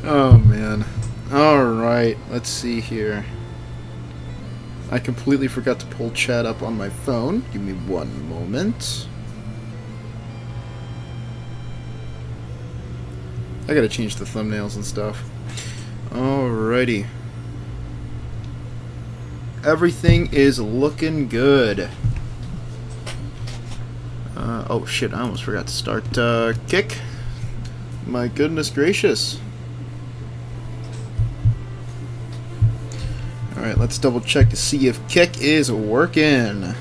Oh man. Alright, let's see here. I completely forgot to pull chat up on my phone. Give me one moment. I gotta change the thumbnails and stuff. Alrighty. Everything is looking good. Oh shit, I almost forgot to start Kick. My goodness gracious. Alright, let's double check to see if Kick is working.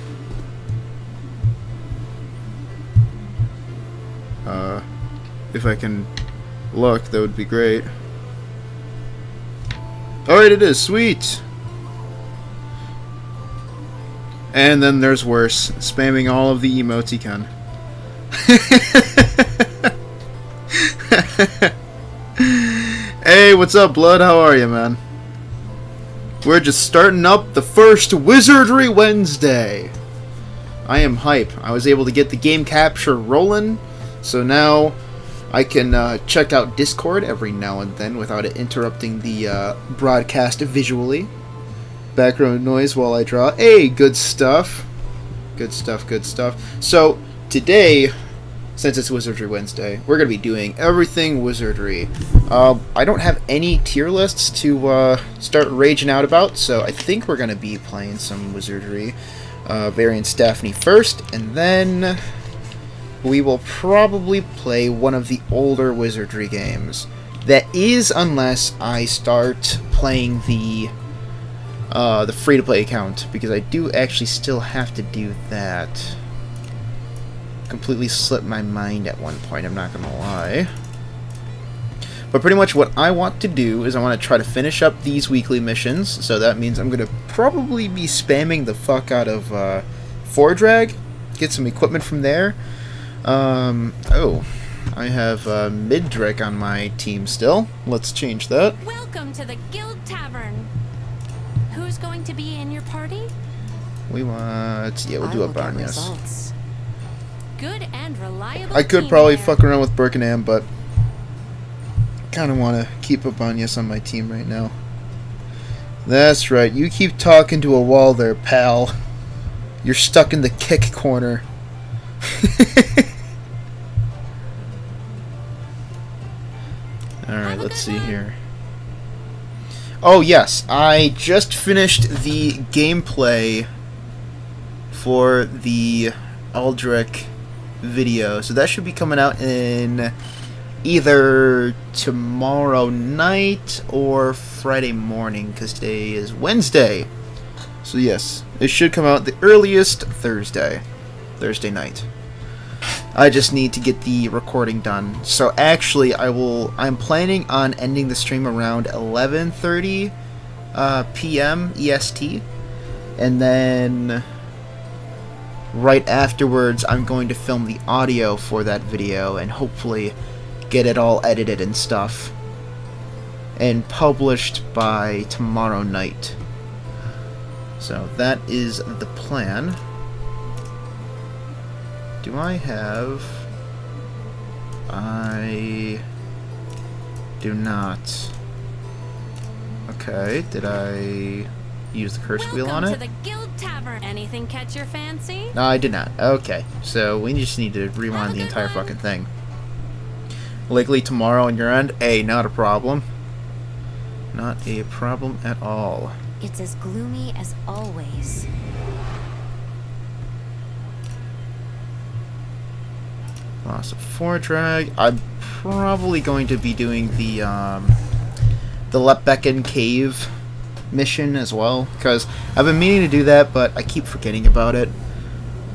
If I can look, that would be great. Alright, it is. Sweet! And then there's worse. Spamming all of the emotes he can. Hey, what's up, Blood? How are you, man? We're just starting up the first Wizardry Wednesday. I am hype. I was able to get the game capture rolling, so now I can check out Discord every now and then without it interrupting the broadcast visually. Background noise while I draw. Hey, good stuff. Good stuff, good stuff. So, today, since it's Wizardry Wednesday, we're going to be doing everything Wizardry. I don't have any tier lists to start raging out about, so I think we're going to be playing some Wizardry. Variant Daphne first, and then we will probably play one of the older Wizardry games. That is, unless I start playing the free-to-play account, because I do actually still have to do that. Completely slipped my mind at one point, I'm not gonna lie. But pretty much what I want to do is I want to try to finish up these weekly missions, so that means I'm gonna probably be spamming the fuck out of Fordrag, get some equipment from there. Oh, I have Midrick on my team still. Let's change that. Welcome to the Guild Tavern. Who's going to be in your party? We want... yeah, we'll do a Banyas. Good and reliable. I could probably fuck around with Birkenham, but kind of want to keep a Banyas on my team right now. That's right. You keep talking to a wall there, pal. You're stuck in the kick corner. Alright, let's see here. Oh yes, I just finished the gameplay for the Aldrich video, so that should be coming out in either tomorrow night or Friday morning, because today is Wednesday. So yes, it should come out the earliest Thursday night. I just need to get the recording done. So actually, I'm planning on ending the stream around 11:30 p.m. EST, and then right afterwards, I'm going to film the audio for that video and hopefully get it all edited and stuff and published by tomorrow night. So that is the plan. Do I have... I do not. Okay, did I use the curse wheel on it? Welcome to the Guild Tavern. Anything catch your fancy? No, I did not. Okay, so we just need to rewind the entire fucking thing. Likely tomorrow on your end? Hey, not a problem. Not a problem at all. It's as gloomy as always. Loss of Fordrag. I'm probably going to be doing the Lepbecken Cave mission as well, because I've been meaning to do that, but I keep forgetting about it.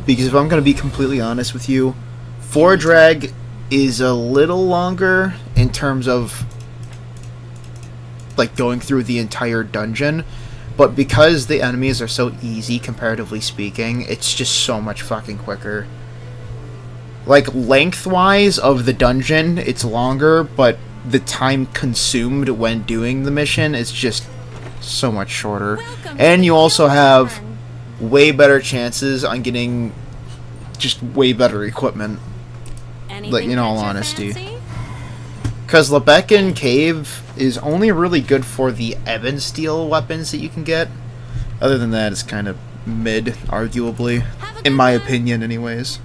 Because if I'm going to be completely honest with you, Fordrag is a little longer in terms of like going through the entire dungeon, but because the enemies are so easy comparatively speaking, it's just so much fucking quicker. Like, lengthwise of the dungeon, it's longer, but the time consumed when doing the mission is just so much shorter. And you also have way better chances on getting just way better equipment. Like, in all honesty. Because Lebekin Cave is only really good for the Ebon Steel weapons that you can get. Other than that, it's kind of mid, arguably. In my opinion, anyways.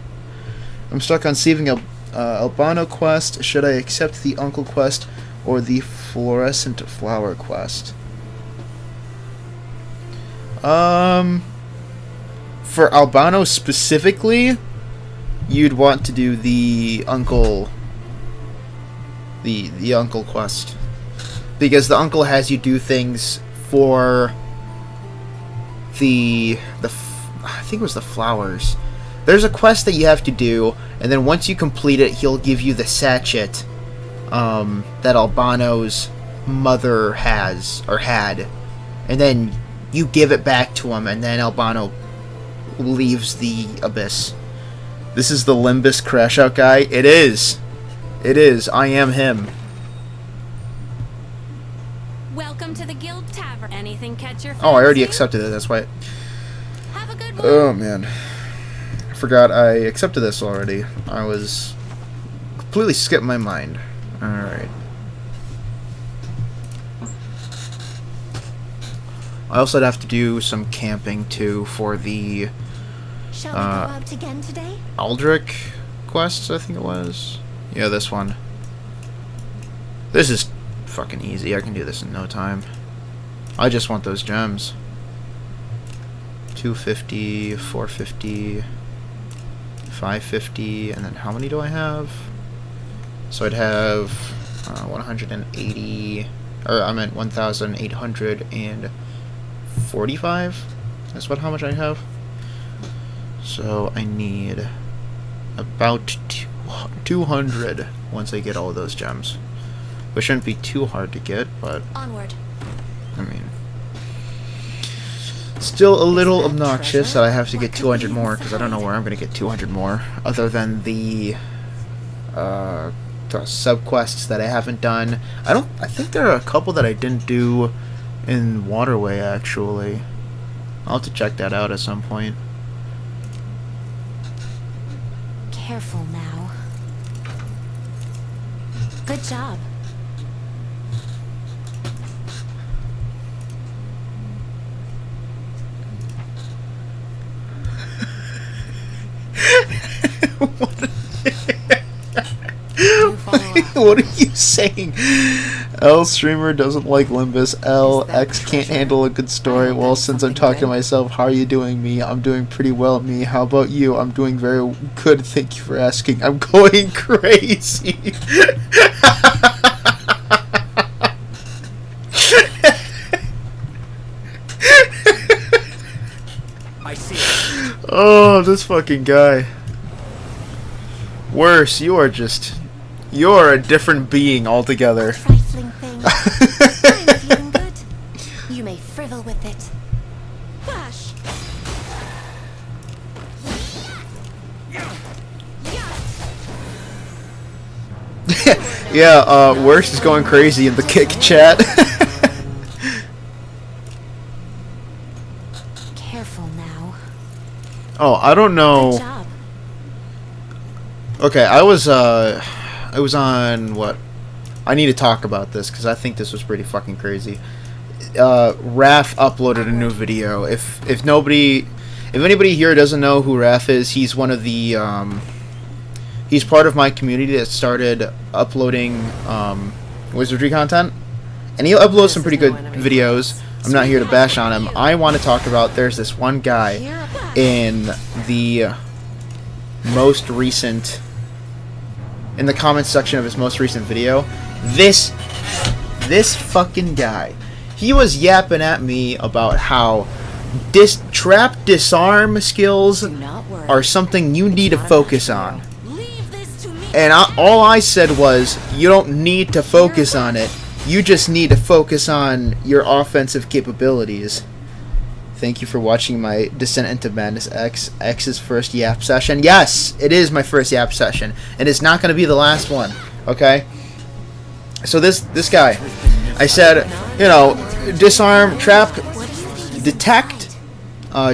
I'm stuck on saving a Albano quest. Should I accept the Uncle quest or the Fluorescent Flower quest? For Albano specifically, you'd want to do the Uncle... The Uncle quest. Because the Uncle has you do things for the I think it was the flowers. There's a quest that you have to do, and then once you complete it, he'll give you the sachet that Albano's mother has, or had. And then you give it back to him, and then Albano leaves the abyss. This is the Limbus Crash Out guy? It is! It is. I am him. Welcome to the Guild Tavern. Anything catch your fancy? Oh, I already accepted it, that's why. Have a good one. Oh, man. I forgot I accepted this already. I was completely skipped my mind. Alright. I also have to do some camping, too, for the Shall we go out again today? Aldrich quests, I think it was. Yeah, this one. This is fucking easy. I can do this in no time. I just want those gems. 250, 450, 550, and then how many do I have? So I'd have 180, or I meant 1,845. That's how much I have. So I need about 200 once I get all of those gems. Which shouldn't be too hard to get, but Onward. I mean, still a little obnoxious that I have to get 200 more, because I don't know where I'm going to get 200 more, other than the sub-quests that I haven't done. I think there are a couple that I didn't do in Waterway, actually. I'll have to check that out at some point. Careful now. Good job. What are you saying? L streamer doesn't like Limbus. L X can't handle a good story. Well, since I'm talking to myself, how are you doing, me? I'm doing pretty well, me. How about you? I'm doing very good. Thank you for asking. I'm going crazy. I see it. Oh, this fucking guy. Worse, you're a different being altogether. Trifling thing. I'm feeling good. You may frivol with it. Bash. Yeah, Worse is going crazy in the kick chat. Careful now. Oh, I don't know. Good job. Okay, I was on what? I need to talk about this because I think this was pretty fucking crazy. Raph uploaded a new video. If anybody here doesn't know who Raph is, he's one of the he's part of my community that started uploading wizardry content, and he'll upload some pretty good videos. I'm not here to bash on him. I want to talk about, there's this one guy in the most recent, in the comments section of his most recent video, this fucking guy, he was yapping at me about how trap disarm skills are something you need to focus on. And all I said was, you don't need to focus on it, you just need to focus on your offensive capabilities. Thank you for watching my Descent into Madness X's first yap session. Yes, it is my first yap session, and it's not going to be the last one. Okay. So this guy, I said, you know, disarm, trap, detect,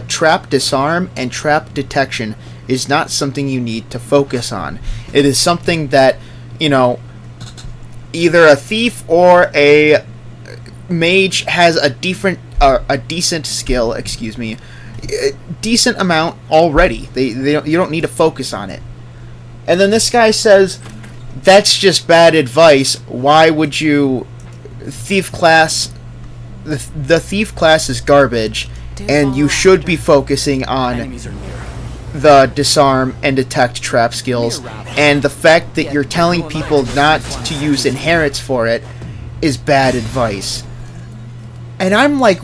trap, disarm, and trap detection is not something you need to focus on. It is something that, you know, either a thief or a mage has a decent skill, excuse me, decent amount already. You don't need to focus on it. And then this guy says, that's just bad advice. Why would you... Thief class... The thief class is garbage, and you should be focusing on Enemies are near. the disarm and detect trap skills, and the fact that you're telling people not to use inherits for it is bad advice. And I'm like,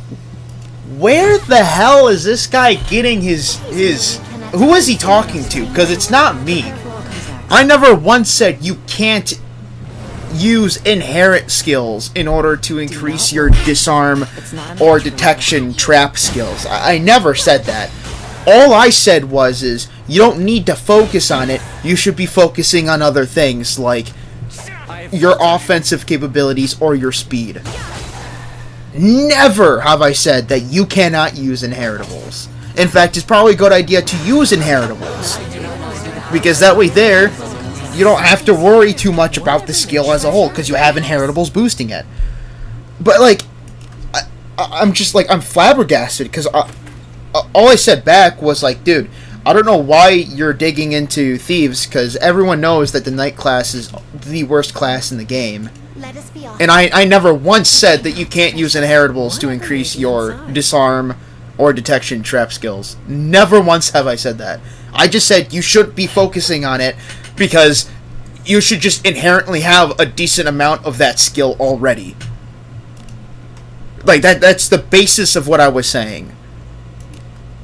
where the hell is this guy getting his who is he talking to? Because it's not me. I never once said you can't use inherent skills in order to increase your disarm or detection trap skills. I never said that. All I said is you don't need to focus on it. You should be focusing on other things like your offensive capabilities or your speed. Never have I said that you cannot use inheritables. In fact, it's probably a good idea to use inheritables, because that way there, you don't have to worry too much about the skill as a whole, because you have inheritables boosting it. But, like, I'm just, like, I'm flabbergasted, because all I said back was, like, dude, I don't know why you're digging into thieves, because everyone knows that the knight class is the worst class in the game. Let us be honest. And I never once said that you can't use inheritables to increase your disarm or detection trap skills. Never once have I said that. I just said you should be focusing on it because you should just inherently have a decent amount of that skill already. Like, that's the basis of what I was saying.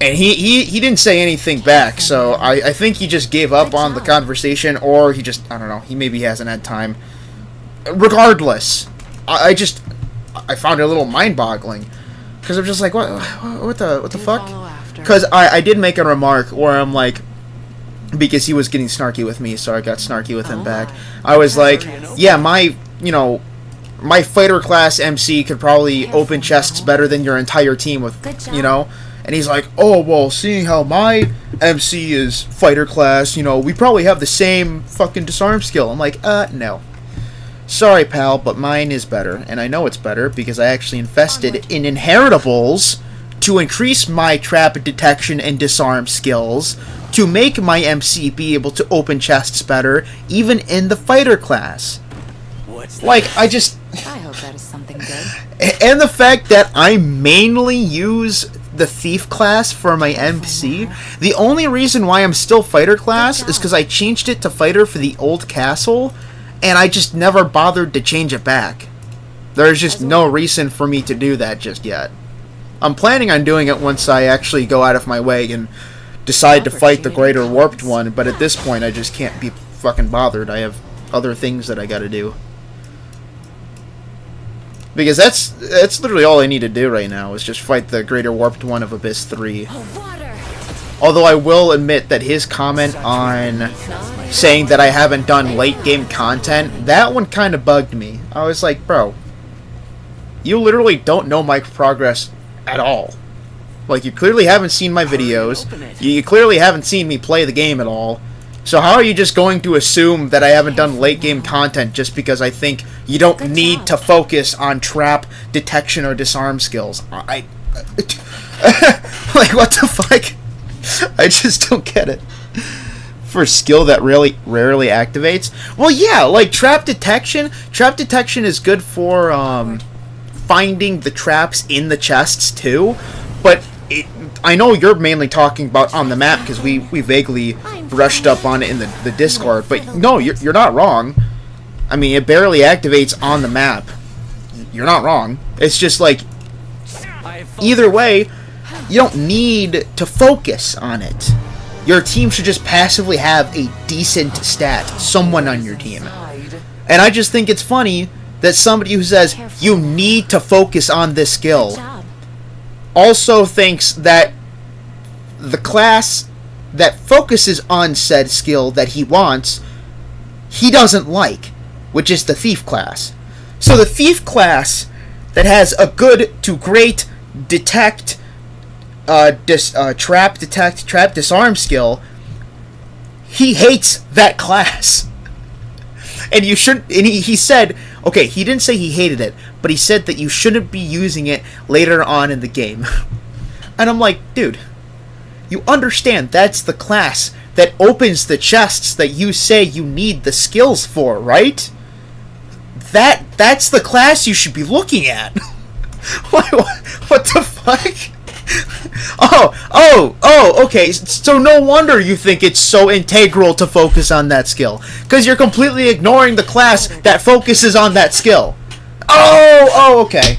And he didn't say anything back, so I think he just gave up on the conversation, or he just, I don't know, he maybe hasn't had time. Regardless, I found it a little mind-boggling, because I'm just like, what the fuck? Because I did make a remark where I'm like, because he was getting snarky with me, so I got snarky with him back. I was like, yeah, my fighter class MC could probably open chests better than your entire team with, And he's like, oh, well, seeing how my MC is fighter class, we probably have the same fucking disarm skill. I'm like, no. Sorry, pal, but mine is better. And I know it's better because I actually invested in inheritables to increase my trap detection and disarm skills to make my MC be able to open chests better, even in the fighter class. Like, I hope that is something good. And the fact that I mainly use the thief class for my MC, the only reason why I'm still fighter class is because I changed it to fighter for the old castle, and I just never bothered to change it back. There's just no reason for me to do that just yet. I'm planning on doing it once I actually go out of my way and decide to fight the Greater Warped One, but at this point I just can't be fucking bothered. I have other things that I gotta do. Because that's literally all I need to do right now, is just fight the Greater Warped One of Abyss 3. Although I will admit that his comment on saying that I haven't done late game content, that one kind of bugged me. I was like, bro, you literally don't know my progress at all. Like, you clearly haven't seen my videos, you clearly haven't seen me play the game at all, so how are you just going to assume that I haven't done late game content just because I think you don't need to focus on trap detection or disarm skills? Like, what the fuck? I just don't get it. For a skill that really rarely activates? Well, yeah, like trap detection. Trap detection is good for finding the traps in the chests too, but I know you're mainly talking about on the map because we vaguely brushed up on it in the Discord, but no, you're not wrong. I mean, it barely activates on the map. You're not wrong. It's just like, either way, you don't need to focus on it. Your team should just passively have a decent stat, someone on your team. And I just think it's funny that somebody who says you need to focus on this skill also thinks that the class that focuses on said skill that he wants, he doesn't like, which is the thief class. So the thief class that has a good to great detect, trap disarm skill, he hates that class. And you should. And he said, Okay, he didn't say he hated it, but he said that you shouldn't be using it later on in the game. And I'm like, dude, you understand that's the class that opens the chests that you say you need the skills for, right? That's the class you should be looking at. what the fuck? Okay, so no wonder you think it's so integral to focus on that skill. Because you're completely ignoring the class that focuses on that skill. Okay.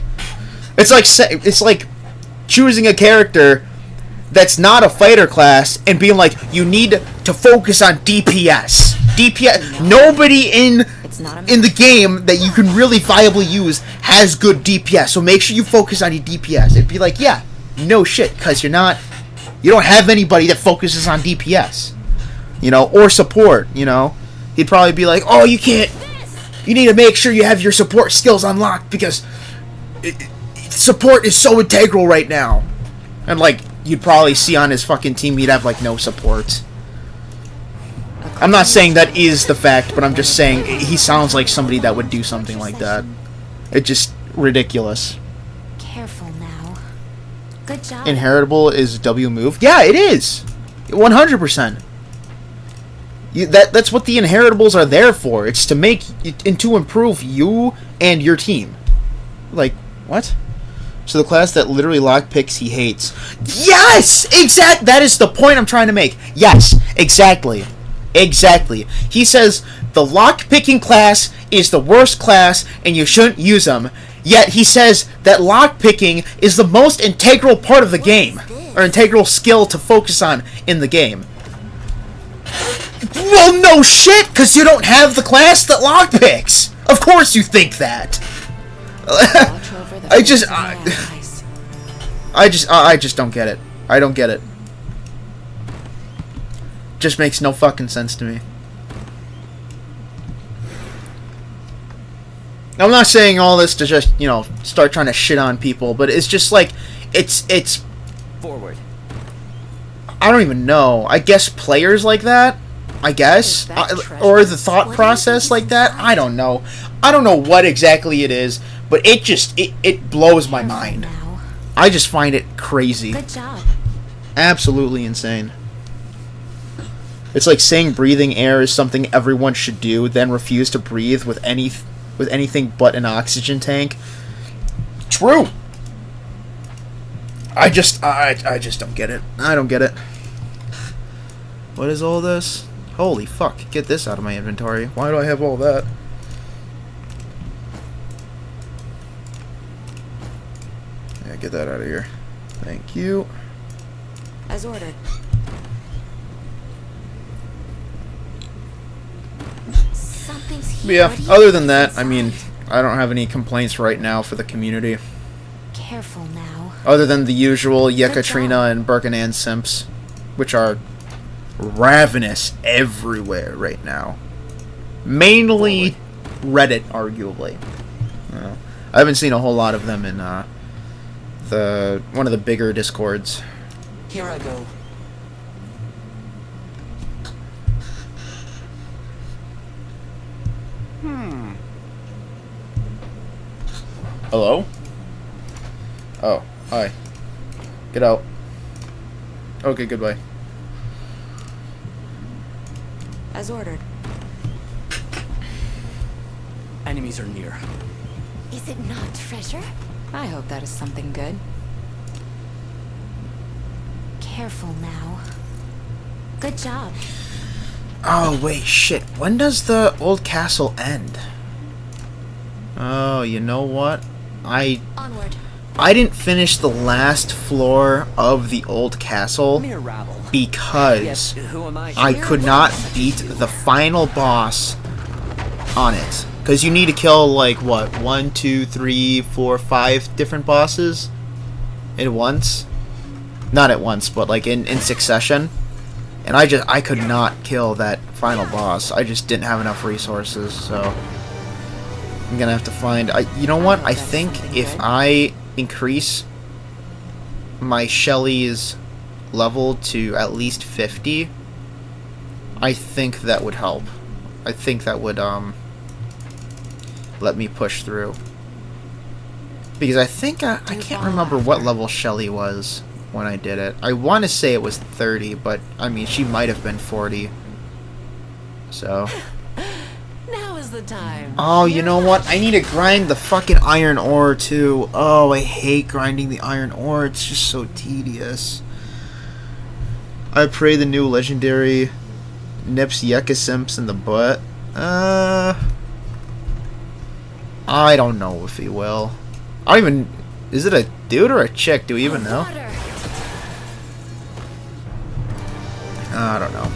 It's like choosing a character that's not a fighter class and being like, you need to focus on DPS. Nobody in the game that you can really viably use has good DPS, so make sure you focus on your DPS. It'd be like, yeah, no shit, because you don't have anybody that focuses on DPS, or support. He'd probably be like, oh, you need to make sure you have your support skills unlocked because support is so integral right now. And like, you'd probably see on his fucking team he'd have like no support. I'm not saying that is the fact, but I'm just saying he sounds like somebody that would do something like that. It's just ridiculous. Careful now. Good job. Inheritable is W move? Yeah, it is! 100%. That's what the inheritables are there for. It's to make and to improve you and your team. Like, what? So the class that literally lockpicks he hates. Yes! That is the point I'm trying to make. Yes, exactly. He says the lockpicking class is the worst class and you shouldn't use them. Yet he says that lockpicking is the most integral part of the game, or integral skill to focus on in the game. Well, no shit, because you don't have the class that lockpicks. Of course you think that. I just don't get it. I don't get it. Just makes no fucking sense to me. I'm not saying all this to just, start trying to shit on people, but it's just like, it's Forward. I don't even know. I guess players like that? I guess? Or the thought process like that? I don't know. I don't know what exactly it is, but it blows my mind. I just find it crazy. Good job. Absolutely insane. It's like saying breathing air is something everyone should do, then refuse to breathe with anything but an oxygen tank. True. I just don't get it. I don't get it. What is all this? Holy fuck, get this out of my inventory. Why do I have all that? Yeah, get that out of here. Thank you. As ordered. Something's But here. yeah, What do you other think than is that, I mean, inside? I don't have any complaints right now for the community. Careful now. Other than the usual job. Yekatrina and Birkanan simps, which are ravenous everywhere right now. Mainly Reddit, arguably. I haven't seen a whole lot of them in one of the bigger discords. Here I go. Hello? Oh, hi. Get out. Okay, goodbye. As ordered. Enemies are near. Is it not treasure? I hope that is something good. Careful now. Good job. Oh, wait, shit. When does the old castle end? Oh, you know what? Onward. I didn't finish the last floor of the old castle Mere rabble. because Yes, who am I? I could not beat the final boss on it. Because you need to kill, like, what, 1, 2, 3, 4, 5 different bosses at once? Not at once, but, like, in succession. And I could not kill that final boss. I just didn't have enough resources, so I'm gonna have to find... you know what? I think if I increase my Shelly's level to at least 50, I think that would help. I think that would, let me push through. Because I think I can't remember what level Shelly was when I did it. I want to say it was 30, but I mean, she might have been 40. So. Now is the time. Oh, you know what? I need to grind the fucking iron ore too. Oh, I hate grinding the iron ore. It's just so tedious. I pray the new legendary nips Yucca Simps in the butt. I don't know if he will. I don't even... Is it a dude or a chick? Do we even know? I don't know.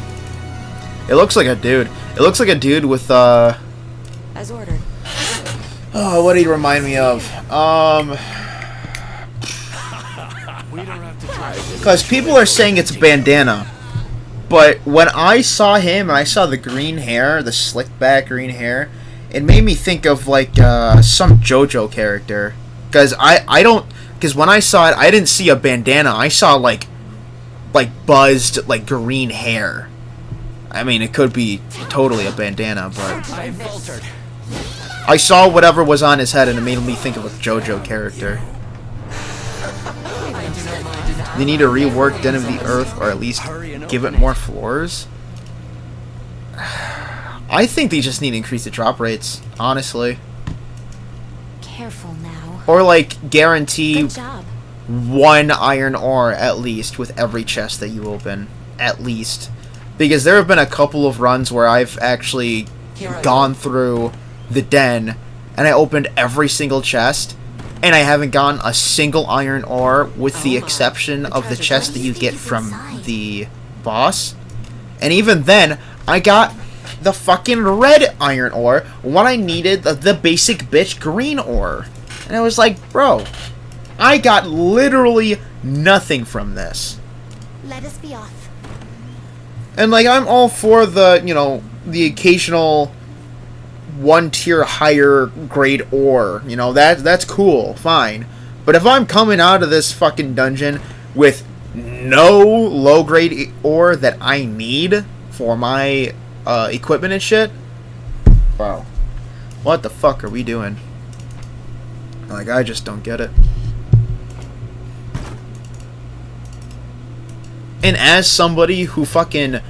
It looks like a dude. It looks like a dude with, As ordered. Oh, what did he remind me of? Because people are saying it's a bandana. But when I saw him and I saw the green hair, the slick back green hair, it made me think of, like, some JoJo character. Because I don't... Because when I saw it, I didn't see a bandana. I saw, like buzzed, like, green hair. I mean, it could be totally a bandana, but... I faltered. I saw whatever was on his head and it made me think of a JoJo character. They need to rework Den of the Earth, or at least give it more floors. I think they just need to increase the drop rates, honestly. Careful now. Or, like, guarantee Good job. 1 iron ore, at least, with every chest that you open. At least. Because there have been a couple of runs where I've actually gone through the den, and I opened every single chest, and I haven't gotten a single iron ore, with the exception of the chest that you get from the boss. And even then, I got the fucking red iron ore when I needed the basic bitch green ore. And I was like, bro, I got literally nothing from this. Let us be off. And, like, I'm all for the, you know, the occasional 1 tier higher grade ore. You know, that's cool, fine. But if I'm coming out of this fucking dungeon with no low grade ore that I need for my equipment and shit, wow, what the fuck are we doing? Like, I just don't get it. And as somebody who fucking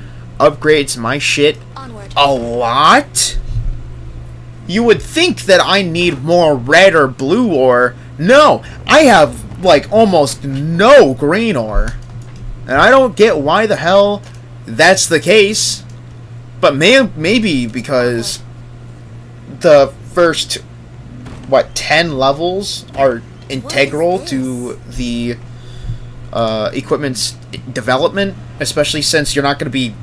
upgrades my shit Onward. a lot, you would think that I need more red or blue ore. No, I have, like, almost no green ore. And I don't get why the hell that's the case. But maybe because the first, what, 10 levels are integral to the equipment's development, especially since you're not going to be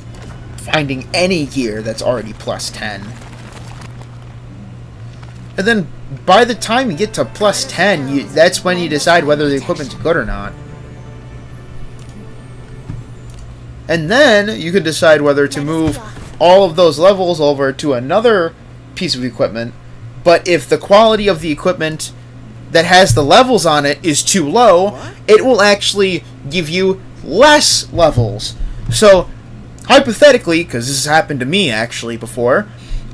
finding any gear that's already plus 10. And then by the time you get to plus 10, that's when you decide whether the equipment's good or not. And then you can decide whether to move all of those levels over to another piece of equipment. But if the quality of the equipment that has the levels on it is too low, it will actually give you less levels. So, hypothetically, because this has happened to me actually before,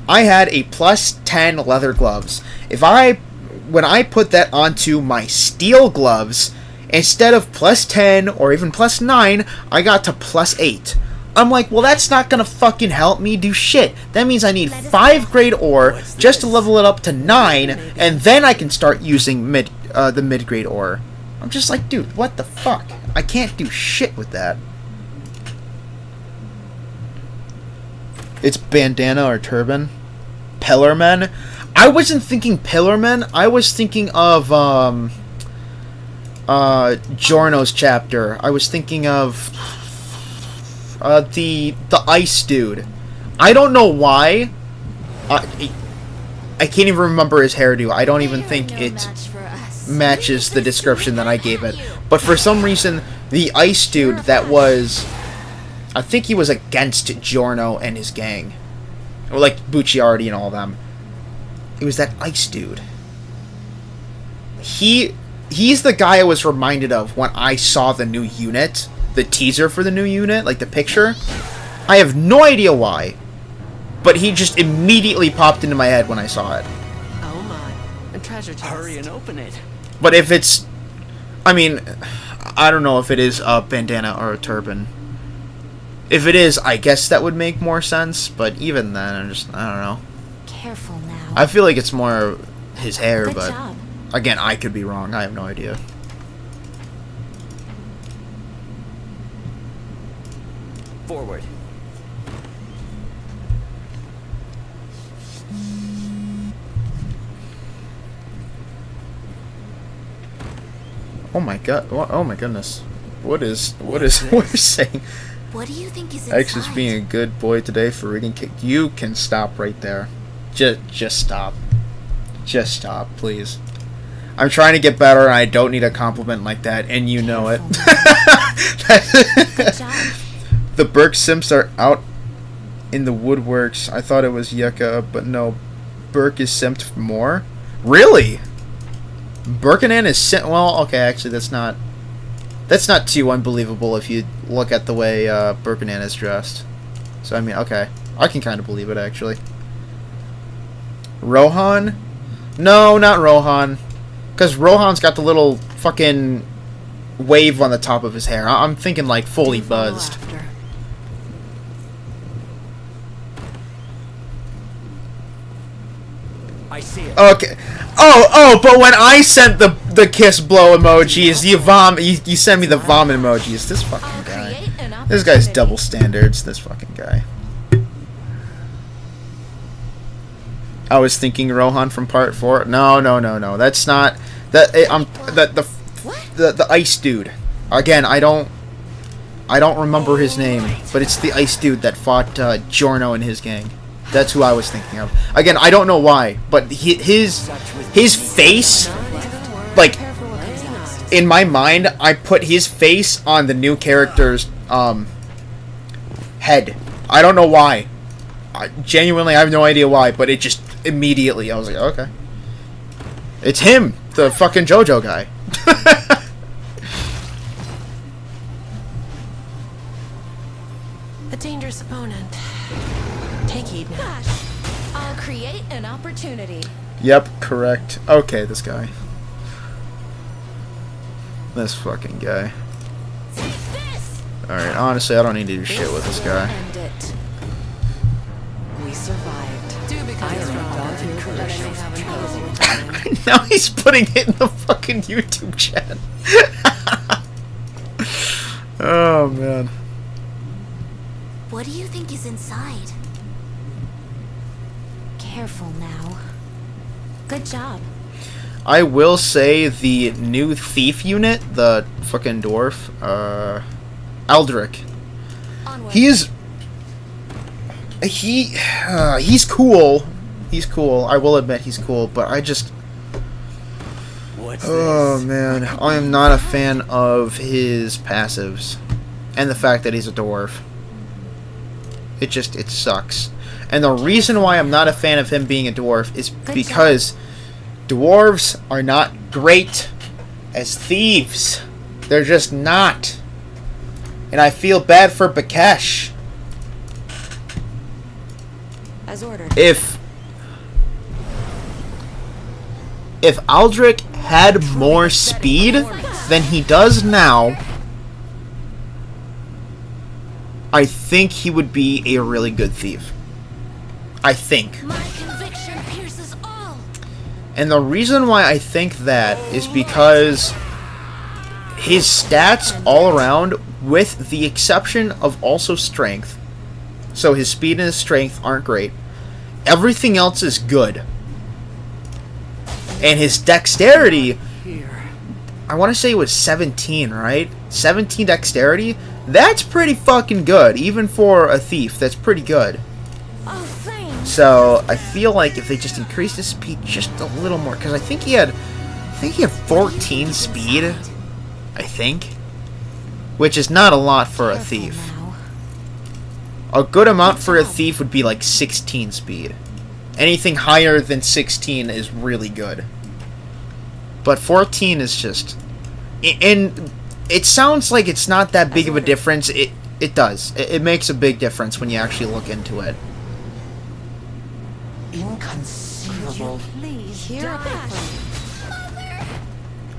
I had a plus 10 leather gloves. When I put that onto my steel gloves, instead of plus 10 or even plus 9, I got to plus 8. I'm like, well, that's not gonna fucking help me do shit. That means I need 5 grade ore just to level it up to 9, and then I can start using the mid grade ore. I'm just like, dude, what the fuck? I can't do shit with that. It's bandana or turban. Pillarmen. I wasn't thinking Pillarmen. I was thinking of Giorno's chapter. I was thinking of the ice dude. I don't know why. I can't even remember his hairdo. I don't even think it matches the description that I gave it. But for some reason, the ice dude that was... I think he was against Giorno and his gang. Or like Bucciardi and all of them. It was that ice dude. He's the guy I was reminded of when I saw the new unit. The teaser for the new unit, like the picture. I have no idea why. But he just immediately popped into my head when I saw it. Oh my. treasure chest. Hurry and open it. But if it's... I mean, I don't know if it is a bandana or a turban. If it is, I guess that would make more sense. But even then, I don't know. Careful now. I feel like it's more his hair, Good but... job. Again, I could be wrong. I have no idea. Forward. Oh my god. Oh my goodness. What is what you're saying? What do you think is inside? X is being a good boy today for reading kick. You can stop right there. Just stop. Just stop, please. I'm trying to get better and I don't need a compliment like that, and you know it. Good job. The Burke Simps are out in the woodworks. I thought it was Yucca, but no. Burke is simped more? Really? Birkenan is simped? Well, okay, actually that's not too unbelievable if you look at the way Birkenan is dressed. So, I mean, okay. I can kind of believe it, actually. Rohan? No, not Rohan. Because Rohan's got the little fucking wave on the top of his hair. I'm thinking, like, fully Do follow buzzed. after. I see it. Okay. Oh, but when I sent the kiss blow emojis, you sent me the vomit emojis. This fucking I'll guy. create an This guy's opportunity. double standards. This fucking guy. I was thinking Rohan from part 4. No. That's not that. The ice dude. Again, I don't remember his name, but it's the ice dude that fought Giorno and his gang. That's who I was thinking of. Again, I don't know why, but his face, like, in my mind, I put his face on the new character's head. I don't know why. Genuinely, I have no idea why, but it just immediately, I was like, okay. It's him, the fucking JoJo guy. A dangerous opponent. Take heed now. Gosh, I'll create an opportunity. Yep, correct. Okay, this guy. This fucking guy. Take this! Alright, honestly, I don't need to do shit with this guy. End it. We survived. Do become I strong. don't doubt your That I may have an opposing opinion. Now he's putting it in the fucking YouTube chat. Oh, man. What do you think is inside? Careful now. Good job. I will say the new thief unit, the fucking dwarf, Aldrich. Onward. He's cool. He's cool. I will admit he's cool, but I just... What's Oh, this? man. I am not a fan of his passives. And the fact that he's a dwarf. It sucks. And the reason why I'm not a fan of him being a dwarf is because dwarves are not great as thieves. They're just not. And I feel bad for Bakesh. As ordered. If Aldrich had more speed than he does now, I think he would be a really good thief. I think. My conviction pierces all. And the reason why I think that is because his stats all around, with the exception of also strength, so his speed and his strength aren't great, everything else is good. And his dexterity, I want to say it was 17, right? 17 dexterity? That's pretty fucking good. Even for a thief, that's pretty good. Oh, thanks. So I feel like if they just increased his speed just a little more, because I think he had 14 speed. I think, which is not a lot for a Careful thief. now. A good amount for a thief would be like 16 speed. Anything higher than 16 is really good. But 14 is just... And it sounds like it's not that big of a difference. It does. It makes a big difference when you actually look into it. Inconceivable. Please, Here dash.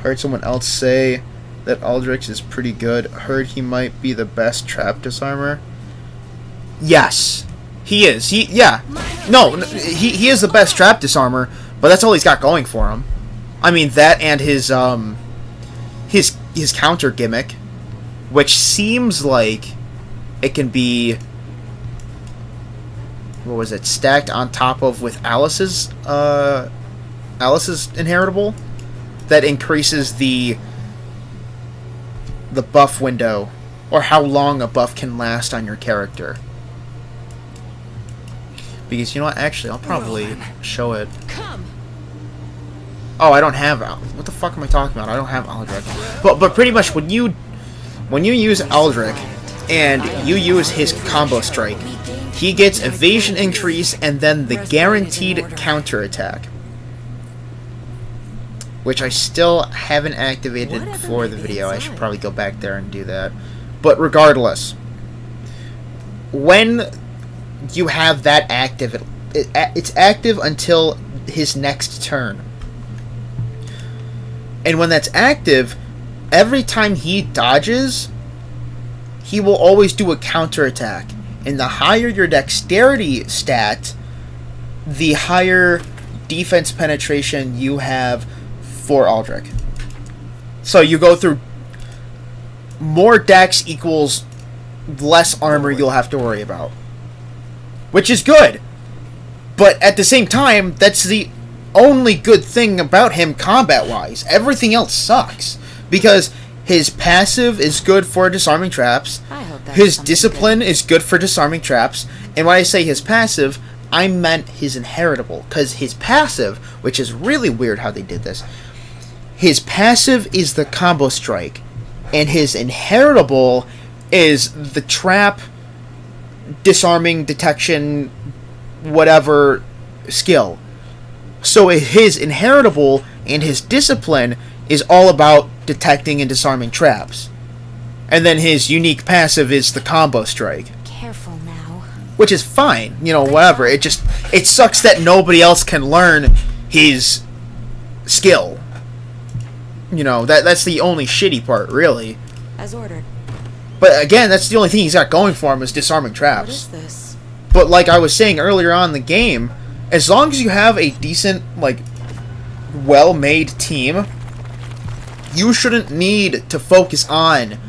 Heard someone else say that Aldrich is pretty good. Heard he might be the best trap disarmer. Yes, he is. He is the best trap disarmer, but that's all he's got going for him. I mean, that and his counter gimmick, which seems like it can be, what was it, stacked on top of with Alice's inheritable, that increases the buff window, or how long a buff can last on your character. Because you know what, actually I'll probably show it. Come. Oh, I don't have what the fuck am I talking about? I don't have Aldrich. But pretty much when you use Aldrich and you use his combo strike, he gets evasion increase and then the guaranteed counter attack, which I still haven't activated for the video. I should probably go back there and do that. But regardless, when you have that active, it's active until his next turn. And when that's active, every time he dodges, he will always do a counterattack. And the higher your dexterity stat, the higher defense penetration you have for Aldrich. So you go through more dex equals less armor you'll have to worry about. Which is good. But at the same time, that's the only good thing about him combat-wise. Everything else sucks. Because his passive is good for disarming traps. His discipline is good for disarming traps. And when I say his passive, I meant his inheritable. Because his passive, which is really weird how they did this, his passive is the combo strike. And his inheritable is the trap, disarming, detection, whatever skill. So his inheritable and his discipline is all about detecting and disarming traps. And then his unique passive is the combo strike. Careful now. Which is fine, you know, whatever. It sucks that nobody else can learn his skill. You know, that's the only shitty part, really. As ordered. But again, that's the only thing he's got going for him is disarming traps. What is this? But like I was saying earlier on in the game, as long as you have a decent, like, well-made team, you shouldn't need to focus on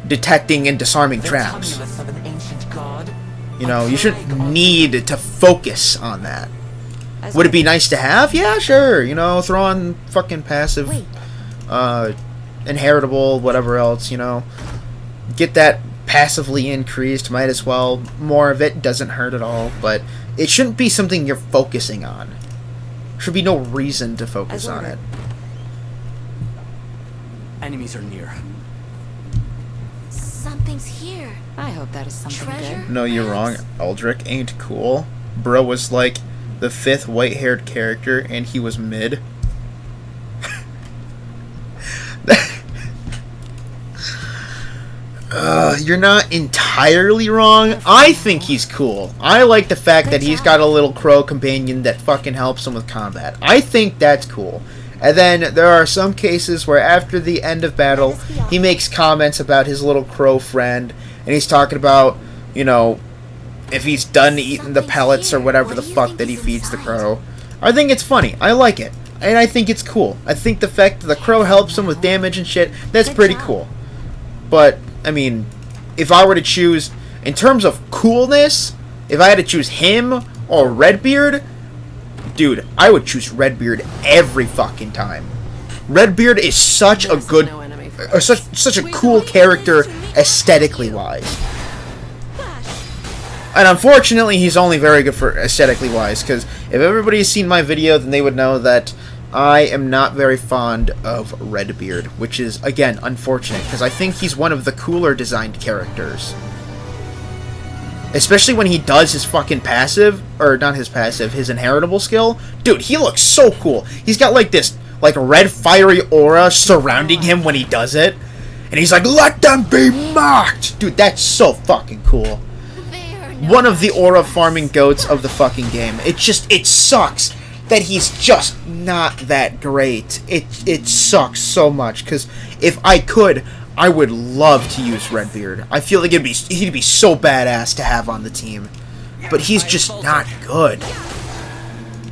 detecting and disarming traps. You know, you shouldn't need to focus on that. Would it be nice to have? Yeah, sure. You know, throw on fucking passive, inheritable, whatever else, you know. Get that passively increased, might as well. More of it doesn't hurt at all, but it shouldn't be something you're focusing on. Should be no reason to focus on it. Enemies are near. Something's here. I hope that is something Treasure? good. No, you're wrong. Aldrich ain't cool. Bro was like the 5th white-haired character, and he was mid. You're not entirely wrong. I think he's cool. I like the fact that he's got a little crow companion that fucking helps him with combat. I think that's cool. And then there are some cases where after the end of battle, he makes comments about his little crow friend, and he's talking about, you know, if he's done eating the pellets or whatever the fuck that he feeds the crow. I think it's funny. I like it. And I think it's cool. I think the fact that the crow helps him with damage and shit, that's pretty cool. But, I mean, if I were to choose, in terms of coolness, if I had to choose him or Redbeard, dude, I would choose Redbeard every fucking time. Redbeard is such a good, such a cool character aesthetically wise. And unfortunately, he's only very good for aesthetically wise, because if everybody's seen my video, then they would know that I am not very fond of Redbeard, which is, again, unfortunate, because I think he's one of the cooler designed characters. Especially when he does his fucking passive, or not his passive, his inheritable skill. Dude, he looks so cool. He's got like this, like, red fiery aura surrounding him when he does it. And he's like, let them be mocked! Dude, that's so fucking cool. One of the aura farming goats of the fucking game. It sucks that he's just not that great. It sucks so much, because if I could, I would love to use Redbeard. I feel like he'd be so badass to have on the team. But he's just not good.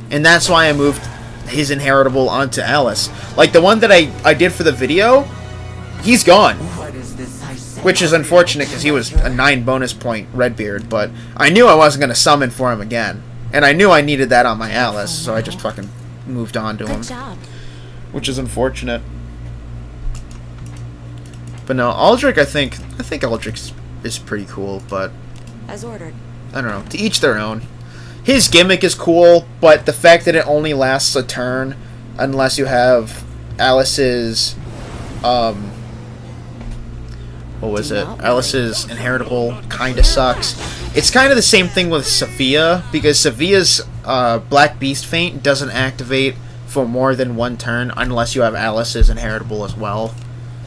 And that's why I moved his inheritable onto Alice. Like, the one that I did for the video, he's gone. What is this I say? Which is unfortunate, because he was a 9 bonus point Redbeard, but I knew I wasn't going to summon for him again. And I knew I needed that on my Alice, so I just fucking moved on to him. Good job. Which is unfortunate. But no, Aldrich, I think Aldrich is pretty cool, but As ordered. I don't know. To each their own. His gimmick is cool, but the fact that it only lasts a turn, unless you have Alice's, what was it? Alice's inheritable kinda sucks. It's kind of the same thing with Sophia, because Sophia's Black Beast Feint doesn't activate for more than 1 turn unless you have Alice's inheritable as well,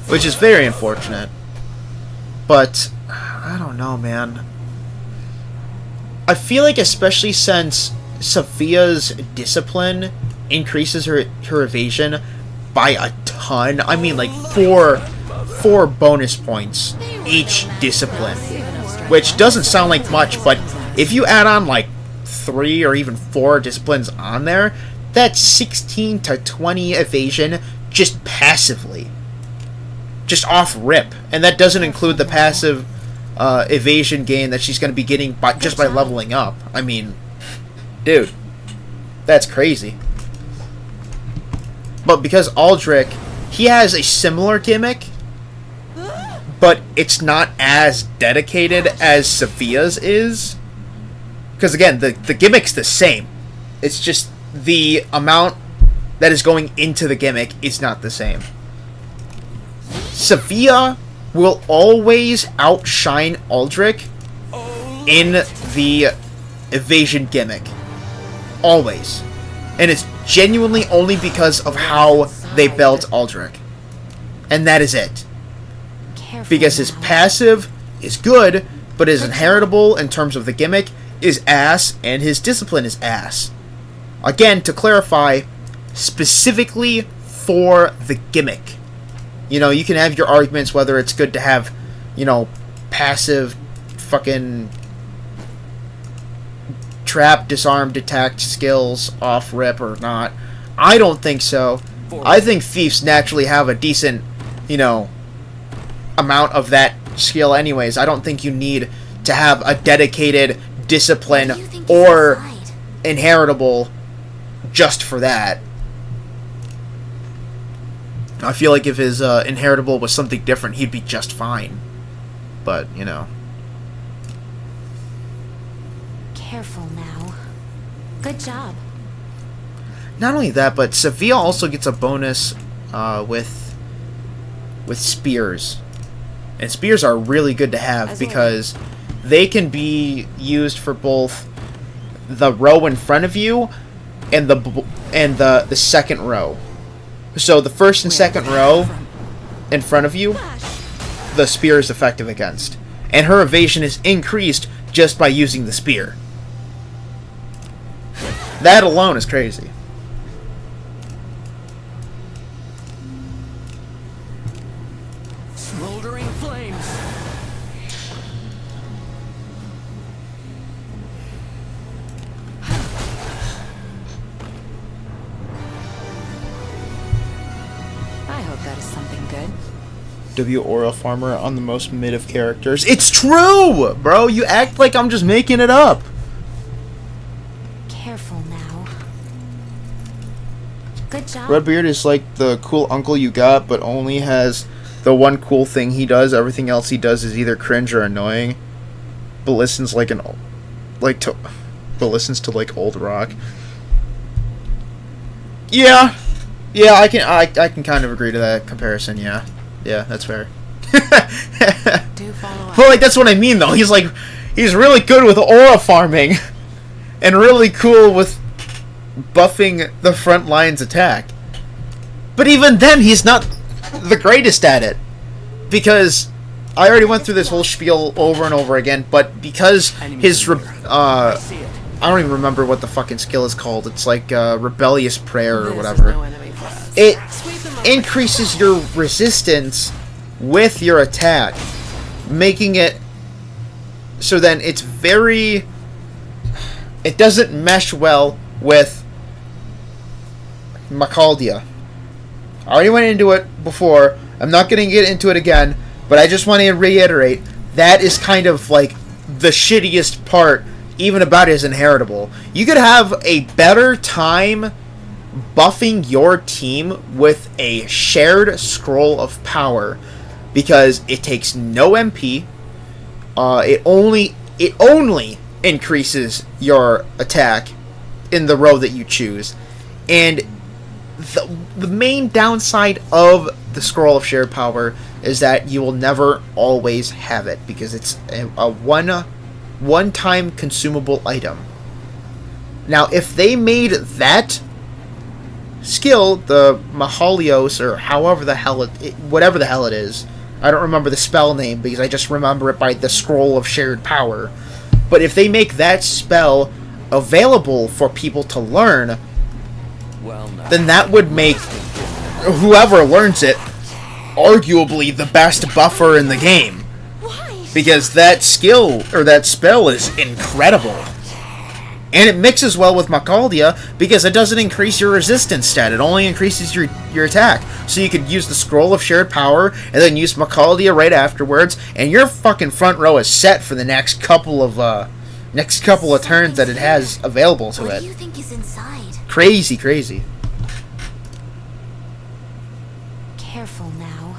which is very unfortunate. But I don't know, man. I feel like, especially since Sophia's discipline increases her evasion by a ton. I mean, like 4 bonus points each discipline, which doesn't sound like much, but if you add on like 3 or even 4 disciplines on there, that's 16 to 20 evasion just passively, just off rip, and that doesn't include the passive evasion gain that she's going to be getting just by leveling up. I mean, dude, that's crazy. But because Aldrich, he has a similar gimmick, but it's not as dedicated as Sophia's is. Because again, the gimmick's the same. It's just the amount that is going into the gimmick is not the same. Sophia will always outshine Aldrich in the evasion gimmick. Always. And it's genuinely only because of how they built Aldrich. And that is it. Because his passive is good, but his inheritable in terms of the gimmick is ass, and his discipline is ass. Again, to clarify, specifically for the gimmick. You know, you can have your arguments whether it's good to have, you know, passive fucking trap, disarm, detect skills off rip or not. I don't think so. I think thieves naturally have a decent, you know, amount of that skill anyways. I don't think you need to have a dedicated discipline or inheritable just for that. I feel like if his inheritable was something different, he'd be just fine. But, you know. Careful now. Good job. Not only that, but Sophia also gets a bonus with spears. And spears are really good to have because they can be used for both the row in front of you and the second row. So the first and second row in front of you, the spear is effective against. And her evasion is increased just by using the spear. That alone is crazy. Smoldering flames. I hope that is something good. W. Aura Farmer on the most mid of characters. It's true, bro. You act like I'm just making it up. Careful now. Good job. Redbeard is like the cool uncle you got, but only has the one cool thing he does. Everything else he does is either cringe or annoying. But listens to like old rock. Yeah, I can kind of agree to that comparison. Yeah, that's fair. Do follow up. But like that's what I mean though. He's really good with aura farming, and really cool with buffing the front line's attack. But even then, he's not the greatest at it, because I already went through this whole spiel over and over again. But because his I don't even remember what the fucking skill is called. It's like Rebellious Prayer or This whatever. is no enemy for us. It Sweep them up. increases your resistance with your attack, making it so then it's very... It doesn't mesh well with Macaldia. I already went into it before. I'm not going to get into it again, but I just want to reiterate, that is kind of like the shittiest part even about his inheritable. You could have a better time buffing your team with a shared scroll of power, because it takes no MP. It only increases your attack in the row that you choose, and the main downside of the scroll of shared power is that you will never always have it, because it's a one-time consumable item. Now, if they made that skill, the Mahalios, or however the hell whatever the hell it is, I don't remember the spell name because I just remember it by the scroll of shared power. But if they make that spell available for people to learn, Well, now. then that would make whoever learns it arguably the best buffer in the game. Why? Because that skill, or that spell, is incredible. And it mixes well with Macaldia, because it doesn't increase your resistance stat, it only increases your attack. So you could use the Scroll of Shared Power, and then use Macaldia right afterwards, and your fucking front row is set for the next couple of turns that it has available to What it. do you think is inside? Crazy, crazy. Careful now.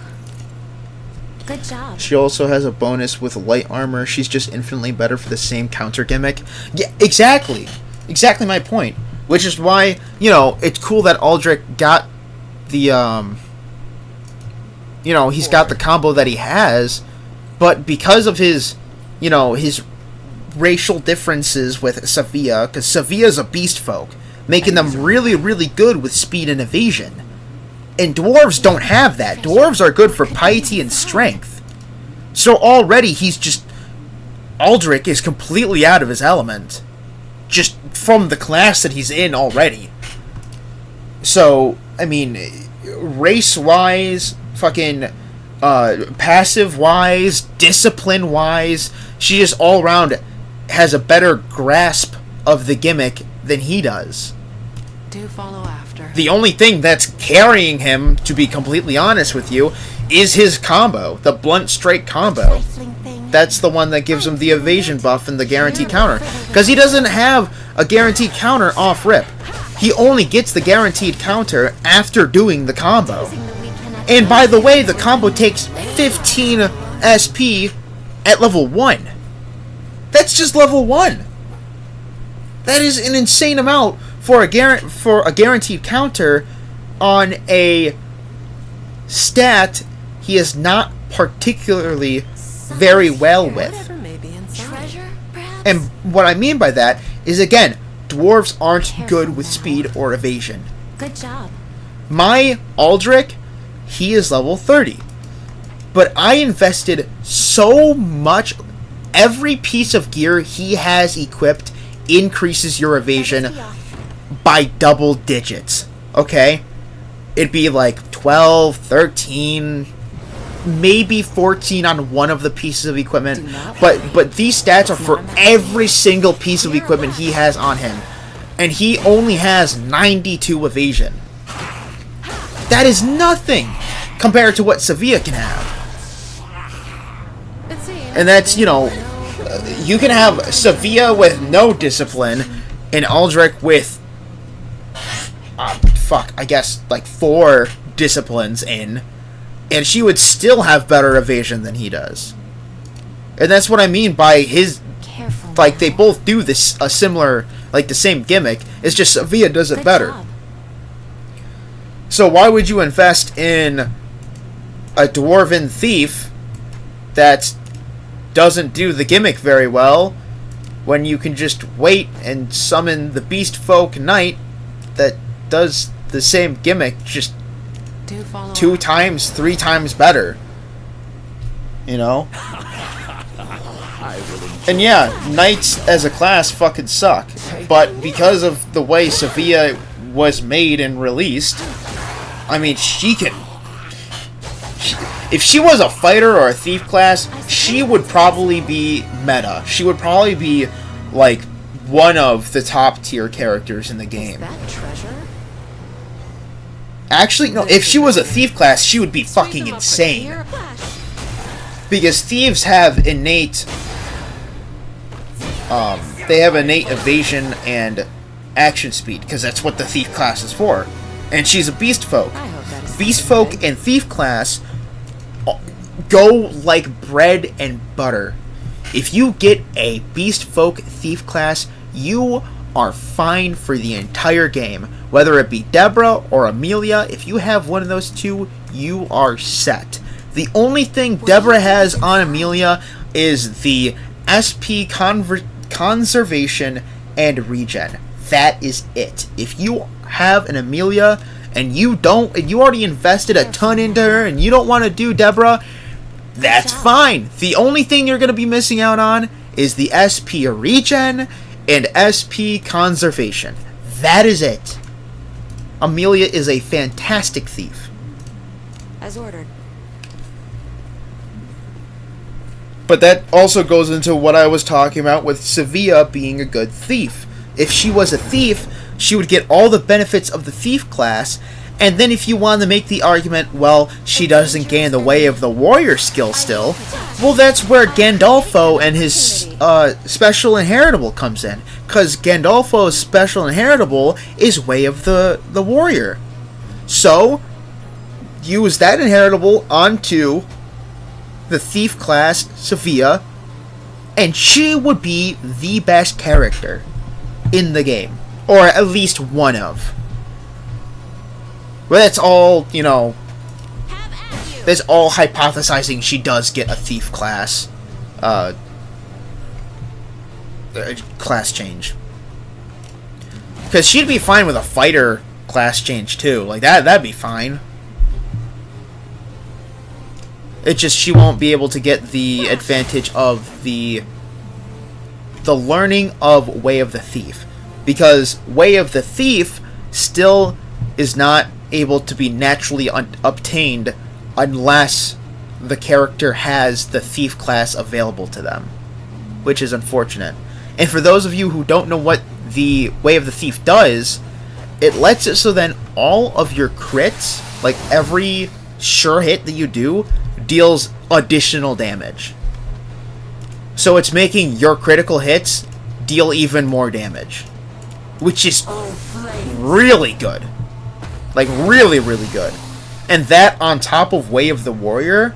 Good job. She also has a bonus with light armor. She's just infinitely better for the same counter gimmick. Yeah, exactly. Exactly my point. Which is why, it's cool that Aldrich got the, he's got the combo that he has, but because of his, his racial differences with Sevilla, because Sevilla's a beast folk, making them really, really good with speed and evasion. And dwarves don't have that. Dwarves are good for piety and strength. So already Aldrich is completely out of his element. Just from the class that he's in already. So, I mean, race-wise, fucking passive-wise, discipline-wise, she just all-around has a better grasp of the gimmick than he does. Do follow after. The only thing that's carrying him, to be completely honest with you, is his combo, the blunt strike combo. Trifling thing. That's the one that gives him the evasion buff and the guaranteed counter. Because he doesn't have a guaranteed counter off rip. He only gets the guaranteed counter after doing the combo. And by the way, the combo takes 15 SP at level 1. That's just level 1. That is an insane amount for a guaranteed counter on a stat he is not particularly very well with. Whatever may be inside. Treasure, perhaps? And what I mean by that is, again, dwarves aren't good with speed or evasion. Good job. My Aldrich, he is level 30. But I invested so much. Every piece of gear he has equipped increases your evasion by double digits. Okay? It'd be like 12, 13, maybe 14 on one of the pieces of equipment. But these stats are for every single piece of equipment he has on him. And he only has 92 evasion. That is nothing compared to what Sevilla can have. It seems And that's, you can have Sevilla with no discipline and Aldrich with, I guess, like 4 disciplines in, and she would still have better evasion than he does. And that's what I mean by his, Careful. like, they both do this, a similar, like, the same gimmick, it's just Sevilla does it Good better. job. So why would you invest in a dwarven thief that doesn't do the gimmick very well when you can just wait and summon the beast folk knight that does the same gimmick just do follow 2 after. times, 3 times better? I will And yeah, knights as a class fucking suck. But because of the way Sophia was made and released, I mean, if she was a fighter or a thief class, she would probably be meta. She would probably be, like, one of the top tier characters in the game. That treasure? Actually, no, if she was a thief class, she would be fucking insane. Because thieves have innate... they have innate evasion and action speed, because that's what the thief class is for. And she's a beast folk. I hope that is Beast something folk good. and thief class go like bread and butter. If you get a beast folk thief class, you are fine for the entire game. Whether it be Deborah or Amelia, if you have one of those two, you are set. The only thing Deborah has on Amelia is the SP conservation and regen. That is it. If you have an Amelia and you already invested a ton into her and you don't want to do Deborah, that's fine. The only thing you're going to be missing out on is the SP regen and SP conservation. That is it. Amelia is a fantastic thief. As ordered. But that also goes into what I was talking about with Sevilla being a good thief. If she was a thief, she would get all the benefits of the thief class, and then if you want to make the argument, well, she doesn't gain the way of the warrior skill still, well, that's where Gandolfo and his special inheritable comes in. Because Gandolfo's special inheritable is way of the warrior. So, use that inheritable onto the thief class, Sophia, and she would be the best character in the game. Or at least one of. But that's all, you know, that's all hypothesizing she does get a thief class, class change. Because she'd be fine with a fighter class change too. Like, that'd be fine. It's just she won't be able to get the advantage of the learning of Way of the Thief. Because Way of the Thief still is not able to be naturally obtained unless the character has the thief class available to them, which is unfortunate. And for those of you who don't know what the Way of the Thief does, it lets it so then all of your crits, like every sure hit that you do, deals additional damage. So it's making your critical hits deal even more damage, which is really good. Like, really, really good. And that on top of Way of the Warrior,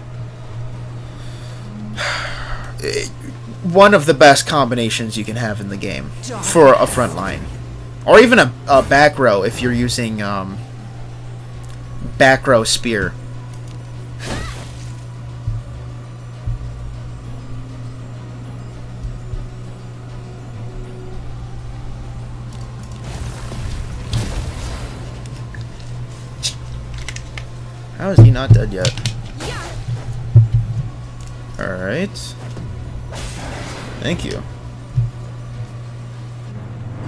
one of the best combinations you can have in the game for a front line. Or even a back row if you're using back row spear. How is he not dead yet? Alright. Thank you.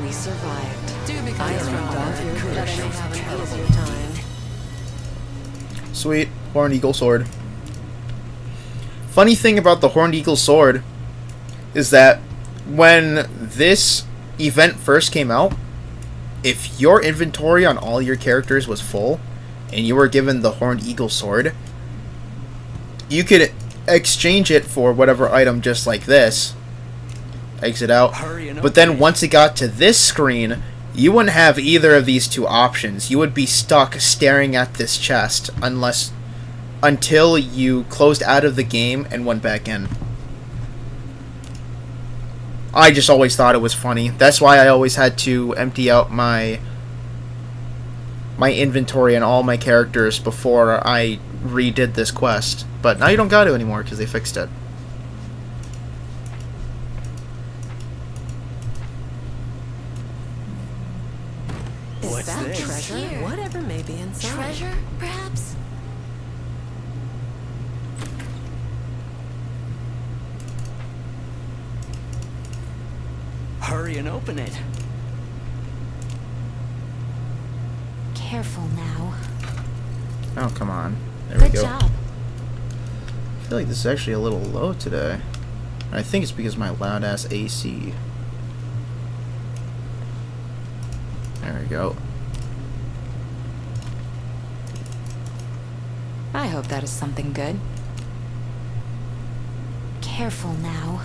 We survived. Do become I stronger. don't You're want gonna your have an curse. easier time. Sweet. Horned Eagle Sword. Funny thing about the Horned Eagle Sword is that when this event first came out, if your inventory on all your characters was full, and you were given the Horned Eagle Sword, you could exchange it for whatever item just like this. Exit out. But then once it got to this screen, you wouldn't have either of these two options. You would be stuck staring at this chest until you closed out of the game and went back in. I just always thought it was funny. That's why I always had to empty out my inventory and all my characters before I redid this quest. But now you don't got to anymore because they fixed it. Is What's that this? treasure? Here. Whatever may be inside. Treasure, perhaps? hurry and open it. Careful now. Oh, come on. There we Good go. job. I feel like this is actually a little low today. I think it's because of my loud ass AC. There we go. I hope that is something good. Careful now.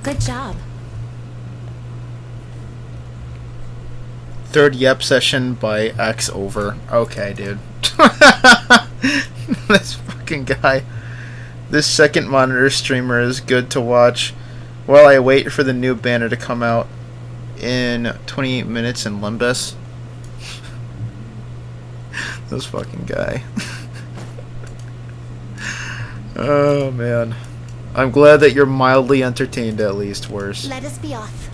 Good job. Third Yep session by X over. Okay, dude. This fucking guy. This second monitor streamer is good to watch while I wait for the new banner to come out in 28 minutes in Limbus. This fucking guy. Oh man. I'm glad that you're mildly entertained at least. Worse. Let us be off.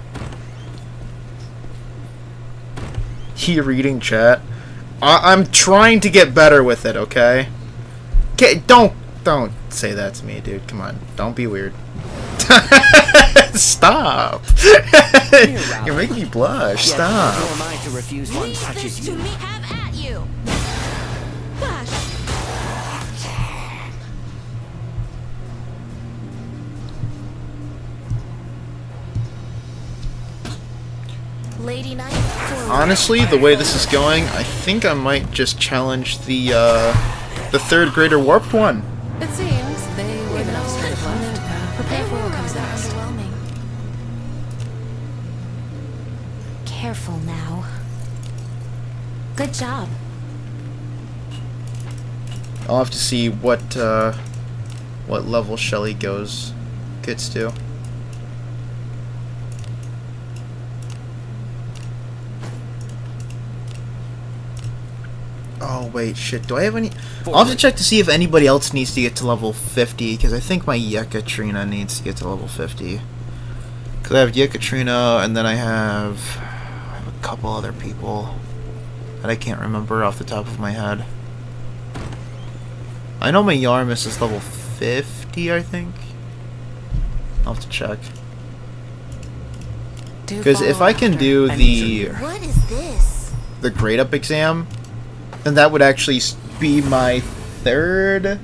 He reading chat. I'm trying to get better with it, okay? Don't say that to me, dude. Come on. Don't be weird. Stop. You're making me blush. Yes, Stop. who am I to refuse one Leave such this as to you? me. Have at you. Flash. Lady Knight. Forward. Honestly, the way this is going, I think I might just challenge the third grader warped one. It seems they were the straight left. Prepare for what comes next. Underwhelming. Careful now. Good job. I'll have to see what level Shelly gets to. Oh wait, shit. Do I have any? I'll have to check to see if anybody else needs to get to level 50, because I think my Yekatrina needs to get to level 50. Because I have Yekatrina, and then I have a couple other people that I can't remember off the top of my head. I know my Yarmus is level 50, I think. I'll have to check. Because if I can do the What is this? grade up exam, then that would actually be my third.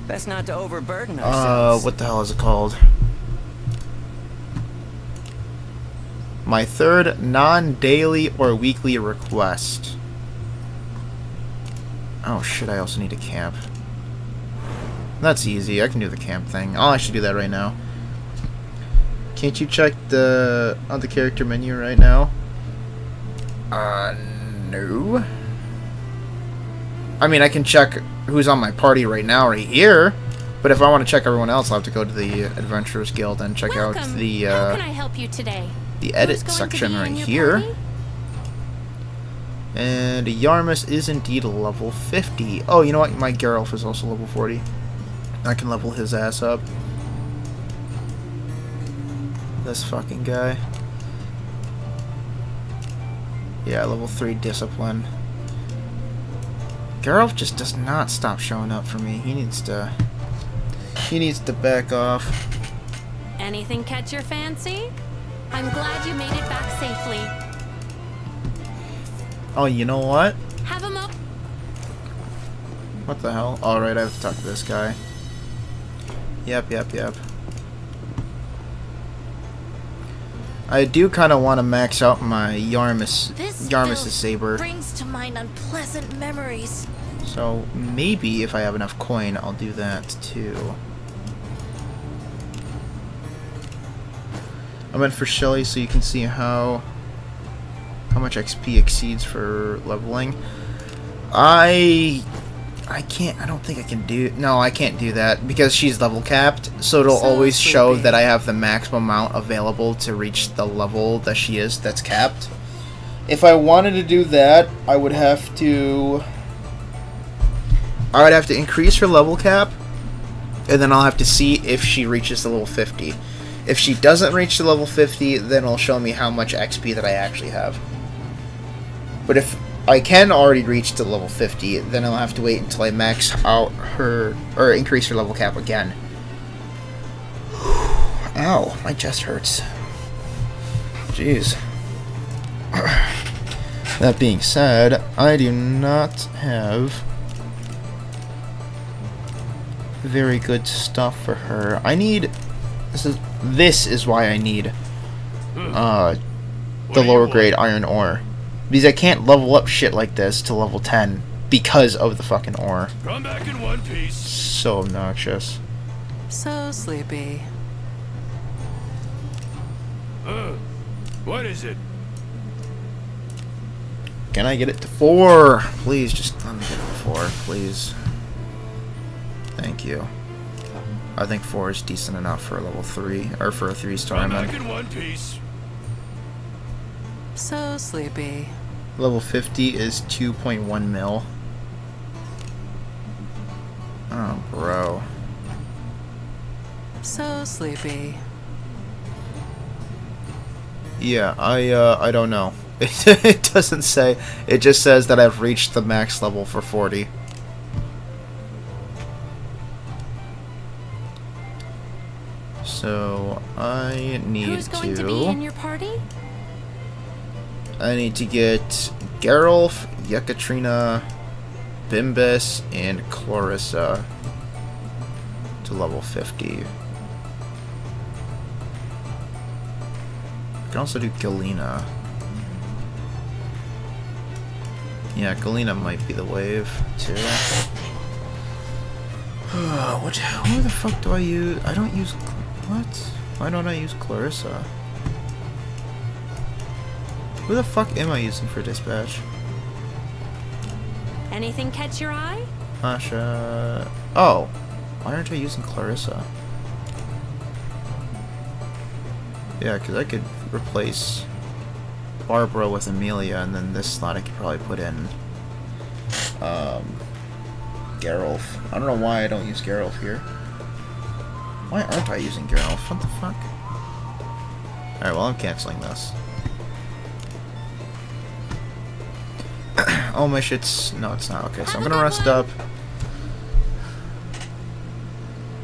Best not to overburden ourselves. What the hell is it called? My third non-daily or weekly request. Oh shit, I also need a camp. That's easy, I can do the camp thing. I'll actually do that right now. Can't you check the on the character menu right now? No. I mean, I can check who's on my party right now right here, but if I want to check everyone else, I'll have to go to the Adventurers Guild and check out the How can I help you today? the edit Who's going to section be in right your here. party? And Yarmus is indeed level 50. Oh, you know what? My Geralf is also level 40. I can level his ass up. This fucking guy. Yeah, level 3 discipline. Geralf just does not stop showing up for me. He needs to back off. Anything catch your fancy? I'm glad you made it back safely. Oh, you know what? Have him up. What the hell? Alright, I have to talk to this guy. Yep. I do kind of want to max out my Yarmus' saber. Brings to mind unpleasant memories. So maybe if I have enough coin, I'll do that too. I went for Shelly so you can see how much XP exceeds for leveling. I don't think I can do. No, I can't do that because she's level capped. So it'll always show that I have the maximum amount available to reach the level that she is. That's capped. If I wanted to do that, I would have to increase her level cap, and then I'll have to see if she reaches the level 50. If she doesn't reach the level 50, then it'll show me how much XP that I actually have. But if I can already reach to level 50, then I'll have to wait until I max out her, or increase her level cap again. Ow, my chest hurts. Jeez. That being said, I do not have very good stuff for her. I need... This is why I need the lower grade iron ore. Because I can't level up shit like this to level 10 because of the fucking ore. Come back in one piece. So obnoxious. So sleepy. What is it? Can I get it to 4? Please, just let me get it to 4, please. Thank you. I think 4 is decent enough for a level 3, or for a 3-star. Come back in one piece. So sleepy. Level 50 is 2.1 mil. Oh, bro. So sleepy. Yeah, I don't know. It doesn't say. It just says that I've reached the max level for 40. So I need Who's going to be in your party? I need to get Geralf, Yekatrina, Bimbus, and Clarissa to level 50. I can also do Galena. Yeah, Galena might be the wave, too. Who the fuck do I use? I don't use... What? Why don't I use Clarissa? Who the fuck am I using for dispatch? Anything catch your eye? Asha... Oh! Why aren't I using Clarissa? Yeah, because I could replace Barbara with Amelia, and then this slot I could probably put in Geralf. I don't know why I don't use Geralf here. Why aren't I using Geralf? What the fuck? Alright, well I'm canceling this. Oh, my shit's... No, it's not. Okay, so I'm gonna rest up.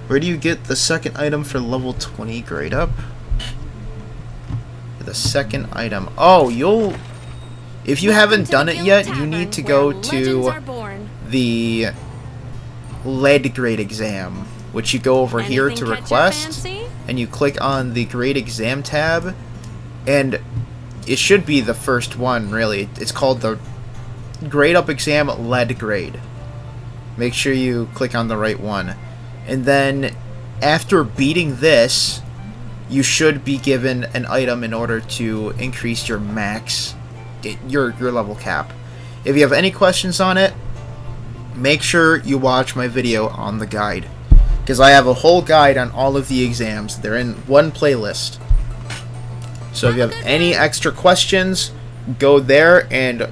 Where do you get the second item for level 20 grade up? The second item. Oh, you'll... If you haven't done it yet, you need to go to the lead grade exam, which you go over here to request, and you click on the grade exam tab, and it should be the first one, really. It's called the grade up exam lead grade. Make sure you click on the right one. And then, after beating this, you should be given an item in order to increase your max, your level cap. If you have any questions on it, make sure you watch my video on the guide, because I have a whole guide on all of the exams. They're in one playlist. So if you have any extra questions, go there and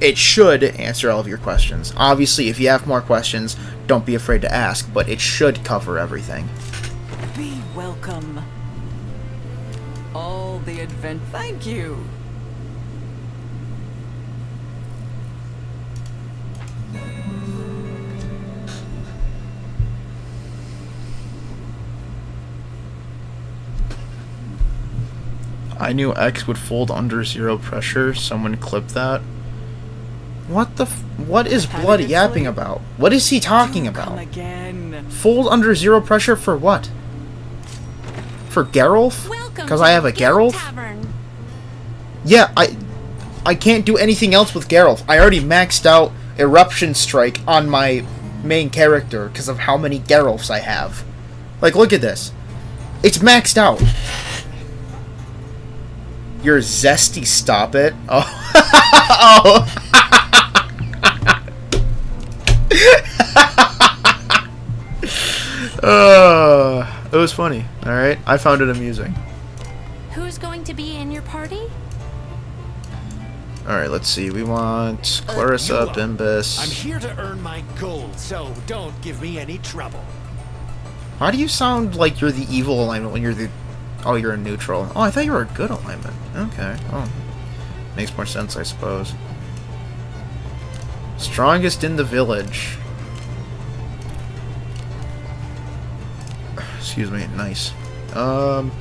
it should answer all of your questions. Obviously, if you have more questions, don't be afraid to ask, but it should cover everything. Be welcome. All the advent. Thank you. I knew X would fold under 0 pressure. Someone clip that. What the what is Blood yapping about? What is he talking about? Fold under 0 pressure for what? For Geralf? Because I have a Geralf? Yeah, I can't do anything else with Geralf. I already maxed out Eruption Strike on my main character because of how many Geralfs I have. Like, look at this. It's maxed out. You're zesty, stop it. Oh. Oh. It was funny, alright? I found it amusing. Who's going to be in your party? Alright, let's see. We want Clarissa, Bimbus. I'm here to earn my gold, so don't give me any trouble. Why do you sound like you're the evil alignment when you're the... Oh, you're a neutral. Oh, I thought you were a good alignment. Okay. Oh. Makes more sense, I suppose. Strongest in the village. Excuse me. Nice. Alright,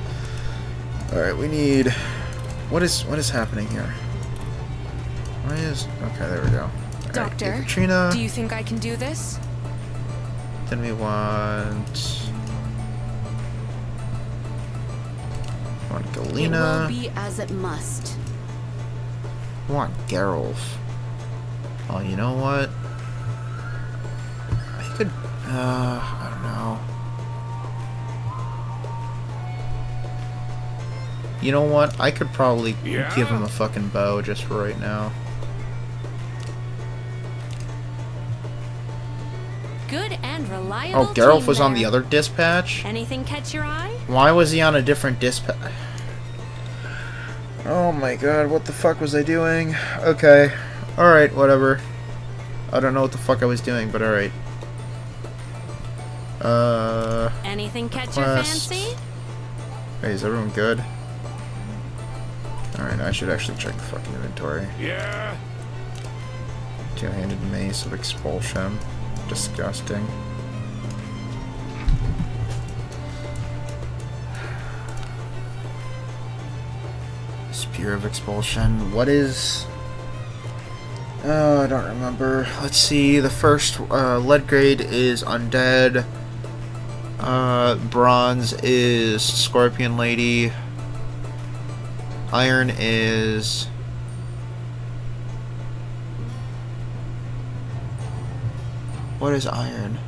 we need What is happening here? Why is... Okay, there we go. Alright, Doctor, Katrina. do you think I can do this? Then we want It will Galena. be as it must. We want Geralt. Oh, you know what? I could... I don't know. You know what? I could probably give him a fucking bow just for right now. Good and reliable. Oh, Geralt team was on there. the other dispatch? Anything catch your eye? Why was he on a different dispatch? Oh my god, what the fuck was I doing? Okay. Alright, whatever. I don't know what the fuck I was doing, but alright. Anything catch your quest. fancy? Hey, is everyone good? Alright, I should actually check the fucking inventory. Yeah. Two-handed mace of expulsion. Disgusting. Spear of expulsion. What is... Oh, I don't remember. Let's see. The first lead grade is undead. Bronze is Scorpion Lady. Iron is... What is iron?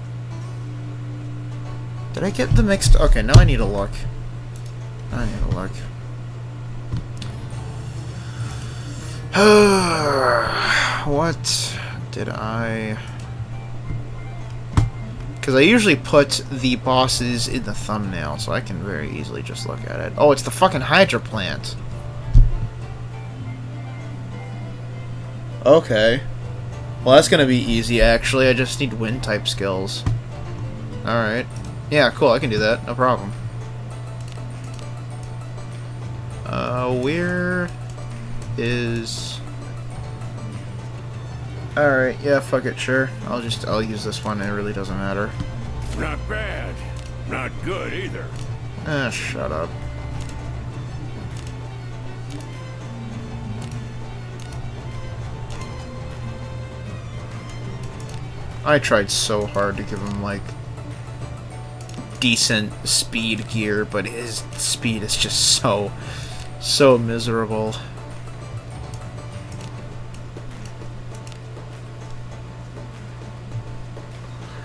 Did I get the mixed... Okay, now I need to look. I need to look. What did I... Because I usually put the bosses in the thumbnail, so I can very easily just look at it. Oh, it's the fucking Hydra plant. Okay. Well, that's gonna be easy, actually. I just need wind-type skills. Alright. Yeah, cool, I can do that. No problem. Where is... Alright, yeah, fuck it, sure. I'll use this one, it really doesn't matter. Not bad. Not good either. Ah, shut up. I tried so hard to give him, like, decent speed gear, but his speed is just so miserable.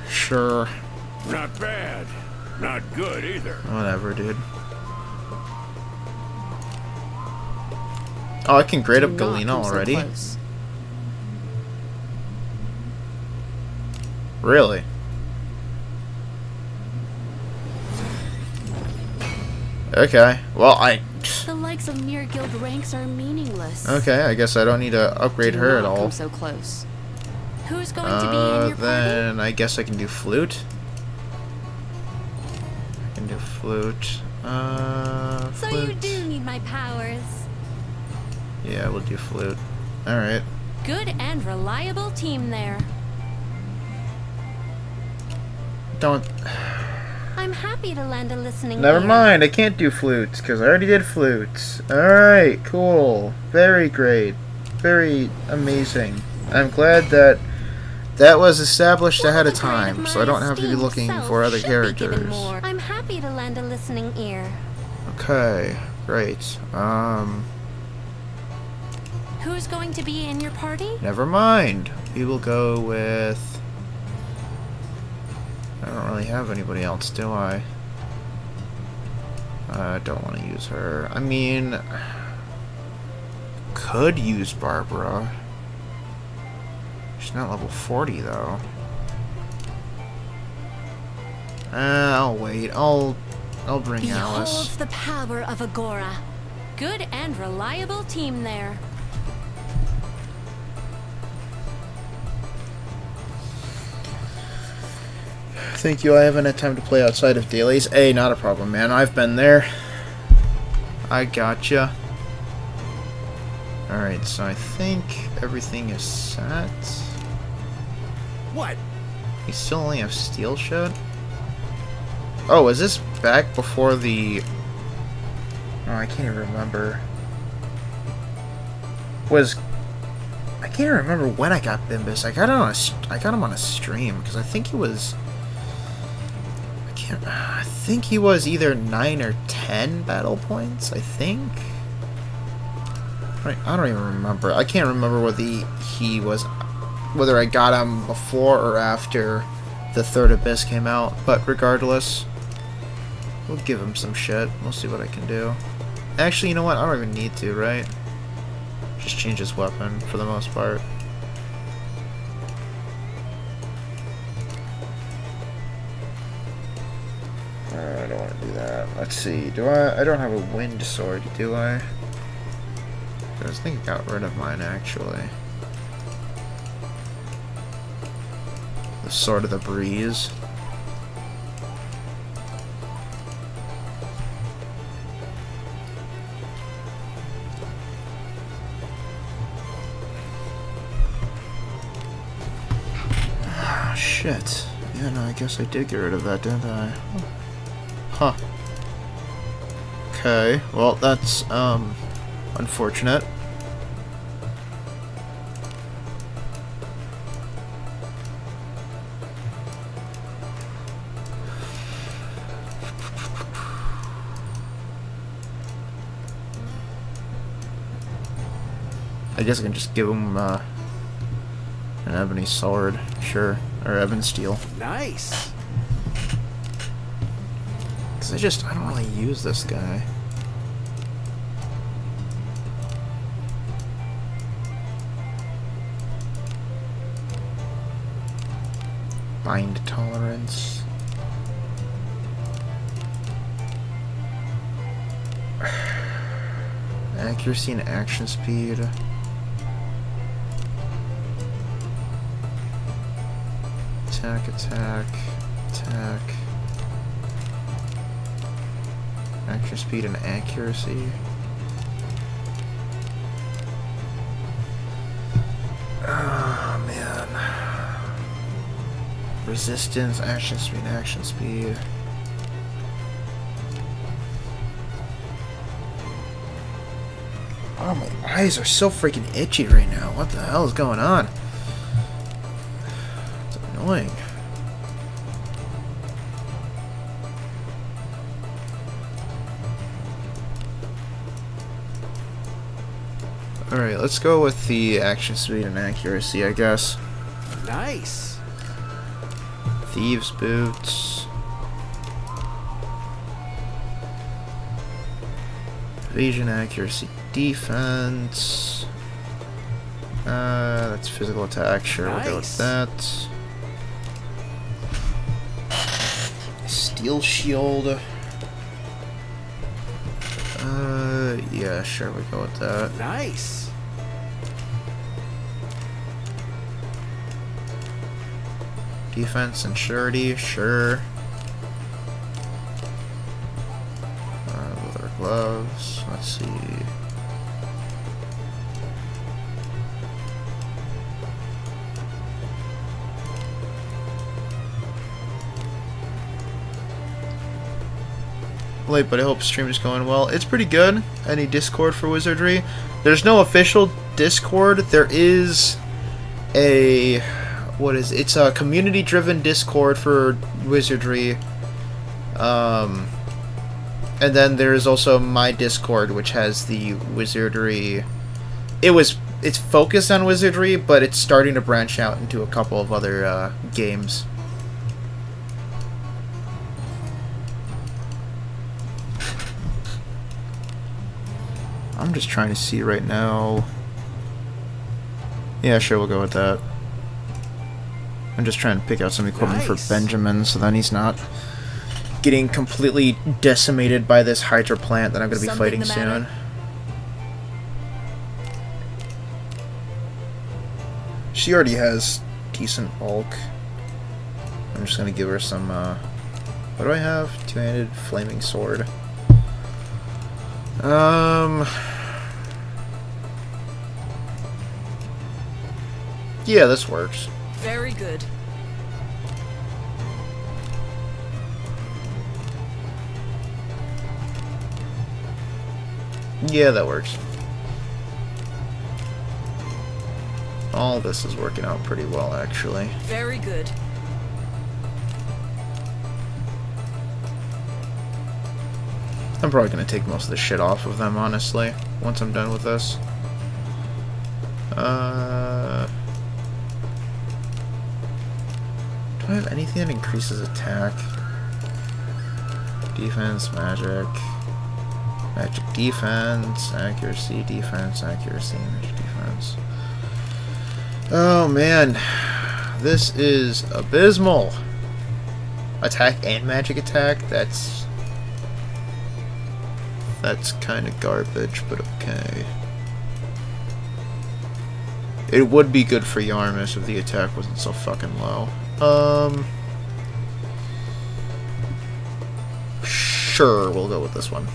Sure. Not bad. Not good either. Whatever, dude. Oh, I can grade up Do not Galena come so already? close. Really? Okay. Well, The likes of mere guild ranks are meaningless. Okay, I guess I don't need to upgrade Do her at not all. come so close. Who's going to be in your party? Then I guess I can do flute. I can do flute. So Flute. you do need my powers. Yeah, we'll do flute. Alright. Good and reliable team there. Don't... I'm happy to lend a listening Never ear. mind, I can't do flutes, because I already did flutes. Alright, cool. Very great. Very amazing. I'm glad that that was established ahead of time, so I don't have to be looking for other characters. I'm happy to lend a listening ear. Okay, great. Who's going to be in your party? Never mind. We will go with... I don't really have anybody else, do I? I don't want to use her. I mean... Could use Barbara. She's not level 40, though. I'll wait. I'll bring Alice. Behold the power of Agora. Good and reliable team there. Thank you. I haven't had time to play outside of dailies. Hey, not a problem, man. I've been there. I gotcha. Alright, so I think everything is set. What? We still only have steel shut? Oh, is this back before the... Oh, I can't even remember. was... I can't remember when I got Bimbus. I got him on a stream, because I think he was... I think he was either 9 or 10 battle points, I think? I don't even remember. I can't remember whether I got him before or after the third Abyss came out, but regardless, we'll give him some shit. We'll see what I can do. Actually, you know what? I don't even need to, right? Just change his weapon for the most part. I don't want to do that. Let's see. I don't have a wind sword, do I? I think I got rid of mine, actually. The Sword of the Breeze. Ah, shit. Yeah, no, I guess I did get rid of that, didn't I? Huh. Okay, well, that's, unfortunate. I guess I can just give him, an ebony sword, sure, or ebon steel. Nice. Because I don't really use this guy. Mind tolerance. Accuracy and action speed. Attack, attack, attack. Action speed and accuracy. Oh man. Resistance, action speed. Oh, my eyes are so freaking itchy right now. What the hell is going on? It's annoying. Alright, let's go with the action speed and accuracy, I guess. Nice. Thieves' boots. Evasion, accuracy, defense. That's physical attack. Sure, we'll go with that. Steel shield. Yeah, sure, we'll go with that. Nice. Defense and surety, sure. Leather gloves, let's see. Late, but I hope stream is going well. It's pretty good. Any Discord for Wizardry? There's no official Discord. There is a... what is it? It's a community-driven Discord for Wizardry. And then there's also my Discord, which has the Wizardry... It's focused on Wizardry, but it's starting to branch out into a couple of other games. I'm just trying to see right now. Yeah, sure, we'll go with that. I'm just trying to pick out some equipment for Benjamin, so then he's not getting completely decimated by this Hydra plant that I'm going to be fighting soon. She already has decent bulk. I'm just going to give her some, what do I have? Two-handed flaming sword. Yeah, this works. Very good. Yeah, that works. All this is working out pretty well, actually. Very good. I'm probably going to take most of the shit off of them, honestly, once I'm done with this. Do I have anything that increases attack? Defense, magic. Magic defense, accuracy, magic defense. Oh man, this is abysmal. Attack and magic attack, that's kind of garbage, but okay. It would be good for Yarmus if the attack wasn't so fucking low. Sure, we'll go with this one.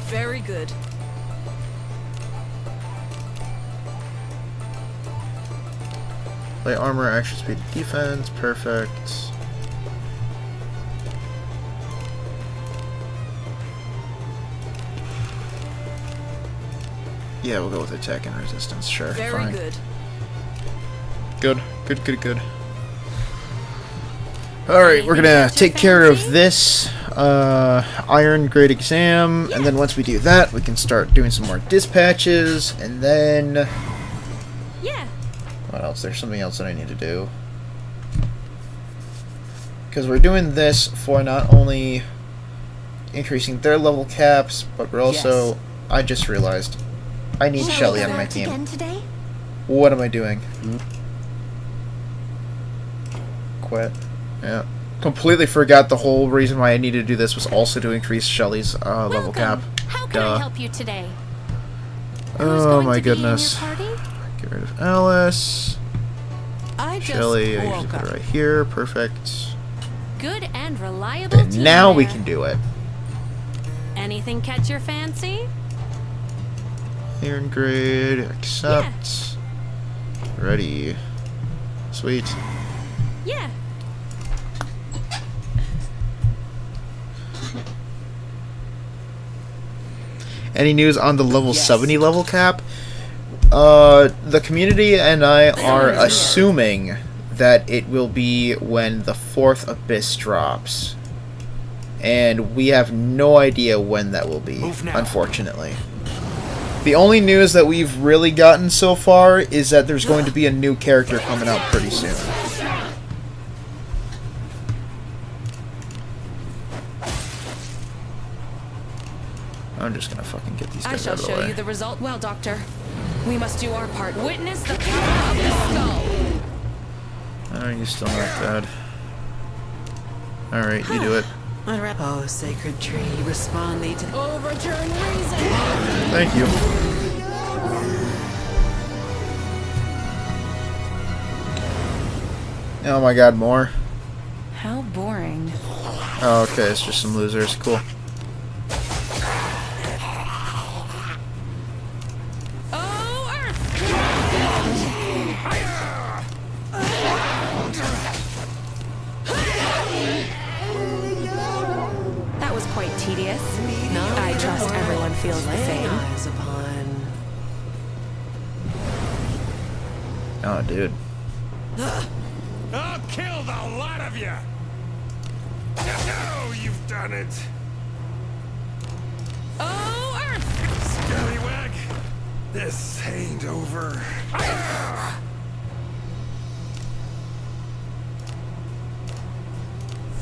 Very good. Light armor, action speed, defense, perfect. Yeah, we'll go with attack and resistance, sure. Very fine. good. Good. Alright, we're gonna take care of this iron grade exam, and then once we do that, we can start doing some more dispatches, and then... Yeah. What else? There's something else that I need to do. Because we're doing this for not only increasing their level caps, but we're also... Yes. I just realized. I need Shelly on my team. Again today? What am I doing? Quit. Yeah. Completely forgot the whole reason why I needed to do this was also to increase Shelly's level cap. How can I help you today? Who's Oh going my to be in your goodness. party? Get rid of Alice. I just Shelly, I usually woke put up. her right here. Perfect. Good and reliable And team now we there. can do it. Anything catch your fancy? Iron grade, accept. Ready. Sweet. Yeah. Any news on the level Yes. 70 level cap? The community and I are assuming that it will be when the 4th Abyss drops. And we have no idea when that will be, Move now. unfortunately. The only news that we've really gotten so far is that there's going to be a new character coming out pretty soon. I'm just gonna fucking get these I guys shall out of the show way. you the result. Well, Doctor, we must do our part. Witness the power of the skull. Oh, you're still not dead. Alright, you do it. Oh, sacred tree, respond thee to... Overturn reason. Thank you. Oh my god, more. How boring. Oh, okay, it's just some losers. Cool. Oh, Earth! That was quite tedious. I trust everyone feels the same. Eyes upon... Oh, dude. I'll kill the lot of you! No, you've done it! Oh, Earth! Scallywag! This ain't over.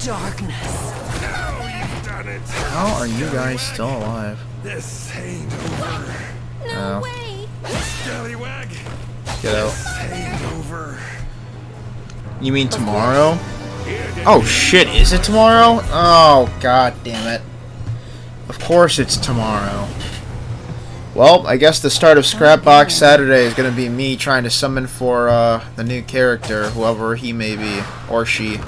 Darkness. No, you've done it! How are you guys still alive? This ain't over. No. Way. Scallywag! Get out. This ain't over. You mean tomorrow? Oh shit, is it tomorrow? Oh, god damn it. Of course it's tomorrow. Well, I guess the start of Scrapbox Saturday is going to be me trying to summon for the new character, whoever he may be, or she.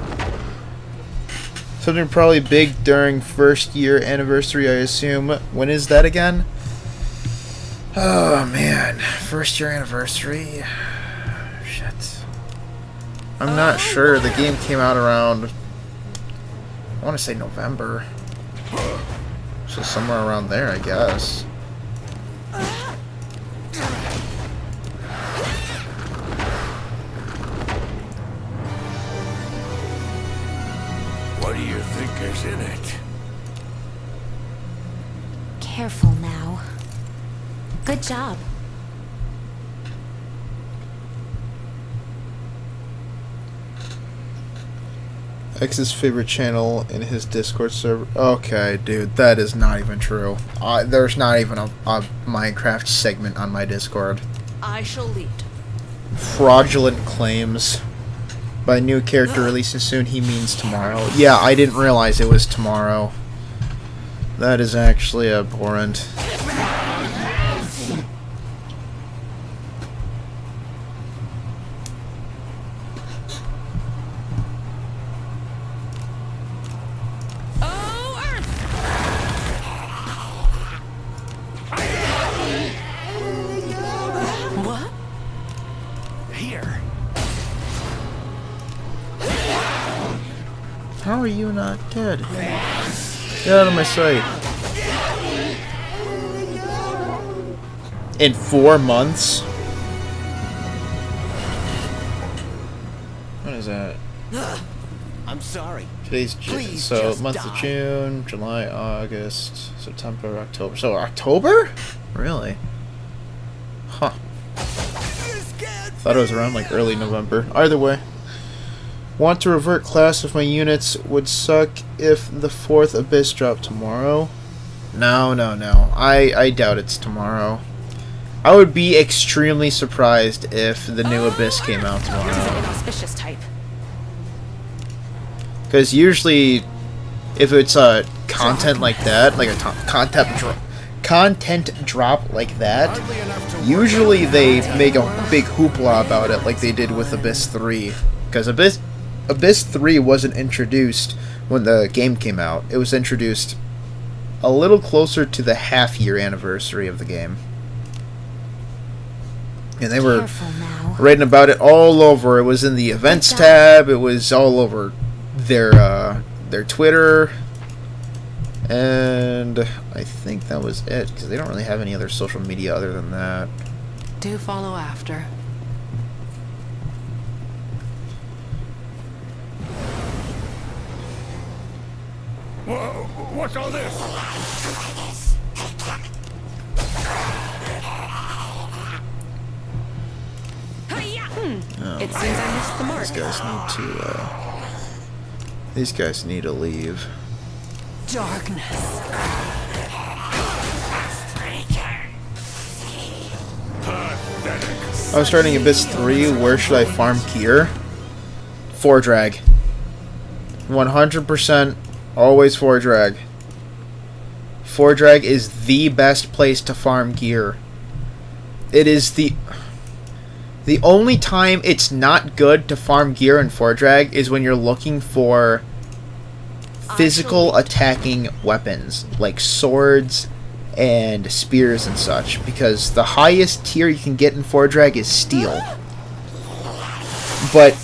Something probably big during first year anniversary, I assume. When is that again? Oh man, first year anniversary. Shit. I'm not sure. The game came out around, I want to say November. So somewhere around there, I guess. Who's in it? Careful now. Good job. X's favorite channel in his Discord server. Okay, dude, that is not even true. There's not even a Minecraft segment on my Discord. I shall lead. Fraudulent claims. By new character releasing soon, he means tomorrow. Yeah, I didn't realize it was tomorrow. That is actually abhorrent. What? Here. How are you not dead? Get out of my sight. In 4 months? What is that? I'm sorry. Today's June. Please So, just months of die. June, July, August, September, October. So, October? Really? Huh. Thought it was around like early November. Either way. Want to revert class if my units would suck if the 4th Abyss dropped tomorrow? No. I doubt it's tomorrow. I would be extremely surprised if the new Abyss came out This is an tomorrow. inauspicious type. Because usually, if it's a content like that, like a content drop like that, Hardly enough to work usually out. they make a big hoopla about it, like they did with Abyss 3. Because Abyss 3 wasn't introduced when the game came out. It was introduced a little closer to the half-year anniversary of the game. And they were Careful now. writing about it all over. It was in the events tab. It was all over their Twitter. And I think that was it, because they don't really have any other social media other than that. Do follow after. What's all this? It seems I missed the mark. These guys need to leave. Darkness. I was starting Abyss 3. Where should I farm gear? 4 drag. 100% always 4 drag. 4 drag is the best place to farm gear. It is the only time it's not good to farm gear in 4 drag is when you're looking for physical attacking weapons like swords and spears and such, because the highest tier you can get in 4 drag is steel. But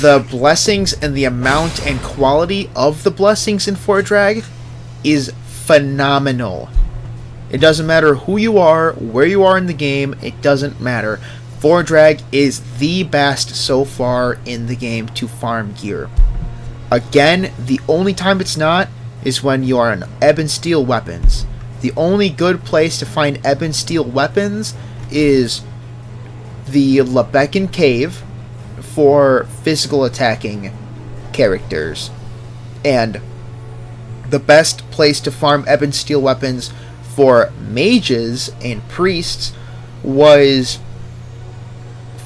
the blessings and the amount and quality of the blessings in 4 drag is phenomenal. It doesn't matter who you are, where you are in the game, it doesn't matter. 4 drag is the best so far in the game to farm gear. Again, the only time it's not is when you are on Ebb and Steel weapons. The only good place to find Ebb and Steel weapons is the Lebekin Cave for physical attacking characters. And the best place to farm Ebb and Steel weapons for mages and priests was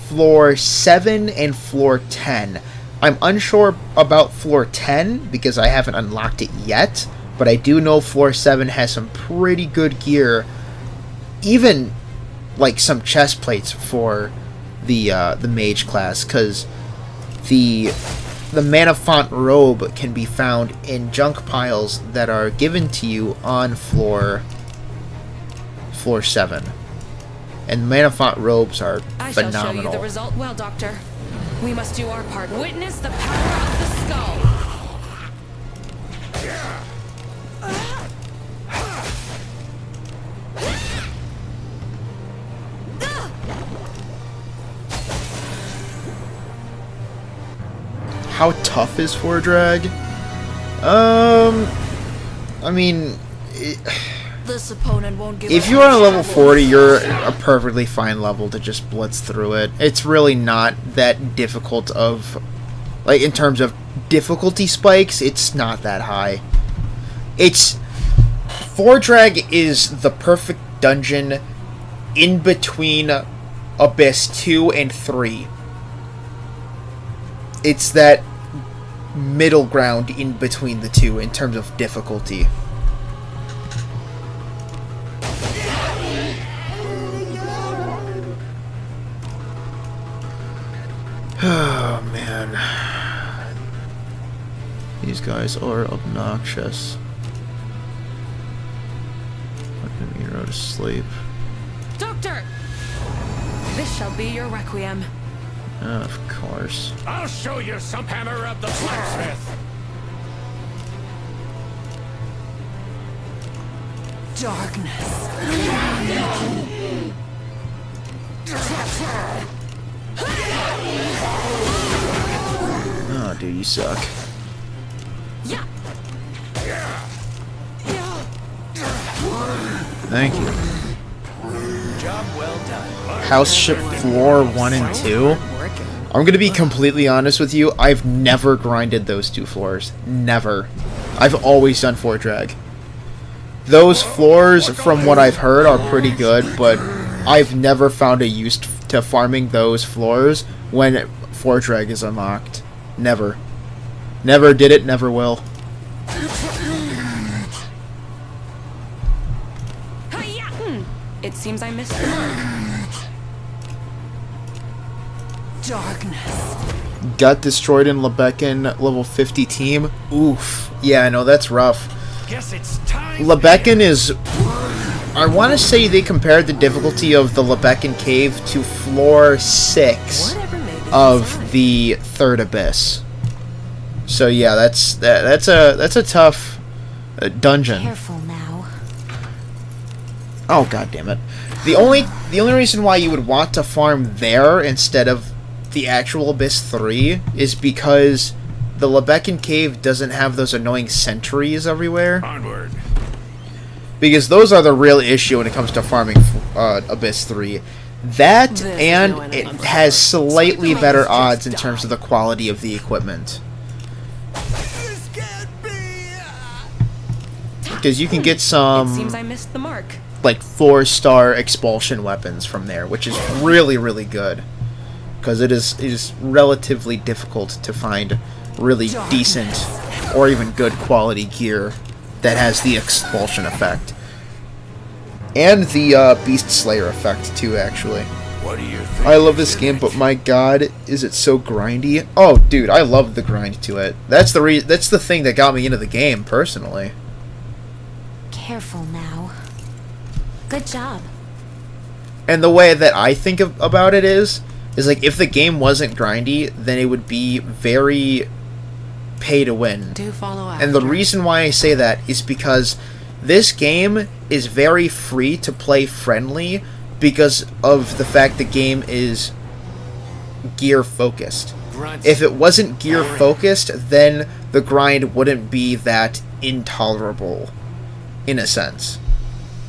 floor 7 and floor 10. I'm unsure about floor 10 because I haven't unlocked it yet, but I do know floor 7 has some pretty good gear. Even like some chest plates for the mage class, because the mana font robe can be found in junk piles that are given to you on floor 7. And mana font robes are I shall show you phenomenal. the result well, Doctor. We must do our part. Witness the power of the skull. How tough is 4 drag? I mean, This opponent won't give if up. you're on level 40, you're a perfectly fine level to just blitz through it. It's really not that difficult of, like, in terms of difficulty spikes, it's not that high. It's, Fordrag is the perfect dungeon in between Abyss 2 and 3. It's that middle ground in between the two in terms of difficulty. Oh man, these guys are obnoxious. Putting me to sleep. Doctor! This shall be your requiem. Of course. I'll show you some hammer of the blacksmith. Darkness. Oh, dude, you suck. Yeah. Thank you. Job well done. House ship floor 1 and 2. I'm gonna be completely honest with you. I've never grinded those two floors. Never. I've always done Fordrag. Those floors, from what I've heard, are pretty good, but I've never found a use to farming those floors when Fordrag is unlocked. Never. Never did it, never will. It seems I missed the mark. Darkness. Got destroyed in Lebekin level 50 team. Oof. Yeah, I know, that's rough. Guess it's time. Lebekin is... I want to say they compared the difficulty of the Lebekin cave to floor 6 of the third abyss. So yeah, that's a tough dungeon. Careful now. Oh god damn it. The only reason why you would want to farm there instead of the actual Abyss 3 is because the Lebekin cave doesn't have those annoying sentries everywhere. Onward. Because those are the real issue when it comes to farming Abyss 3. That, and it has slightly better odds in terms of the quality of the equipment. This can't be. Because you can get It seems some, I missed the mark. like, 4-star expulsion weapons from there, which is really, really good. Because it is relatively difficult to find really decent or even good quality gear that has the expulsion effect. And the Beast Slayer effect, too, actually. What do you think? I love this game, but my god, is it so grindy. Oh, dude, I love the grind to it. That's the thing that got me into the game, personally. Careful now. Good job. And the way that I think about it is like, if the game wasn't grindy, then it would be very pay to win. Do follow after. And the reason why I say that is because this game is very free to play friendly because of the fact the game is gear focused. Grunts. If it wasn't gear focused, then the grind wouldn't be that intolerable, in a sense.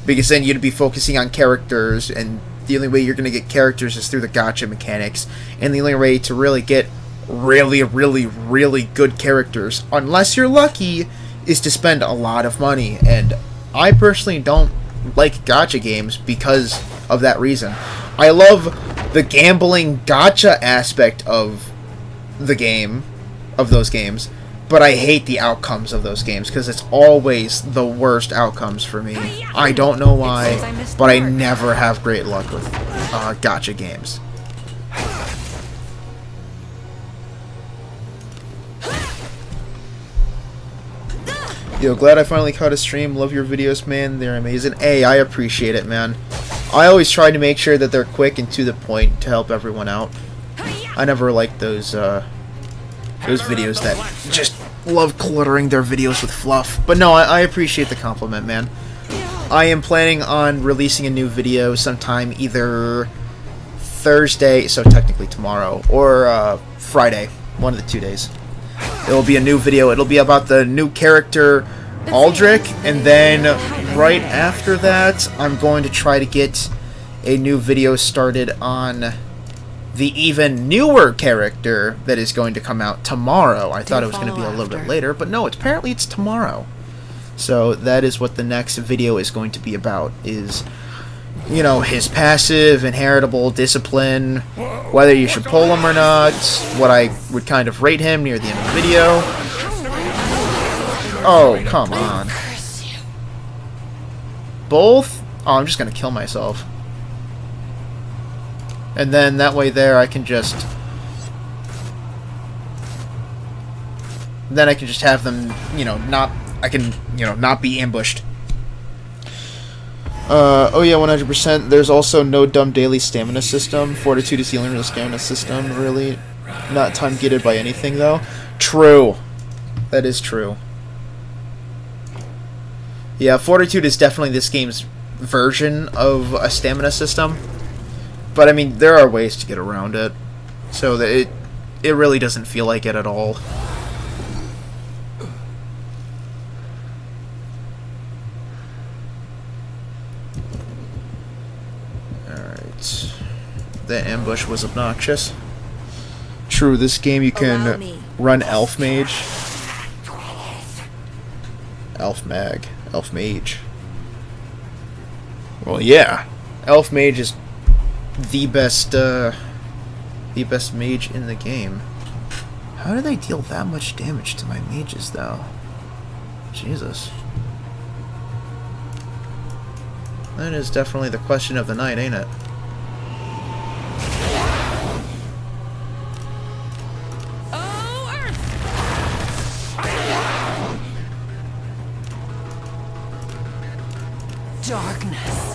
Because then you'd be focusing on characters, and the only way you're going to get characters is through the gacha mechanics, and the only way to really get really, really, really good characters, unless you're lucky, is to spend a lot of money. And I personally don't like gacha games because of that reason. I love the gambling gacha aspect of the game, of those games, but I hate the outcomes of those games because it's always the worst outcomes for me. I don't know why, but I never have great luck with gacha games. Yo, glad I finally caught a stream. Love your videos, man. They're amazing. Hey, I appreciate it, man. I always try to make sure that they're quick and to the point to help everyone out. I never like those videos that just love cluttering their videos with fluff. But no, I appreciate the compliment, man. I am planning on releasing a new video sometime either Thursday, so technically tomorrow, or Friday. One of the 2 days. It will be a new video. It'll be about the new character, Aldrich, and then right after that, I'm going to try to get a new video started on the even newer character that is going to come out tomorrow. I thought it was going to be a little bit later, but no, apparently it's tomorrow. So that is what the next video is going to be about, is, you know, his passive, inheritable, discipline, whether you should pull him or not, what I would kind of rate him near the end of the video. Oh, come on. Both? Oh, I'm just going to kill myself. And then that way there I can just... Then I can just have them, you know, not... I can, you know, not be ambushed. Oh yeah, 100%. There's also no dumb daily stamina system. Fortitude is the only real stamina system, really. Not time-gated by anything, though. True. That is true. Yeah, Fortitude is definitely this game's version of a stamina system. But, I mean, there are ways to get around it. So that it really doesn't feel like it at all. Alright. The ambush was obnoxious. True, this game you can run Elf Mage. Elf Mag. Elf Mage. Well, yeah. Elf Mage is the best mage in the game. How do they deal that much damage to my mages, though? Jesus. That is definitely the question of the night, ain't it? Darkness.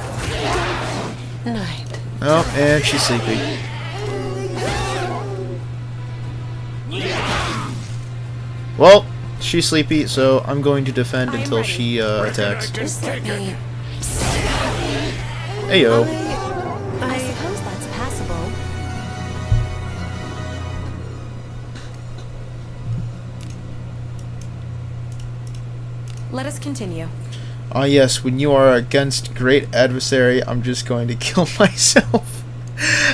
Night. Oh, and she's sleepy. Well, she's sleepy, so I'm going to defend until she attacks. Just let me... Heyo. I suppose that's passable. Let us continue. Ah yes, when you are against great adversary, I'm just going to kill myself.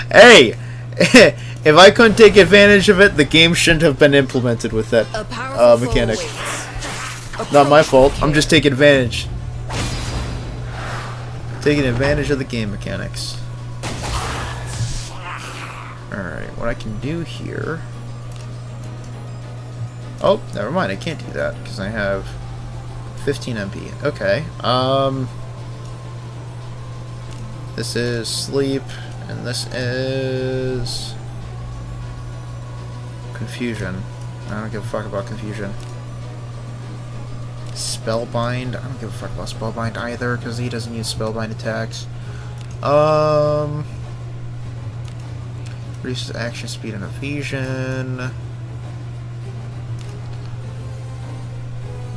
Hey! If I couldn't take advantage of it, the game shouldn't have been implemented with that mechanic. Not my fault. I'm just taking advantage. Taking advantage of the game mechanics. Alright, what I can do here... Oh, never mind. I can't do that, because I have 15 MP. Okay. This is sleep, and this is... confusion. I don't give a fuck about confusion. Spellbind. I don't give a fuck about Spellbind either, because he doesn't use Spellbind attacks. Reduces action speed and evasion.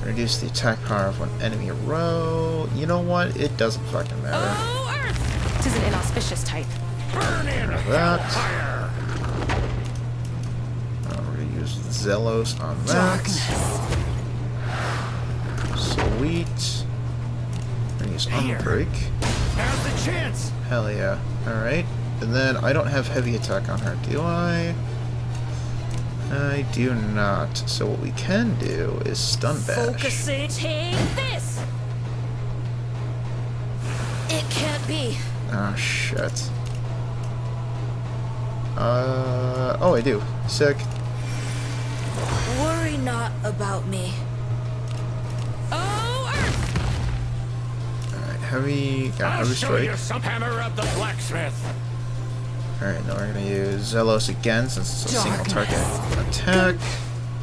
Reduce the attack power of one enemy row. You know what? It doesn't fucking matter. Oh, Earth! 'Tis an inauspicious type. Burn in That. fire. We're gonna use Zelos on that. Sweet. We're gonna use Unbreak. Now's the chance. Hell yeah. Alright. And then I don't have heavy attack on her, do I? I do not. So what we can do is Stun Bash. Focusing. Take this! It can't be. Ah, shit. Oh, I do. Sick. Worry not about me. Oh, Earth! Alright, heavy... got I'll heavy show strike. you some hammer of the blacksmith. Alright, now we're gonna use Zelos again since it's a single target attack.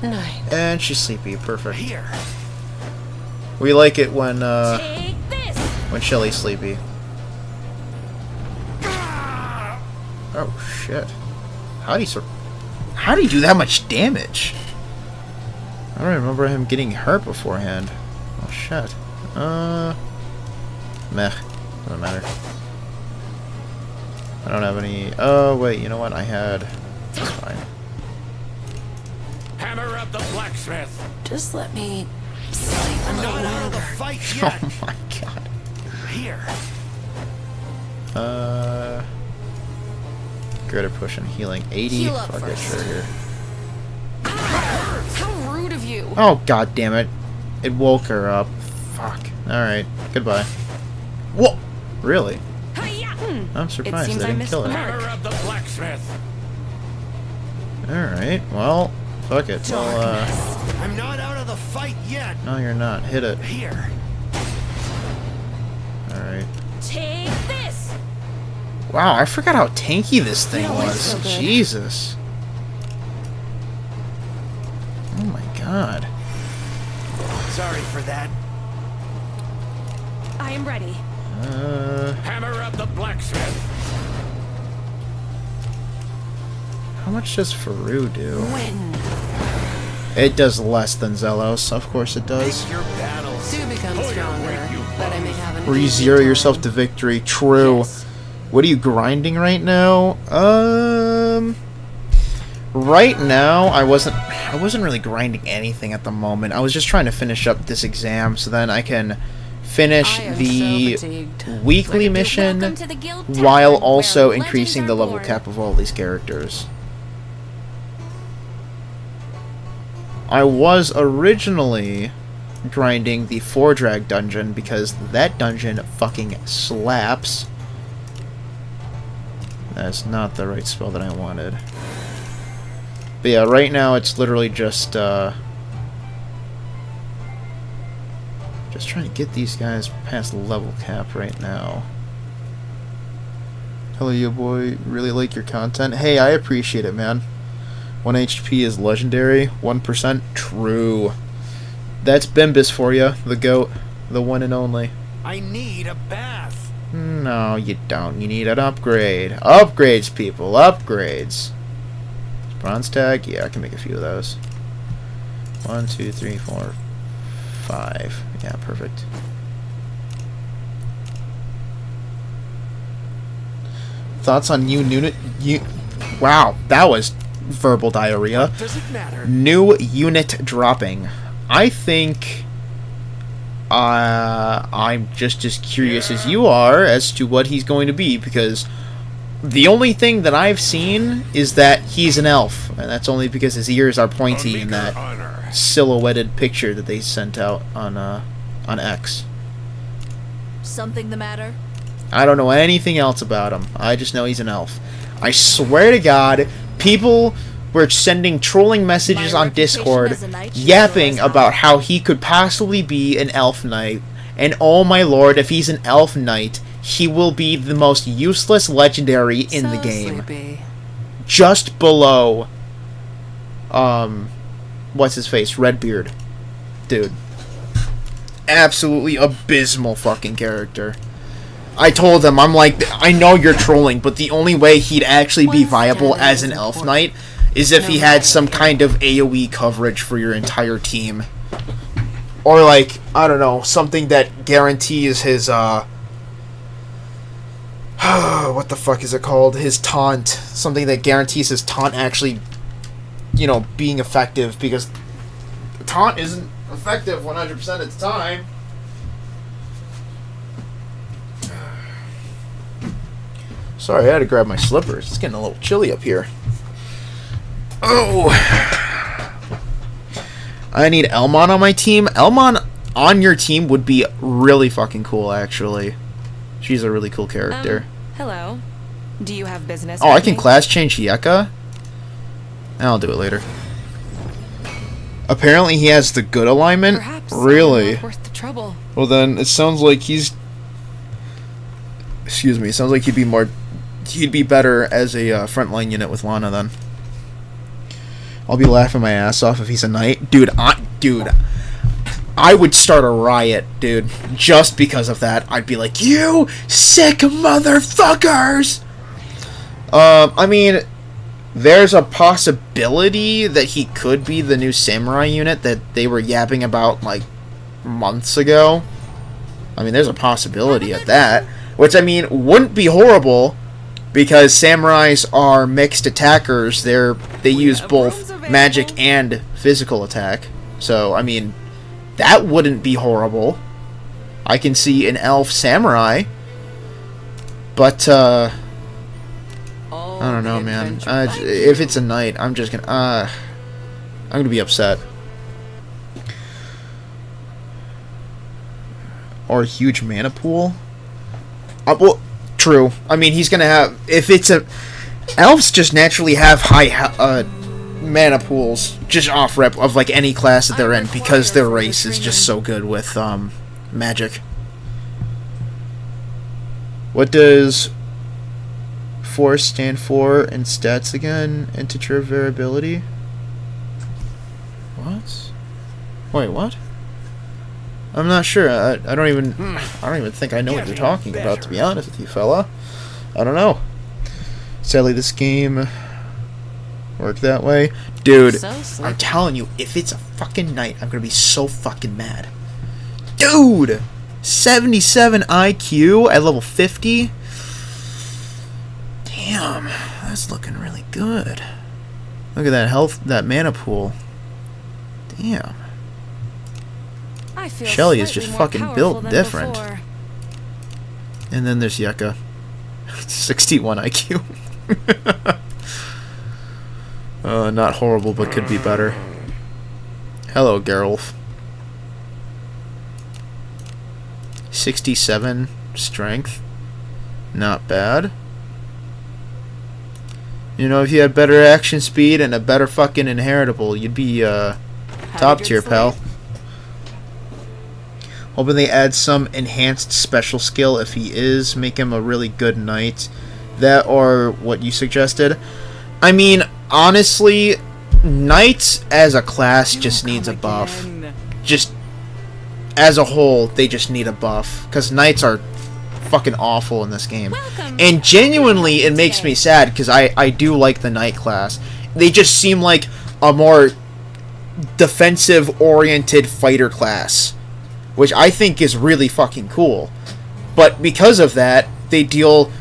Night. And she's sleepy. Perfect. Here. We like it when Take this! when Shelly's sleepy. Oh shit! How do you do that much damage? I don't remember him getting hurt beforehand. Oh shit. Meh. Doesn't matter. I don't have any. Oh wait, you know what? I had. That's fine. Hammer of the blacksmith. blacksmith. Just let me sleep a I'm little not out of the longer. fight yet. Oh my god. Here. Greater push and healing 80. Heal up Fuck it, first. sure here. How rude of you! Oh god damn it. It woke her up. Fuck. Alright. Goodbye. Whoa! Really? I'm surprised seems they I didn't missed kill the her. mark. Hammer of the blacksmith. Alright, well, fuck it. Well, I'm not out of the fight yet. no you're not. Hit it. Here. Alright. Take this! Wow, I forgot how tanky this thing always was. feel good. Jesus. Oh my god. Sorry for that. I am ready. Hammer of the blacksmith. How much does Faru do? When It does less than Zelos, of course it does. Pick your battles. do become Pull your stronger, weight, you but I may have an Re-zero yourself to victory. True. Yes. What are you grinding right now? Right now I wasn't really grinding anything at the moment. I was just trying to finish up this exam so then I can finish I am the so fatigued. weekly mission Welcome to the guild while tavern, also where increasing legends the are level born. cap of all these characters. I was originally grinding the 4-drag dungeon because that dungeon fucking slaps. That's not the right spell that I wanted. But yeah, right now it's literally just trying to get these guys past level cap right now. Hello, you boy. Really like your content. Hey, I appreciate it, man. 1 HP is legendary. 1%? True. That's Bimbus for you, the goat. The one and only. I need a bath. No, you don't. You need an upgrade. Upgrades, people. Upgrades. Bronze tag? Yeah, I can make a few of those. 1, 2, 3, 4, 5. Yeah, perfect. Thoughts on wow, that was verbal diarrhea. Does it matter? New unit dropping. I think I'm just as curious as you are as to what he's going to be, because the only thing that I've seen is that he's an elf, and that's only because his ears are pointy in that silhouetted picture that they sent out on X. Something the matter? I don't know anything else about him. I just know he's an elf. I swear to God, people were sending trolling messages My on reputation Discord as a knight should yapping go as about high. how he could possibly be an elf knight. And oh my lord, if he's an elf knight, he will be the most useless legendary in the So game. sleepy. Just below, what's his face? Redbeard. Dude. Absolutely abysmal fucking character. I told him, I'm like, I know you're trolling, but the only way he'd actually be Wednesday viable as is an elf important. knight is if No he had matter some what. kind of AoE coverage for your entire team. Or like, I don't know, something that guarantees his, what the fuck is it called? His taunt. Something that guarantees his taunt actually, you know, being effective, because taunt isn't effective 100% of the time. Sorry, I had to grab my slippers. It's getting a little chilly up here. Oh! I need Elmon on my team. Elmon on your team would be really fucking cool, actually. She's a really cool character. Hello. Do you have business? Oh, I with can me? class change Yeka? I'll do it later. Apparently he has the good alignment? Perhaps Really? not worth the trouble. Well then, it sounds like he's... Excuse me, sounds like he'd be better as a frontline unit with Lana then. I'll be laughing my ass off if he's a knight. Dude, I would start a riot, dude. Just because of that. I'd be like, you sick motherfuckers! I mean, there's a possibility that he could be the new samurai unit that they were yapping about, like, months ago. I mean, there's a possibility of that. Which, I mean, wouldn't be horrible, Because samurais are mixed attackers. They use both magic and physical attack. So, I mean, that wouldn't be horrible. I can see an elf samurai. But, I don't know, man. If it's a knight, I'm just gonna... I'm gonna be upset. Or a huge mana pool? Well, true. I mean, he's gonna have... If it's a... Elves just naturally have high mana pools. Just off-rep of, like, any class that they're in. Because their race is just so good with, magic. What does force stand for in stats again? Integer variability? What? Wait, what? I'm not sure. I don't even think I know what you're talking about, to be honest with you, fella. I don't know. Sadly, this game worked that way. Dude, I'm telling you, if it's a fucking knight, I'm gonna be so fucking mad. Dude! 77 IQ at level 50? Damn, that's looking really good. Look at that health, that mana pool. Damn. Shelly is just fucking built different. Before. And then there's Yucca. 61 IQ. Not horrible, but could be better. Hello, Geralt. 67 strength. Not bad. You know, if you had better action speed and a better fucking inheritable, you'd be top tier, pal. Hoping they add some enhanced special skill if he is. Make him a really good knight. That or what you suggested. I mean, honestly, knights as a class just needs a buff. Just as a whole, they just need a buff. Because knights are fucking awful in this game. And genuinely, it makes me sad because I do like the knight class. They just seem like a more defensive-oriented fighter class, which I think is really fucking cool. But because of that, they deal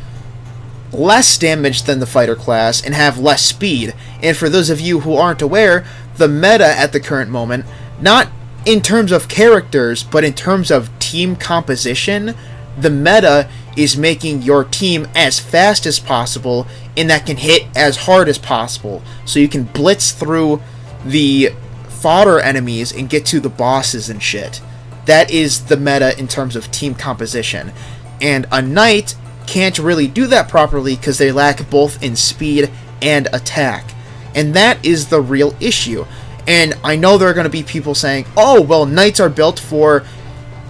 less damage than the fighter class and have less speed. And for those of you who aren't aware, the meta at the current moment, not in terms of characters, but in terms of team composition, the meta is making your team as fast as possible and that can hit as hard as possible. So you can blitz through the fodder enemies and get to the bosses and shit. That is the meta in terms of team composition. And a knight can't really do that properly because they lack both in speed and attack. And that is the real issue. And I know there are going to be people saying, oh, well, knights are built for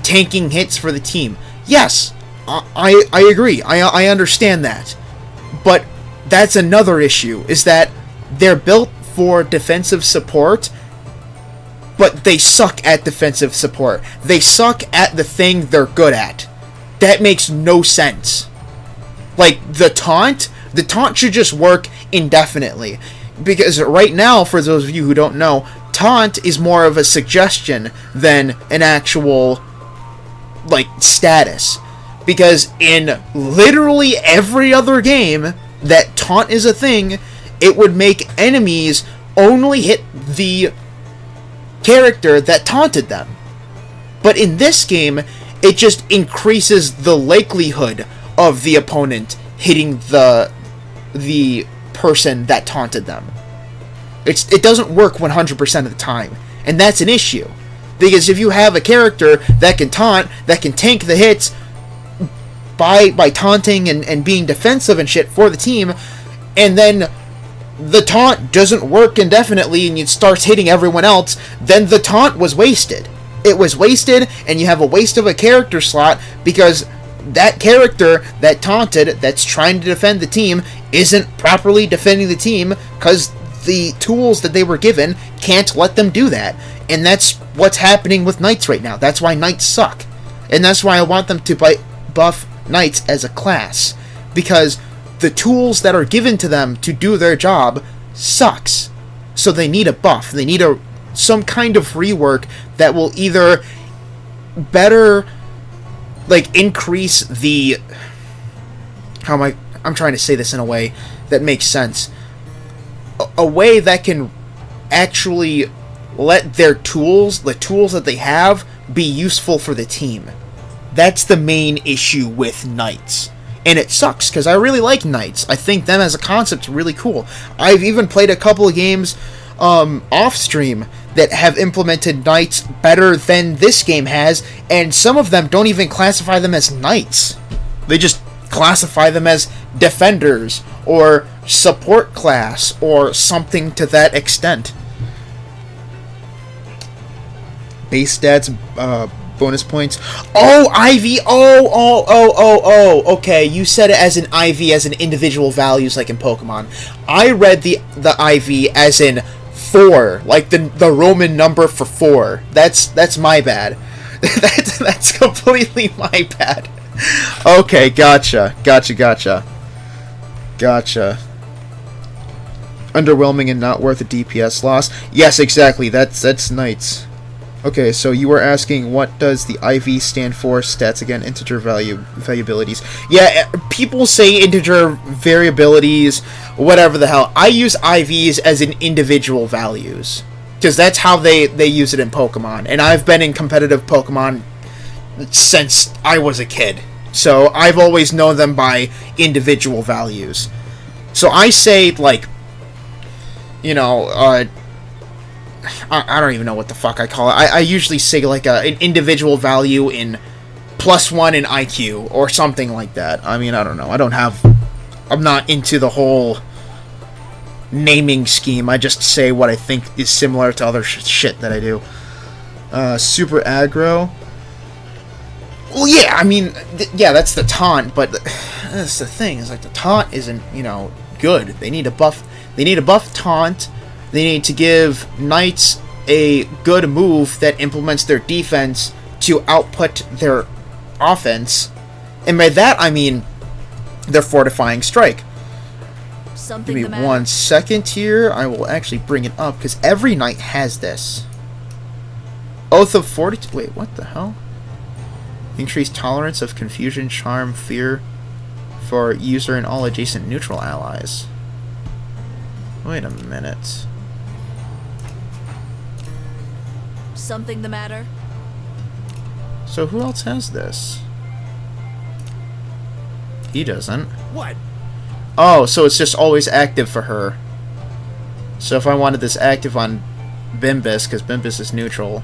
tanking hits for the team. Yes, I agree. I understand that. But that's another issue, is that they're built for defensive support, but they suck at defensive support. They suck at the thing they're good at. That makes no sense. Like, the taunt should just work indefinitely. Because right now, for those of you who don't know, taunt is more of a suggestion than an actual, like, status. Because in literally every other game that taunt is a thing, it would make enemies only hit the character that taunted them. But in this game, it just increases the likelihood of the opponent hitting the person that taunted them. It doesn't work 100% of the time, and that's an issue. Because if you have a character that can taunt, that can tank the hits by taunting and being defensive and shit for the team, and then the taunt doesn't work indefinitely and it starts hitting everyone else, then the taunt was wasted. It was wasted, and you have a waste of a character slot because that character that taunted, that's trying to defend the team, isn't properly defending the team because the tools that they were given can't let them do that. And that's what's happening with knights right now. That's why knights suck. And that's why I want them to buff knights as a class. Because the tools that are given to them to do their job sucks. So they need a buff. They need some kind of rework that will either better, like, increase the... I'm trying to say this in a way that makes sense. A way that can actually let their tools, the tools that they have, be useful for the team. That's the main issue with knights. And it sucks, because I really like knights. I think them as a concept really cool. I've even played a couple of games off stream that have implemented knights better than this game has, and some of them don't even classify them as knights. They just classify them as defenders, or support class, or something to that extent. Base stats, bonus points. Oh, IV! Oh, okay, you said it as an IV, as in individual values, like in Pokemon. I read the IV as in 4, like the Roman number for 4. That's my bad. That's completely my bad. Okay, gotcha. Underwhelming and not worth a DPS loss. Yes, exactly. That's knights. Okay, so you were asking, what does the IV stand for? Stats again, integer variabilities. Yeah, people say integer variabilities, whatever the hell. I use IVs as in individual values, because that's how they use it in Pokemon. And I've been in competitive Pokemon since I was a kid, so I've always known them by individual values. So I say, like, you know, I don't even know what the fuck I call it. I usually say like an individual value in +1 in IQ or something like that. I mean, I don't know. I'm not into the whole naming scheme. I just say what I think is similar to other shit that I do. Super aggro. Well, yeah, I mean, yeah, that's the taunt, but that's the thing. Is like the taunt isn't, you know, good. They need a buff. They need a buff taunt. They need to give knights a good move that implements their defense to output their offense. And by that, I mean their fortifying strike. Give me 1 second here. I will actually bring it up, because every knight has this. Oath of Fortitude. Wait, what the hell? Increased tolerance of confusion, charm, fear for user and all adjacent neutral allies. Wait a minute. Something the matter? So who else has this? He doesn't. What? Oh, so it's just always active for her. So if I wanted this active on Bimbus, because Bimbus is neutral,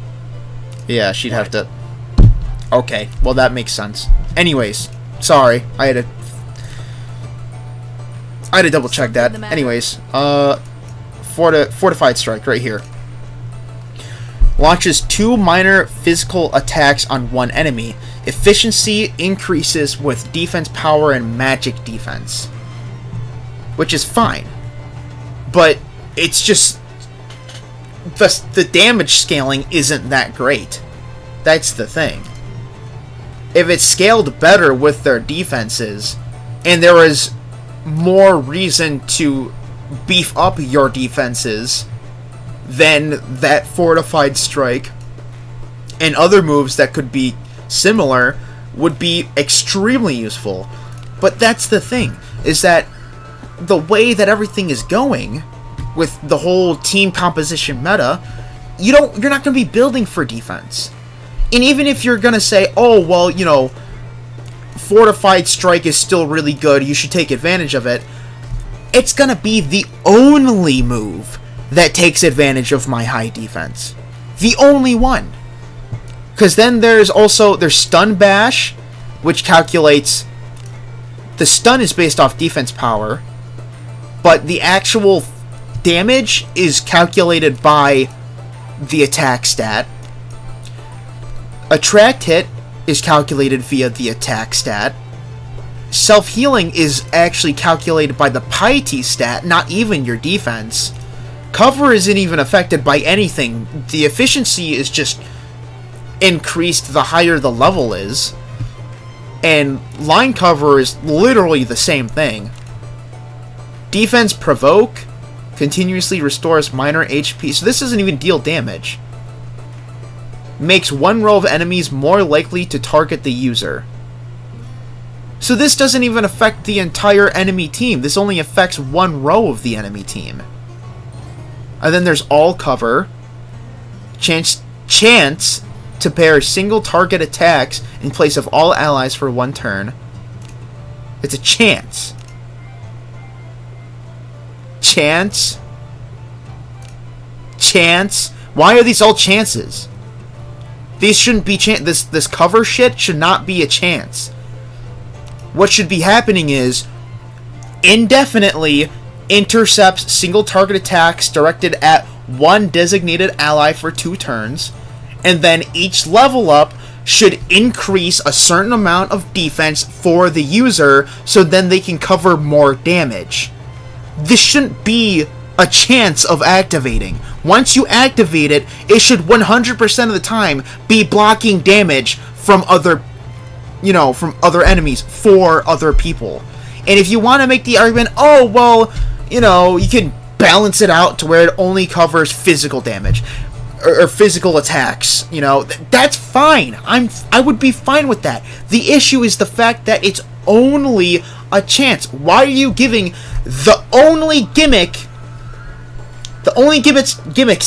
yeah, she'd have to... Okay, well that makes sense. Anyways, sorry, I had to double check that. Anyways, Fortified Strike right here. Launches 2 minor physical attacks on 1 enemy. Efficiency increases with defense power and magic defense, which is fine. But it's just the damage scaling isn't that great. That's the thing. If it's scaled better with their defenses, and there is more reason to beef up your defenses than that Fortified Strike, and other moves that could be similar would be extremely useful. But that's the thing, is that the way that everything is going with the whole team composition meta, you're not going to be building for defense. And even if you're going to say, oh, well, you know, Fortified Strike is still really good, you should take advantage of it, it's going to be the only move that takes advantage of my high defense. The only one. Because then there's Stun Bash, which calculates... The stun is based off defense power, but the actual damage is calculated by the attack stat. Attract Hit is calculated via the attack stat. Self-healing is actually calculated by the piety stat, not even your defense. Cover isn't even affected by anything. The efficiency is just increased the higher the level is. And line cover is literally the same thing. Defense Provoke continuously restores minor HP, so this doesn't even deal damage. Makes one row of enemies more likely to target the user. So this doesn't even affect the entire enemy team. This only affects one row of the enemy team. And then there's all cover. Chance to pair single target attacks in place of all allies for 1 turn. It's a chance. Chance. Why are these all chances? These shouldn't be this cover shit should not be a chance. What should be happening is indefinitely intercepts single target attacks directed at one designated ally for 2 turns, and then each level up should increase a certain amount of defense for the user so then they can cover more damage. This shouldn't be a chance of activating. Once you activate it, it should 100% of the time be blocking damage from other enemies for other people. And if you want to make the argument, oh, well, you can balance it out to where it only covers physical damage or physical attacks, that's fine. I would be fine with that. The issue is the fact that it's only a chance. Why are you giving the only gimmicks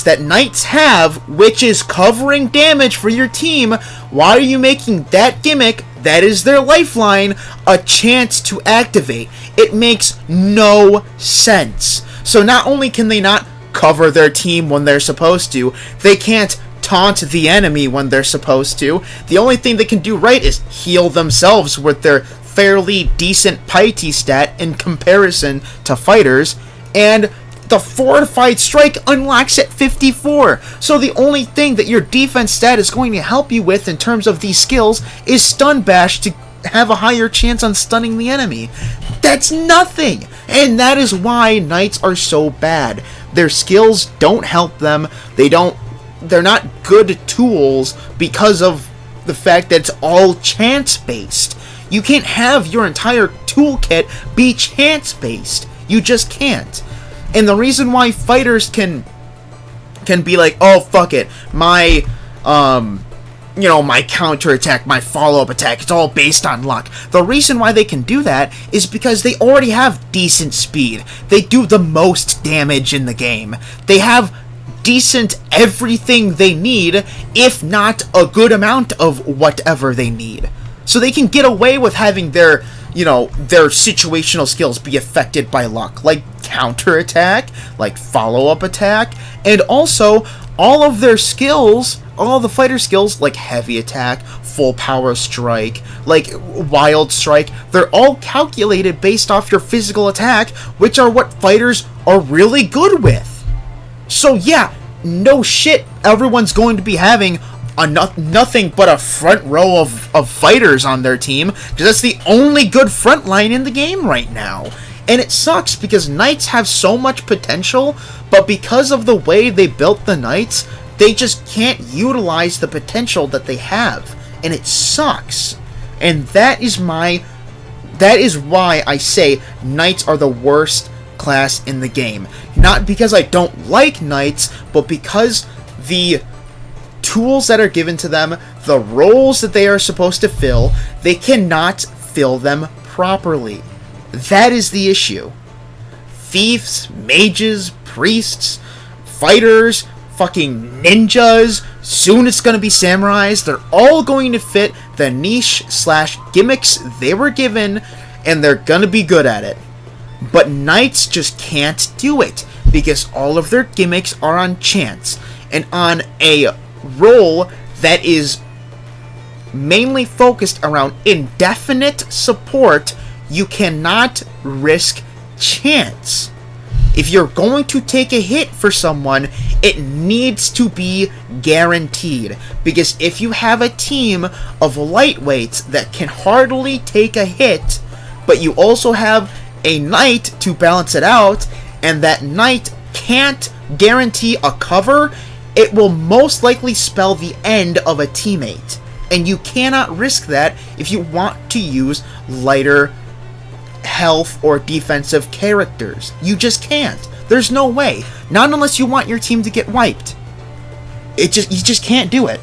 that knights have, which is covering damage for your team, why are you making that gimmick, that is their lifeline, a chance to activate? It makes no sense. So not only can they not cover their team when they're supposed to, they can't taunt the enemy when they're supposed to. The only thing they can do right is heal themselves with their fairly decent piety stat in comparison to fighters, and the fortified strike unlocks at 54. So the only thing that your defense stat is going to help you with in terms of these skills is stun bash to have a higher chance on stunning the enemy. That's nothing, and that is why knights are so bad. Their skills don't help them. They're not good tools because of the fact that it's all chance based. You can't have your entire toolkit be chance based. You just can't. And the reason why fighters can be like, oh, fuck it, my counterattack, my follow-up attack, it's all based on luck. The reason why they can do that is because they already have decent speed. They do the most damage in the game. They have decent everything they need, if not a good amount of whatever they need. So they can get away with having their situational skills be affected by luck, like counterattack, like follow-up attack, and also all of their skills, all the fighter skills, like heavy attack, full power strike, like wild strike, they're all calculated based off your physical attack, which are what fighters are really good with. So yeah, no shit, everyone's going to be having nothing but a front row of fighters on their team, because that's the only good front line in the game right now. And it sucks because knights have so much potential, but because of the way they built the knights, they just can't utilize the potential that they have, and it sucks. And that is why I say knights are the worst class in the game. Not because I don't like knights, but because the tools that are given to them, the roles that they are supposed to fill, they cannot fill them properly. That is the issue. Thieves, mages, priests, fighters, fucking ninjas, soon it's going to be samurais, they're all going to fit the niche/gimmicks they were given, and they're going to be good at it. But knights just can't do it, because all of their gimmicks are on chance, and on a role that is mainly focused around indefinite support, you cannot risk chance. If you're going to take a hit for someone, it needs to be guaranteed. Because if you have a team of lightweights that can hardly take a hit, but you also have a knight to balance it out, and that knight can't guarantee a cover, it will most likely spell the end of a teammate. And you cannot risk that if you want to use lighter health or defensive characters. You just can't. There's no way. Not unless you want your team to get wiped. You just can't do it.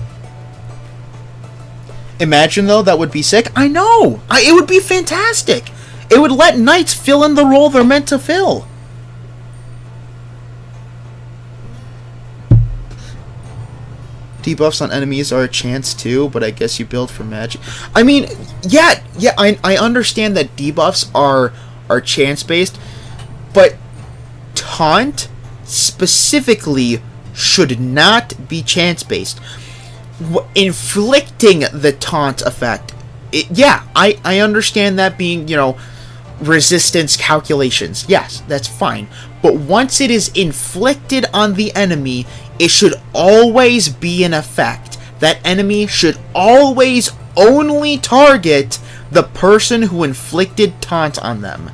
Imagine, though, that would be sick. I know! It would be fantastic! It would let knights fill in the role they're meant to fill. Debuffs on enemies are a chance too, but I guess you build for magic. I mean, yeah, I understand that debuffs are chance based, but taunt specifically should not be chance based. Inflicting the taunt effect, I understand that being, resistance calculations. Yes, that's fine. But once it is inflicted on the enemy, it should always be an effect. That enemy should always only target the person who inflicted taunt on them.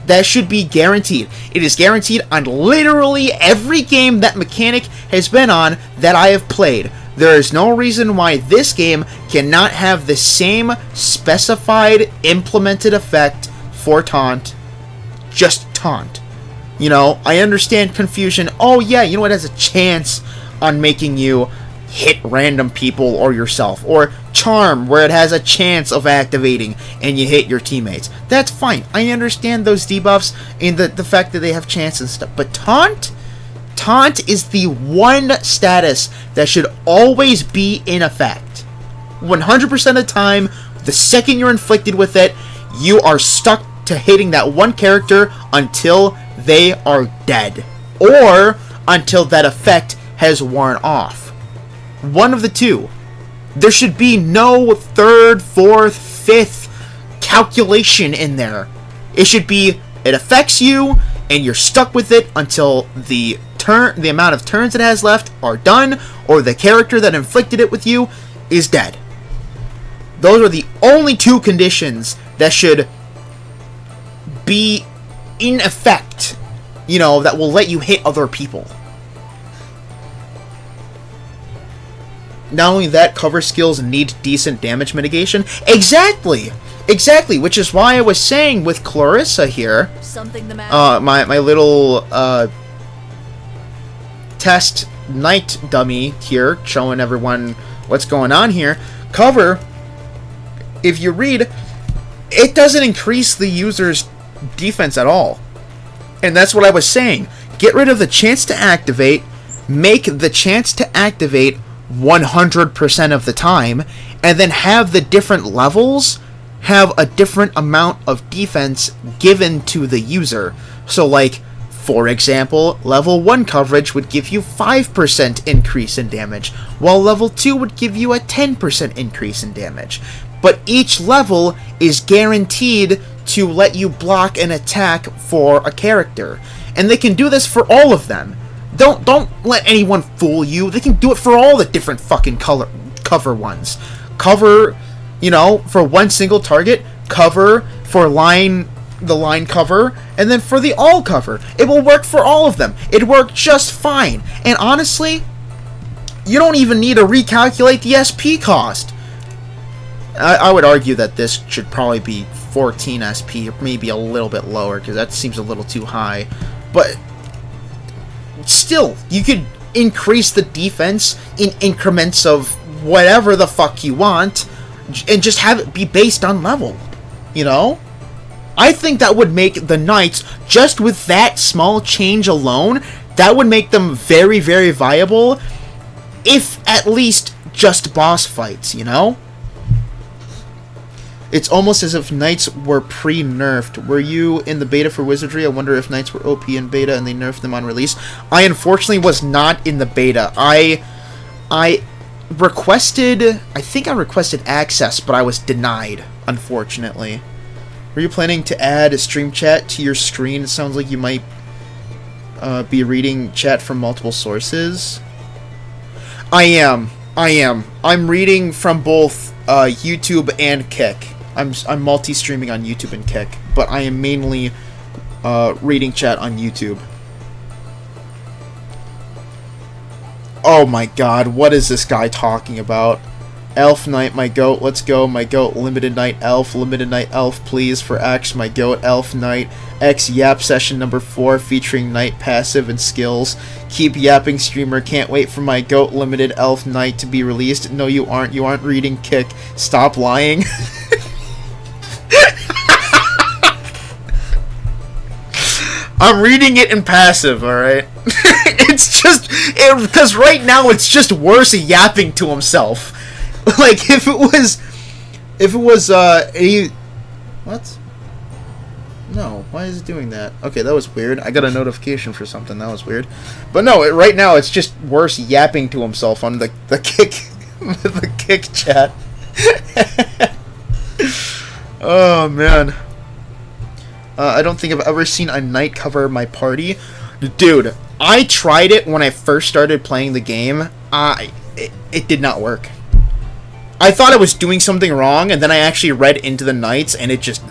That should be guaranteed. It is guaranteed on literally every game that mechanic has been on that I have played. There is no reason why this game cannot have the same specified implemented effect for taunt. Just taunt. I understand confusion. Oh yeah, it has a chance on making you hit random people or yourself. Or charm, where it has a chance of activating and you hit your teammates. That's fine. I understand those debuffs and the fact that they have chance and stuff. But taunt is the one status that should always be in effect. 100% of the time, the second you're inflicted with it, you are stuck to hitting that one character until they are dead, or until that effect has worn off. One of the two. There should be no third, fourth, fifth calculation in there. It should be, it affects you, and you're stuck with it until the amount of turns it has left are done, or the character that inflicted it with you is dead. Those are the only two conditions that should be in effect, that will let you hit other people. Not only that, cover skills need decent damage mitigation. Exactly, which is why I was saying with Clarissa here, Something the matter? my little test knight dummy here, showing everyone what's going on here. Cover, if you read, it doesn't increase the user's defense at all. And that's what I was saying. Get rid of the chance to activate, make the chance to activate 100% of the time, and then have the different levels have a different amount of defense given to the user. So like, for example, level 1 coverage would give you 5% increase in damage, while level 2 would give you a 10% increase in damage. But each level is guaranteed to let you block an attack for a character. And they can do this for all of them. Don't let anyone fool you. They can do it for all the different fucking cover ones. Cover, for one single target. Cover for the line cover. And then for the all cover. It will work for all of them. It worked just fine. And honestly, you don't even need to recalculate the SP cost. I would argue that this should probably be 14 SP, or maybe a little bit lower, because that seems a little too high. But still, you could increase the defense in increments of whatever the fuck you want, and just have it be based on level. I think that would make the knights, just with that small change alone, that would make them very, very viable, if at least just boss fights, It's almost as if knights were pre-nerfed. Were you in the beta for Wizardry? I wonder if knights were OP in beta and they nerfed them on release. I unfortunately was not in the beta. I requested, I think I requested access, but I was denied, unfortunately. Were you planning to add a stream chat to your screen? It sounds like you might be reading chat from multiple sources. I am. I'm reading from both YouTube and Kick. I'm multi-streaming on YouTube and Kick, but I am mainly reading chat on YouTube. Oh my god, what is this guy talking about? Elf Knight, my goat, let's go, my goat, limited night elf, please, for X, my goat, elf knight, X yap session number 4, featuring knight passive and skills, keep yapping streamer, can't wait for my goat, limited elf knight to be released, no you aren't reading kick, stop lying. I'm reading it in passive, alright? It's just, because right now it's just worse yapping to himself. Like, if it was, what? No, why is it doing that? Okay, that was weird. I got a notification for something, that was weird. But no, right now it's just worse yapping to himself on the kick, the kick chat. Oh, man. I don't think I've ever seen a knight cover my party. Dude, I tried it when I first started playing the game. It did not work. I thought I was doing something wrong, and then I actually read into the knights, and it just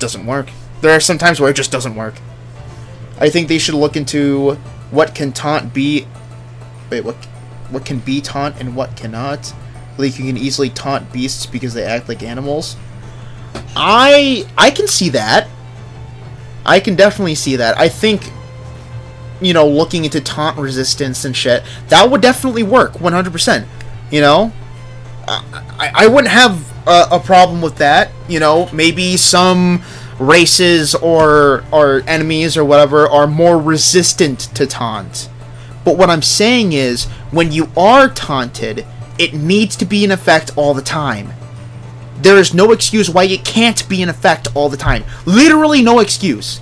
doesn't work. There are some times where it just doesn't work. I think they should look into what can taunt be... Wait, what can be taunt and what cannot? Like, you can easily taunt beasts because they act like animals. I can see that. I can definitely see that. I think, you know, looking into taunt resistance and shit, that would definitely work, 100%. You know? I wouldn't have a problem with that. You know, maybe some races or enemies or whatever are more resistant to taunt. But what I'm saying is, when you are taunted, it needs to be in effect all the time. There is no excuse why it can't be in effect all the time. Literally no excuse.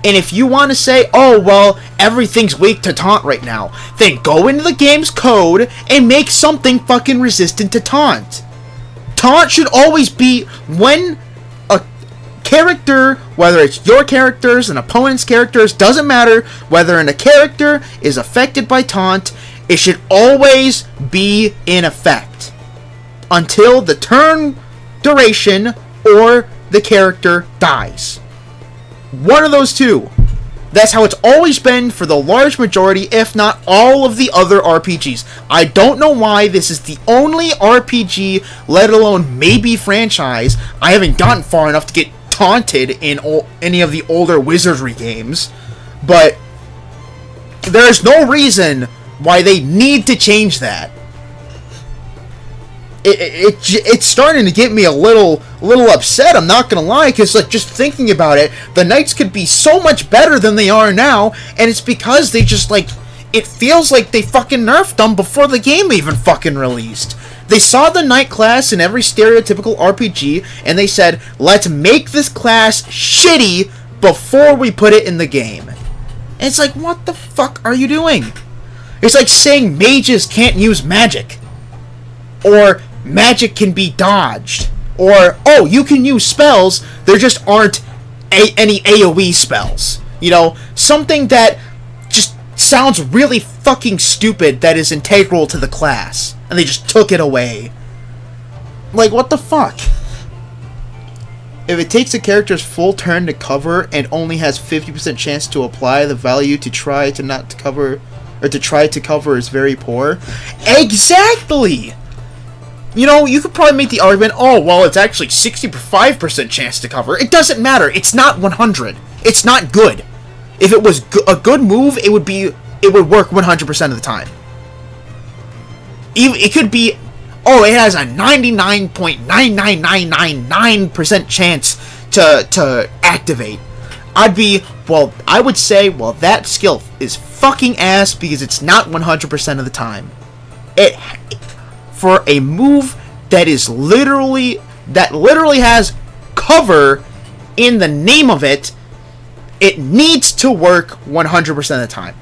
And if you want to say, oh, well, everything's weak to taunt right now, then go into the game's code and make something fucking resistant to taunt. Taunt should always be when a character, whether it's your characters, an opponent's characters, doesn't matter, whether a character is affected by taunt, it should always be in effect until the turn duration or the character dies. One of those two. That's how it's always been for the large majority, if not all of the other RPGs. I don't know why this is the only RPG, let alone maybe franchise. I haven't gotten far enough to get taunted in any of the older Wizardry games, but there's no reason why they need to change that. It's starting to get me a little upset, I'm not gonna lie, because, like, just thinking about it, the Knights could be so much better than they are now, and it's because they just, like, it feels like they fucking nerfed them before the game even fucking released. They saw the Knight class in every stereotypical RPG, and they said, let's make this class shitty before we put it in the game. And it's like, what the fuck are you doing? It's like saying mages can't use magic. Or magic can be dodged. Or, oh, you can use spells, there just aren't any AoE spells. You know, something that just sounds really fucking stupid that is integral to the class. And they just took it away. Like, what the fuck? If it takes a character's full turn to cover and only has 50% chance to apply the value to try to not cover, or to try to cover is very poor. Exactly! You know, you could probably make the argument, oh, well, it's actually 65% chance to cover. It doesn't matter. It's not 100. It's not good. If it was a good move, it would work 100% of the time. It could be, oh, it has a 99.99999% chance to activate. I would say, well, that skill is fucking ass because it's not 100% of the time. For a move that literally has cover in the name of it, it needs to work 100% of the time.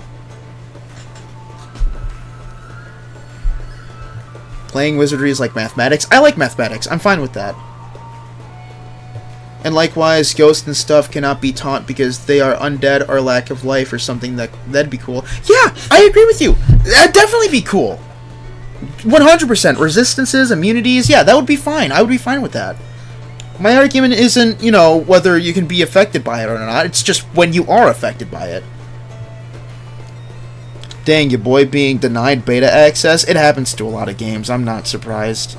Playing Wizardry is like mathematics. I like mathematics. I'm fine with that. And likewise, ghosts and stuff cannot be taunt because they are undead or lack of life or something. That'd be cool. Yeah, I agree with you. That'd definitely be cool. 100%. Resistances, immunities, yeah, that would be fine. I would be fine with that. My argument isn't, you know, whether you can be affected by it or not. It's just when you are affected by it. Dang, your boy being denied beta access. It happens to a lot of games. I'm not surprised.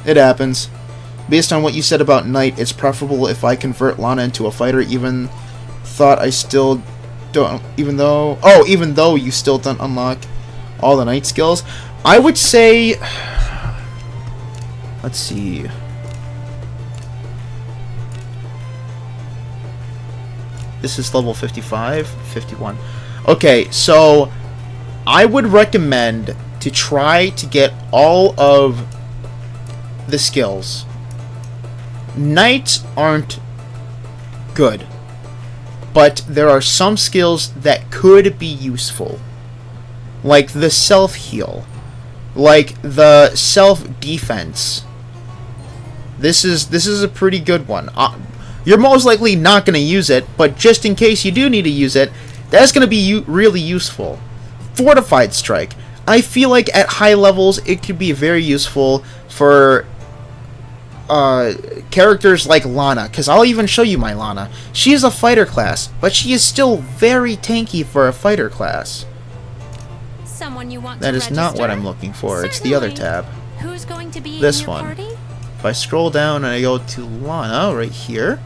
It happens. Based on what you said about Knight, it's preferable if I convert Lana into a fighter, even thought I still don't, even though you still don't unlock all the Knight skills. I would say, let's see. This is level 55, 51. Okay, so I would recommend to try to get all of the skills. Knights aren't good, but there are some skills that could be useful, like the self-heal, like the self-defense. This is a pretty good one. You're most likely not going to use it, but just in case you do need to use it, that's going to be really useful. Fortified Strike. I feel like at high levels it could be very useful for characters like Lana, because I'll even show you my Lana. She is a fighter class, but she is still very tanky for a fighter class. Someone you want That to is not what register? I'm looking for. It's the other tab. Who's going to be This in your one. party? If I scroll down and I go to Lana right here,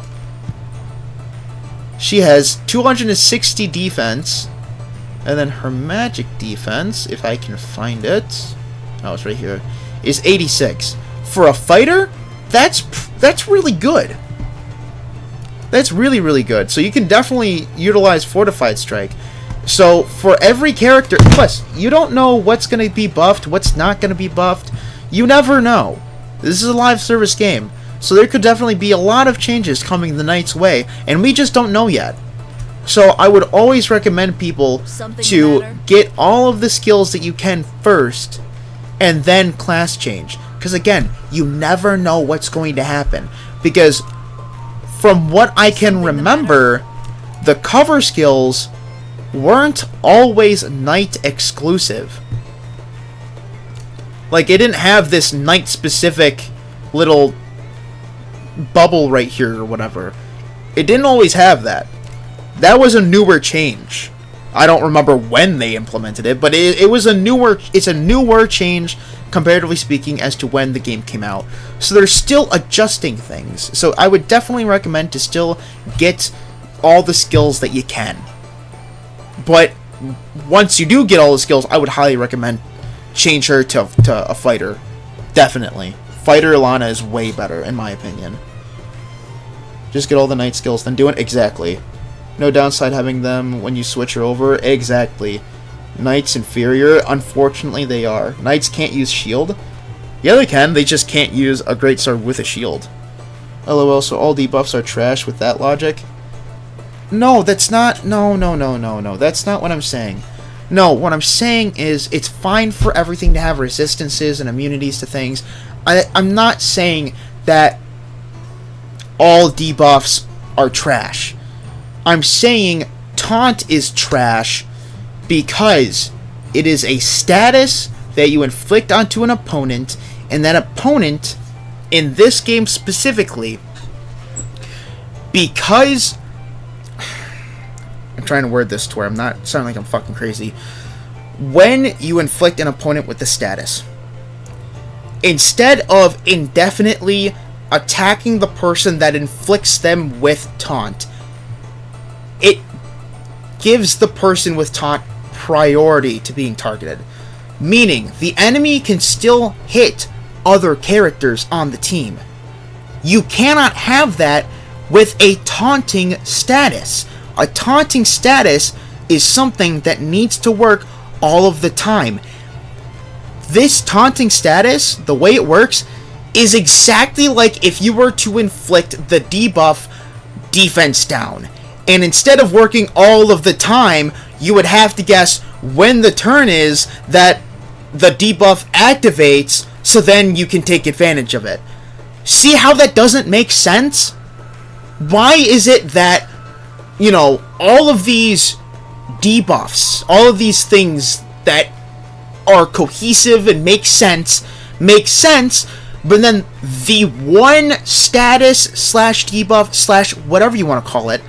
she has 260 defense, and then her magic defense, if I can find it, oh, it's right here, is 86. For a fighter, that's really good. That's really, really good. So you can definitely utilize Fortified Strike. So for every character, plus you don't know what's going to be buffed, what's not going to be buffed. You never know. This is a live service game, so there could definitely be a lot of changes coming the Knight's way, and we just don't know yet. So I would always recommend people to get all of the skills that you can first, and then class change. Because again, you never know what's going to happen. Because from what I can remember, the cover skills weren't always Knight exclusive. Like, it didn't have this Knight specific little bubble right here or whatever. It didn't always have that. That was a newer change. I don't remember when they implemented it, but it's a newer change, comparatively speaking, as to when the game came out. So they're still adjusting things. So I would definitely recommend to still get all the skills that you can. But once you do get all the skills, I would highly recommend change her to a fighter. Definitely. Fighter Lana is way better, in my opinion. Just get all the Knight skills, then do it. Exactly. No downside having them when you switch her over. Exactly. Knights inferior? Unfortunately, they are. Knights can't use shield. Yeah, they can. They just can't use a greatsword with a shield. LOL, so all debuffs are trash with that logic? No, that's not... No. That's not what I'm saying. No, what I'm saying is it's fine for everything to have resistances and immunities to things. I'm not saying that all debuffs are trash. I'm saying taunt is trash because it is a status that you inflict onto an opponent, and that opponent, in this game specifically, because... I'm trying to word this to where I'm not sounding like I'm fucking crazy. When you inflict an opponent with the status, instead of indefinitely attacking the person that inflicts them with taunt, it gives the person with taunt priority to being targeted. Meaning, the enemy can still hit other characters on the team. You cannot have that with a taunting status. A taunting status is something that needs to work all of the time. This taunting status, the way it works, is exactly like if you were to inflict the debuff defense down. And instead of working all of the time, you would have to guess when the turn is that the debuff activates, so then you can take advantage of it. See how that doesn't make sense? Why is it that, you know, all of these debuffs, all of these things that are cohesive and make sense, but then the one status slash debuff slash whatever you want to call it,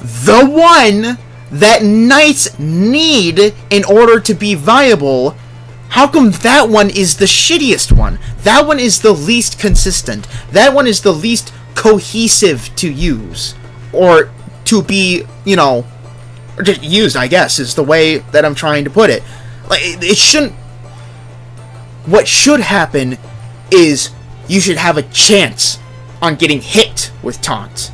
the one that knights need in order to be viable, how come that one is the shittiest one? That one is the least consistent. That one is the least cohesive to use. Or to be, you know, or just used, I guess, is the way that I'm trying to put it. Like, it shouldn't... What should happen is you should have a chance on getting hit with taunt.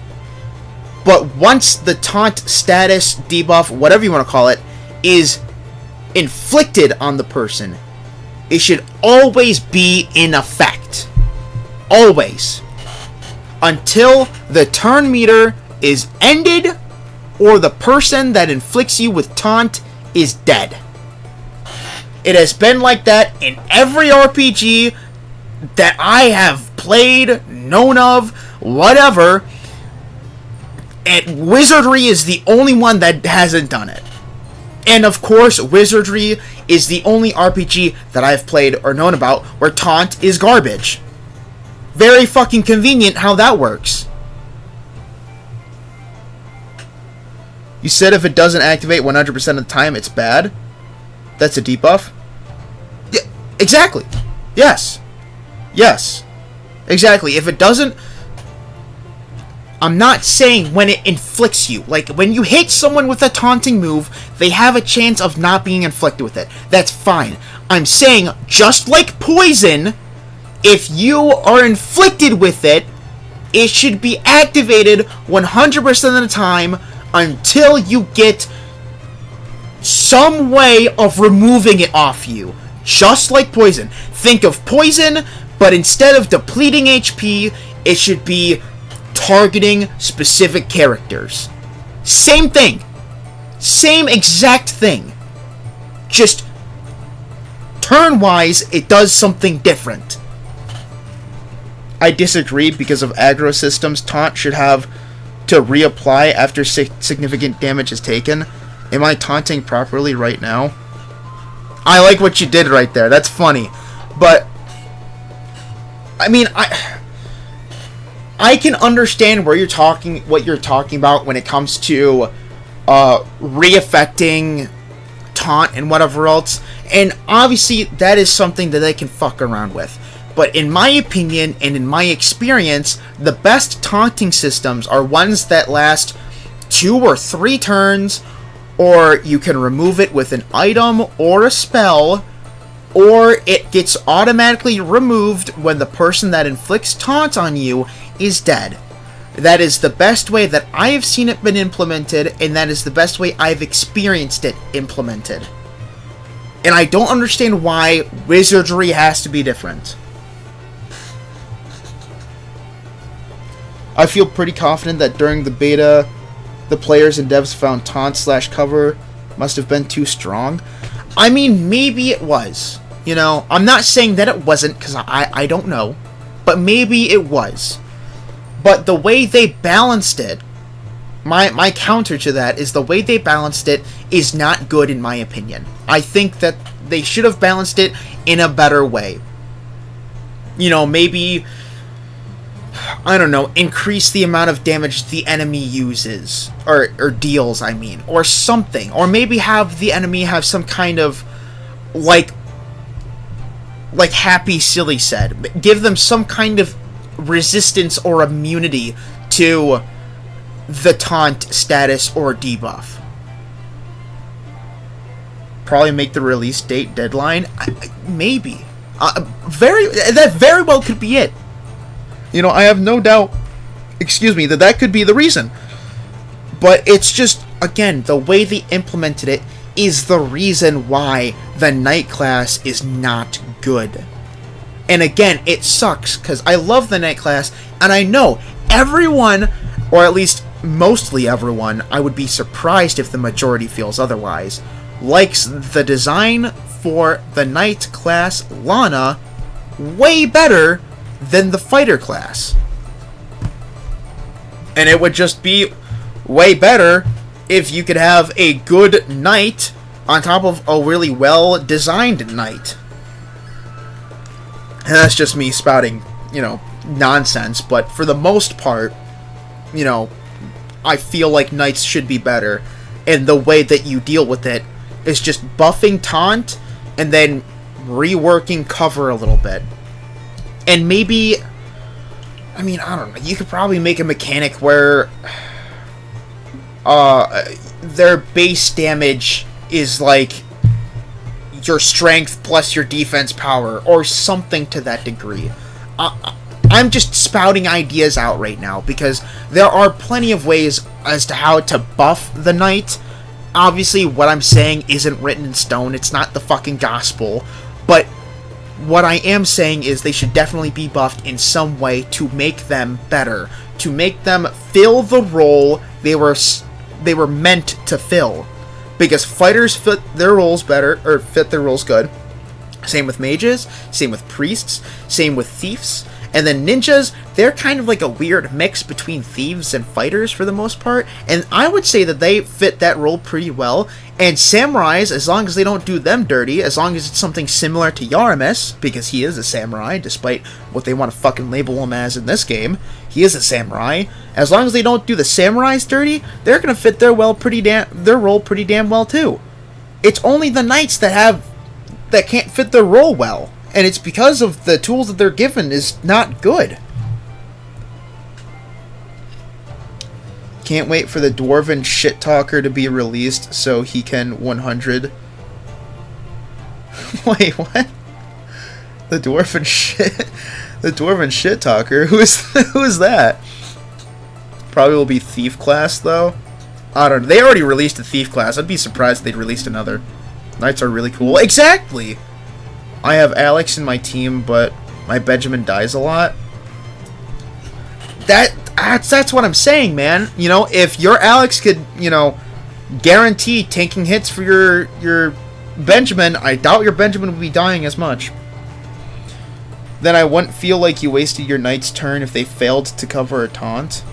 But once the taunt status, debuff, whatever you want to call it, is inflicted on the person, it should always be in effect. Always. Until the turn meter is ended or the person that inflicts you with taunt is dead. It has been like that in every RPG that I have played, known of, whatever. And Wizardry is the only one that hasn't done it. And of course, Wizardry is the only RPG that I've played or known about where taunt is garbage. Very fucking convenient how that works. You said if it doesn't activate 100% of the time, it's bad? That's a debuff? Yeah, exactly. Yes. Yes. Exactly. If it doesn't... I'm not saying when it inflicts you. Like, when you hit someone with a taunting move, they have a chance of not being inflicted with it. That's fine. I'm saying, just like poison, if you are inflicted with it, it should be activated 100% of the time until you get some way of removing it off you. Just like poison. Think of poison, but instead of depleting HP, it should be targeting specific characters. Same thing. Same exact thing. Just turn-wise, it does something different. I disagree because of aggro systems. Taunt should have to reapply after significant damage is taken. Am I taunting properly right now? I like what you did right there. That's funny. But I mean, I can understand what you're talking about when it comes to re-affecting taunt and whatever else. And obviously that is something that they can fuck around with. But in my opinion and in my experience, the best taunting systems are ones that last 2 or 3 turns, or you can remove it with an item or a spell, or it gets automatically removed when the person that inflicts taunt on you is dead. That is the best way that I have seen it been implemented, and that is the best way I've experienced it implemented. And I don't understand why Wizardry has to be different. I feel pretty confident that during the beta, the players and devs found taunt/cover must have been too strong. I mean, maybe it was. You know, I'm not saying that it wasn't, because I don't know. But maybe it was. But the way they balanced it, my counter to that is the way they balanced it is not good in my opinion. I think that they should have balanced it in a better way. You know, maybe, I don't know, increase the amount of damage the enemy uses, or deals, I mean, or something. Or maybe have the enemy have some kind of, like Happy Silly said, give them some kind of resistance or immunity to the taunt status or debuff. Probably make the release date deadline. Maybe. That very well could be it. You know, I have no doubt, that could be the reason. But it's just, again, the way they implemented it is the reason why the Knight class is not good. And again, it sucks, because I love the Knight class, and I know everyone, or at least mostly everyone, I would be surprised if the majority feels otherwise, likes the design for the Knight class Lana way better than the fighter class. And it would just be way better if you could have a good knight on top of a really well designed knight. And that's just me spouting, you know, nonsense, but for the most part, you know, I feel like knights should be better. and the way that you deal with it is just buffing taunt and then reworking cover a little bit. And maybe, I mean, I don't know, you could probably make a mechanic where their base damage is like your strength plus your defense power, or something to that degree. I'm just spouting ideas out right now, because there are plenty of ways as to how to buff the knight. Obviously, what I'm saying isn't written in stone, it's not the fucking gospel, but what I am saying is they should definitely be buffed in some way to make them better, to make them fill the role they were meant to fill. Because fighters fit their roles better, or fit their roles good. Same with mages, same with priests, same with thieves. And then ninjas, they're kind of like a weird mix between thieves and fighters for the most part. And I would say that they fit that role pretty well. And samurais, as long as they don't do them dirty, as long as it's something similar to Yaramis, because he is a samurai, despite what they want to fucking label him as in this game, he is a samurai. As long as they don't do the samurais dirty, they're gonna fit their role pretty damn well too. It's only the knights that can't fit their role well, and it's because of the tools that they're given is not good. Can't wait for the dwarven shit talker to be released so he can 100. Wait, what? The dwarven shit talker? Who is that? Probably will be thief class though. I don't know. They already released a thief class. I'd be surprised if they'd released another. Knights are really cool. Exactly. I have Alex in my team, but my Benjamin dies a lot. That's what I'm saying, man. You know, if your Alex could, you know, guarantee taking hits for your Benjamin, I doubt your Benjamin would be dying as much. Then I wouldn't feel like you wasted your knight's turn if they failed to cover a taunt.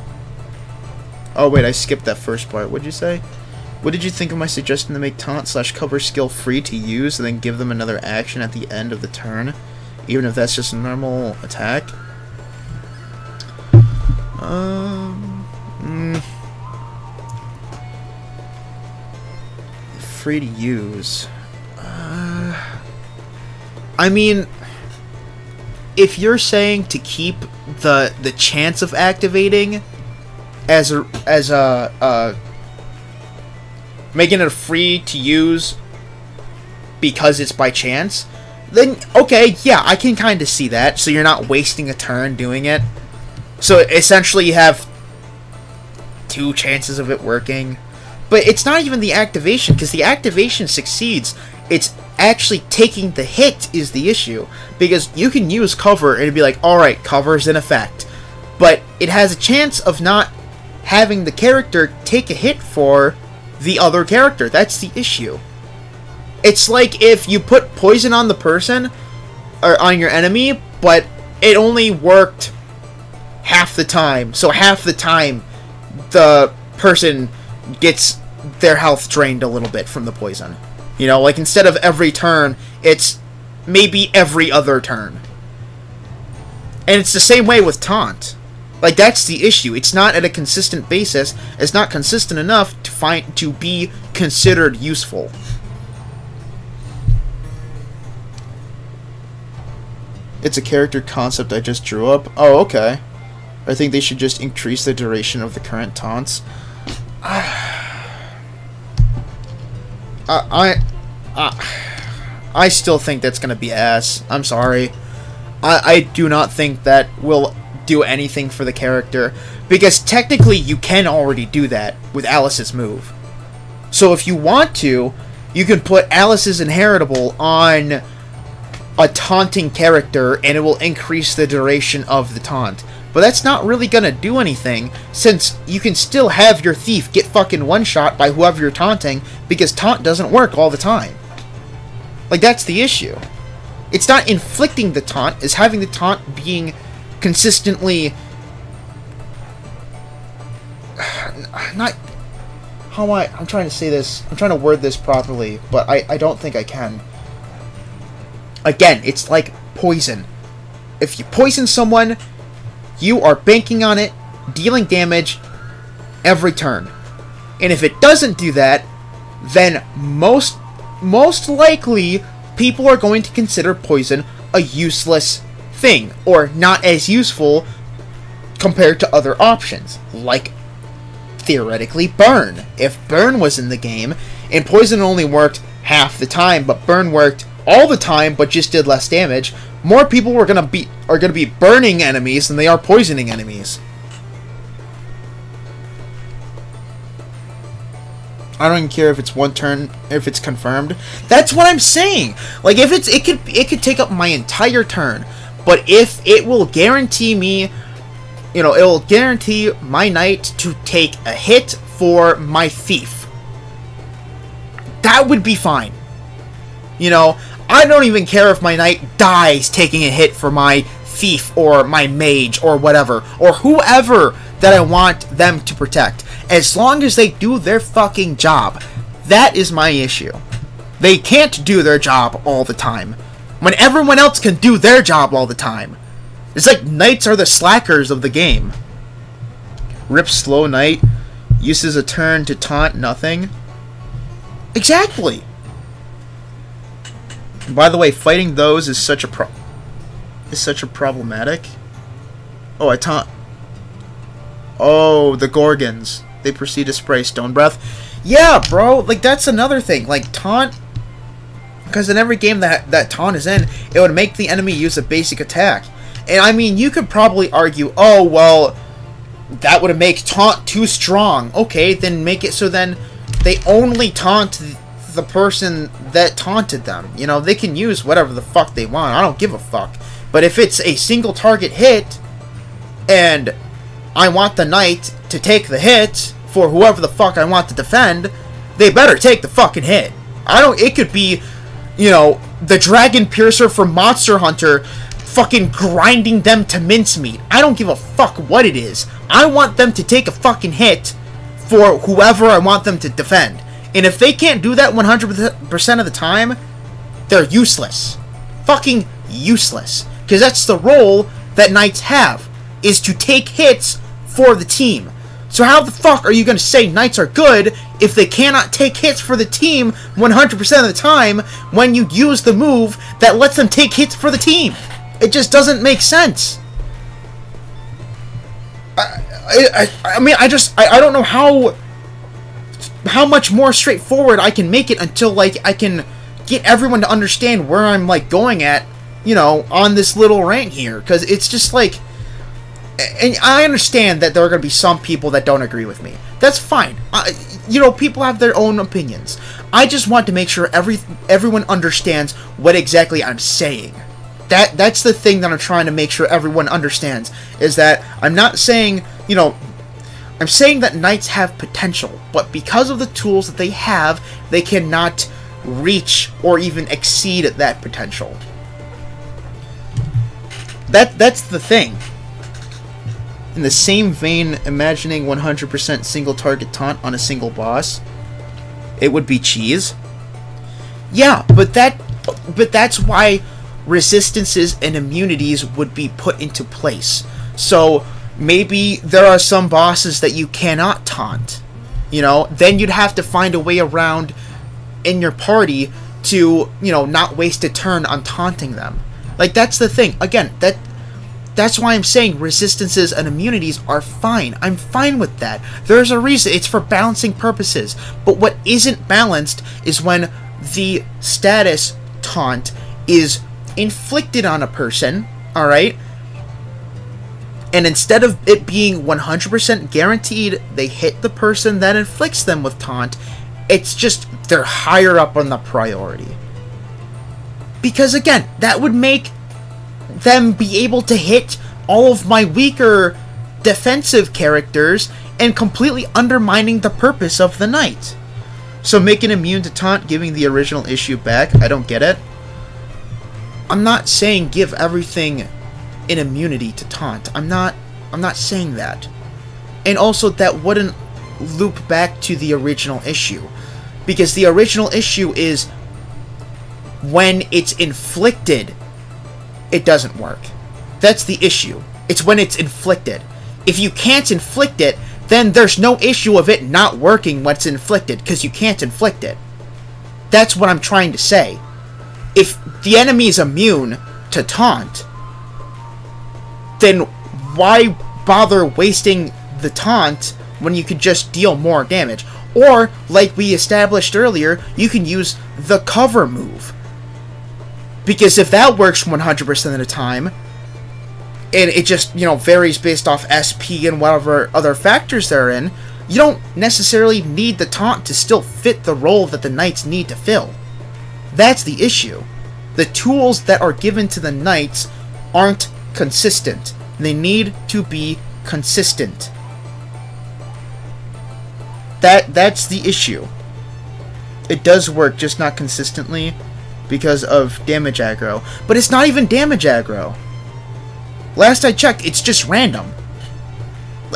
Oh wait, I skipped that first part. What'd you say? What did you think of my suggestion to make taunt/cover skill free to use and then give them another action at the end of the turn, even if that's just a normal attack? Free to use. I mean, if you're saying to keep the chance of activating as a making it free to use because it's by chance, then okay, yeah, I can kind of see that. So you're not wasting a turn doing it. So essentially you have 2 chances of it working. But it's not even the activation, because the activation succeeds. It's actually taking the hit is the issue. Because you can use cover and it'd be like, alright, cover's in effect. But it has a chance of not having the character take a hit for the other character. That's the issue. It's like if you put poison on the person, or on your enemy, but it only worked half the time. So half the time, the person gets their health drained a little bit from the poison. You know, like instead of every turn, it's maybe every other turn. And it's the same way with taunt. Like, that's the issue. It's not at a consistent basis. It's not consistent enough to be considered useful. It's a character concept I just drew up. Oh, okay. I think they should just increase the duration of the current taunts. I still think that's gonna be ass. I'm sorry. I do not think that will do anything for the character, because technically you can already do that with Alice's move. So if you want to, you can put Alice's inheritable on a taunting character and it will increase the duration of the taunt. But that's not really gonna do anything, since you can still have your thief get fucking one-shot by whoever you're taunting, because taunt doesn't work all the time. Like, that's the issue. It's not inflicting the taunt, it's having the taunt being consistently... I'm trying to say this, I'm trying to word this properly, but I don't think I can. Again, it's like poison. If you poison someone, you are banking on it, dealing damage every turn. And if it doesn't do that, then most likely people are going to consider poison a useless thing, or not as useful compared to other options, like theoretically burn. If burn was in the game and poison only worked half the time, but burn worked all the time but just did less damage, more people are gonna be burning enemies than they are poisoning enemies. I don't even care if it's one turn, if it's confirmed. That's what I'm saying. Like, if it could take up my entire turn, but if it will guarantee me, it will guarantee my knight to take a hit for my thief, that would be fine. I don't even care if my knight dies taking a hit for my thief or my mage or whatever, or whoever that I want them to protect. As long as they do their fucking job. That is my issue. They can't do their job all the time, when everyone else can do their job all the time. It's like knights are the slackers of the game. Rip slow knight. Uses a turn to taunt nothing. Exactly. By the way, fighting those is such a problematic. Oh, I taunt. Oh, the Gorgons. They proceed to spray Stone Breath. Yeah, bro. Like, that's another thing. Like, taunt. Because in every game that taunt is in, it would make the enemy use a basic attack. And I mean, you could probably argue, oh, well, that would make taunt too strong. Okay, then make it so then they only taunt the person that taunted them. They can use whatever the fuck they want. I don't give a fuck. But if it's a single target hit, and I want the knight to take the hit for whoever the fuck I want to defend, they better take the fucking hit. It could be, the Dragon Piercer from Monster Hunter fucking grinding them to mincemeat. I don't give a fuck what it is. I want them to take a fucking hit for whoever I want them to defend. And if they can't do that 100% of the time, they're useless. Fucking useless. Because that's the role that knights have, is to take hits for the team. So how the fuck are you going to say knights are good if they cannot take hits for the team 100% of the time when you use the move that lets them take hits for the team? It just doesn't make sense. I mean, I don't know how much more straightforward I can make it until, like, I can get everyone to understand where I'm, like, going at, on this little rant here. Because it's just, like, and I understand that there are going to be some people that don't agree with me. That's fine. People have their own opinions. I just want to make sure everyone understands what exactly I'm saying. That's the thing that I'm trying to make sure everyone understands, is that I'm not saying, I'm saying that knights have potential, but because of the tools that they have, they cannot reach or even exceed that potential. That's the thing. In the same vein, imagining 100% single target taunt on a single boss, it would be cheese. Yeah, but that's why resistances and immunities would be put into place. So maybe there are some bosses that you cannot taunt. Then you'd have to find a way around in your party to, not waste a turn on taunting them. Like, that's the thing. Again, that's why I'm saying resistances and immunities are fine. I'm fine with that. There's a reason. It's for balancing purposes. But what isn't balanced is when the status taunt is inflicted on a person, alright? And instead of it being 100% guaranteed, they hit the person that inflicts them with taunt. It's just they're higher up on the priority. Because again, that would make them be able to hit all of my weaker defensive characters and completely undermining the purpose of the knight. So making immune to taunt, giving the original issue back, I don't get it. I'm not saying give everything in immunity to taunt. I'm not saying that. And also that wouldn't loop back to the original issue. Because the original issue is when it's inflicted, it doesn't work. That's the issue. It's when it's inflicted. If you can't inflict it, then there's no issue of it not working when it's inflicted, because you can't inflict it. That's what I'm trying to say. If the enemy is immune to taunt, then why bother wasting the taunt when you could just deal more damage? Or, like we established earlier, you can use the cover move. Because if that works 100% of the time, and it just, varies based off SP and whatever other factors they're in, you don't necessarily need the taunt to still fit the role that the knights need to fill. That's the issue. The tools that are given to the knights aren't consistent. They need to be consistent. That's the issue. It does work, just not consistently because of damage aggro. But it's not even damage aggro. Last I checked, it's just random.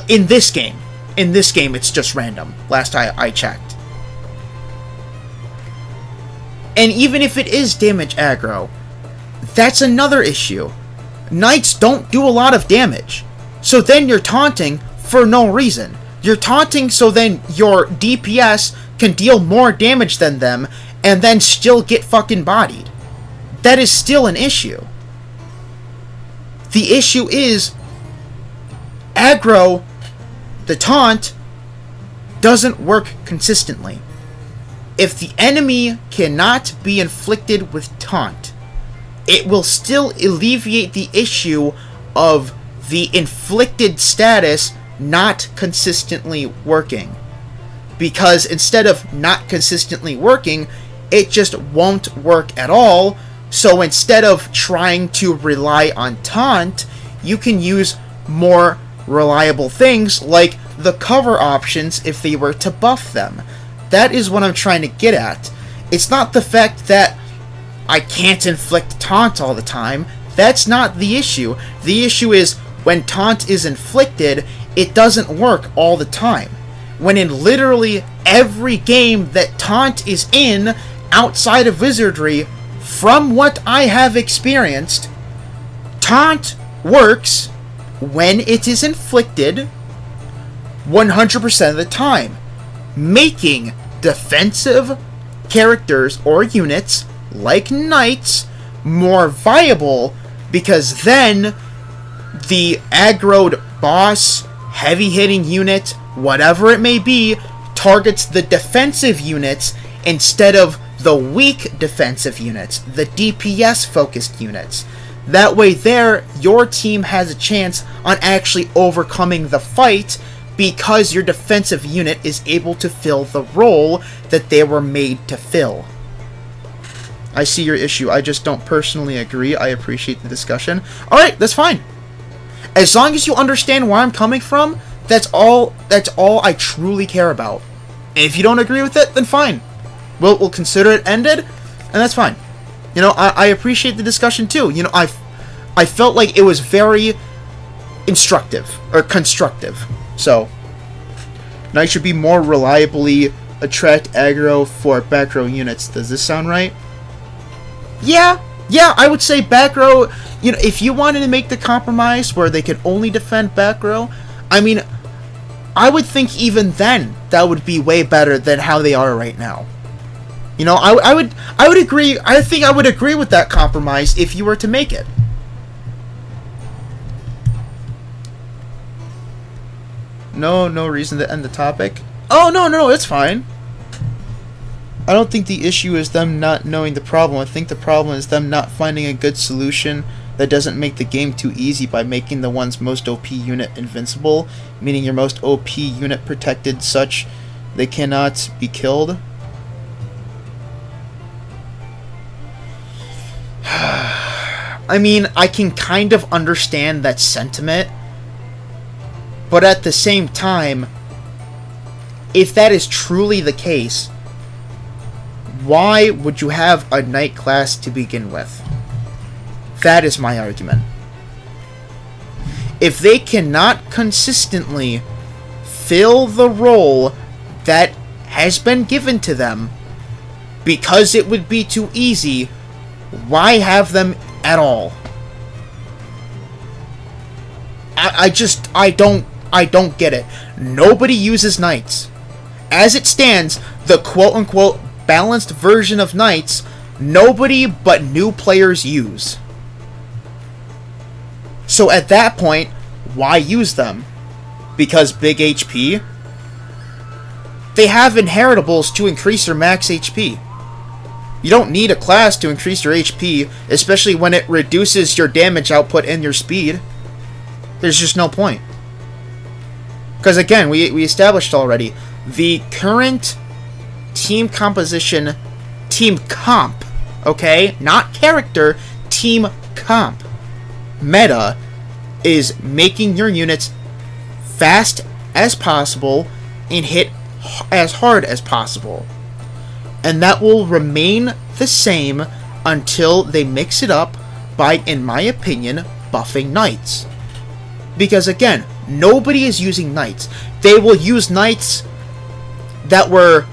In this game. In this game, it's just random. Last I checked. And even if it is damage aggro, that's another issue. Knights don't do a lot of damage. So then you're taunting for no reason. You're taunting so then your DPS can deal more damage than them and then still get fucking bodied. That is still an issue. The issue is aggro, the taunt, doesn't work consistently. If the enemy cannot be inflicted with taunt, it will still alleviate the issue of the inflicted status not consistently working. Because instead of not consistently working, it just won't work at all. So instead of trying to rely on taunt, you can use more reliable things like the cover options if they were to buff them. That is what I'm trying to get at. It's not the fact that I can't inflict taunt all the time. That's not the issue. The issue is when taunt is inflicted, it doesn't work all the time. When in literally every game that taunt is in outside of Wizardry, from what I have experienced, taunt works when it is inflicted 100% of the time, making defensive characters or units like knights more viable, because then the aggroed boss, heavy hitting unit, whatever it may be, targets the defensive units instead of the weak defensive units, the DPS focused units. That way there, your team has a chance on actually overcoming the fight because your defensive unit is able to fill the role that they were made to fill. I see your issue. I just don't personally agree. I appreciate the discussion. Alright, that's fine. As long as you understand where I'm coming from, that's all I truly care about. And if you don't agree with it, then fine. We'll consider it ended, and that's fine. I appreciate the discussion too. I felt like it was very instructive, or constructive. So, knights should be more reliably attract aggro for back row units. Does this sound right? Yeah, I would say back row, if you wanted to make the compromise where they could only defend back row, I would think even then that would be way better than how they are right now. I would agree. I think I would agree with that compromise if you were to make it. No reason to end the topic. Oh, no, it's fine. I don't think the issue is them not knowing the problem. I think the problem is them not finding a good solution that doesn't make the game too easy by making the one's most OP unit invincible, meaning your most OP unit protected such they cannot be killed. I can kind of understand that sentiment, but at the same time, if that is truly the case, why would you have a knight class to begin with? That is my argument. If they cannot consistently fill the role that has been given to them because it would be too easy, why have them at all? I don't get it. nobody uses knights. As it stands, the quote-unquote balanced version of knights, nobody but new players use. So at that point, why use them? Because big HP? They have inheritables to increase their max HP. You don't need a class to increase your HP, especially when it reduces your damage output and your speed. There's just no point. Because again, we established already, the current team composition, team comp, okay? Not character, team comp. Meta is making your units fast as possible and hit as hard as possible. And that will remain the same until they mix it up by, in my opinion, buffing knights. Because again, nobody is using knights. They will use knights that were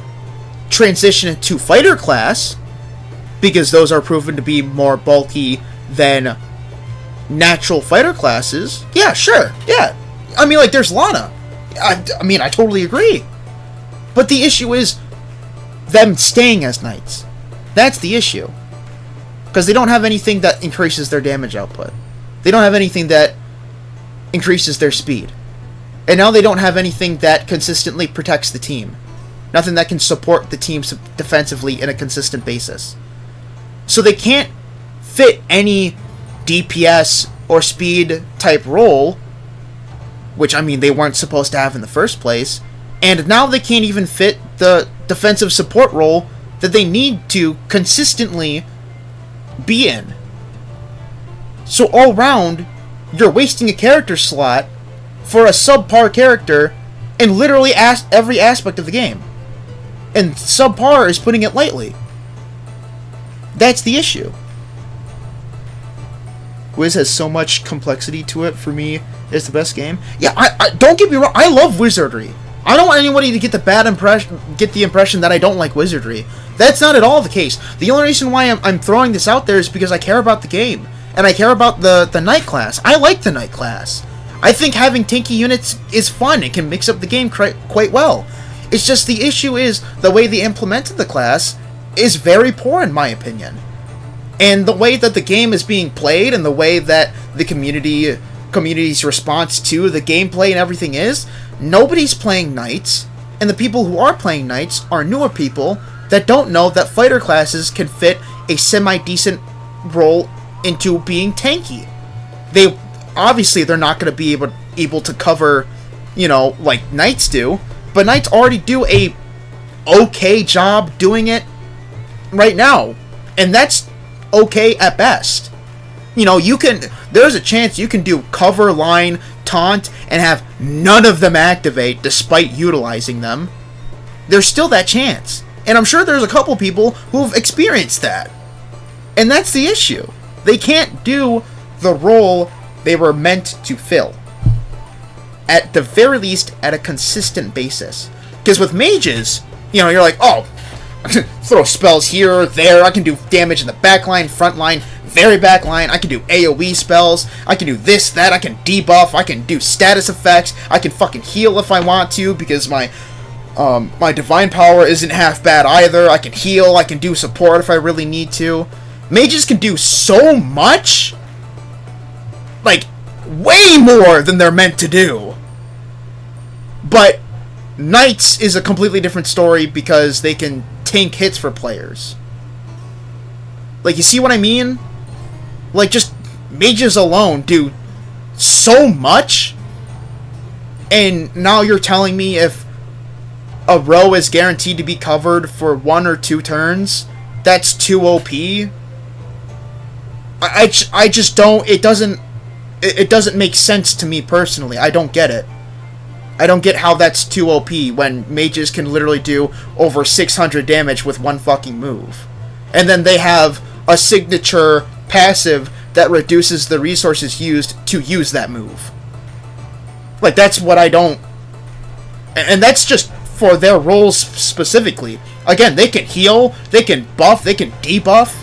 transitioned to fighter class, because those are proven to be more bulky than natural fighter classes. Yeah, sure, yeah. I mean, like, there's Lana. I mean, I totally agree. But the issue is them staying as knights. That's the issue. Because they don't have anything that increases their damage output. They don't have anything that increases their speed. And now they don't have anything that consistently protects the team. Nothing that can support the team defensively in a consistent basis. So they can't fit any DPS or speed type role, which, I mean, they weren't supposed to have in the first place. And now they can't even fit the defensive support role that they need to consistently be in. So all round, you're wasting a character slot for a subpar character in literally every aspect of the game. And subpar is putting it lightly. That's the issue. Wiz has so much complexity to it. For me, it's the best game. Yeah, I don't get me wrong. I love Wizardry. I don't want anybody to get the impression that I don't like Wizardry. That's not at all the case. The only reason why I'm throwing this out there is because I care about the game. And I care about the Knight class. I like the Knight class. I think having tanky units is fun. It can mix up the game quite well. It's just the issue is the way they implemented the class is very poor in my opinion. And the way that the game is being played and the way that the community's response to the gameplay and everything is, nobody's playing Knights, and the people who are playing Knights are newer people that don't know that fighter classes can fit a semi-decent role into being tanky. They're not going to be able to cover, like Knights do, but Knights already do a okay job doing it right now, and that's okay at best. There's a chance you can do cover, line, taunt, and have none of them activate despite utilizing them. There's still that chance. And I'm sure there's a couple people who've experienced that. And that's the issue. They can't do the role they were meant to fill. At the very least, at a consistent basis. Because with mages, you're like, oh, I can throw spells here or there, I can do damage in the back line, front line, very back line, I can do AoE spells, I can do this, that, I can debuff, I can do status effects, I can fucking heal if I want to, because my divine power isn't half bad either, I can heal, I can do support if I really need to. Mages can do so much, like, way more than they're meant to do. But Knights is a completely different story because they can tank hits for players. Like, you see what I mean? Like, just mages alone do so much, and now you're telling me if a row is guaranteed to be covered for 1 or 2 turns, that's too OP? I just don't, it doesn't make sense to me personally. I don't get it. I don't get how that's too OP when mages can literally do over 600 damage with one fucking move. And then they have a signature passive that reduces the resources used to use that move. Like, that's what I don't... And that's just for their roles specifically. Again, they can heal, they can buff, they can debuff.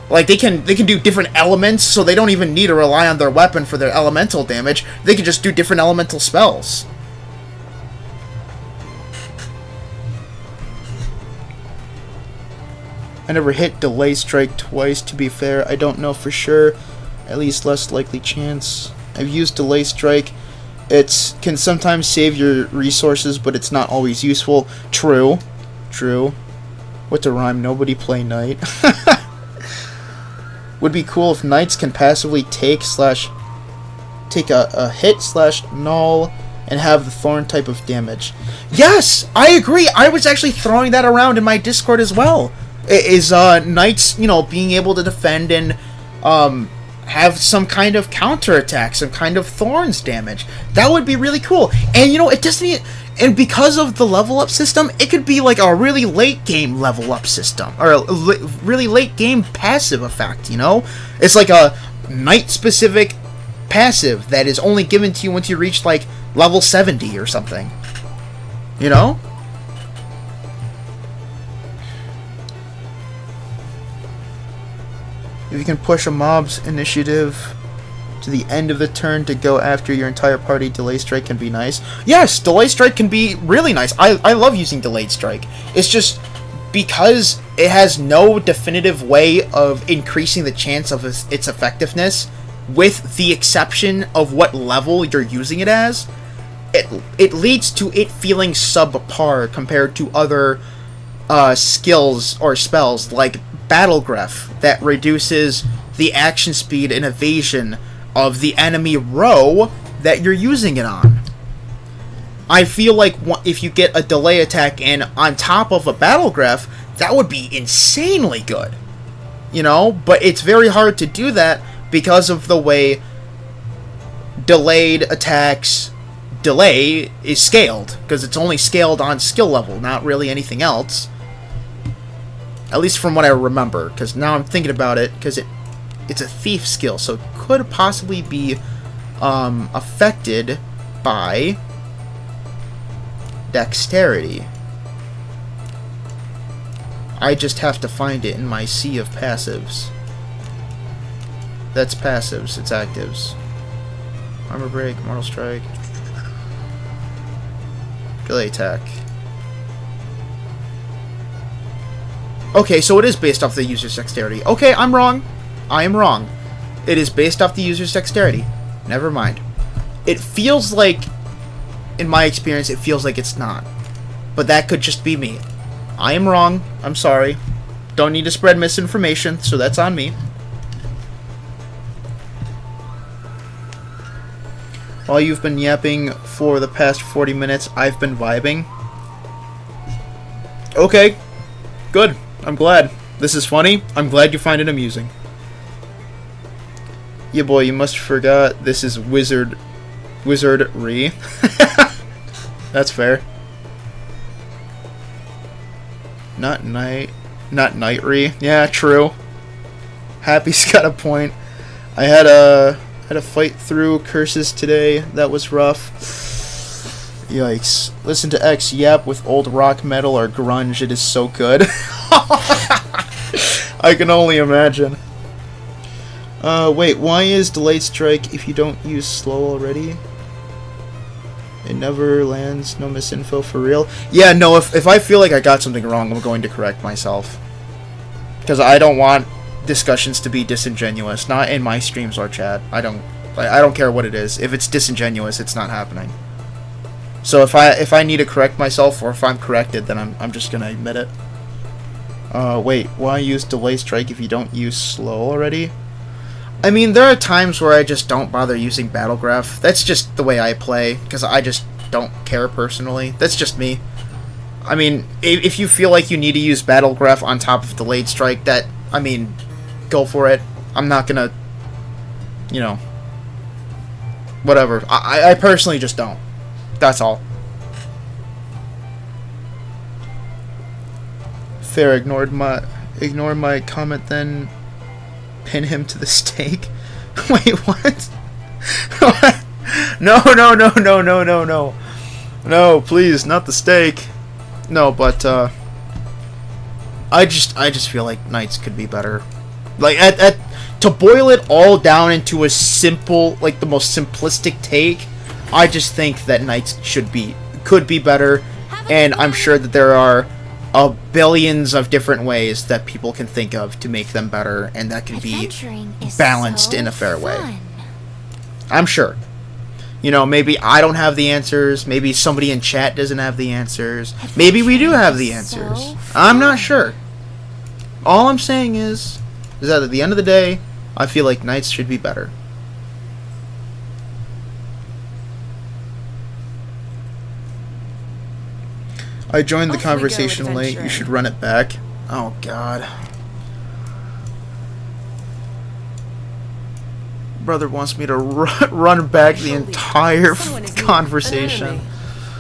Like, they can do different elements, so they don't even need to rely on their weapon for their elemental damage. They can just do different elemental spells. I never hit delay strike twice, to be fair. I don't know for sure. At least less likely chance. I've used delay strike. It can sometimes save your resources, but it's not always useful. True. True. What to rhyme? Nobody play knight. Would be cool if knights can passively take a hit / null and have the thorn type of damage. Yes, I agree. I was actually throwing that around in my Discord as well. Is knights, you know, being able to defend and have some kind of counterattack, some kind of thorns damage. That would be really cool. And you know, it doesn't even, and because of the level up system, it could be like a really late game level up system, or a really late game passive effect, you know? It's like a knight specific passive that is only given to you once you reach like level 70 or something. You know? If you can push a mob's initiative to the end of the turn to go after your entire party, delay strike can be nice. Yes, delay strike can be really nice. I love using delayed strike. It's just because it has no definitive way of increasing the chance of its effectiveness, with the exception of what level you're using it as, it leads to it feeling subpar compared to other skills or spells like Battle Graph that reduces the action speed and evasion of the enemy row that you're using it on. I feel like if you get a delay attack in on top of a Battle Graph, that would be insanely good. You know, but it's very hard to do that because of the way delayed attacks delay is scaled, because it's only scaled on skill level, not really anything else. At least from what I remember, because now I'm thinking about it, because it's a thief skill, so it could possibly be affected by dexterity. I just have to find it in my sea of passives. That's passives, it's actives. Armor break, mortal strike, delay attack. Okay, so it is based off the user's dexterity. Okay, I'm wrong. I am wrong. It is based off the user's dexterity. Never mind. It feels like, in my experience, it feels like it's not. But that could just be me. I am wrong. I'm sorry. Don't need to spread misinformation, so that's on me. While you've been yapping for the past 40 minutes, I've been vibing. Okay. Good. I'm glad. This is funny. I'm glad you find it amusing. Yeah, boy, you must have forgot this is Wizardry. That's fair. Not Nightry. Yeah, true. Happy's got a point. I had a fight through curses today. That was rough. Yikes. Listen to X yap with old rock metal or grunge. It is so good. I can only imagine. Wait, why is delayed strike if you don't use slow already? It never lands, no misinfo for real? Yeah, no, if I feel like I got something wrong, I'm going to correct myself. Because I don't want discussions to be disingenuous. Not in my streams or chat. I don't care what it is. If it's disingenuous, it's not happening. So if I need to correct myself, or if I'm corrected, then I'm just gonna admit it. Wait, why use delay strike if you don't use slow already? I mean, there are times where I just don't bother using Battle Graph. That's just the way I play, because I just don't care personally. That's just me. I mean, if you feel like you need to use Battle Graph on top of delayed strike, I mean, go for it. I'm not gonna, you know, whatever. I personally just don't. That's all. Fair, ignore my comment, then pin him to the stake. Wait, what? No. No, please, not the stake. No, but I just feel like knights could be better. Like to boil it all down into a simple, like the most simplistic take, I just think that knights could be better, and I'm sure that there are billions of different ways that people can think of to make them better, and that can be Adventuring is balanced so in a fair way. fun. I'm sure. You know, maybe I don't have the answers. Maybe somebody in chat doesn't have the answers. Maybe we do have the answers. So I'm not sure. All I'm saying is that at the end of the day, I feel like knights should be better. I joined the Off we go, conversation late. You adventurer. should run it back. Oh, God. Brother wants me to run back the entire Someone is near. An conversation. enemy.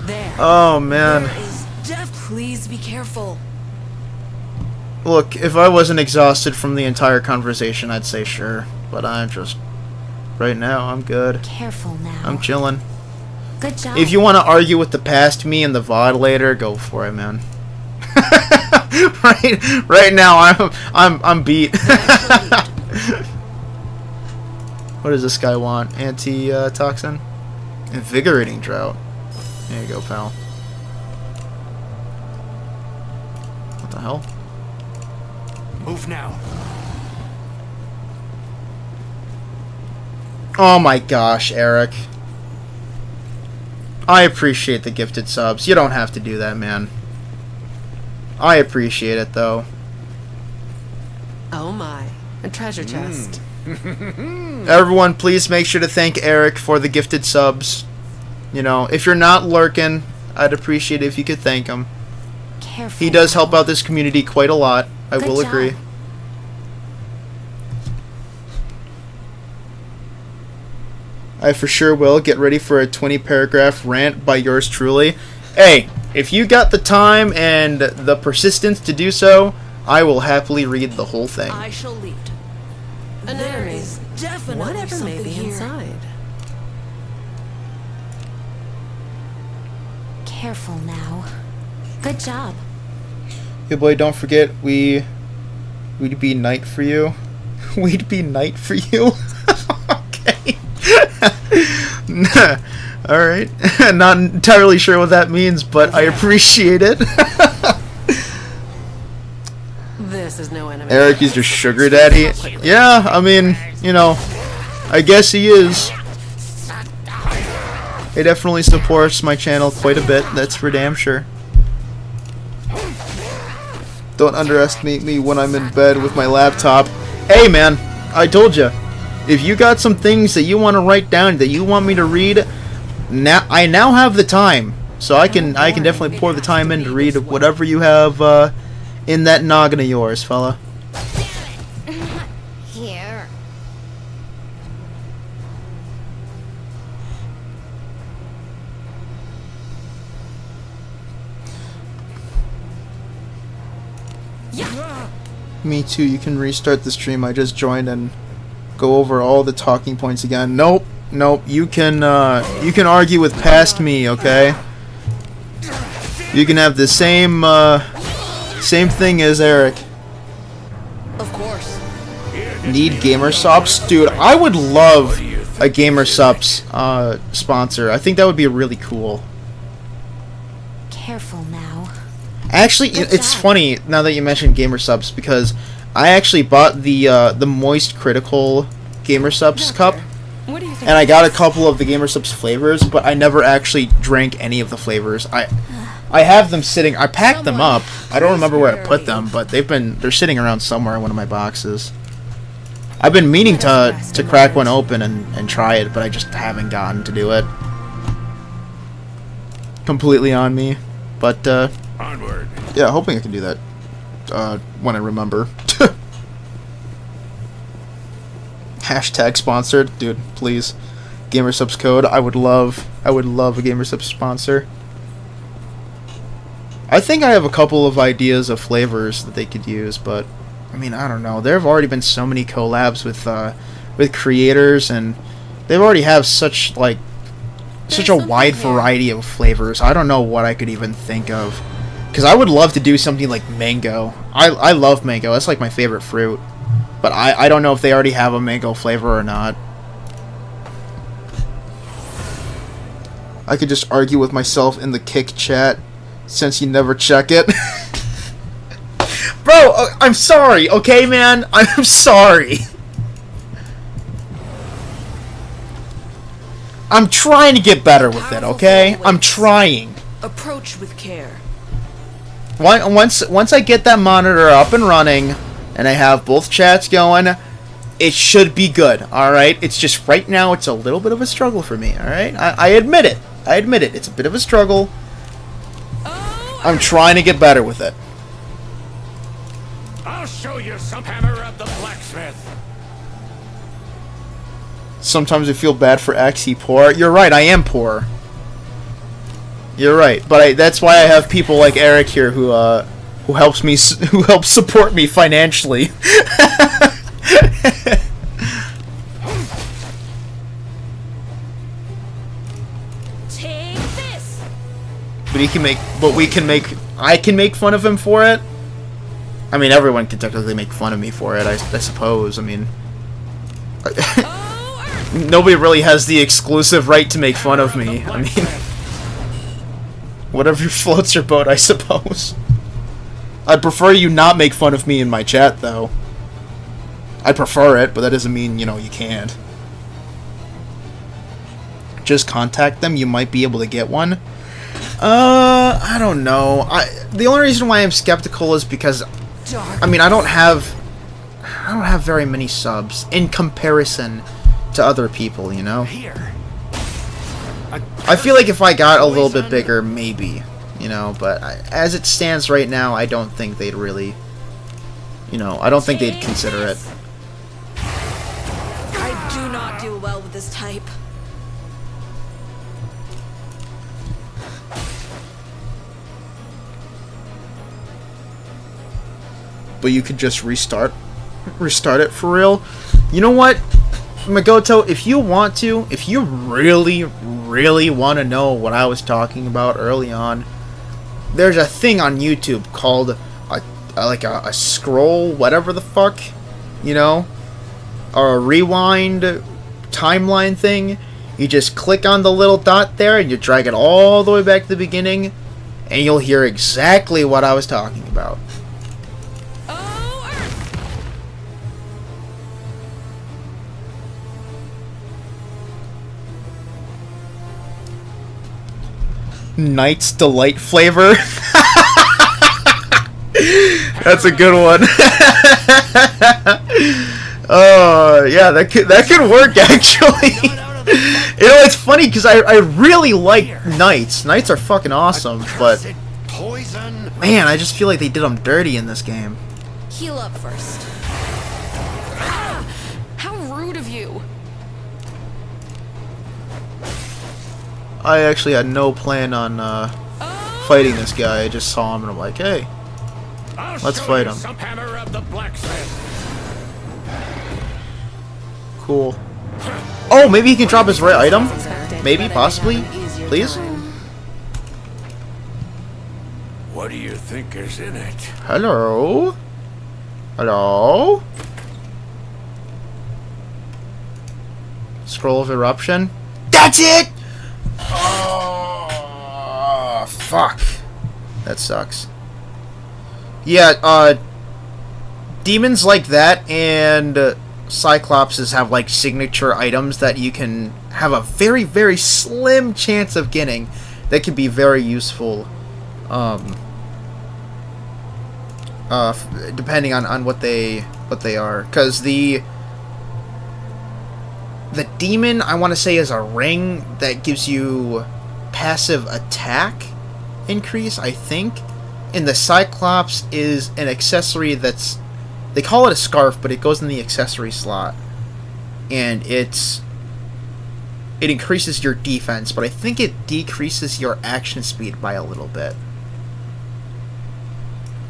There. Oh, man. There is Please be careful. Look, if I wasn't exhausted from the entire conversation, I'd say sure. But I'm just... Right now, I'm good. Careful now. I'm chilling. Good job. If you want to argue with the past me in the VOD later, go for it, man. right now, I'm beat. What does this guy want? Anti-toxin? Invigorating drought. There you go, pal. What the hell? Move now. Oh my gosh, Eric. I appreciate the gifted subs. You don't have to do that, man. I appreciate it, though. Oh my. A treasure chest. Everyone, please make sure to thank Eric for the gifted subs. You know, if you're not lurking, I'd appreciate it if you could thank him. Careful. He does help out this community quite a lot. I Good will job. agree. I for sure will. Get ready for a 20-paragraph rant by yours truly. Hey, if you got the time and the persistence to do so, I will happily read the whole thing. I shall lead. An There enemy. is definitely Whatever may something be here. inside. Careful now. Good job. Hey boy, don't forget, we'd be knight for you. We'd be knight for you? Okay. Alright. Not entirely sure what that means, but I appreciate it. This is no enemy. Eric is your sugar daddy? Yeah, I mean, you know, I guess he is. He definitely supports my channel quite a bit, that's for damn sure. Don't underestimate me when I'm in bed with my laptop. Hey man, I told you, if you got some things that you want to write down, that you want me to read, I now have the time. So I can definitely pour the time in to read whatever you have in that noggin of yours, fella. Here. Me too, you can restart the stream. I just joined and go over all the talking points again. Nope, you can argue with past me, okay? You can have the same thing as Eric. Of course. Need gamer subs? Dude, I would love a gamer subs sponsor. I think that would be really cool. Careful now. Actually, Good it's job. funny now that you mentioned gamer subs, because I actually bought the Moist Critical gamer subs cup, What do you think? and I got a couple of the gamer subs flavors, but I never actually drank any of the flavors. I have them sitting. I packed them up. I don't remember where I put them, but they're sitting around somewhere in one of my boxes. I've been meaning to crack one open and try it, but I just haven't gotten to do it. Completely on me, but Onward. yeah, hoping I can do that when I remember. Hashtag sponsored, dude. Please, GamerSubs code. I would love a GamerSubs sponsor. I think I have a couple of ideas of flavors that they could use, but I mean, I don't know. There have already been so many collabs with creators, and they've already have such a wide variety of flavors. I don't know what I could even think of, because I would love to do something like mango. I love mango. That's like my favorite fruit, but I don't know if they already have a mango flavor or not. I could just argue with myself in the kick chat, since you never check it. Bro, I'm sorry, okay, man? I'm sorry. I'm trying to get better with it, okay? I'm trying. Approach with care. Once I get that monitor up and running, and I have both chats going, it should be good, alright? It's just right now, it's a little bit of a struggle for me, alright? I admit it. I admit it. It's a bit of a struggle. I'm trying to get better with it. I'll show you some hammer of the blacksmith. Sometimes I feel bad for Axie poor. You're right, I am poor. You're right, but that's why I have people like Eric here who helps me who helps support me financially. Take this. But I can make fun of him for it. I mean, everyone can technically make fun of me for it, I suppose. I mean, nobody really has the exclusive right to make fun of me. I mean, whatever floats your boat, I suppose. I'd prefer you not make fun of me in my chat, though. I prefer it, but that doesn't mean, you know, you can't. Just contact them, you might be able to get one. I don't know. The only reason why I'm skeptical is because, I mean, I don't have very many subs in comparison to other people, you know? Here. I feel like if I got a little bit bigger, maybe, you know, but as it stands right now, I don't think they'd really, you know, I don't think they'd consider it. I do not deal well with this type. But you could just restart it for real. You know what, Magoto, if you want to, if you really want to know what I was talking about early on, there's a thing on YouTube called a scroll, whatever the fuck, you know, or a rewind timeline thing. You just click on the little dot there and you drag it all the way back to the beginning, and you'll hear exactly what I was talking about. Knight's Delight flavor. That's a good one. Oh, yeah, that could work, actually. You know, it's funny because I really like Knights. Knights are fucking awesome, but man, I just feel like they did them dirty in this game. Heal up first. Ah, how rude of you. I actually had no plan on fighting this guy. I just saw him and I'm like, hey, let's fight him. Cool. Oh, maybe he can drop his right item? Maybe, possibly? Please? What do you think is in it? Hello? Hello? Scroll of Eruption? That's it! Oh, fuck. That sucks. Yeah, demons like that and Cyclopses have like signature items that you can have a very, very slim chance of getting that can be very useful, depending on what they are. Because the demon, I want to say, is a ring that gives you passive attack increase, I think. And the Cyclops is an accessory that's... They call it a scarf, but it goes in the accessory slot. And it increases your defense, but I think it decreases your action speed by a little bit.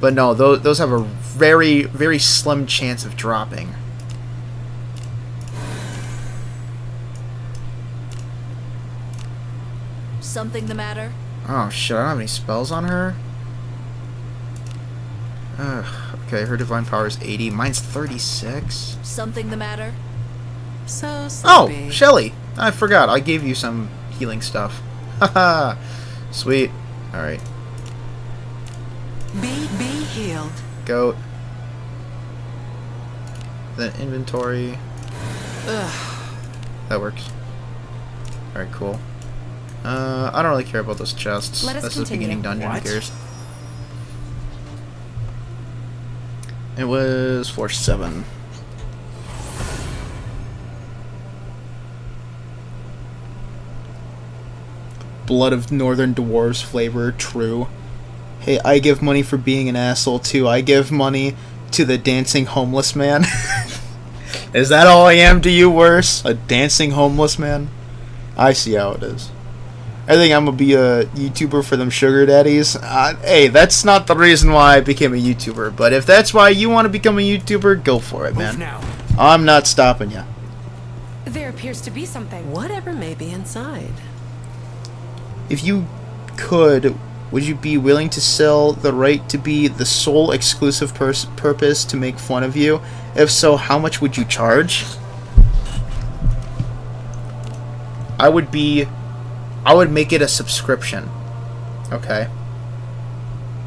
But no, those have a very, very slim chance of dropping. Something the matter? Oh shit, I don't have any spells on her. Ugh, okay, her divine power is 80. Mine's 36. Something the matter? So Oh, sleepy. Shelly! I forgot, I gave you some healing stuff. Haha, sweet. Alright. Be healed. goat. Then inventory. Ugh. That works. Alright, cool. I don't really care about those chests. Let us This is continue. beginning dungeon, What? who cares? It was 4-7. Blood of Northern Dwarves flavor, true. Hey, I give money for being an asshole too. I give money to the dancing homeless man. Is that all I am to you, worse? A dancing homeless man? I see how it is. I think I'm gonna be a YouTuber for them sugar daddies. Hey, that's not the reason why I became a YouTuber, but if that's why you want to become a YouTuber, go for it, man. Move now. I'm not stopping you. There appears to be something. Whatever may be inside. If you could, would you be willing to sell the right to be the sole exclusive purpose to make fun of you? If so, how much would you charge? I would make it a subscription. Okay.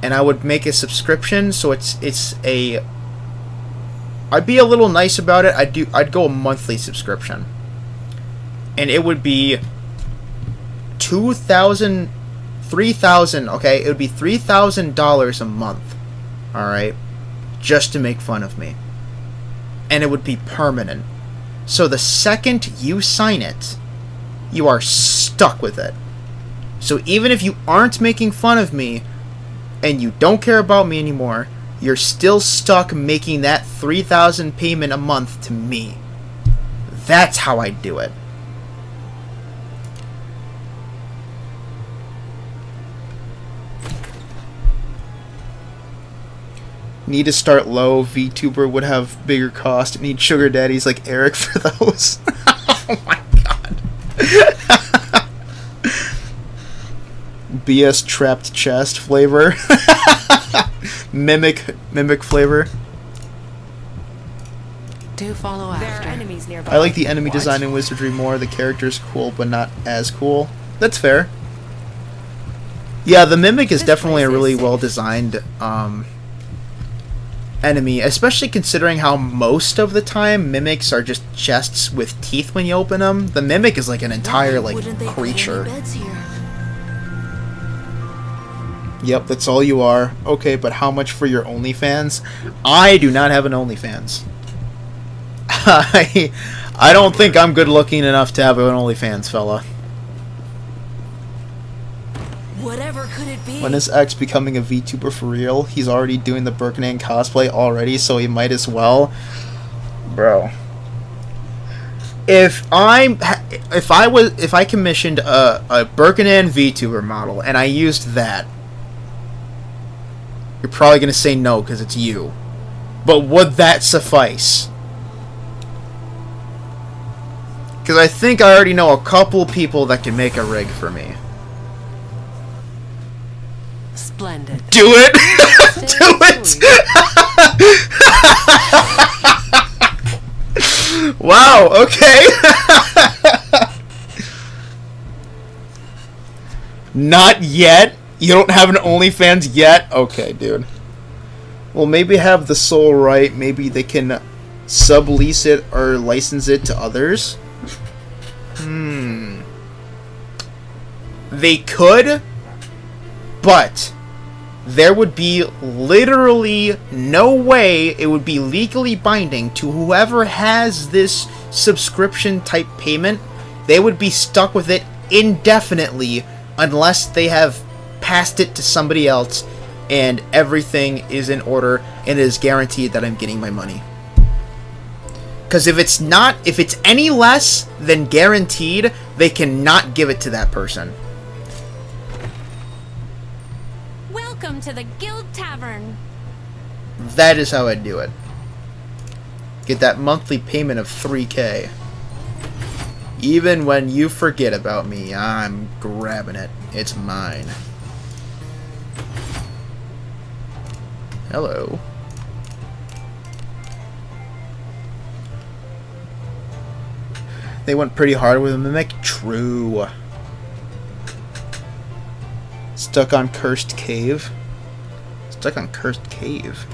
And I would make a subscription so it's a I'd be a little nice about it. I'd go a monthly subscription. And it would be $3,000, okay? It would be $3,000 a month. Alright? Just to make fun of me. And it would be permanent. So the second you sign it, you are stuck with it. So even if you aren't making fun of me, and you don't care about me anymore, you're still stuck making that $3,000 payment a month to me. That's how I do it. Need to start low. VTuber would have bigger cost. Need sugar daddies like Eric for those. Oh my god. BS trapped chest flavor. Mimic flavor. Do follow There are after. enemies nearby. I like the enemy design in Wizardry more. The character's cool, but not as cool. That's fair. Yeah, the Mimic is This definitely a place is really safe. well-designed enemy, especially considering how most of the time Mimics are just chests with teeth when you open them. The Mimic is like an entire, like, Wouldn't they put creature. any beds here? Yep, that's all you are. Okay, but how much for your OnlyFans? I do not have an OnlyFans. I don't think I'm good looking enough to have an OnlyFans, fella. Whatever could it be? When is X becoming a VTuber for real? He's already doing the Birkenand cosplay already, so he might as well. Bro. If I commissioned a Birkenand VTuber model and I used that, you're probably gonna say no because it's you. But would that suffice? Because I think I already know a couple people that can make a rig for me. Splendid. Do it! Do it! Wow, okay. Not yet? You don't have an OnlyFans yet? Okay, dude. Well, maybe have the soul right. Maybe they can sublease it or license it to others. They could, but there would be literally no way it would be legally binding to whoever has this subscription type payment. They would be stuck with it indefinitely unless they have passed it to somebody else and everything is in order and it is guaranteed that I'm getting my money. Because if it's any less than guaranteed, they cannot give it to that person. Welcome to the Guild Tavern. That is how I do it. Get that monthly payment of 3K. Even when you forget about me, I'm grabbing it. It's mine. Hello. They went pretty hard with a Mimic. True. Stuck on Cursed Cave. Stuck on Cursed Cave.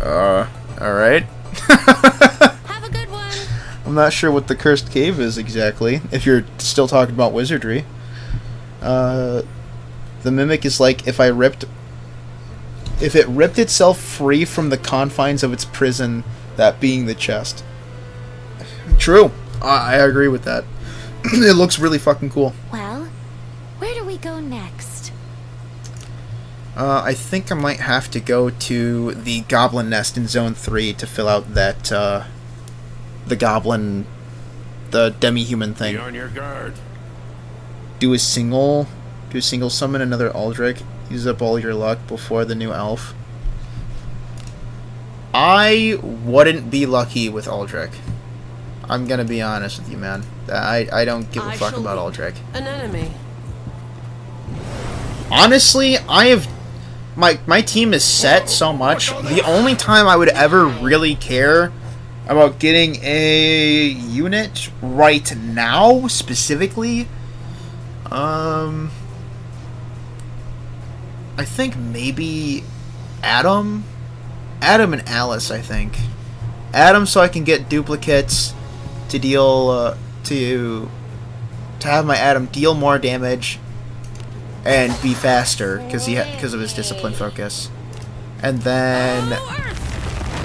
Alright. Have a good one. I'm not sure what the cursed cave is exactly, if you're still talking about wizardry. The mimic is like if it ripped itself free from the confines of its prison, that being the chest. True. I agree with that. It looks really fucking cool. Well, where do we go next? I think I might have to go to the goblin nest in Zone 3 to fill out that, the demi-human thing. Be on your guard. Do a single summon another Aldrich. Use up all your luck before the new elf. I wouldn't be lucky with Aldrich. I'm gonna be honest with you, man. I don't give a fuck about Aldrich. An enemy. Honestly, my team is set so much. The only time I would ever really care about getting a unit right now, specifically, I think maybe Adam and Alice, I think. Adam, so I can get duplicates to deal, to have my Adam deal more damage and be faster because of his discipline focus. And then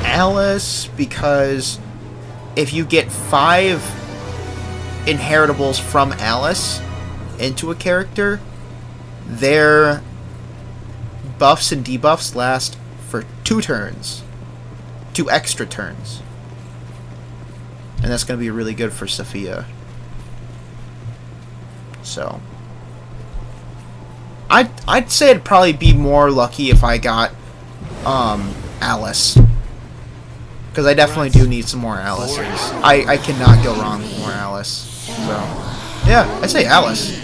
Alice, because if you get 5 inheritables from Alice into a character, their buffs and debuffs last for 2 turns. 2 extra turns. And that's going to be really good for Sophia. So I'd say it'd probably be more lucky if I got Alice. Because I definitely do need some more Alices. I cannot go wrong with more Alice. So yeah, I'd say Alice.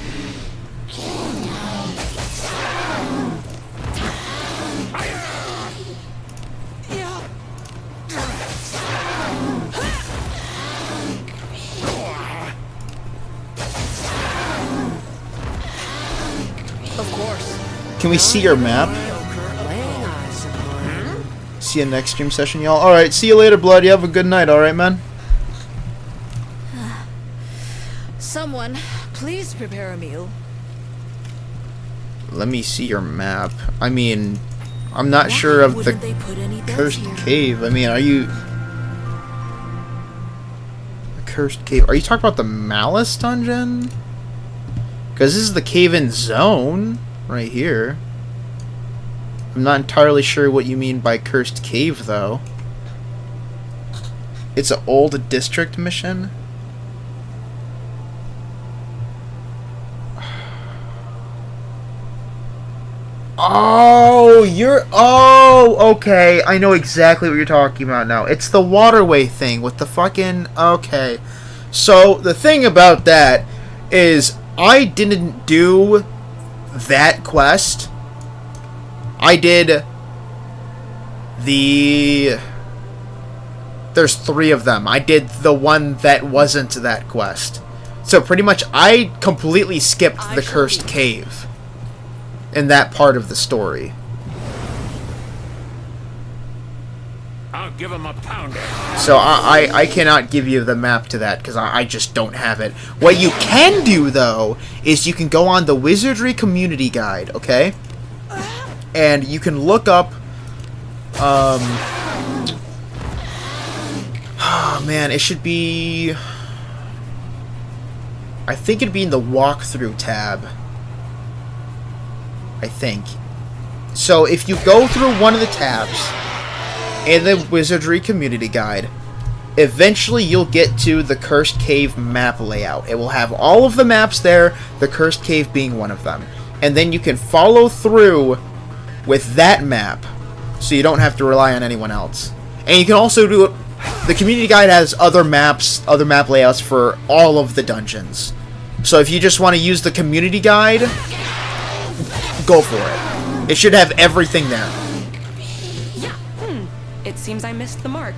Can we see your map? See you next stream session, y'all. Alright, see you later, Blood. You have a good night, alright, man? Someone, please prepare a meal. Let me see your map. I mean, I'm not sure of the cursed cave. I mean, are you... The cursed cave. Are you talking about the Malice dungeon? Because this is the cave-in zone. Right here. I'm not entirely sure what you mean by cursed cave, though. It's an old district mission. Oh, okay. I know exactly what you're talking about now. It's the waterway thing with the fucking... Okay. So, the thing about that is I didn't do that quest. I did there's 3 of them. I did the one that wasn't that quest. So pretty much I completely skipped the cursed cave in that part of the story. I'll give him a pounder. So I cannot give you the map to that because I just don't have it. What you can do, though, is you can go on the Wizardry Community Guide, okay? And you can look up... Oh, man, it should be... I think it'd be in the walkthrough tab. I think. So if you go through one of the tabs in the Wizardry Community Guide, eventually you'll get to the Cursed Cave map layout. It will have all of the maps there, the Cursed Cave being one of them. And then you can follow through with that map, so you don't have to rely on anyone else. And you can also do it... The Community Guide has other maps, other map layouts for all of the dungeons. So if you just want to use the Community Guide, go for it. It should have everything there. It seems I missed the mark.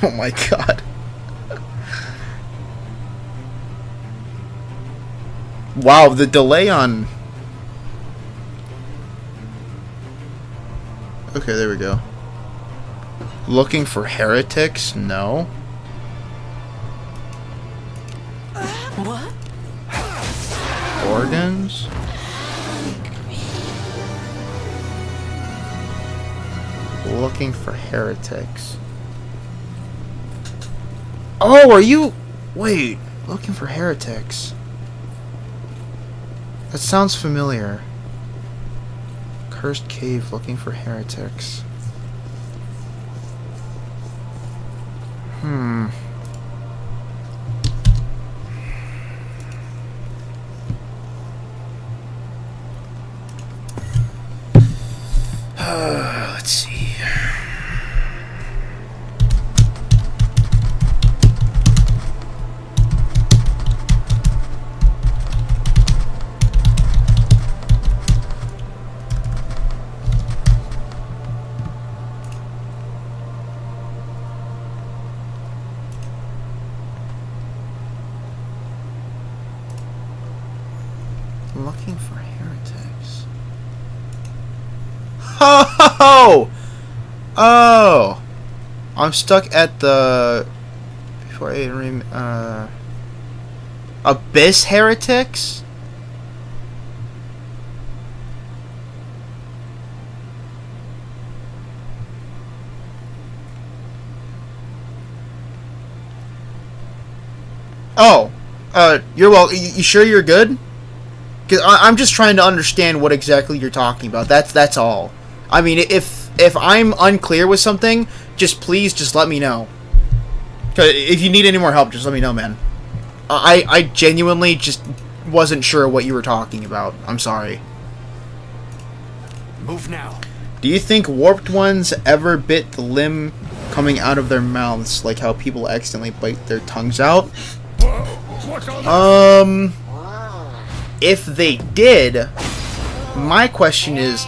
Oh my god. Wow, the delay on... Okay, there we go. Looking for heretics? No. What? Organs? Looking for heretics. Oh, are you... Wait. Looking for heretics. That sounds familiar. Cursed cave looking for heretics. Let's see. Looking for heretics. Oh! Oh! I'm stuck at the... Before I Abyss heretics? Oh. You're well. You sure you're good? Cause I'm just trying to understand what exactly you're talking about. That's all. I mean, if I'm unclear with something, please let me know. 'Cause if you need any more help, just let me know, man. I genuinely just wasn't sure what you were talking about. I'm sorry. Move now. Do you think warped ones ever bit the limb coming out of their mouths, like how people accidentally bite their tongues out? What's all that? If they did, my question is,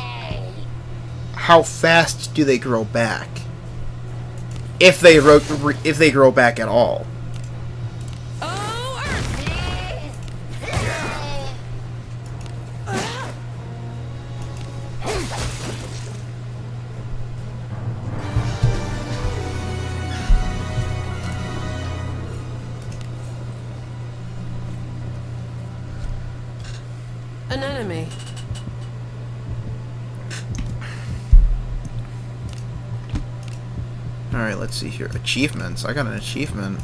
how fast do they grow back? If they grow back at all. An enemy. Alright, let's see here. Achievements. I got an achievement.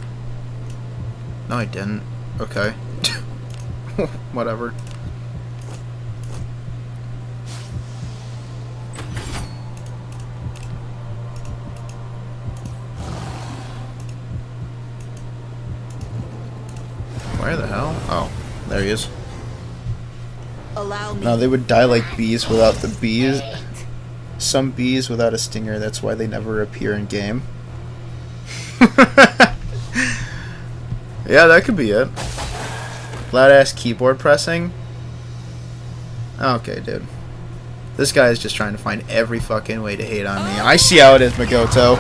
No, I didn't. Okay. Whatever. Where the hell? Oh, there he is. Allow me. No, they would die like bees without the bees. Some bees without a stinger, that's why they never appear in game. Yeah, that could be it. Loud ass keyboard pressing. Okay, dude. This guy is just trying to find every fucking way to hate on me. I see how it is, Magoto.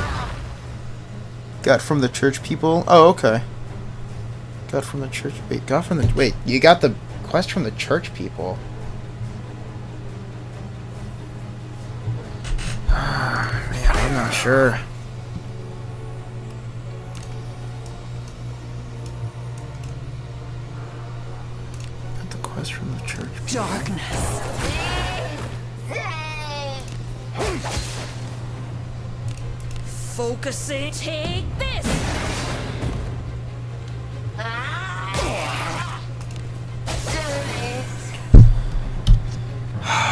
Got from the church people? Oh, okay. Got from the church... Wait, got from the... Wait, you got the quest from the church people. Man, I'm not sure. Got the quest from the church people. Darkness. Focusing. Take this.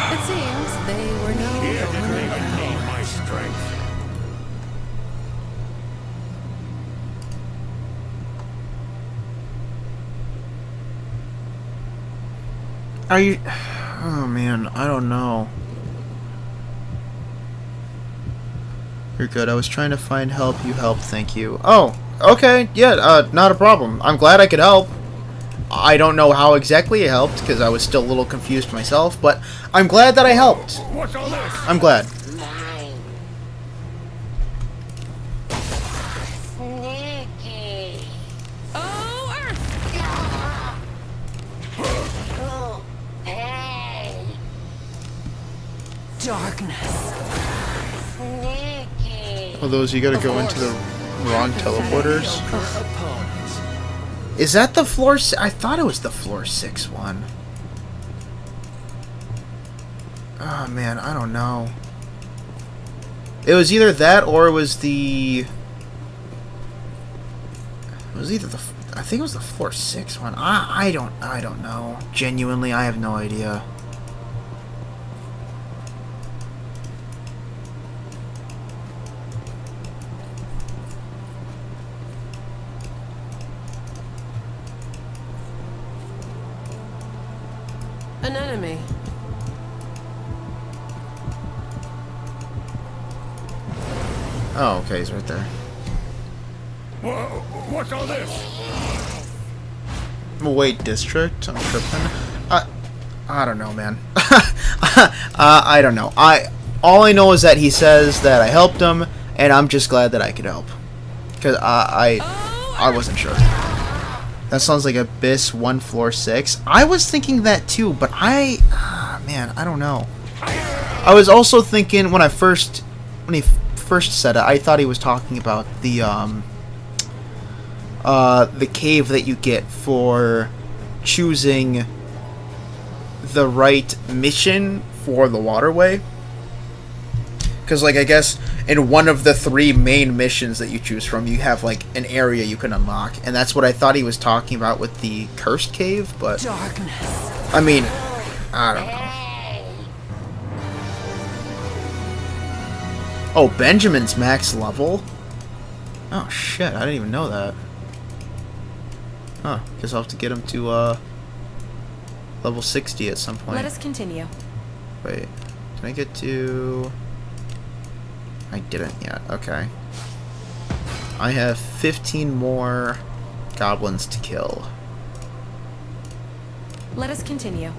It seems they were no longer. Need my strength. Are you... Oh, man. I don't know. You're good. I was trying to find help. You helped. Thank you. Oh, okay. Yeah, not a problem. I'm glad I could help. I don't know how exactly it helped, because I was still a little confused myself, but I'm glad that I helped. What's all this? I'm glad. Darkness. Oh, those, you gotta go into the wrong teleporters. Is that the floor? I thought it was the floor 6 one. Oh man, I don't know. It was either that or it was the. It was either the. I think it was the floor 6 one. I don't know. Genuinely, I have no idea. An enemy. Oh, okay, he's right there. What's all this? Wait, district? I'm tripping. I don't know, man. I don't know. All I know is that he says that I helped him, and I'm just glad that I could help. Cause I wasn't sure. That sounds like Abyss 1 floor 6. I was thinking that too, but man, I don't know. I was also thinking when he first said it, I thought he was talking about the cave that you get for choosing the right mission for the waterway. Because, like, I guess in one of the 3 main missions that you choose from, you have, like, an area you can unlock. And that's what I thought he was talking about with the Cursed Cave, but... Darkness. I mean, I don't know. Oh, Benjamin's max level? Oh, shit, I didn't even know that. Huh, guess I'll have to get him to, level 60 at some point. Let us continue. Wait, can I get to... I didn't yet. Okay. I have 15 more goblins to kill. Let us continue.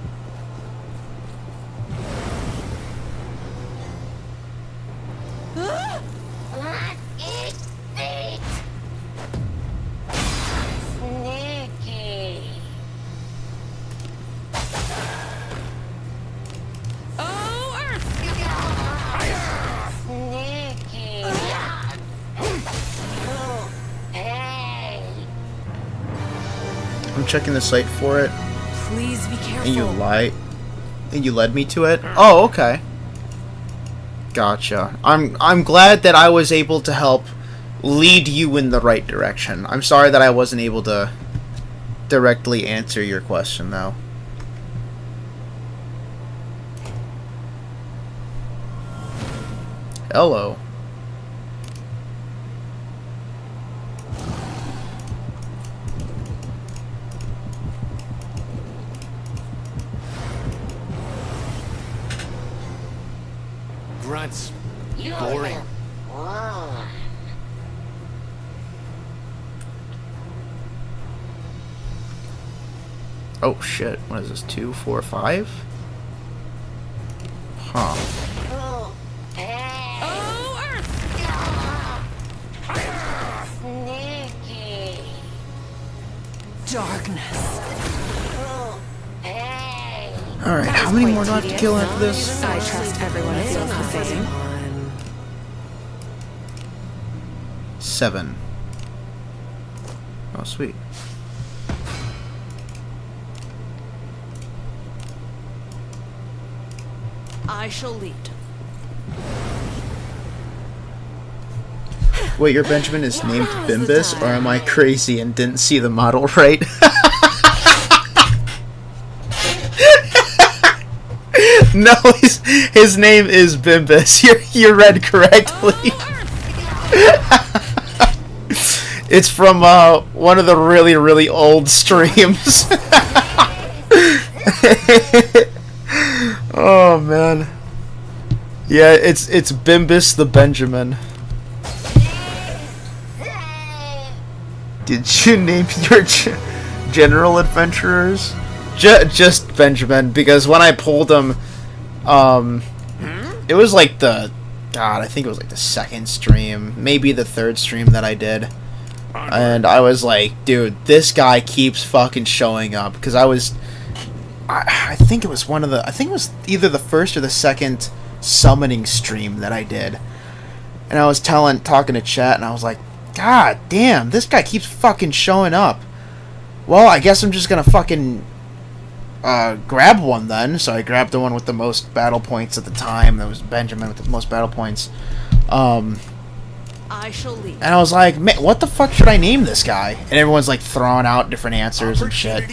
I'm checking the site for it, Please be careful. and you led me to it. Oh, okay. Gotcha. I'm glad that I was able to help lead you in the right direction. I'm sorry that I wasn't able to directly answer your question, though. Hello. Grunts. Boring. Oh shit, what is this, 2, 4, 5? Huh. Darkness. Alright, how many more do I have to kill after this? I trust everyone feels the same. 7. Oh, sweet. I shall lead. Wait, your Benjamin is named Bimbus, or am I crazy and didn't see the model right? No, his name is Bimbus. You read correctly. It's from one of the really, really old streams. Oh man. Yeah, it's Bimbus the Benjamin. Did you name your general adventurers? Just Benjamin, because when I pulled him, it was like I think it was like the 2nd stream, maybe the 3rd stream that I did. And I was like, dude, this guy keeps fucking showing up, because I think it was either the 1st or the 2nd summoning stream that I did. And I was talking to chat, and I was like, God damn, this guy keeps fucking showing up. Well, I guess I'm just gonna fucking grab one then. So I grabbed the one with the most battle points at the time. That was Benjamin with the most battle points. I shall leave. And I was like, man, what the fuck should I name this guy? And everyone's like throwing out different answers and shit.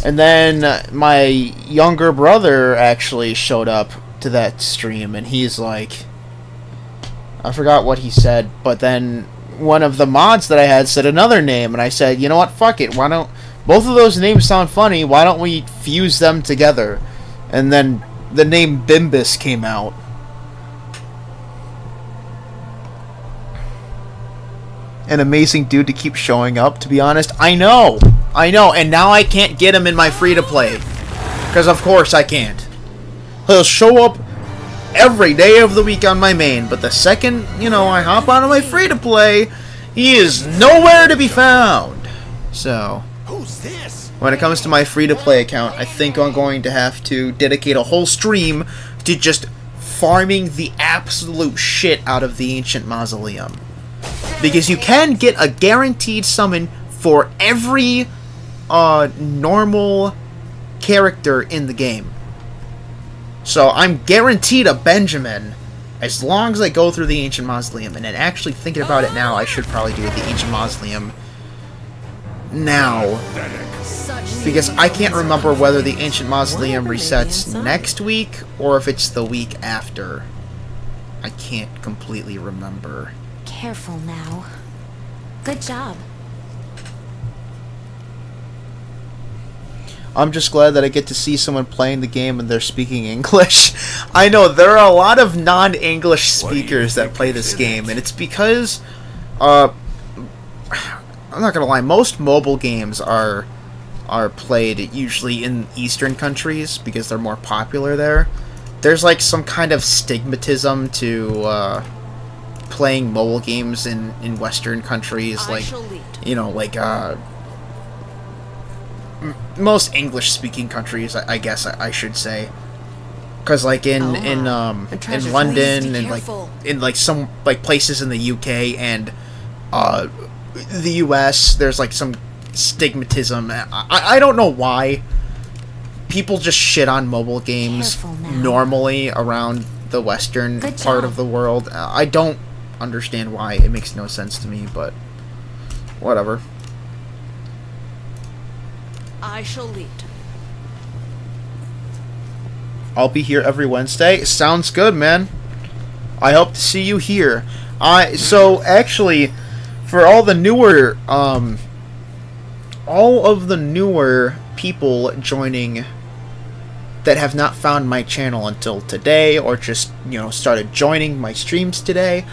And then my younger brother actually showed up to that stream, and he's like, I forgot what he said, but then one of the mods that I had said another name, and I said, you know what, fuck it, why don't, both of those names sound funny, why don't we fuse them together? And then the name Bimbus came out. An amazing dude to keep showing up, to be honest. I know, and now I can't get him in my free-to-play. Because of course I can't. He'll show up every day of the week on my main, but the second, you know, I hop onto my free-to-play, he is nowhere to be found. So, Who's this? when it comes to my free-to-play account, I think I'm going to have to dedicate a whole stream to just farming the absolute shit out of the Ancient Mausoleum. Because you can get a guaranteed summon for every normal character in the game. So I'm guaranteed a Benjamin as long as I go through the Ancient Mausoleum. And then actually thinking about it now, I should probably do the Ancient Mausoleum now. Because I can't remember whether the Ancient Mausoleum resets next week or if it's the week after. I can't completely remember. Careful now. Good job. I'm just glad that I get to see someone playing the game and they're speaking English. I know, there are a lot of non-English speakers that play this game, and it's because, I'm not gonna lie, most mobile games are played usually in Eastern countries because they're more popular there. There's like some kind of stigmatism to, playing mobile games in Western countries, like, you know, like, most English-speaking countries, I guess I should say, because like in London and like in like some like places in the UK and the US, there's like some stigmatism. I don't know why people just shit on mobile games normally around the Western part of the world. I don't understand why. It makes no sense to me, but whatever. I shall lead. I'll be here every Wednesday. Sounds good, man. I hope to see you here. So actually, for all the newer people joining that have not found my channel until today, or just, you know, started joining my streams today,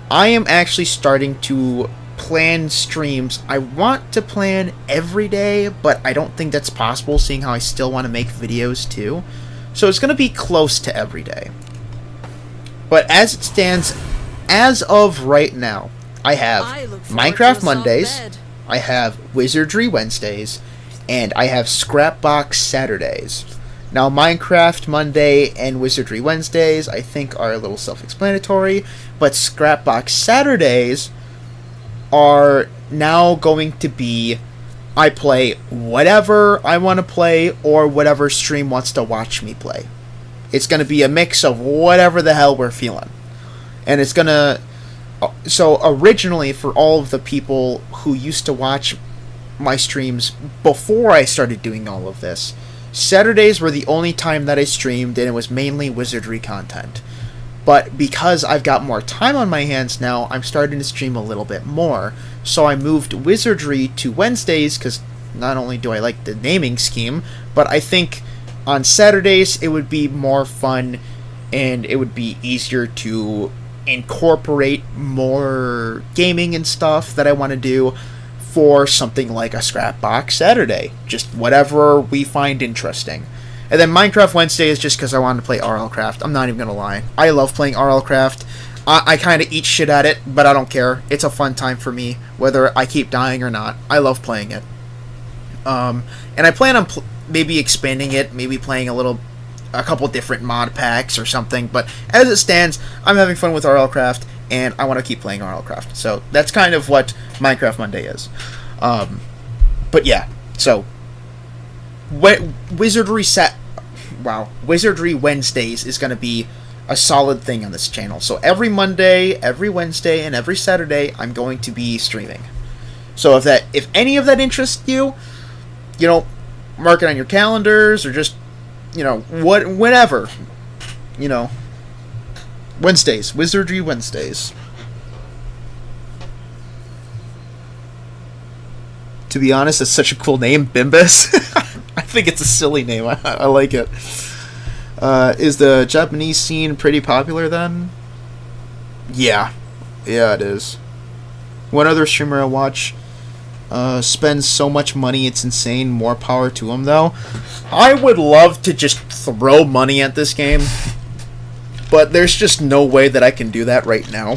I am actually starting to plan streams. I want to plan every day, but I don't think that's possible, seeing how I still want to make videos too. So it's going to be close to every day. But as it stands, as of right now, I have Minecraft Mondays, I have Wizardry Wednesdays, and I have Scrapbox Saturdays. Now, Minecraft Monday and Wizardry Wednesdays, I think, are a little self-explanatory, but Scrapbox Saturdays are now going to be, I play whatever I want to play, or whatever stream wants to watch me play. It's going to be a mix of whatever the hell we're feeling. And it's going to... So, originally, for all of the people who used to watch my streams before I started doing all of this, Saturdays were the only time that I streamed, and it was mainly wizardry content. But because I've got more time on my hands now, I'm starting to stream a little bit more. So I moved Wizardry to Wednesdays, because not only do I like the naming scheme, but I think on Saturdays it would be more fun, and it would be easier to incorporate more gaming and stuff that I want to do for something like a Scrapbox Saturday. Just whatever we find interesting. And then Minecraft Wednesday is just because I wanted to play RLCraft. I'm not even going to lie. I love playing RLCraft. I kind of eat shit at it, but I don't care. It's a fun time for me, whether I keep dying or not. I love playing it. And I plan on maybe expanding it, maybe playing a little a couple different mod packs or something. But as it stands, I'm having fun with RLCraft, and I want to keep playing RLCraft. So that's kind of what Minecraft Monday is. But yeah, so Wizardry Wednesdays is going to be a solid thing on this channel. So every Monday, every Wednesday, and every Saturday, I'm going to be streaming. So if any of that interests you, mark it on your calendars, or just, whenever, Wednesdays, Wizardry Wednesdays. To be honest, it's such a cool name, Bimbus. I think it's a silly name. I like it. Is the Japanese scene pretty popular then? Yeah, it is. One other streamer I watch spends so much money, it's insane. More power to him, though. I would love to just throw money at this game, but there's just no way that I can do that right now.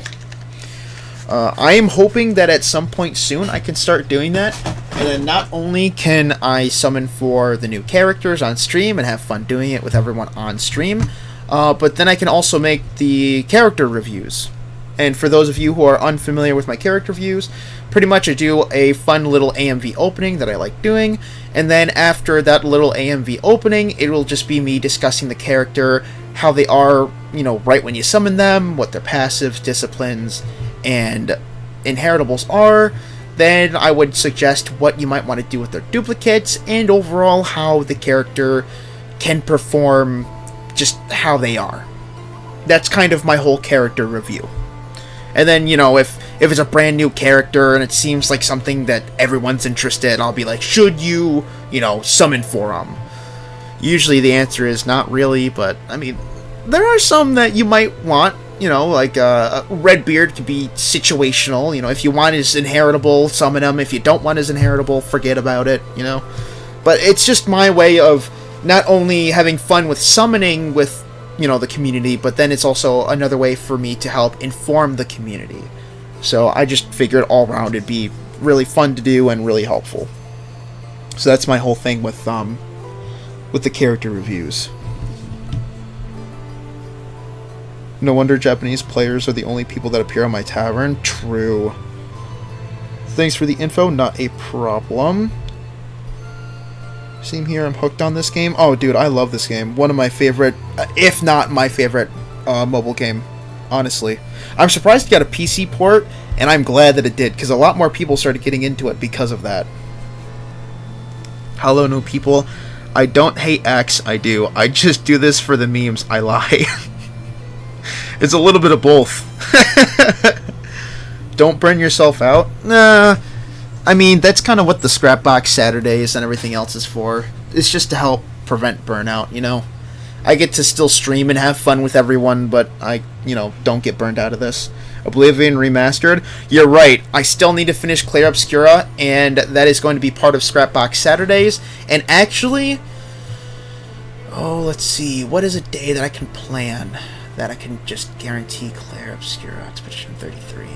I am hoping that at some point soon I can start doing that, and then not only can I summon for the new characters on stream and have fun doing it with everyone on stream, but then I can also make the character reviews. And for those of you who are unfamiliar with my character reviews, pretty much I do a fun little AMV opening that I like doing, and then after that little AMV opening, it will just be me discussing the character, how they are, right when you summon them, what their passives, disciplines, and inheritables are. Then I would suggest what you might want to do with their duplicates, and overall how the character can perform, just how they are. That's kind of my whole character review. And then, if it's a brand new character and it seems like something that everyone's interested in, I'll be like, should you, summon for them? Usually the answer is not really, but, I mean, there are some that you might want, like Redbeard could be situational. If you want his inheritable, summon him. If you don't want his inheritable, forget about it, But it's just my way of not only having fun with summoning with the community, but then it's also another way for me to help inform the community. So I just figured all around it'd be really fun to do and really helpful. So that's my whole thing with the character reviews. No wonder Japanese players are the only people that appear on my tavern. True. Thanks for the info, not a problem. Same here, I'm hooked on this game. Oh, dude, I love this game. One of my favorite, if not my favorite, mobile game, honestly. I'm surprised it got a PC port, and I'm glad that it did, because a lot more people started getting into it because of that. Hello, new people. I don't hate X, I do. I just do this for the memes, I lie. It's a little bit of both. Don't burn yourself out? Nah. I mean, that's kind of what the Scrapbox Saturdays and everything else is for. It's just to help prevent burnout, I get to still stream and have fun with everyone, but I, don't get burned out of this. Oblivion Remastered. You're right. I still need to finish Clair Obscura, and that is going to be part of Scrapbox Saturdays. And actually, let's see. What is a day that I can plan that I can just guarantee Clair Obscura Expedition 33?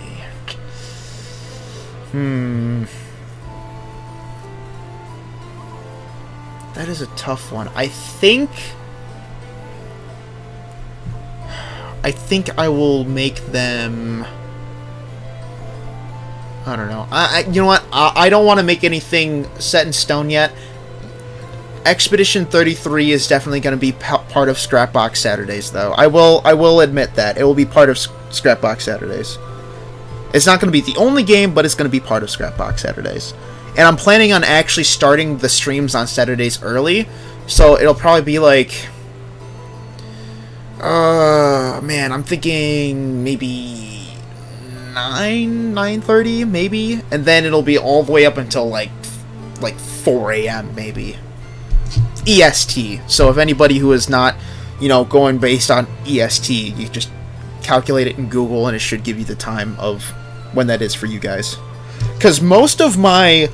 That is a tough one. I think I will make them... I don't know. You know what? I don't want to make anything set in stone yet. Expedition 33 is definitely going to be part of Scrapbox Saturdays, though. I will admit that. It will be part of Scrapbox Saturdays. It's not going to be the only game, but it's going to be part of Scrapbox Saturdays. And I'm planning on actually starting the streams on Saturdays early, so it'll probably be like... man, I'm thinking maybe 9:30, maybe? And then it'll be all the way up until like 4 a.m., maybe. EST. So if anybody who is not, going based on EST, you just calculate it in Google and it should give you the time of when that is for you guys. Because most of my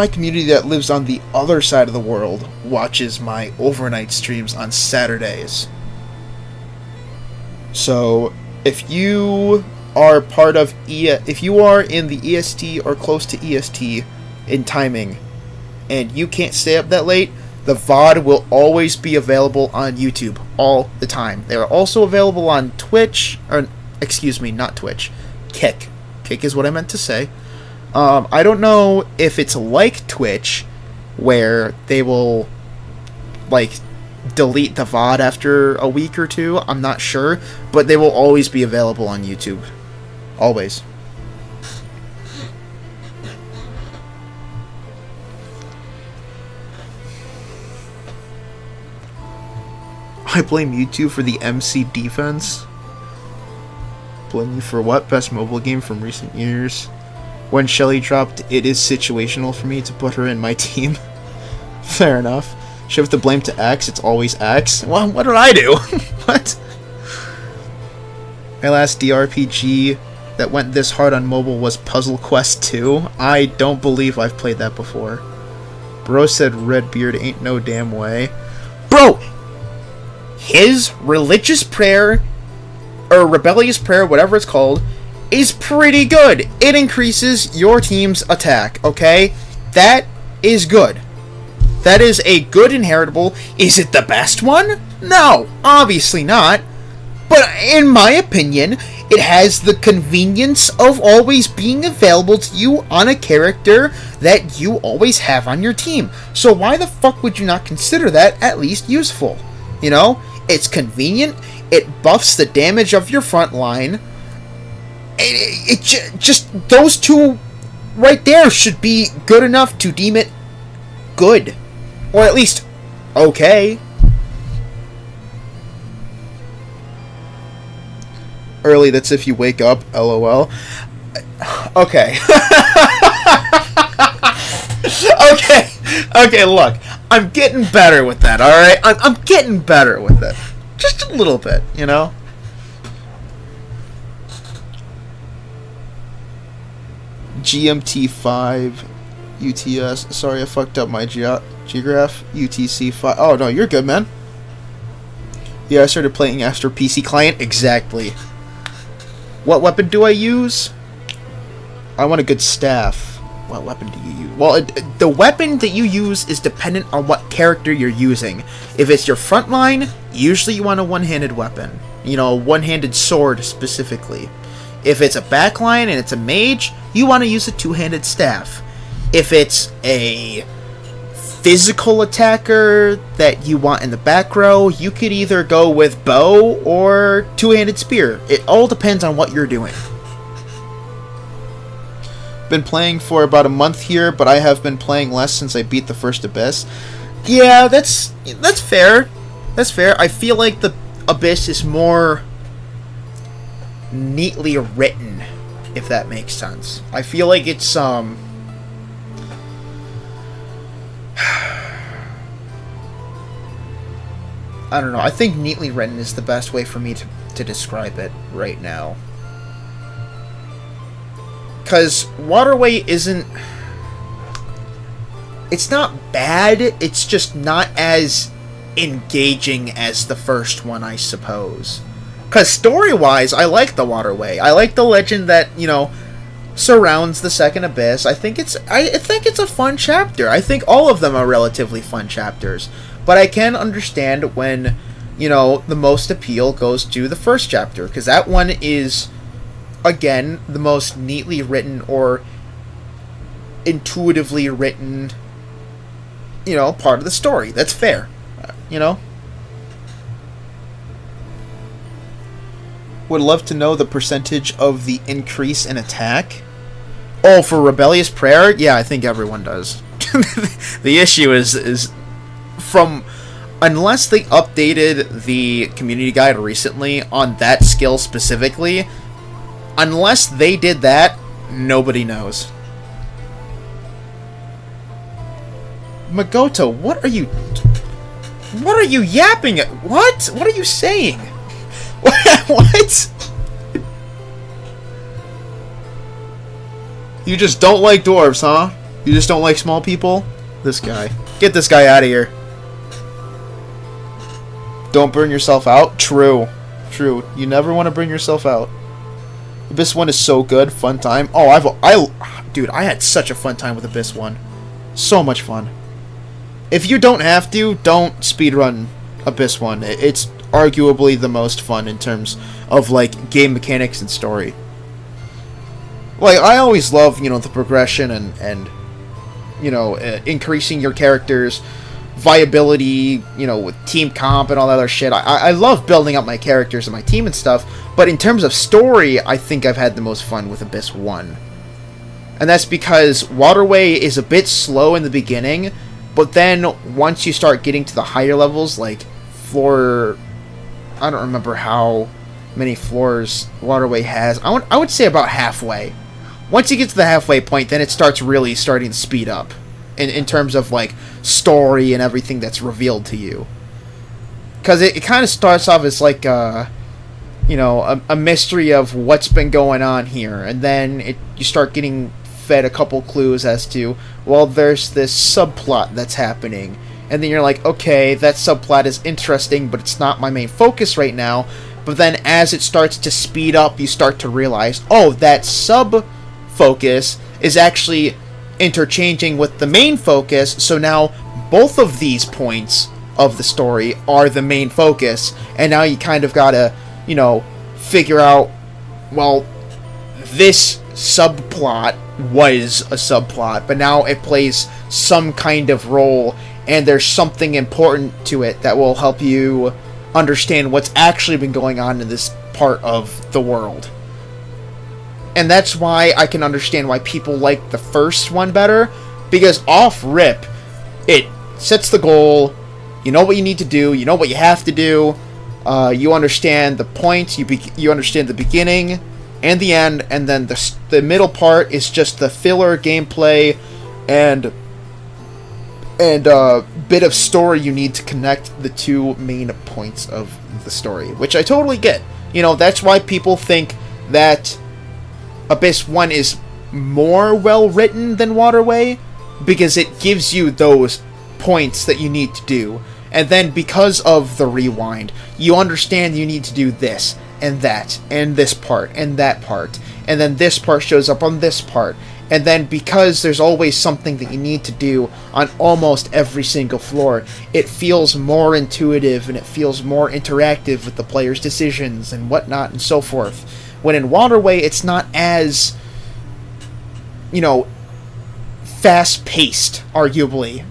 community that lives on the other side of the world watches my overnight streams on Saturdays. So if you are part of if you are in the EST or close to EST in timing, and you can't stay up that late, the VOD will always be available on YouTube all the time. They are also available on Twitch, or excuse me, not Twitch, Kick. Kick is what I meant to say. I don't know if it's like Twitch, where they will, like, delete the VOD after a week or two. I'm not sure, but they will always be available on YouTube. Always. I blame YouTube for the MC defense. Blame you for what? Best mobile game from recent years. When Shelly dropped, it is situational for me to put her in my team. Fair enough. Shift the blame to X, it's always X. Well, what did I do? What? My last DRPG that went this hard on mobile was Puzzle Quest 2. I don't believe I've played that before. Bro said Redbeard ain't no damn way. Bro! His religious prayer, or rebellious prayer, whatever it's called, is pretty good. It increases your team's attack, okay? That is good. That is a good inheritable. Is it the best one? No, obviously not. But in my opinion, it has the convenience of always being available to you on a character that you always have on your team. So why the fuck would you not consider that at least useful? You know? It's convenient. It buffs the damage of your front line. Just those two right there should be good enough to deem it good. Or at least okay. Early, that's if you wake up, LOL. Okay. Okay, look. I'm getting better with that, alright? I'm getting better with it. Just a little bit, you know? GMT5 UTS. Sorry, I fucked up my geograph. UTC5. Oh, no, you're good, man. Yeah, I started playing Astro PC Client. Exactly. What weapon do I use? I want a good staff. What weapon do you use? Well, the weapon that you use is dependent on what character you're using. If it's your front line, usually you want a one-handed weapon. You know, a one-handed sword specifically. If it's a backline and it's a mage, you want to use a two-handed staff. If it's a physical attacker that you want in the back row, you could either go with bow or two-handed spear. It all depends on what you're doing. Been playing for about a month here, but I have been playing less since I beat the first Abyss. Yeah, that's fair. That's fair. I feel like the Abyss is more neatly written, if that makes sense. I feel like it's I don't know. I think neatly written is the best way for me to describe it right now. Because Waterway isn't... It's not bad, it's just not as engaging as the first one, I suppose. Because story-wise, I like the Waterway. I like the legend that, you know, surrounds the second Abyss. I think it's a fun chapter. I think all of them are relatively fun chapters. But I can understand when, you know, the most appeal goes to the first chapter. Because that one is... again, the most neatly written or intuitively written, you know, part of the story. That's fair, you know? Would love to know the percentage of the increase in attack. Oh, for Rebellious Prayer? Yeah, I think everyone does. The issue is from... Unless they updated the community guide recently on that skill specifically... Unless they did that, nobody knows. Magoto, what are you yapping at? What? What are you saying? What? You just don't like dwarves, huh? You just don't like small people? This guy. Get this guy out of here. Don't burn yourself out? True. True. You never want to burn yourself out. Abyss 1 is so good. Fun time. Oh, dude, I had such a fun time with Abyss 1. So much fun. If you don't have to, don't speedrun Abyss 1. It's arguably the most fun in terms of, like, game mechanics and story. Like, I always love, you know, the progression and you know, increasing your character's viability, you know, with team comp and all that other shit. I love building up my characters and my team and stuff, but in terms of story, I think I've had the most fun with Abyss 1. And that's because Waterway is a bit slow in the beginning, but then once you start getting to the higher levels, like floor... I don't remember how many floors Waterway has. I would say about halfway. Once you get to the halfway point, then it starts really starting to speed up. In terms of, like, story and everything that's revealed to you. Because it kind of starts off as, like, you know, a mystery of what's been going on here. And then you start getting fed a couple clues as to, well, there's this subplot that's happening. And then you're like, okay, that subplot is interesting, but it's not my main focus right now. But then as it starts to speed up, you start to realize, oh, that sub-focus is actually interchanging with the main focus, so now both of these points of the story are the main focus, and now you kind of gotta, you know, figure out, well, this subplot was a subplot, but now it plays some kind of role, and there's something important to it that will help you understand what's actually been going on in this part of the world. And that's why I can understand why people like the first one better, because off rip, it sets the goal, you know what you need to do, you know what you have to do, you understand the points, you understand the beginning and the end, and then the middle part is just the filler gameplay and bit of story you need to connect the two main points of the story, which I totally get. You know, that's why people think that Abyss 1 is more well-written than Waterway, because it gives you those points that you need to do. And then because of the rewind, you understand you need to do this, and that, and this part, and that part. And then this part shows up on this part. And then because there's always something that you need to do on almost every single floor, it feels more intuitive and it feels more interactive with the player's decisions and whatnot and so forth. When in Waterway, it's not as, you know, fast-paced, arguably,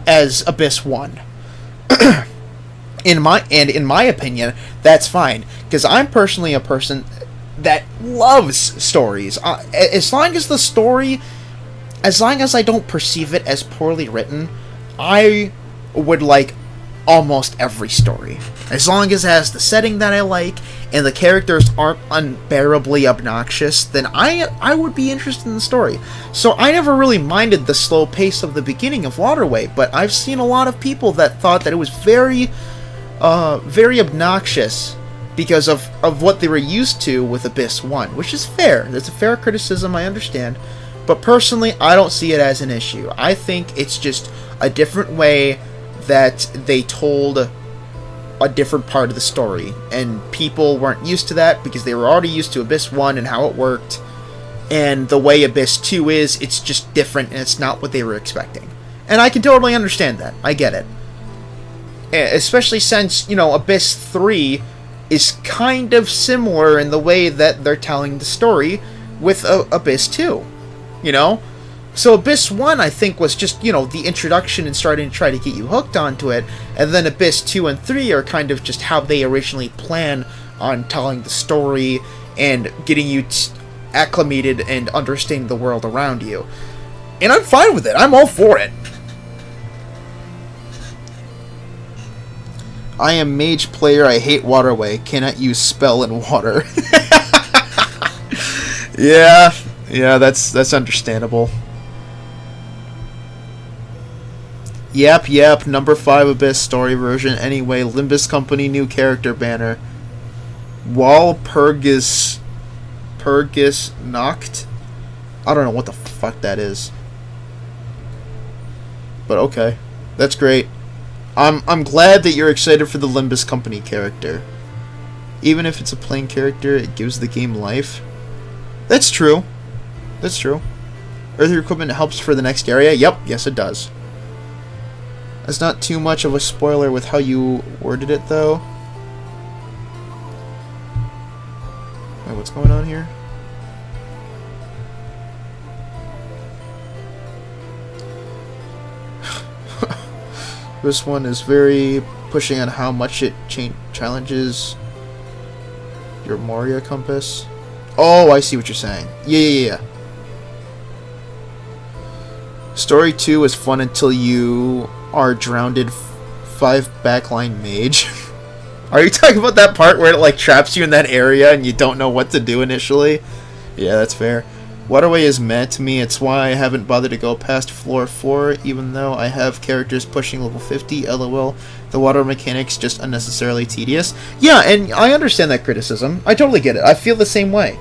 as Abyss 1. In my opinion, that's fine, because I'm personally a person that loves stories. As long as I don't perceive it as poorly written, I would like almost every story. As long as it has the setting that I like, and the characters aren't unbearably obnoxious, then I would be interested in the story. So I never really minded the slow pace of the beginning of Waterway, but I've seen a lot of people that thought that it was very obnoxious because of what they were used to with Abyss 1, which is fair. That's a fair criticism, I understand. But personally, I don't see it as an issue. I think it's just a different way that they told a different part of the story, and people weren't used to that because they were already used to Abyss 1 and how it worked, and the way Abyss 2 is, it's just different and it's not what they were expecting. And I can totally understand that. I get it. Especially since, you know, Abyss 3 is kind of similar in the way that they're telling the story with Abyss 2, you know? So Abyss 1, I think, was just, you know, the introduction and starting to try to get you hooked onto it, and then Abyss 2 and 3 are kind of just how they originally plan on telling the story and getting you acclimated and understanding the world around you. And I'm fine with it. I'm all for it. I am mage player, I hate Waterway, cannot use spell in water. Yeah, that's understandable. Yep, number 5 Abyss story version. Anyway, Limbus Company new character banner. Walpurgis Nacht? I don't know what the fuck that is. But okay. That's great. I'm glad that you're excited for the Limbus Company character. Even if it's a plain character, it gives the game life. That's true. Earthy equipment helps for the next area? Yep, yes it does. That's not too much of a spoiler with how you worded it, though. Wait, what's going on here? This one is very pushing on how much it challenges your Moria compass. Oh, I see what you're saying. Yeah. Story 2 is fun until you are drowned 5 backline mage. Are you talking about that part where it like traps you in that area and you don't know what to do initially? Yeah, that's fair. Waterway is meh to me, it's why I haven't bothered to go past floor 4, even though I have characters pushing level 50, lol. The water mechanics just unnecessarily tedious. Yeah, and I understand that criticism. I totally get it. I feel the same way.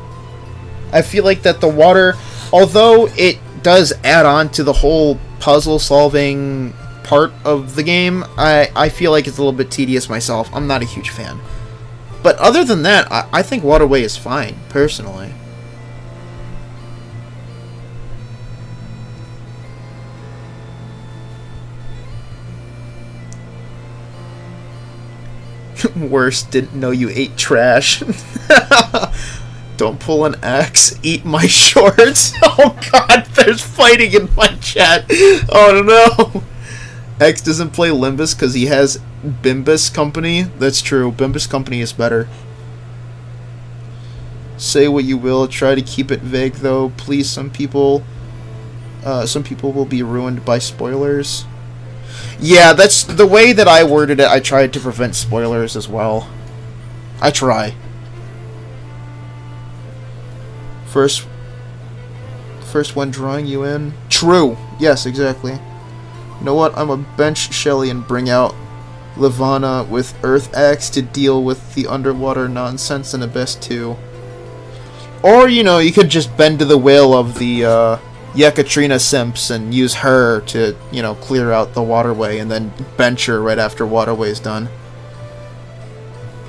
I feel like that the water, although it does add on to the whole puzzle-solving part of the game, I feel like it's a little bit tedious myself. I'm not a huge fan. But other than that, I think Waterway is fine, personally. Worse, didn't know you ate trash. Don't pull an axe, eat my shorts. Oh god, there's fighting in my chat. Oh no. X doesn't play Limbus because he has Bimbus Company. That's true, Bimbus Company is better. Say what you will, try to keep it vague though. Please, some people will be ruined by spoilers. Yeah, that's the way that I worded it. I tried to prevent spoilers as well. I try. First one drawing you in. True. Yes, exactly. You know what? I'm a bench Shelly and bring out Levana with Earth Axe to deal with the underwater nonsense in Abyss 2. Or, you know, you could just bend to the will of the Yekatrina simps and use her to, you know, clear out the waterway and then bench her right after waterway's done.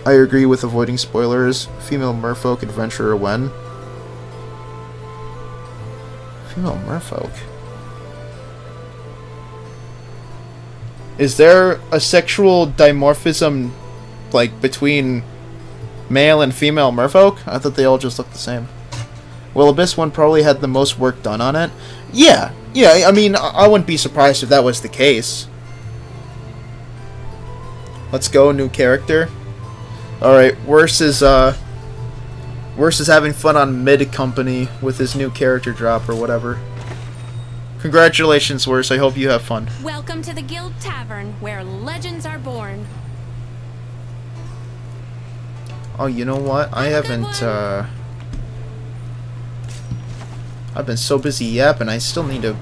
I agree with avoiding spoilers. Female merfolk adventurer when? Female merfolk? Is there a sexual dimorphism, like, between male and female merfolk? I thought they all just looked the same. Well, Abyss 1 probably had the most work done on it. Yeah, I mean, I wouldn't be surprised if that was the case. Let's go, new character. Alright, Worse is having fun on Mid Company with his new character drop or whatever. Congratulations, Worse, I hope you have fun. Welcome to the Guild Tavern, where legends are born. Oh, you know what? I haven't, I've been so busy yapping, I still need to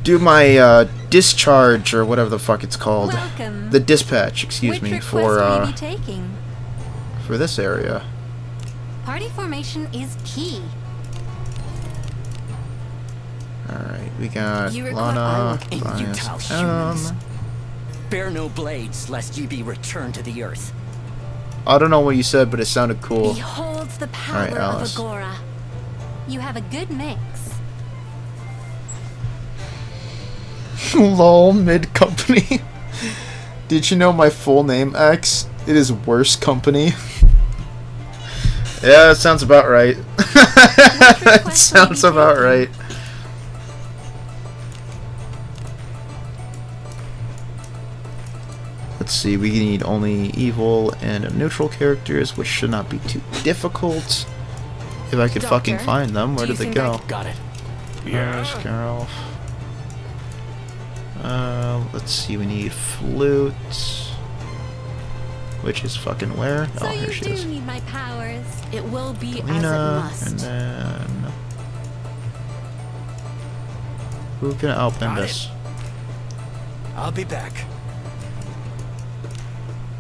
do my, discharge, or whatever the fuck it's called. Welcome. The dispatch, excuse me, for this area. Party formation is key. Alright, we got You require Lana, Futile humans. Bear no blades, lest ye be returned to the earth. I don't know what you said, but it sounded cool. Behold the power Alright, of Alice. Agora. You have a good mix. Lol, Mid Company. Did you know my full name, X? It is Worse Company. Yeah, that sounds about right. That sounds about right. Let's see, we need only evil and neutral characters, which should not be too difficult. If I could fucking find them, where did they go? Got it. Where's Geralt? Let's see, we need flute. Which is fucking where? So Oh, here you she do is. need my powers. It will be as it Lena, must. and then... Who can outbend Got us? I'll be back.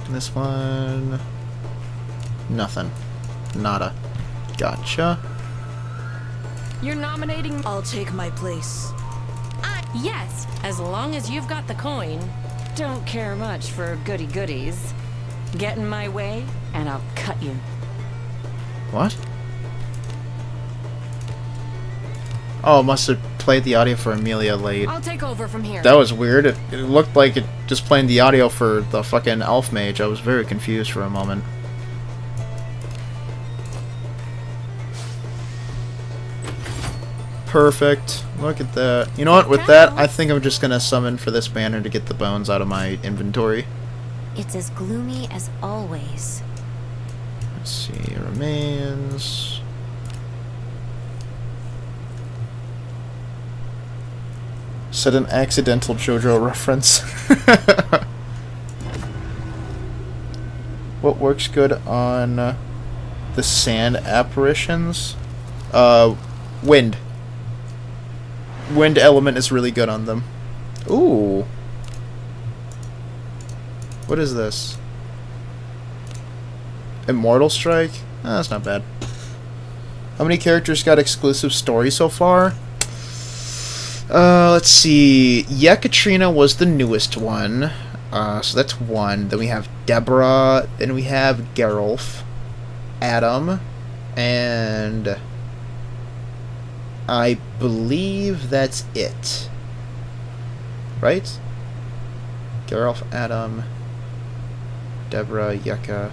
This one... Nothing. Nada. Gotcha. You're nominating... I'll take my place. Yes, as long as you've got the coin. Don't care much for goody-goodies. Get in my way, and I'll cut you. What? Oh, must have played the audio for Amelia late. I'll take over from here. That was weird. It looked like it just played the audio for the fucking elf mage. I was very confused for a moment. Perfect. Look at that. You know what? With that, I think I'm just gonna summon for this banner to get the bones out of my inventory. It's as gloomy as always. Let's see. Remains. Said an accidental JoJo reference. What works good on the sand apparitions? Wind. Wind element is really good on them. Ooh. What is this? Immortal Strike? Oh, that's not bad. How many characters got exclusive story so far? Let's see. Yekatrina was the newest one. So that's one. Then we have Deborah. Then we have Geralf. Adam. And I believe that's it. Right? Geralf, Adam, Deborah, Yeka.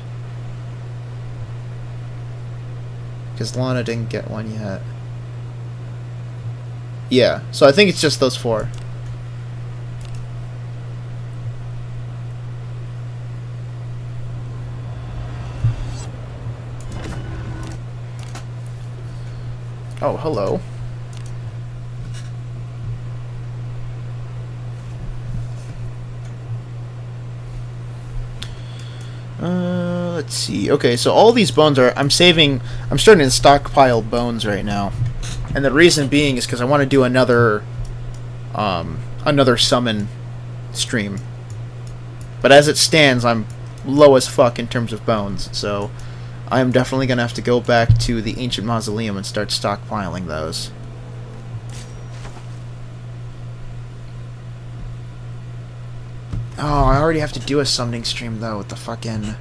Because Lana didn't get one yet. Yeah, so I think it's just those four. Oh, hello. Let's see. Okay, so all these bones are... I'm starting to stockpile bones right now. And the reason being is because I want to do another summon stream. But as it stands, I'm low as fuck in terms of bones, so I'm definitely going to have to go back to the Ancient Mausoleum and start stockpiling those. Oh, I already have to do a summoning stream, though, with the fucking...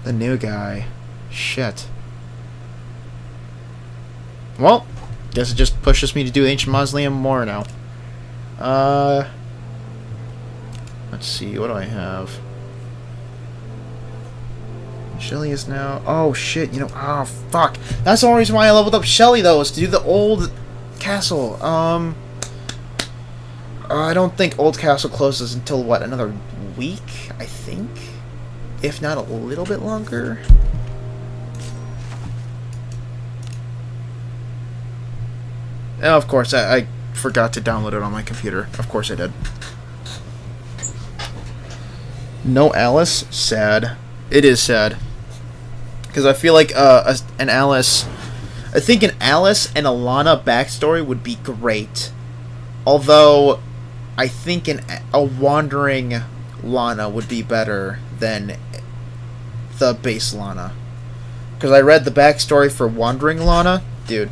the new guy. Shit. Well, guess it just pushes me to do Ancient Mausoleum more now. Let's see, what do I have? Shelly is now... Oh, shit, you know... Oh, fuck. That's the only reason why I leveled up Shelly, though, is to do the old castle. I don't think Old Castle closes until, what, another week, I think? If not a little bit longer? Oh, of course, I forgot to download it on my computer. Of course I did. No Alice? Sad. It is sad. Because I feel like an Alice... I think an Alice and a Lana backstory would be great. Although, I think a wandering Lana would be better than the base Lana. Because I read the backstory for wandering Lana. Dude.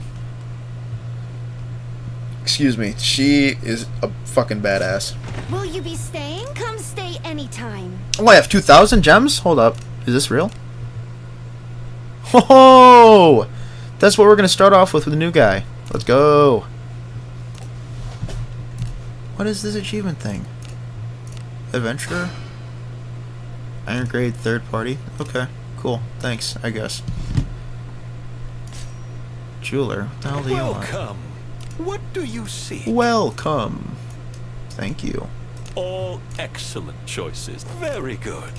Excuse me. She is a fucking badass. Will you be staying? Come stay anytime. Oh, I have 2,000 gems? Hold up. Is this real? Oh! That's what we're going to start off with the new guy. Let's go. What is this achievement thing? Adventurer? Iron grade third party? Okay, cool. Thanks, I guess. Jeweler? What the hell do you want? Welcome. What do you seek? Welcome. Thank you. All excellent choices. Very good.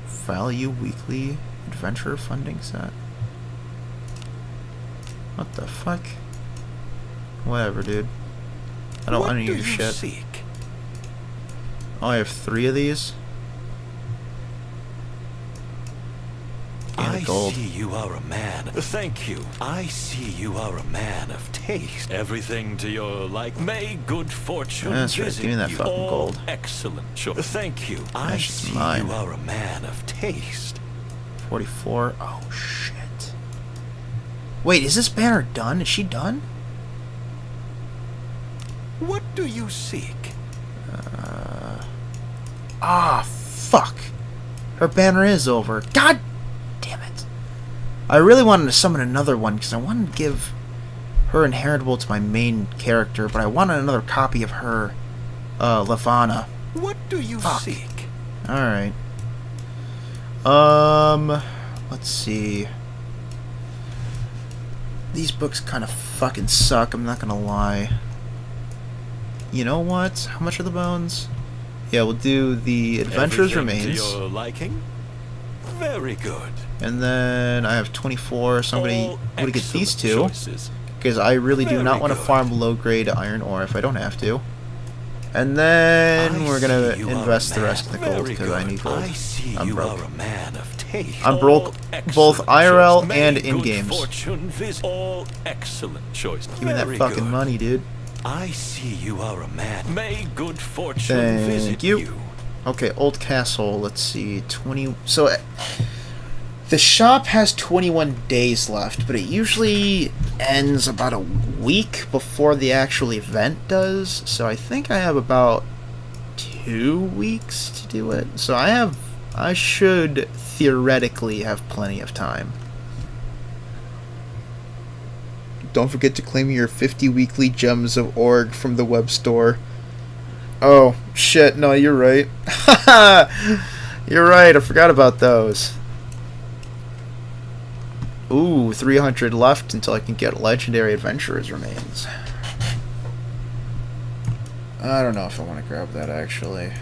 Value weekly adventure funding set. What the fuck? Whatever, dude. I don't want any of your shit. Seek? Oh, I have 3 of these. I gold. see you are a man. Thank you. I see you are a man of taste. Everything to your like. May good fortune That's right. visit Give me that you. fucking All gold. Excellent choice. Thank you. I That's just see mine. you are a man of taste. 44. Oh, shit. Wait, is this banner done? Is she done? What do you seek? Ah, fuck. Her banner is over. God damn it. I really wanted to summon another one because I wanted to give her inheritable to my main character, but I wanted another copy of her, Lavana. What do you seek? Alright. Let's see. These books kind of fucking suck, I'm not gonna lie. You know what? How much are the bones? Yeah, we'll do the Adventurers Everything Remains. to your liking? Very good. And then I have 24, so I'm gonna get these two. Choices. Because I really do Very not want to good. farm low-grade iron ore if I don't have to. And then we're going see to you are invest a the man. rest of the gold Very because I good. need gold. I see I'm you broke. are a man of taste. I'm broke All both excellent IRL choice. and May in-games. good fortune visit. All excellent choice. Give me that Very fucking good. money, dude. I see you are a man. May good fortune Thank visit you. you. Okay, Old Castle, let's see, 20... So, the shop has 21 days left, but it usually ends about a week before the actual event does, so I think I have about 2 weeks to do it. So I should theoretically have plenty of time. Don't forget to claim your 50 weekly gems of org from the web store. Oh, shit, no, you're right. You're right, I forgot about those. Ooh, 300 left until I can get Legendary Adventurers Remains. I don't know if I want to grab that, actually.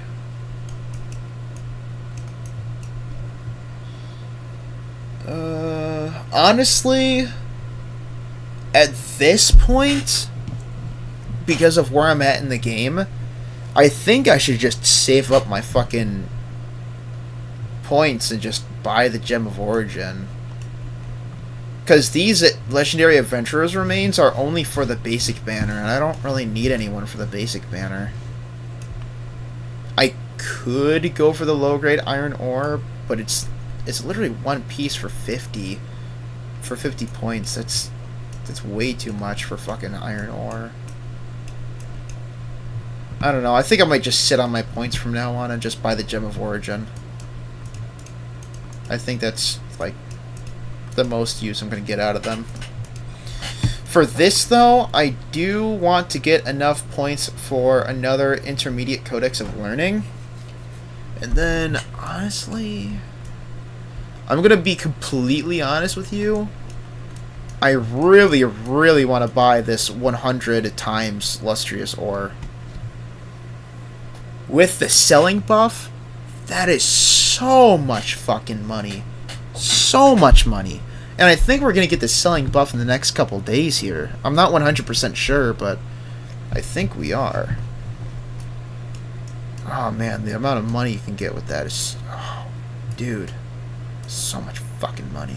Honestly, at this point, because of where I'm at in the game, I think I should just save up my fucking points and just buy the Gem of Origin. Because these Legendary Adventurers Remains are only for the basic banner, and I don't really need anyone for the basic banner. I could go for the low-grade iron ore, but it's literally one piece for 50 points. That's way too much for fucking iron ore. I don't know. I think I might just sit on my points from now on and just buy the Gem of Origin. I think that's like the most use I'm going to get out of them. For this, though, I do want to get enough points for another intermediate Codex of Learning. And then, honestly, I'm going to be completely honest with you. I really, really want to buy this 100 times Lustrous Ore. With the selling buff, that is so much fucking money. So much money. And I think we're going to get the selling buff in the next couple days here. I'm not 100% sure, but I think we are. Oh man, the amount of money you can get with that is... Oh, dude. So much fucking money.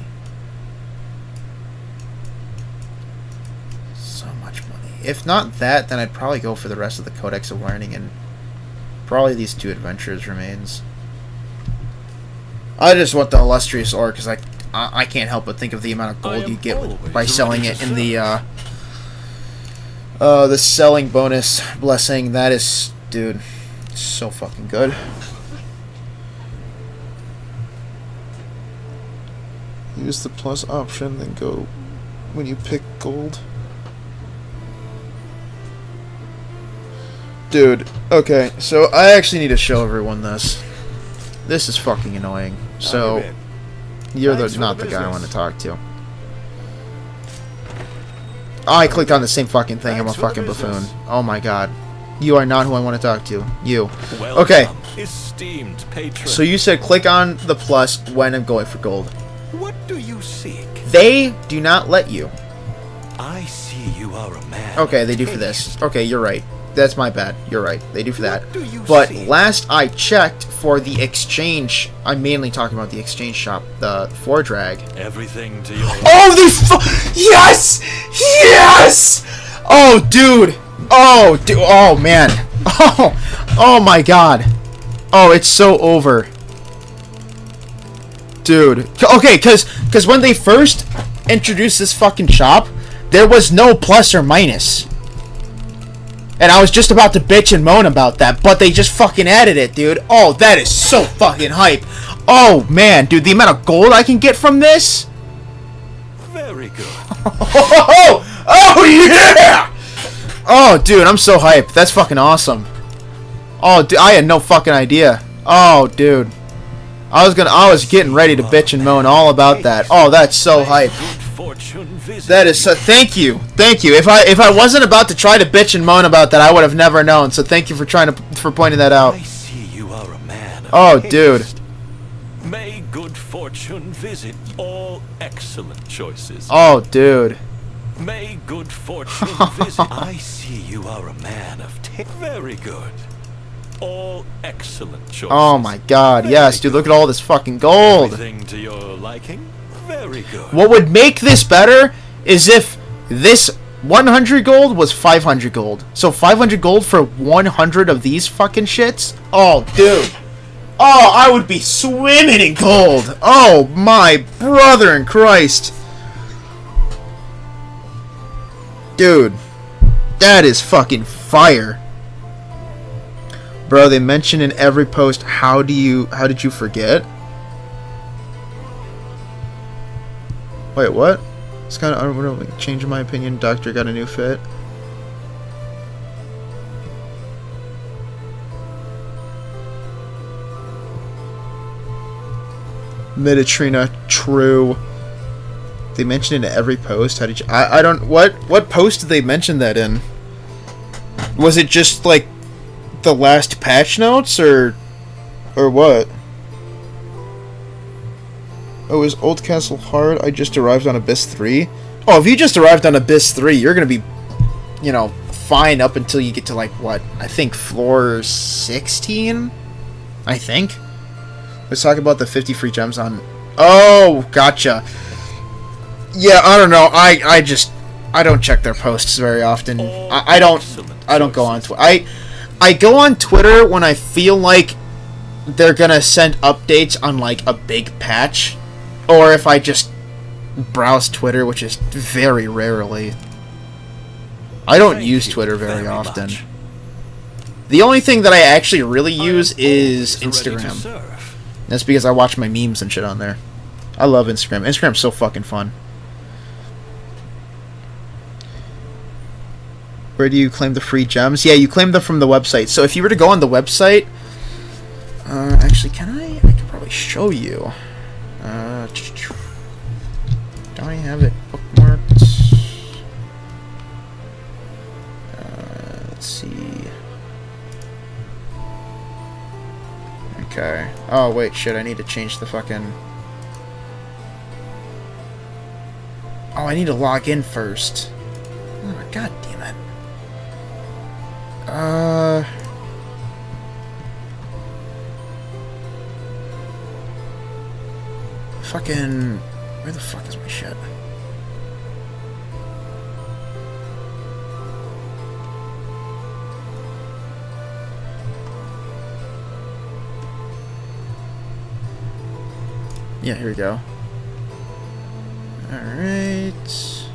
So much money. If not that, then I'd probably go for the rest of the Codex of Learning and probably these 2 Adventurers Remains. I just want the Illustrious Ore because I can't help but think of the amount of gold you get by selling it in the selling bonus blessing. That is, dude, so fucking good. Use the plus option, then go when you pick gold. Dude, okay, so I actually need to show everyone this. This is fucking annoying. So, you're not the guy I want to talk to. Oh, I clicked on the same fucking thing. I'm a fucking buffoon. Oh my god. You are not who I want to talk to. You. Okay. Esteemed patron. So you said click on the plus when I'm going for gold. What do you seek? They do not let you. I see you are a man. Okay, they do for this. Okay, you're right. That's my bad. You're right. They do for that. But last I checked for the exchange, I'm mainly talking about the exchange shop, the Fordrag. Everything to your... Oh, yes! Yes! Oh, dude. Oh, dude. Oh, man. Oh my god. Oh, it's so over. Dude. Okay, because when they first introduced this fucking shop, there was no plus or minus. And I was just about to bitch and moan about that, but they just fucking added it, dude. Oh, that is so fucking hype. Oh, man, dude, the amount of gold I can get from this? Very good. Oh yeah! Oh, dude, I'm so hyped. That's fucking awesome. Oh, dude, I had no fucking idea. Oh, dude. I was getting ready to bitch and moan all about that. Oh, that's so hype. That is so. Thank you. If I wasn't about to try to bitch and moan about that, I would have never known. So thank you for pointing that out. I see you are a man of Oh, taste. dude. May good fortune visit all excellent choices. Oh, dude. May good fortune visit. I see you are a man of taste. Very good. All excellent choices. Oh my God. Yes, dude. Look at all this fucking gold. Everything to your liking. Very good. What would make this better is if this 100 gold was 500 gold. So 500 gold for 100 of these fucking shits? Oh, dude. Oh, I would be swimming in gold. Oh, my brother in Christ. Dude. That is fucking fire. Bro, they mention in every post, how did you forget? Wait, what? It's kind of unreal. Changing my opinion. Doctor got a new fit. Mitatrina, true. They mentioned it in every post. How did you? I don't. What post did they mention that in? Was it just like the last patch notes or what? Oh, is Old Castle hard? I just arrived on Abyss 3. Oh, if you just arrived on Abyss 3, you're gonna be, you know, fine up until you get to, like, what? I think floor 16? I think? Let's talk about the 50 free gems on... Oh, gotcha. Yeah, I don't know. I don't check their posts very often. I don't go on Twitter. I go on Twitter when I feel like they're gonna send updates on, like, a big patch. Or if I just browse Twitter, which is very rarely. I don't use Twitter very often. The only thing that I actually really use is Instagram. That's because I watch my memes and shit on there. I love Instagram. Instagram's so fucking fun. Where do you claim the free gems? Yeah, you claim them from the website. So if you were to go on the website... actually, I can probably show you. Don't I have it bookmarked? Let's see. Okay. Oh, wait, shit, I need to change the fucking... Oh, I need to log in first. Oh, god damn it. Fucking... Where the fuck is my shit? Yeah, here we go. Alright.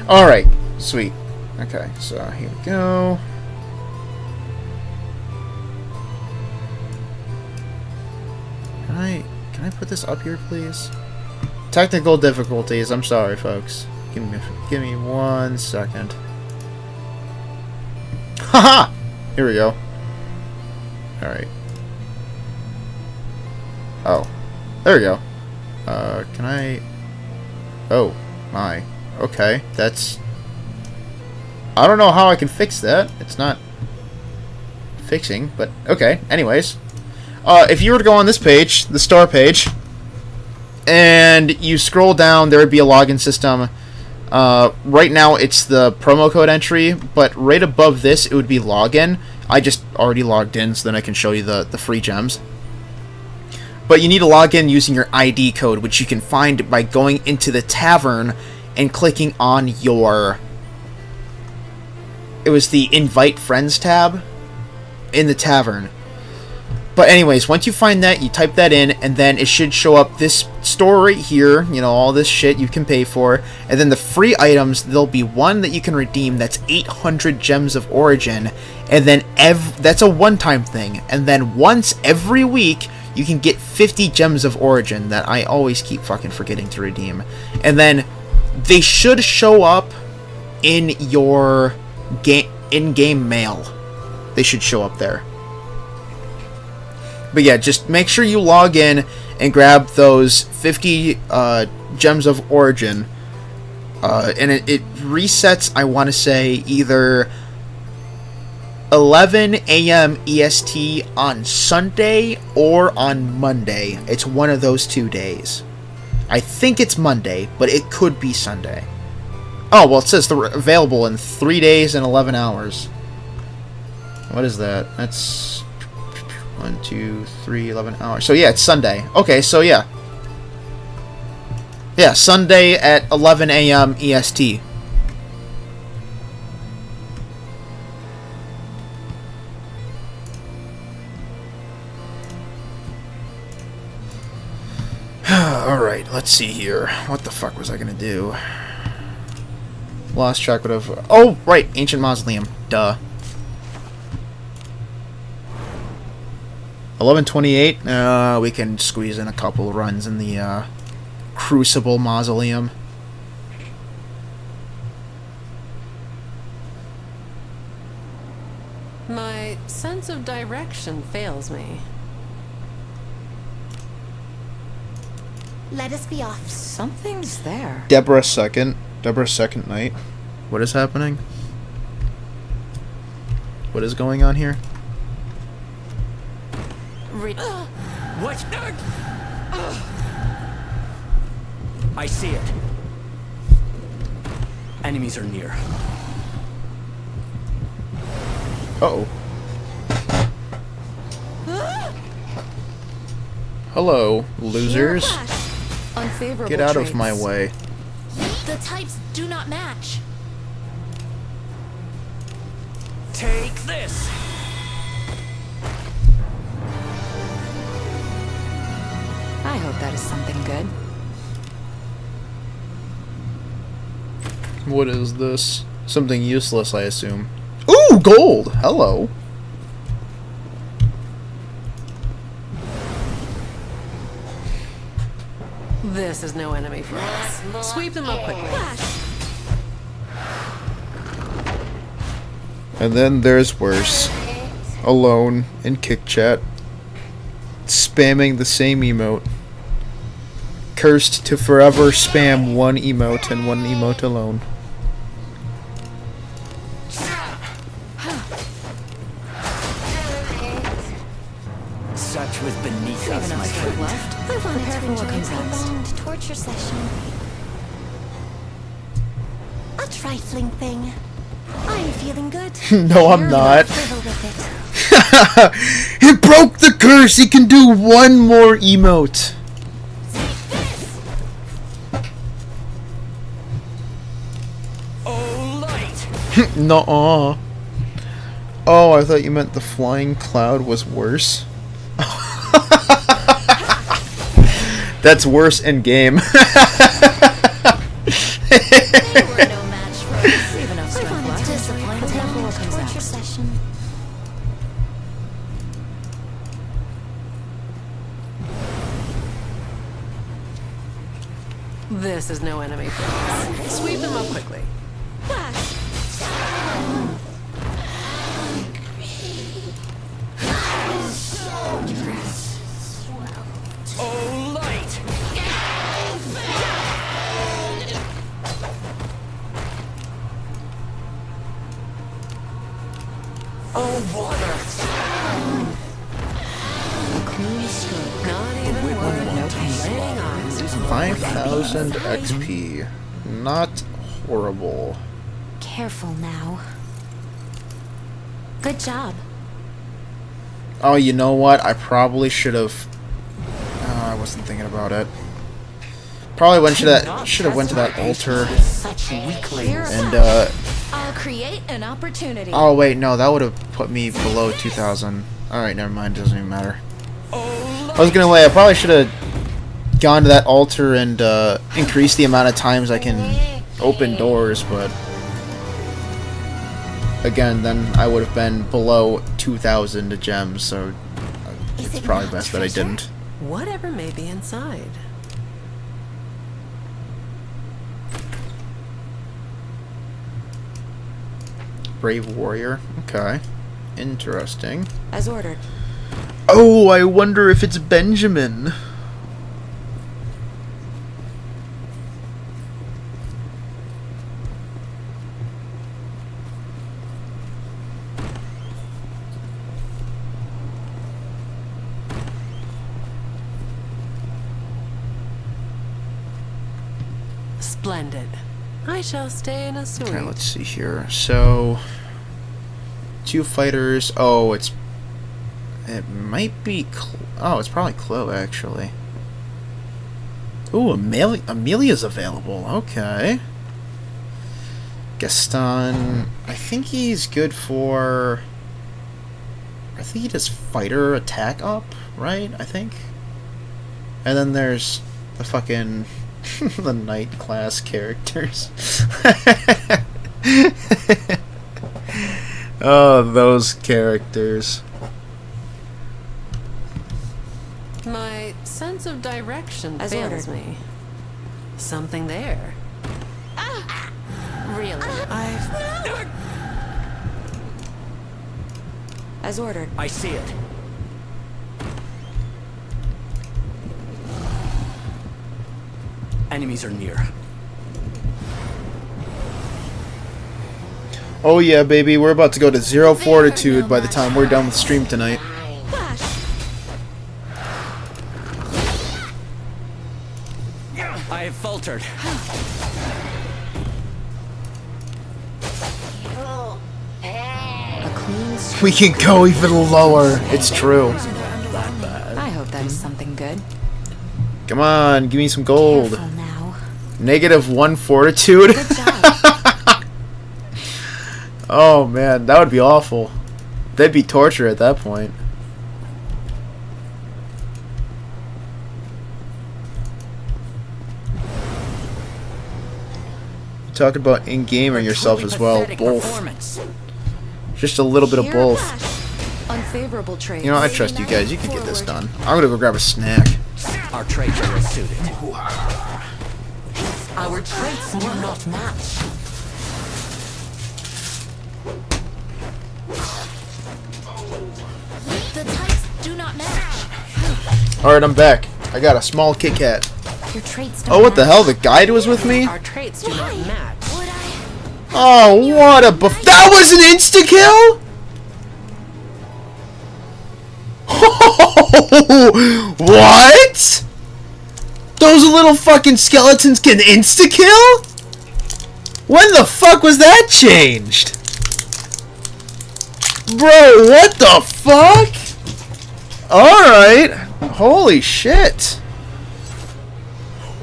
Alright, sweet. Okay, so here we go. Can I put this up here, please? Technical difficulties. I'm sorry, folks. Give me 1 second. Haha! Here we go. Alright. Oh. There we go. Can I... Oh, my. Okay, that's... I don't know how I can fix that. It's not... fixing, but okay. Anyways. If you were to go on this page, the store page, and you scroll down, there would be a login system. Right now, it's the promo code entry, but right above this, it would be login. I just already logged in, so then I can show you the free gems. But you need to log in using your ID code, which you can find by going into the tavern and clicking on your... It was the Invite Friends tab in the tavern. But anyways, once you find that, you type that in, and then it should show up this store right here, you know, all this shit you can pay for, and then the free items, there'll be one that you can redeem that's 800 Gems of Origin, and then that's a one-time thing, and then once every week you can get 50 gems of origin that I always keep fucking forgetting to redeem, and then they should show up in your in-game mail. They should show up there. But yeah, just make sure you log in and grab those 50 gems of origin, and it resets, I want to say, either 11 a.m. EST on Sunday or on Monday. It's one of those 2 days. I think it's Monday, but it could be Sunday. Oh, well, it says they're available in 3 days and 11 hours. What is that? That's 1, 2, 3, 11 hours. So yeah, it's Sunday. Okay, so yeah. Yeah, Sunday at 11 a.m. EST. Alright, let's see here. What the fuck was I gonna do? Lost track of... Oh, right! Ancient Mausoleum. Duh. 11:28. We can squeeze in a couple runs in the Crucible Mausoleum. My sense of direction fails me. Let us be off. Something's there. Deborah's second night. What is happening? What is going on here? What? I see it. Enemies are near. Uh-oh. Hello, losers. Unfavorable Get out of traits. my way. The types do not match. Take this. I hope that is something good. What is this? Something useless, I assume. Ooh, gold! Hello. This is no enemy for us. Sweep them up quickly. And then there's worse. Alone in kick chat. Spamming the same emote. Cursed to forever spam one emote and one emote alone. Such was beneath us, my Enough scope friend. left. I wanted Prepare to for what enjoy comes a next. prolonged torture session. A trifling thing. I'm feeling good. No, I'm You're not. fiddle with it. He broke the curse! He can do one more emote! Oh, light! Nuh-uh. Oh, I thought you meant the flying cloud was worse. That's worse in game. They were no match for us. Leave enough I scope wanted left. to enjoy a Prepare for what prolonged comes torture next. session. This is no enemy for us. Sweep them up quickly. Oh, light! Oh, water! Clean stroke. Not even worth no pain. Laying eyes. 5,000 XP. Not horrible. Careful now. Good job. Oh, you know what? I probably should have... I wasn't thinking about it. Probably went to that. Should have went to that altar. Such weaklings. And I'll create an opportunity. oh wait, no, that would have put me below 2,000. All right, never mind. Doesn't even matter. I was gonna say I probably should have gone to that altar and increased the amount of times I can open doors, but again, then I would have been below 2,000 gems, so Is it's it probably not best that I treasure? didn't. Whatever may be inside. Brave warrior. Okay. Interesting. As ordered. Oh, I wonder if it's Benjamin. Splendid. I shall stay in a suite. Okay, let's see here. So, 2 fighters. Oh, it might be. Oh, it's probably Chloe actually. Ooh, Amelia's available. Okay. Gaston. I think he's good for. I think he does fighter attack up, right? I think. And then there's the fucking the knight class characters. Oh, those characters. My sense of direction As fails ordered. me. Something there. Really? I've... As ordered. I see it. Enemies are near. Oh yeah, baby, we're about to go to 0 fortitude by the time we're done with stream tonight. I have faltered. A clean streak. We can go even lower. It's true. I hope that is something good. Come on, give me some gold. Careful now. -1 fortitude. Good job. Oh man, that would be awful. That'd be torture at that point. Talk about in-game or yourself as well. Pathetic Both. performance. Just a little bit of both. Unfavorable trade. You know, I trust you guys. You can get this done. I'm gonna go grab a snack. Our traits are well suited. Our traits do not match. The types do not match. Alright, I'm back. I got a small Kit Kat. Your traits don't Oh, what the match. hell? The guide was with me? Our traits do not match. Would I? Oh, what a buff. That was an insta-kill? What? Those little fucking skeletons can insta-kill? When the fuck was that changed? Bro, what the fuck? Alright. Holy shit.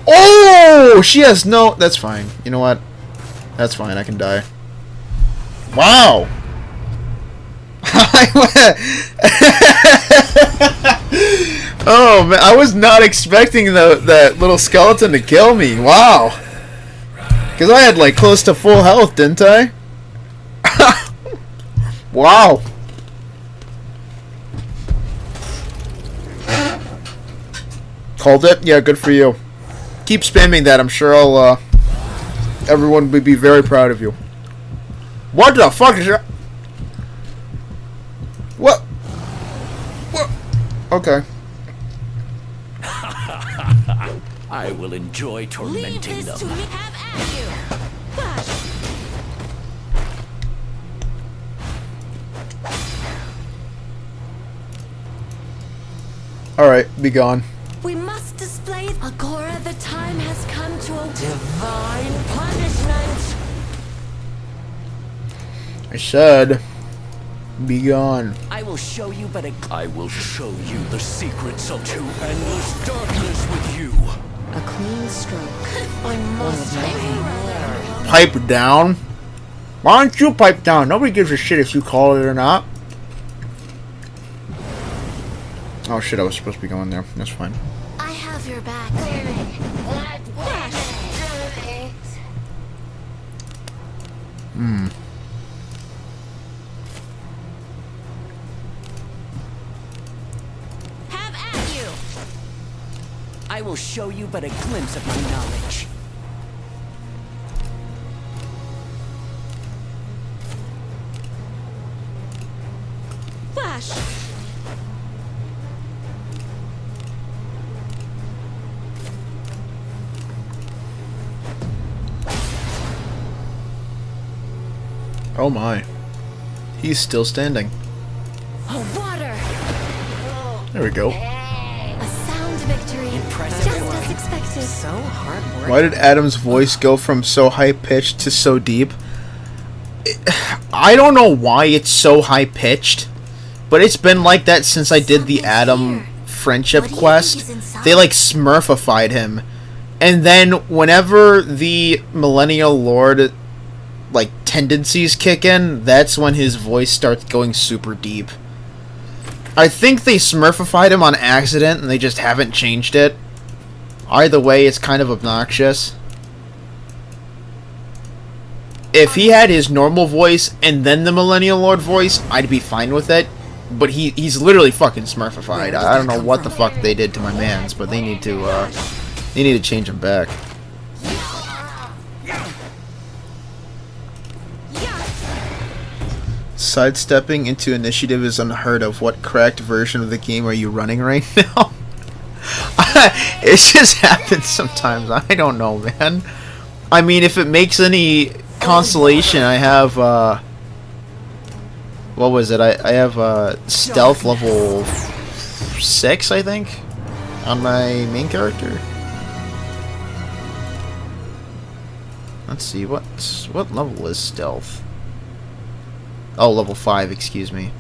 Oh, she has no... That's fine. You know what? That's fine. I can die. Wow. Oh man, I was not expecting that little skeleton to kill me. Wow. Because I had like close to full health, didn't I? Wow. Called it? Yeah, good for you. Keep spamming that. I'm sure everyone would be very proud of you. What the fuck is that? What? What? Okay. I will enjoy Leave tormenting this them. to me. Have at you. Flash. Alright, be gone. We must display Agora. The time has come to a divine punishment. I said, be gone. I will show you, I will show you the secrets of to endless darkness with you. A clean stroke. I must have more. Pipe down? Why don't you pipe down? Nobody gives a shit if you call it or not. Oh shit, I was supposed to be going there. That's fine. I have your back. will show you but a glimpse of my knowledge. Flash! Oh my. He's still standing. Oh, water! There we go. A sound victory. Impressive Just work. as expected. So hard work. Why did Adam's voice go from so high-pitched to so deep? I don't know why it's so high-pitched, but it's been like that since I did the Adam friendship What do you quest. think is inside? They like smurfified him. And then whenever the Millennial Lord like tendencies kick in, that's when his voice starts going super deep. I think they smurfified him on accident and they just haven't changed it. Either way, it's kind of obnoxious. If he had his normal voice and then the Millennial Lord voice, I'd be fine with it. But he's literally fucking smurfified. I don't know what the fuck they did to my mans, but they need to change him back. Sidestepping into initiative is unheard of. What cracked version of the game are you running right now? It just happens sometimes. I don't know, man. I mean, if it makes any consolation, I have, what was it? I have, stealth level 6, I think, on my main character. Let's see, what level is stealth? Oh, level 5, excuse me.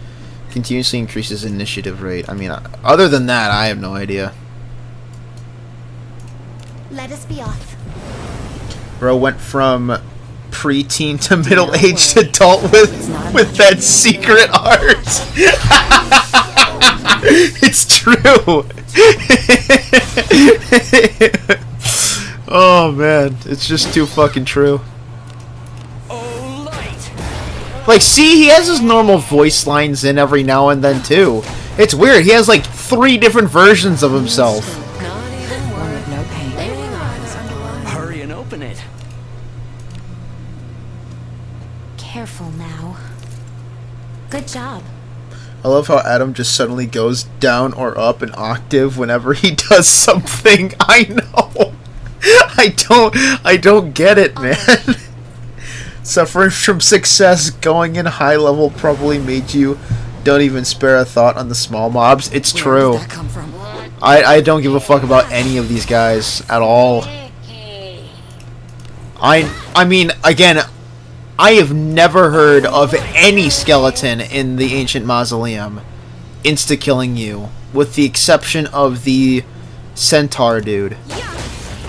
Continuously increases initiative rate. I mean, other than that, I have no idea. Let us be off. Bro went from preteen to middle-aged adult with that secret art. It's true. Oh man, it's just too fucking true. Like, see, he has his normal voice lines in every now and then, too. It's weird. He has, like, 3 different versions of himself. Not even one with no pain. Hurry and open it. Careful now. Good job. I love how Adam just suddenly goes down or up an octave whenever he does something. I know. I don't get it, man. Suffering from success, going in high level probably made you don't even spare a thought on the small mobs. It's true. Where did that come from? I don't give a fuck about any of these guys at all. I mean, again, I have never heard of any skeleton in the Ancient Mausoleum insta-killing you, with the exception of the Centaur dude.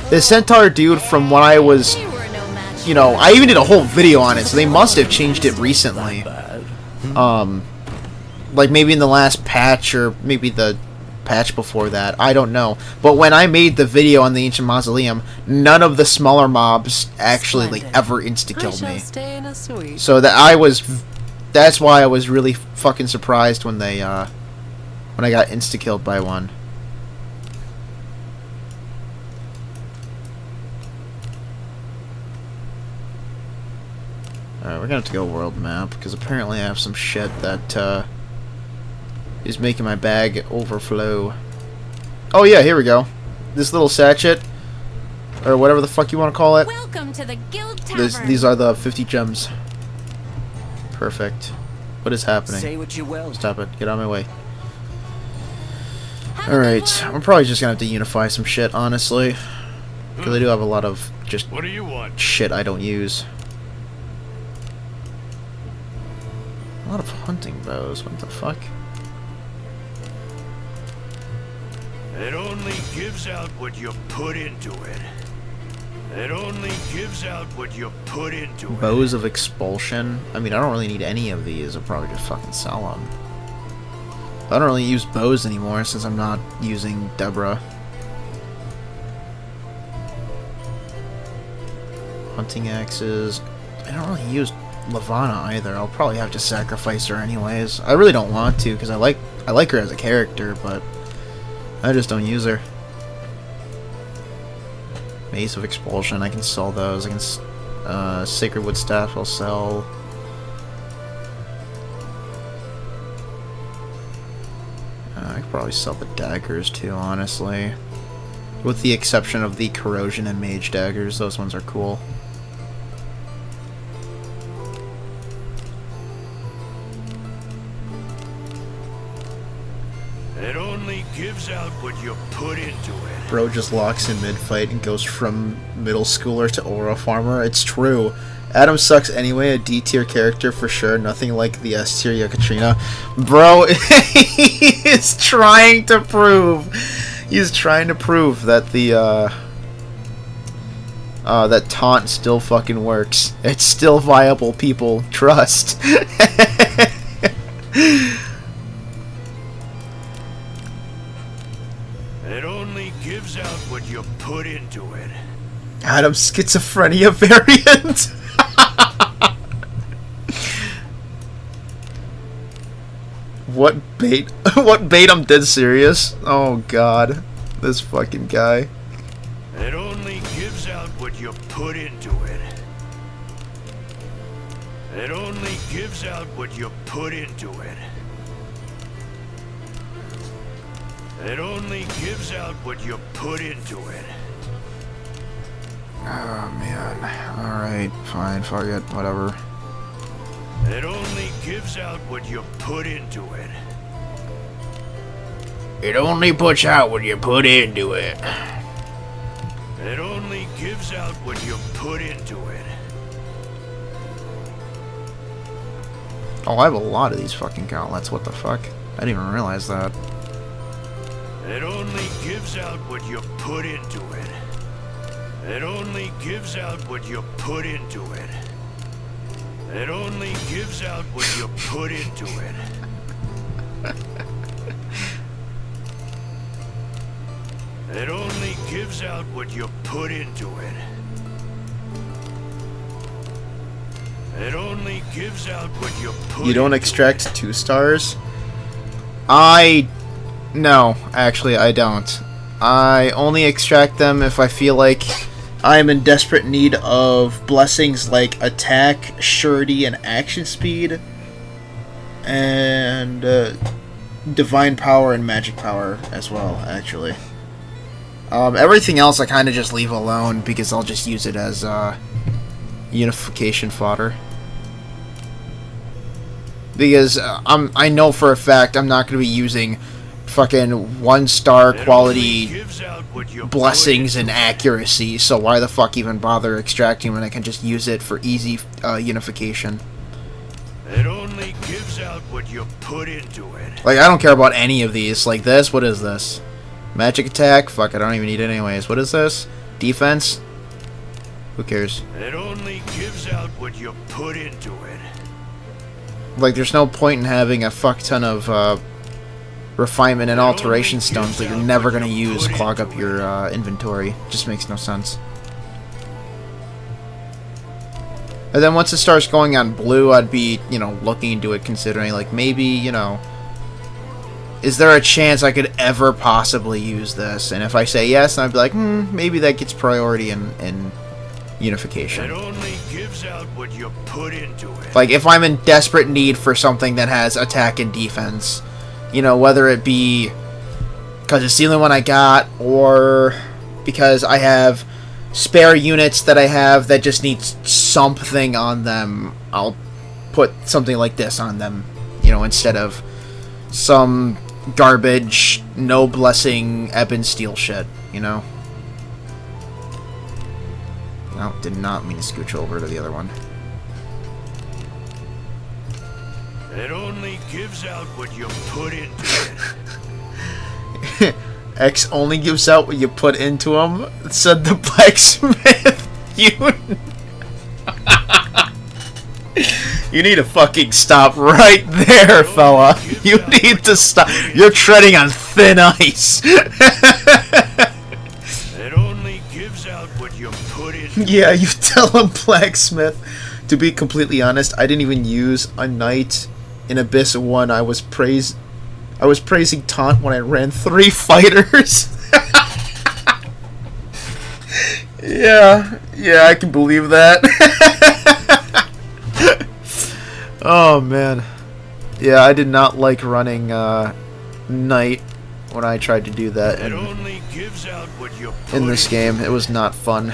The Centaur dude, from what I was... You know, I even did a whole video on it, so they must have changed it recently. Like maybe in the last patch, or maybe the patch before that. I don't know. But when I made the video on the Ancient Mausoleum, none of the smaller mobs actually like ever insta-killed me. Stay in a suite. So that's why I was really fucking surprised when they when I got insta-killed by one. Alright, we're gonna have to go world map, because apparently I have some shit that is making my bag overflow. Oh yeah, here we go. This little sachet, or whatever the fuck you want to call it. Welcome to the Guild Tavern. These are the 50 gems. Perfect. What is happening? Say what you will. Stop it. Get out of my way. Alright, I'm probably just gonna have to unify some shit, honestly. Because I do have a lot of just What do you want? shit I don't use. A lot of hunting bows, what the fuck? It only gives out what you put into it. It only gives out what you put into it. Bows of expulsion? I mean, I don't really need any of these. I'll probably just fucking sell them. I don't really use bows anymore since I'm not using Deborah. Hunting axes. I don't really use Lavanna either. I'll probably have to sacrifice her anyways. I really don't want to because I like her as a character, but I just don't use her. Maze of Expulsion, I can sell those. I can Sacred Wood Staff, I'll sell. I could probably sell the daggers too, honestly. With the exception of the Corrosion and Mage daggers, those ones are cool. It only gives out what you put into it. Bro just locks in mid-fight and goes from middle schooler to aura farmer. It's true. Adam sucks anyway, a D-tier character for sure. Nothing like the S-tier Yakatrina. Bro, he is trying to prove... He's trying to prove that the, that taunt still fucking works. It's still viable, people. Trust. It only gives out what you put into it. Adam schizophrenia variant. What bait? What bait? I'm dead serious. Oh god, this fucking guy. It only gives out what you put into it. It only gives out what you put into it. It only gives out what you put into it. Oh man. All right, fine, fuck it, whatever. It only gives out what you put into it. It only puts out what you put into it. It only gives out what you put into it. Oh, I have a lot of these fucking gauntlets. What the fuck? I didn't even realize that. It only gives out what you put into it. It only gives out what you put into it. It only gives out what you put into it. It only gives out what you put into it. It only gives out what you put. You don't into extract it. 2 stars? No, actually I don't. I only extract them if I feel like I'm in desperate need of blessings like attack, surety, and action speed, and divine power and magic power as well, actually. Everything else I kind of just leave alone because I'll just use it as unification fodder. Because I know for a fact I'm not going to be using fucking 1-star quality blessings and accuracy, so why the fuck even bother extracting when I can just use it for easy unification? It only gives out what you put into it. Like, I don't care about any of these. Like this, what is this? Magic attack? Fuck, I don't even need it anyways. What is this? Defense? Who cares? It only gives out what you put into it. Like, there's no point in having a fuck ton of refinement and alteration stones that you're never going to use clog up your inventory. Just makes no sense. And then once it starts going on blue, I'd be, you know, looking into it, considering, like, maybe, you know, is there a chance I could ever possibly use this? And if I say yes, I'd be like, maybe that gets priority in unification. It only gives out what you put into it. Like, if I'm in desperate need for something that has attack and defense, you know, whether it be because it's the only one I got, or because I have spare units that I have that just need something on them, I'll put something like this on them, you know, instead of some garbage, no blessing, ebb and steel shit, you know? No, did not mean to scooch over to the other one. It only gives out what you put into it. X only gives out what you put into him, said the blacksmith. You need to fucking stop right there, fella. You need to stop. You're treading on thin ice. It only gives out what you put into it. Yeah, you tell him, blacksmith. To be completely honest, I didn't even use a knight in Abyss 1. I was praising taunt when I ran 3 fighters. Yeah, I can believe that. Oh man. Yeah, I did not like running night when I tried to do that It only gives out what you in this game. It was not fun.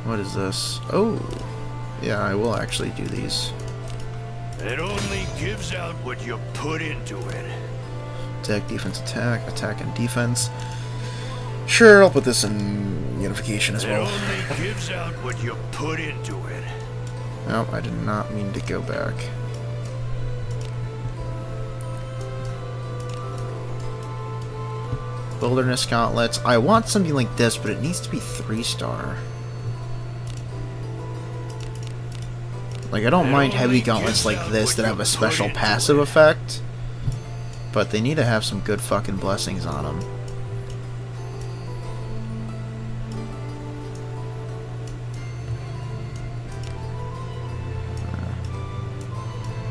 What is this? Oh, yeah, I will actually do these. It only gives out what you put into it. Attack, defense, attack, attack and defense. Sure, I'll put this in unification as well. It only gives out what you put into it. No, I did not mean to go back. Wilderness gauntlets. I want something like this, but it needs to be 3-star. Like, I don't mind heavy gauntlets like this that have a special passive effect, but they need to have some good fucking blessings on them.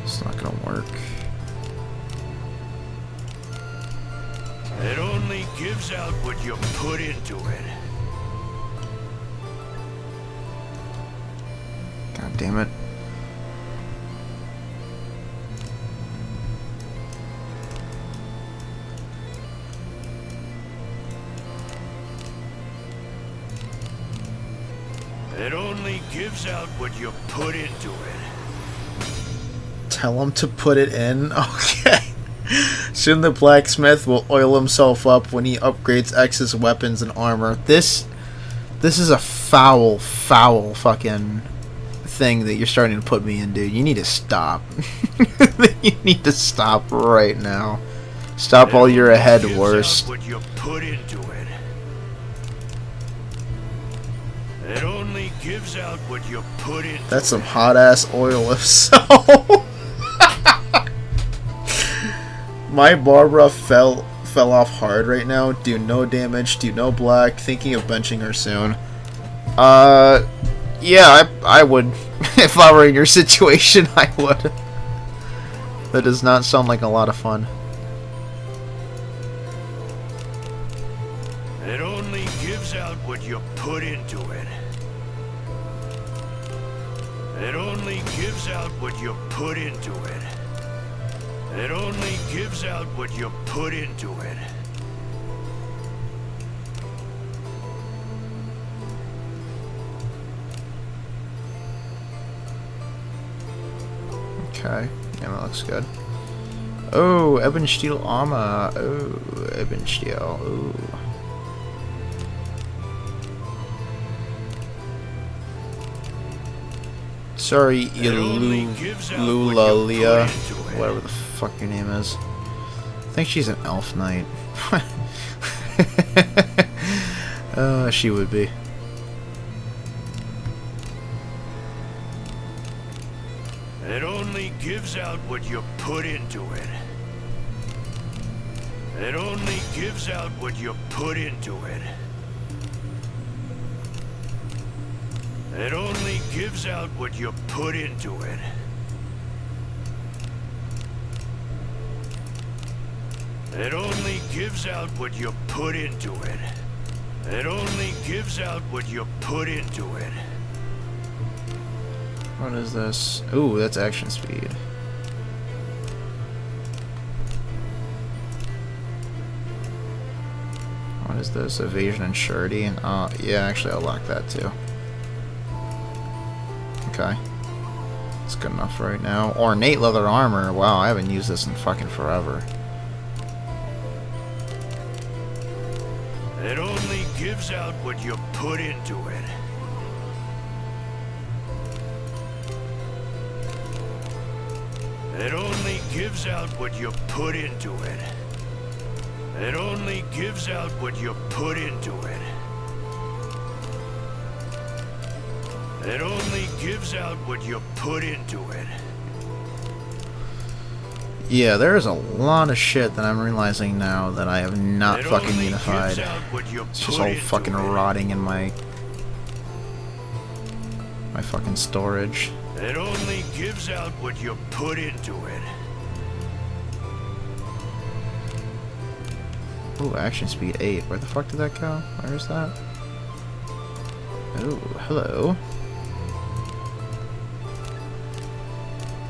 It's not gonna work. It only gives out what you put into it. God damn it. It only gives out what you put into it. Tell him to put it in? Okay. Soon the blacksmith will oil himself up when he upgrades X's weapons and armor. This is a foul fucking thing that you're starting to put me in, dude. You need to stop. You need to stop right now. Stop while you're ahead, worst. What you put into it. It only gives out what you put into it. That's some hot-ass oil if so. My Barbara fell off hard right now. Do no damage, do no black. Thinking of benching her soon. Yeah, I would. If I were in your situation, I would. That does not sound like a lot of fun. It only gives out what you put into it. It only gives out what you put into it. It only gives out what you put into it. Okay, yeah, that looks good. Oh, Ebon Steel armor. Oh, Ebon Steel. Oh. Sorry, Lulalia, whatever the fuck your name is. I think she's an elf knight. She would be. It only gives out what you put into it. It only gives out what you put into it. It only gives out what you put into it. It only gives out what you put into it. It only gives out what you put into it. What is this? Ooh, that's action speed. What is this? Evasion and surety? And yeah, actually I'll lock that too. Okay. It's good enough for right now. Ornate leather armor. Wow, I haven't used this in fucking forever. It only gives out what you put into it. It only gives out what you put into it. It only gives out what you put into it. It only gives out what you put into it. Yeah, there's a lot of shit that I'm realizing now that I have not fucking unified. It's just all fucking rotting in my fucking storage. It only gives out what you put into it. Ooh, action speed 8. Where the fuck did that go? Where is that? Oh, hello.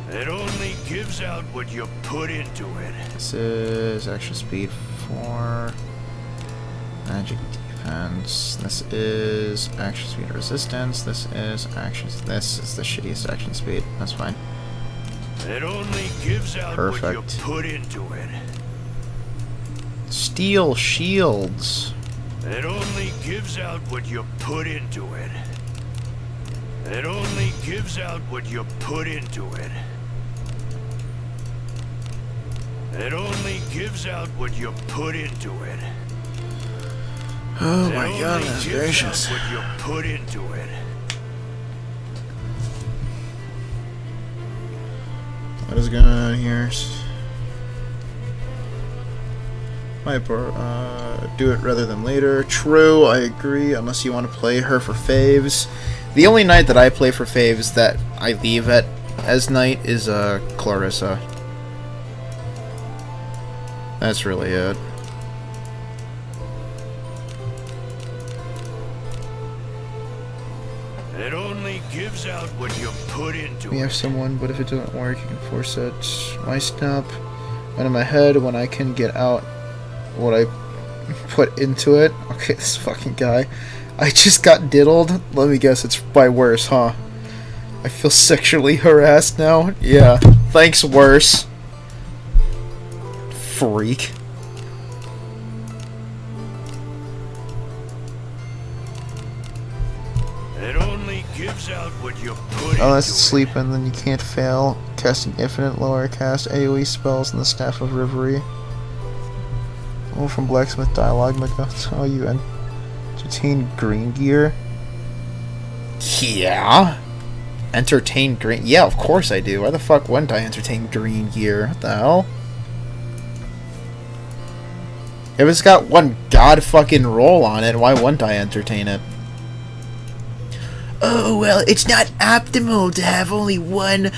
It only gives out what you put into it. This is action speed 4. Magic defense. This is action speed resistance. This is action. This is the shittiest action speed. That's fine. It only gives out what you Perfect. put into it. Steel shields. It only gives out what you put into it. It only gives out what you put into it. It only gives out what you put into it. Oh It my only goodness gives gracious. out what you put into it. What is going on here? Might do it rather than later. True, I agree, unless you want to play her for faves. The only knight that I play for faves that I leave at as knight is Clarissa. That's really it. It only gives out what you put into We it. have someone, but if it doesn't work, you can force it. Why snap? Out of my head when I can get out what I put into it. Okay, this fucking guy. I just got diddled. Let me guess, it's by worse, huh? I feel sexually harassed now. Yeah, thanks, worse. Freak. It only gives out what you put Unless into it's sleep and then you can't fail. Casting infinite lower cast AoE spells and the Staff of Reverie. Oh, from Blacksmith Dialogue, that's how you entertain green gear. Yeah. Entertain green? Yeah, of course I do. Why the fuck wouldn't I entertain green gear? What the hell? If it's got one god fucking roll on it, why wouldn't I entertain it? Oh, well, it's not optimal to have only one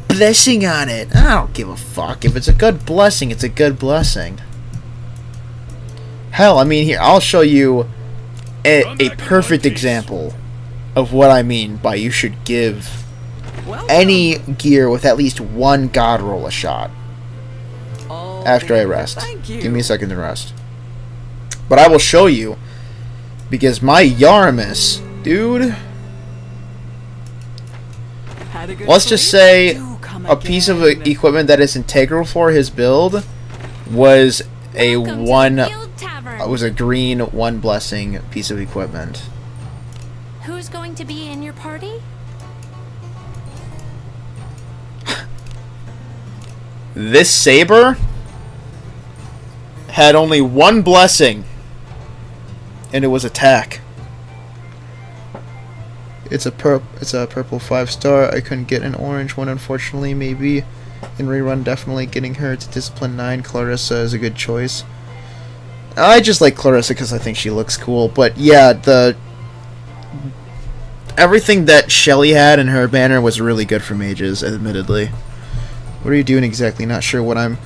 blessing on it. I don't give a fuck. If it's a good blessing, it's a good blessing. Hell, I mean, here, I'll show you a perfect example of what I mean by you should give any gear with at least one god roll a shot. After I rest. Give me a second to rest. But I will show you, because my Yarmus, dude, let's just say a piece of equipment that is integral for his build was a was a green one blessing piece of equipment. Who's going to be in your party? This saber had only one blessing, and it was attack. It's a purple 5-star. I couldn't get an orange one, unfortunately. Maybe in rerun, definitely getting her to discipline 9. Clarissa is a good choice. I just like Clarissa because I think she looks cool. But yeah, everything that Shelly had in her banner was really good for mages, admittedly. What are you doing exactly? Not sure what I'm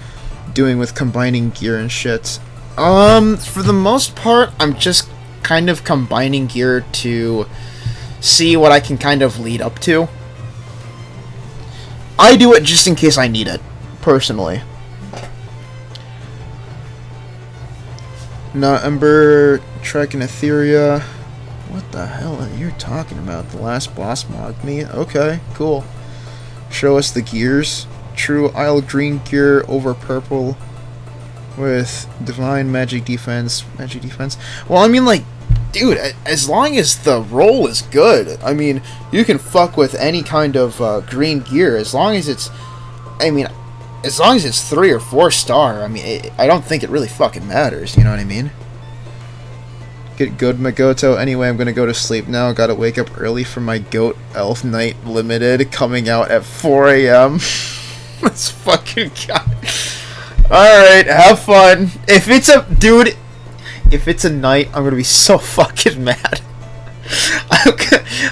doing with combining gear and shit. For the most part, I'm just kind of combining gear to see what I can kind of lead up to. I do it just in case I need it, personally. Not Ember, Trek, and Etheria. What the hell are you talking about? The last boss mocked me? Okay, cool. Show us the gears. True Isle green gear over purple with divine magic defense. Magic defense? Well, I mean, like, dude, as long as the roll is good, I mean, you can fuck with any kind of green gear as long as it's, I mean, as long as it's 3 or 4 star. I mean, I don't think it really fucking matters, you know what I mean? Get good, Magoto. Anyway, I'm gonna go to sleep now. Gotta wake up early for my Goat Elf Night Limited coming out at 4 a.m. Let's fucking go. Alright, have fun. If it's a... Dude, if it's a night, I'm gonna be so fucking mad. I'm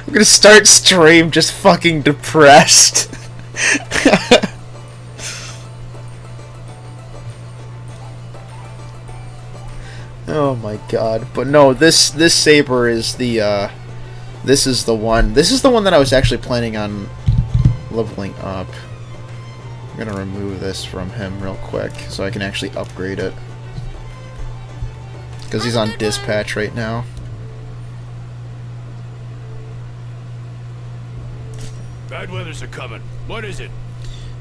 gonna start stream just fucking depressed. Oh my god. But no, this saber is the this is the one. This is the one that I was actually planning on leveling up. I'm gonna remove this from him real quick so I can actually upgrade it. Because he's on dispatch right now. Bad weather's a coming. What is it?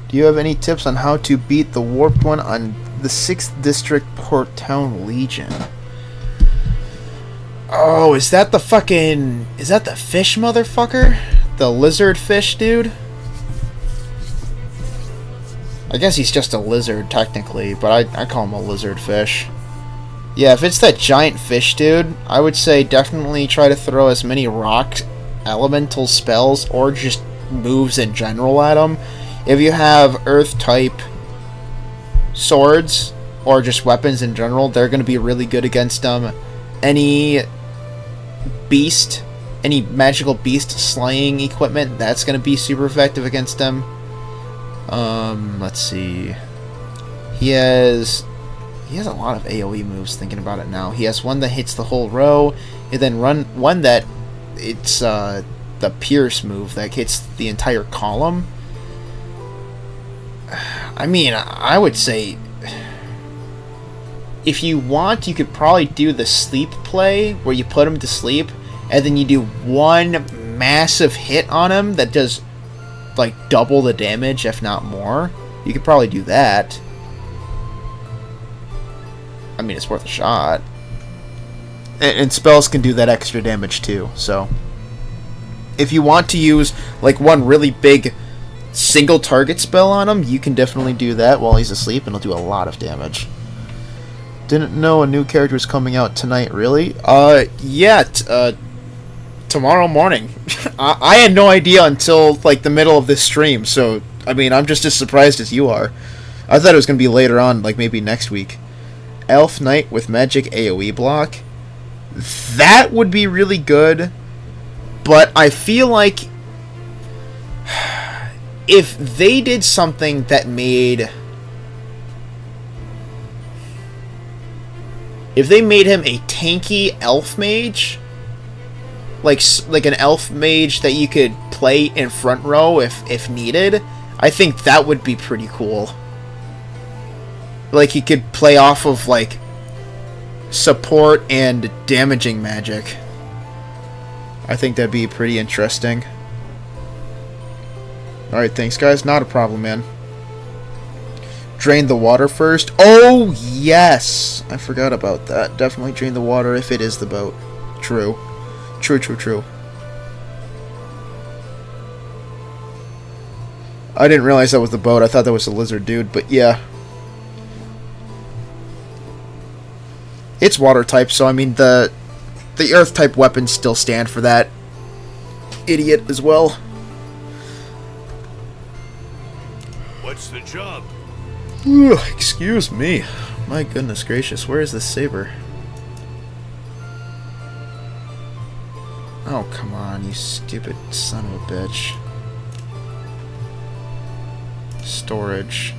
Do you have any tips on how to beat the warped one on the 6th District Port Town Legion? Oh, is that the fucking... Is that the fish motherfucker? The lizard fish dude? I guess he's just a lizard, technically, but I call him a lizard fish. Yeah, if it's that giant fish dude, I would say definitely try to throw as many rock elemental spells or just moves in general at him. If you have earth type swords or just weapons in general, they're going to be really good against them. Any beast, any magical beast slaying equipment, that's going to be super effective against them. Let's see. He has a lot of AoE moves, thinking about it now. He has one that hits the whole row, and then one that it's the pierce move that hits the entire column. I mean, I would say if you want, you could probably do the sleep play where you put him to sleep and then you do one massive hit on him that does like double the damage, if not more. You could probably do that. I mean, it's worth a shot. And spells can do that extra damage too, so if you want to use like one really big single target spell on him, you can definitely do that while he's asleep, and it'll do a lot of damage. Didn't know a new character was coming out tonight, really? Yeah, tomorrow morning. I had no idea until like the middle of this stream, so I mean, I'm just as surprised as you are. I thought it was going to be later on, like maybe next week. Elf Knight with magic AoE block. That would be really good, but I feel like if they did something that made... If they made him a tanky elf mage, like an elf mage that you could play in front row if needed, I think that would be pretty cool. Like, he could play off of, like, support and damaging magic. I think that'd be pretty interesting. Alright, thanks, guys. Not a problem, man. Drain the water first. Oh, yes! I forgot about that. Definitely drain the water if it is the boat. True. True, true, true. I didn't realize that was the boat. I thought that was the lizard dude, but yeah. It's water type, so I mean the earth type weapons still stand for that idiot as well. What's the job? Excuse me. My goodness gracious, where is this saber? Oh, come on, you stupid son of a bitch. Storage.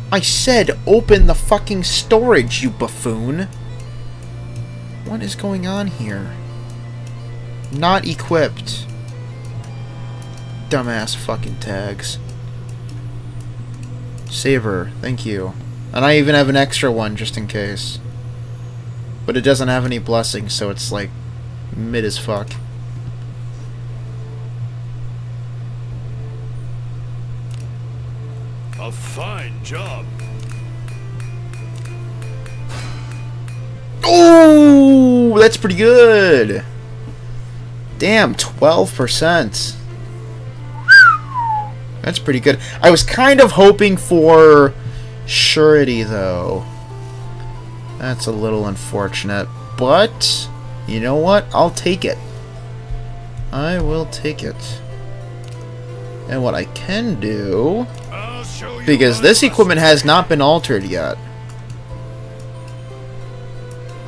I said open the fucking storage, you buffoon! What is going on here? Not equipped. Dumbass fucking tags. Saber, thank you. And I even have an extra one just in case. But it doesn't have any blessings, so it's like mid as fuck. A fine job. Oh, that's pretty good. Damn, 12%. That's pretty good. I was kind of hoping for surety, though. That's a little unfortunate. But, you know what? I'll take it. I will take it. And what I can do... Because this equipment has not been altered yet.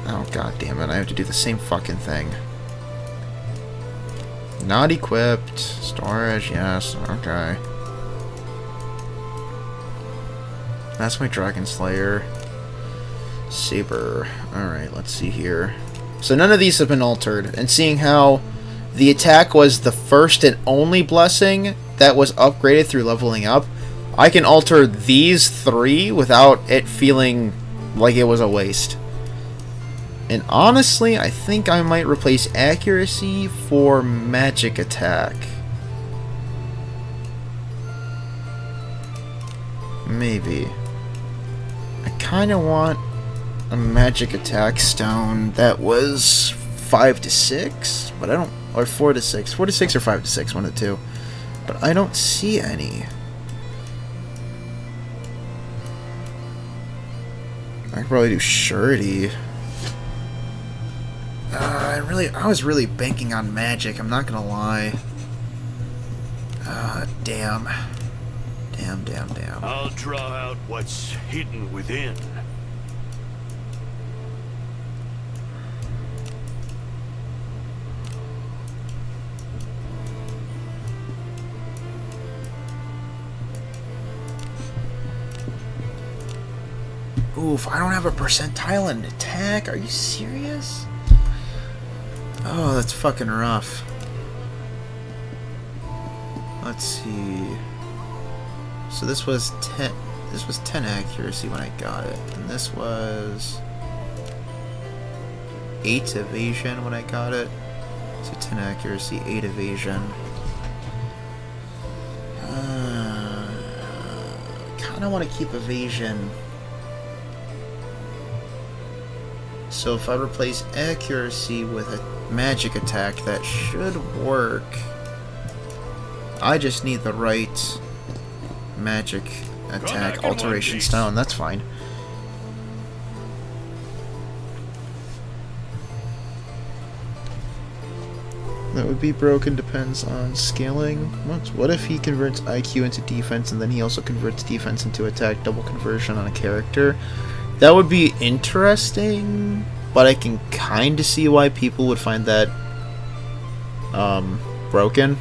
Oh, god damn it. I have to do the same fucking thing. Not equipped. Storage, yes. Okay. That's my Dragon Slayer. Saber. Alright, let's see here. So none of these have been altered. And seeing how the attack was the first and only blessing that was upgraded through leveling up, I can alter these 3 without it feeling like it was a waste. And honestly, I think I might replace accuracy for magic attack. Maybe. I kind of want a magic attack stone that was 5 to 6, but I don't, or 4 to 6. 4 to 6 or 5 to 6, one of the two. But I don't see any. I could probably do surety. I was really banking on magic, I'm not gonna lie. Damn. Damn. I'll draw out what's hidden within. Oof, I don't have a percentile in attack. Are you serious? Oh, that's fucking rough. Let's see. So this was 10. This was 10 accuracy when I got it, and this was 8 evasion when I got it. So 10 accuracy, 8 evasion. Kind of want to keep evasion. So if I replace accuracy with a magic attack, that should work. I just need the right magic attack alteration stone. That's fine. That would be broken, depends on scaling. What if he converts IQ into defense and then he also converts defense into attack, double conversion on a character? That would be interesting, but I can kind of see why people would find that broken.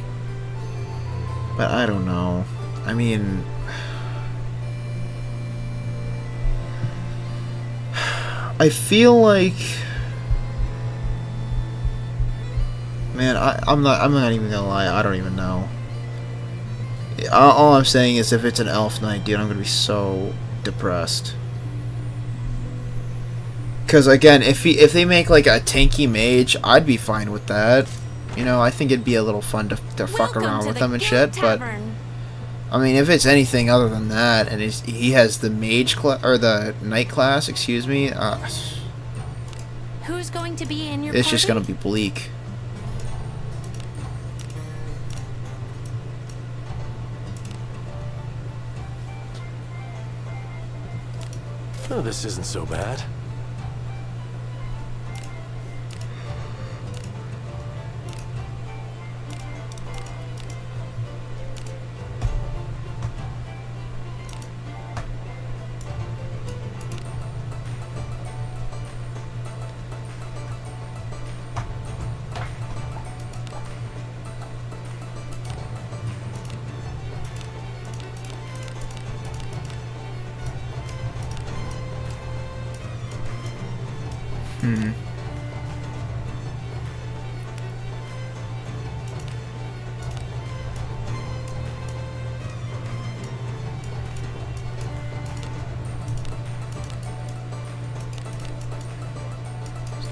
But I don't know. I mean, I feel like, man, I'm not even gonna lie. I don't even know. All I'm saying is, if it's an elf knight, dude, I'm gonna be so depressed. Because again, if they make like a tanky mage, I'd be fine with that. You know, I think it'd be a little fun to fuck around with them and shit. But I mean, if it's anything other than that, and he has the mage or the knight class, excuse me, Who's going to be in your it's party? just gonna be bleak. Oh, this isn't so bad.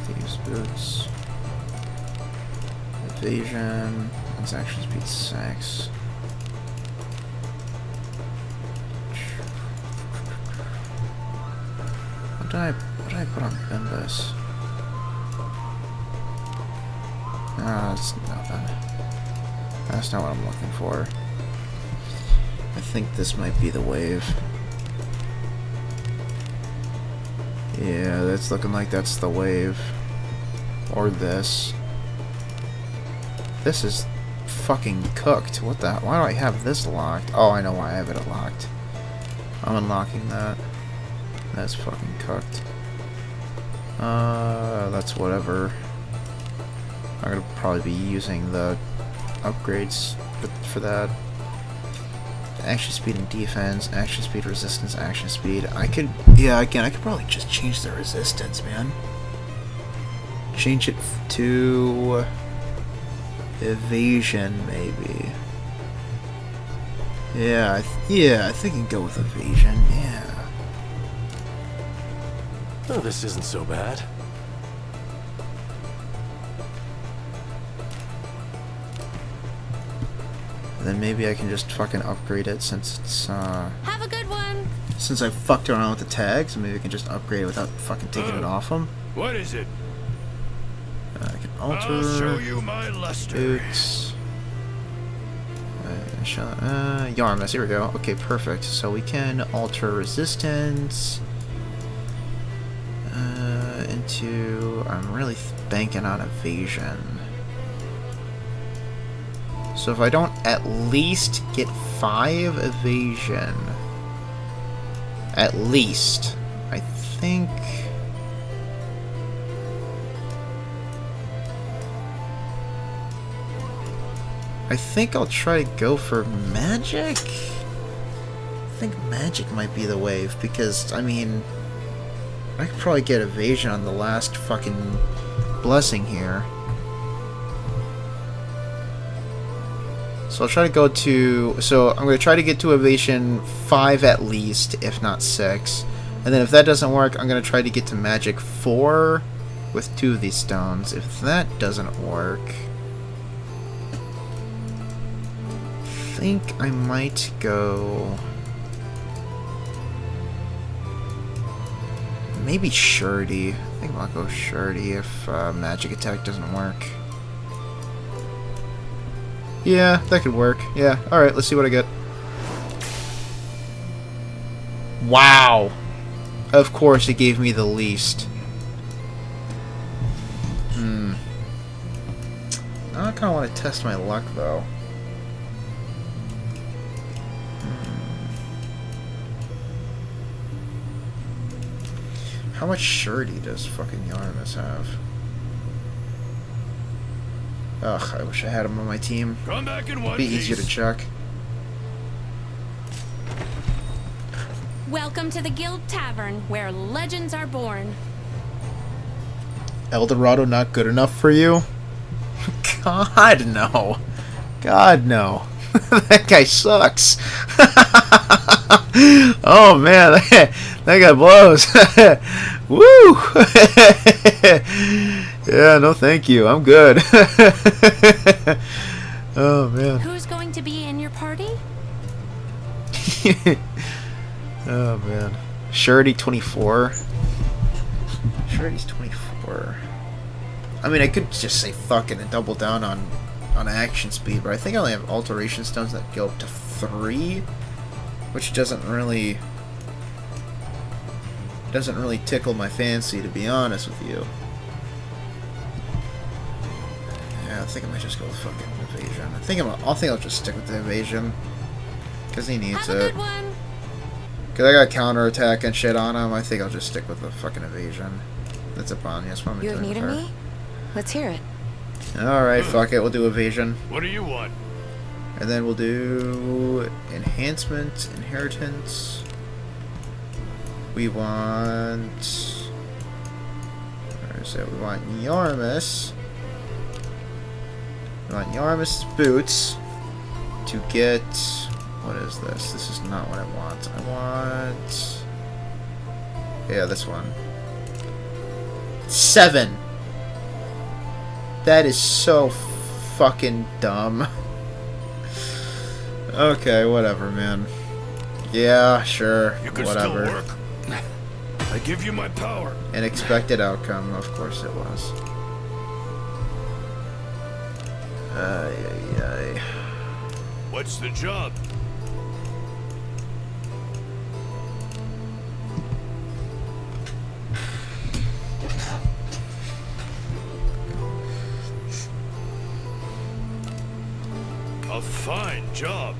Thieves' boots. Evasion. Let's actually speed 6. What did I put on Bimbus? Ah, that's nothing. That's not what I'm looking for. I think this might be the wave. Yeah, that's looking like that's the wave. Or this. This is fucking cooked. What the? Why do I have this locked? Oh, I know why I have it locked. I'm unlocking that. That's fucking cooked. That's whatever. I'm gonna probably be using the upgrades for that. action speed and defense, action speed, resistance, action speed. I could, yeah, again, I could probably just change the resistance, man. Change it to evasion, maybe. Yeah, I think I can go with evasion, yeah. Oh, this isn't so bad. Then maybe I can just fucking upgrade it since it's, Have a good one. since I fucked around with the tags, maybe I can just upgrade it without fucking taking it off them. What is it? I can alter. I'll show you my luster. Boots. Yarmouth, here we go. Okay, perfect. So we can alter resistance into. I'm really banking on evasion. So if I don't at least get 5 evasion, at least, I think. I think I'll try to go for magic. I think magic might be the wave because, I mean, I could probably get evasion on the last fucking blessing here. So I'll try to go to, so I'm going to try to get to evasion 5 at least, if not 6. And then if that doesn't work, I'm going to try to get to magic 4 with 2 of these stones. If that doesn't work, I think I might go maybe Surety. I think I'll go Surety if magic attack doesn't work. Yeah, that could work. Yeah, alright, let's see what I get. Wow! Of course it gave me the least. Now I kinda want to test my luck though. How much surety does fucking Yarmus have? Ugh, I wish I had him on my team. Come back in one Be easier to piece. check. Welcome to the Guild Tavern, where legends are born. El Dorado not good enough for you? God, no. God, no. That guy sucks. Oh, man. That guy blows. Woo! Yeah, no thank you. I'm good. Oh, man. Who's going to be in your party? Oh, man. Surety 24. Surety's 24. I mean, I could just say fuck it and double down on action speed, but I think I only have alteration stones that go up to 3, which doesn't really tickle my fancy, to be honest with you. Yeah, I think I might just go with fucking evasion. I think I'll just stick with the evasion because he needs Have a it. good one. Cause I got counterattack and shit on him. I think I'll just stick with the fucking evasion. That's a bomb. Yes, one You have need of me? Let's hear it. Alright, fuck it, we'll do evasion. What do you want? And then we'll do enhancement, inheritance. We want... Where is it? We want Yarmus. We want Yarmus' boots to get... What is this? This is not what I want. I want... Yeah, this one. 7! That is so fucking dumb. Okay, whatever, man. Yeah, sure, You could whatever. still work. I give you my power. An expected outcome, of course it was. Ay, ay, ay. What's the job? A fine job.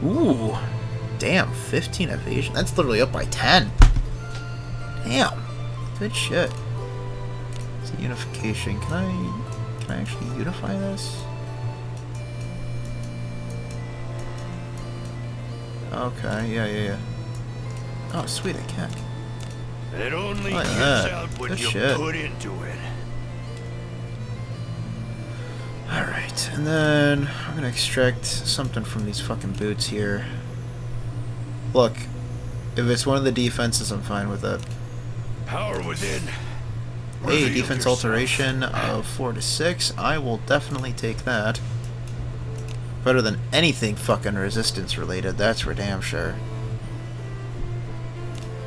Ooh. Damn, 15 evasion. That's literally up by 10. Damn. Good shit. It's a unification. Can I actually unify this? Okay, yeah. Oh, sweet, I can. It only Look at gives that. out what Good you shit. put into it. Alright, and then I'm gonna extract something from these fucking boots here. Look, if it's one of the defenses, I'm fine with it. Power within. Hey, Reveal defense yourself. alteration of 4 to 6. I will definitely take that. Better than anything fucking resistance related, that's for damn sure.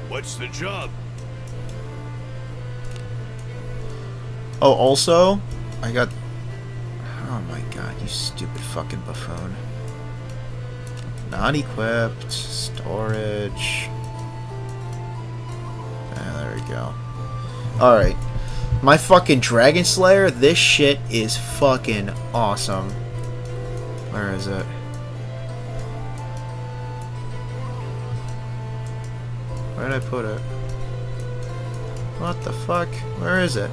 What's the job? Oh, also, I got... Oh my god, you stupid fucking buffoon. Not equipped, storage... there we go. Alright. My fucking Dragon Slayer, this shit is fucking awesome. Where is it? Where did I put it? What the fuck? Where is it?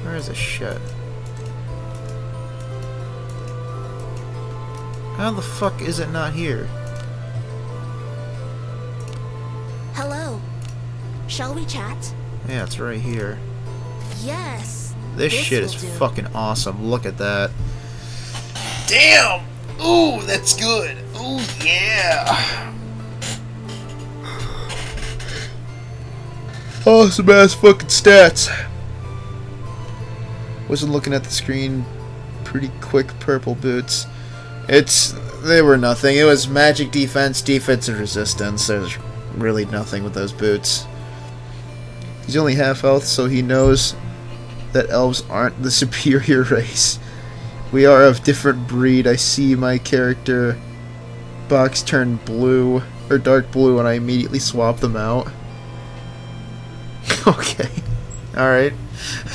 Where is this shit? How the fuck is it not here? Hello. Shall we chat? Yeah, it's right here. Yes. This shit is will do. fucking awesome. Look at that. Damn! Ooh, that's good. Ooh, yeah. Awesome ass fucking stats. Wasn't looking at the screen. Pretty quick purple boots. They were nothing. It was magic defense, defense, and resistance. There's really nothing with those boots. He's only half health, so he knows that elves aren't the superior race. We are of different breed. I see my character box turn blue, or dark blue, and I immediately swap them out. Okay. Alright.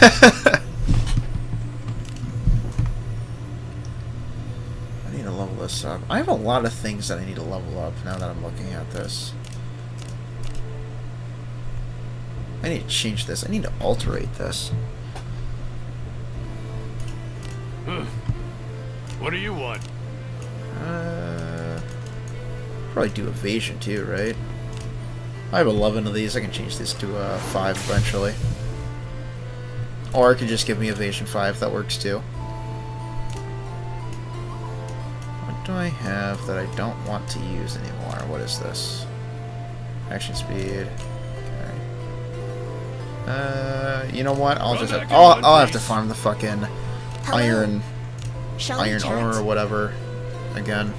I need to level this up. I have a lot of things that I need to level up now that I'm looking at this. I need to change this. I need to alterate this. What do you want? Probably do evasion too, right? I have 11 of these. I can change this to 5 eventually. Or it could just give me evasion 5. That works too. What do I have that I don't want to use anymore? What is this? Action speed. Okay. You know what? I'll just have, I'll have to farm the fucking Hello. Shall we iron chat? ore or whatever again.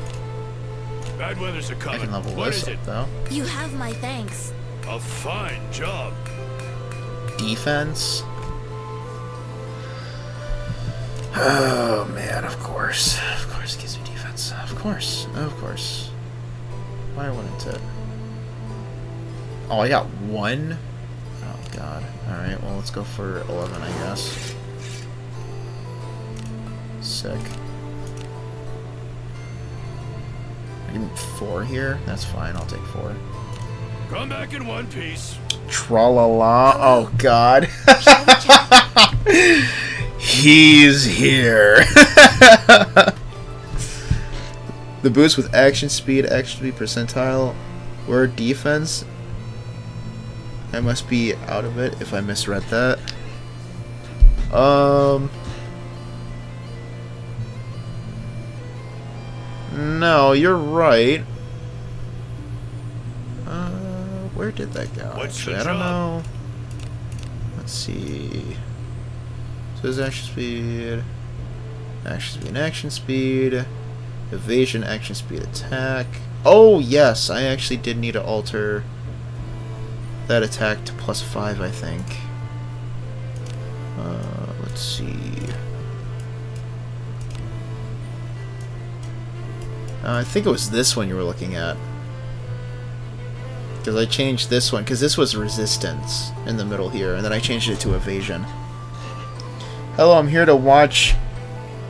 Bad weather's a I coming. can level What this is up it? though. You have my thanks. A fine job. Defense. Oh man, of course it gives me defense. Of course. Why wouldn't it? Oh, I got 1. Oh god. All right. Well, let's go for 11, I guess. Sick. Give me 4 here. That's fine. I'll take 4. Come back in one piece. Tra-la-la. Oh god. Shall we chat? He's here. The boost with action speed percentile, word defense. I must be out of it if I misread that. No, you're right. Where did that go? What's Actually, the I don't job? know. Let's see. So there's action speed, action speed, evasion, action speed, attack. Oh yes, I actually did need to alter that attack to +5, I think. Let's see. I think it was this one you were looking at. Because I changed this one, because this was resistance in the middle here, and then I changed it to evasion. Hello, I'm here to watch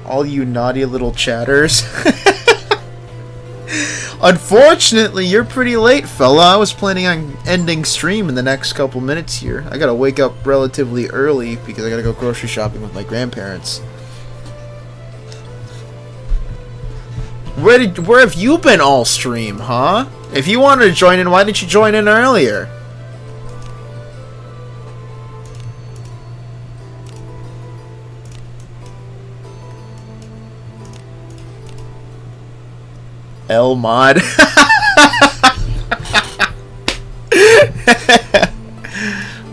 all you naughty little chatters. Unfortunately, you're pretty late, fella. I was planning on ending stream in the next couple minutes here. I gotta wake up relatively early because I gotta go grocery shopping with my grandparents. where have you been all stream, huh? If you wanted to join in, why didn't you join in earlier? L mod.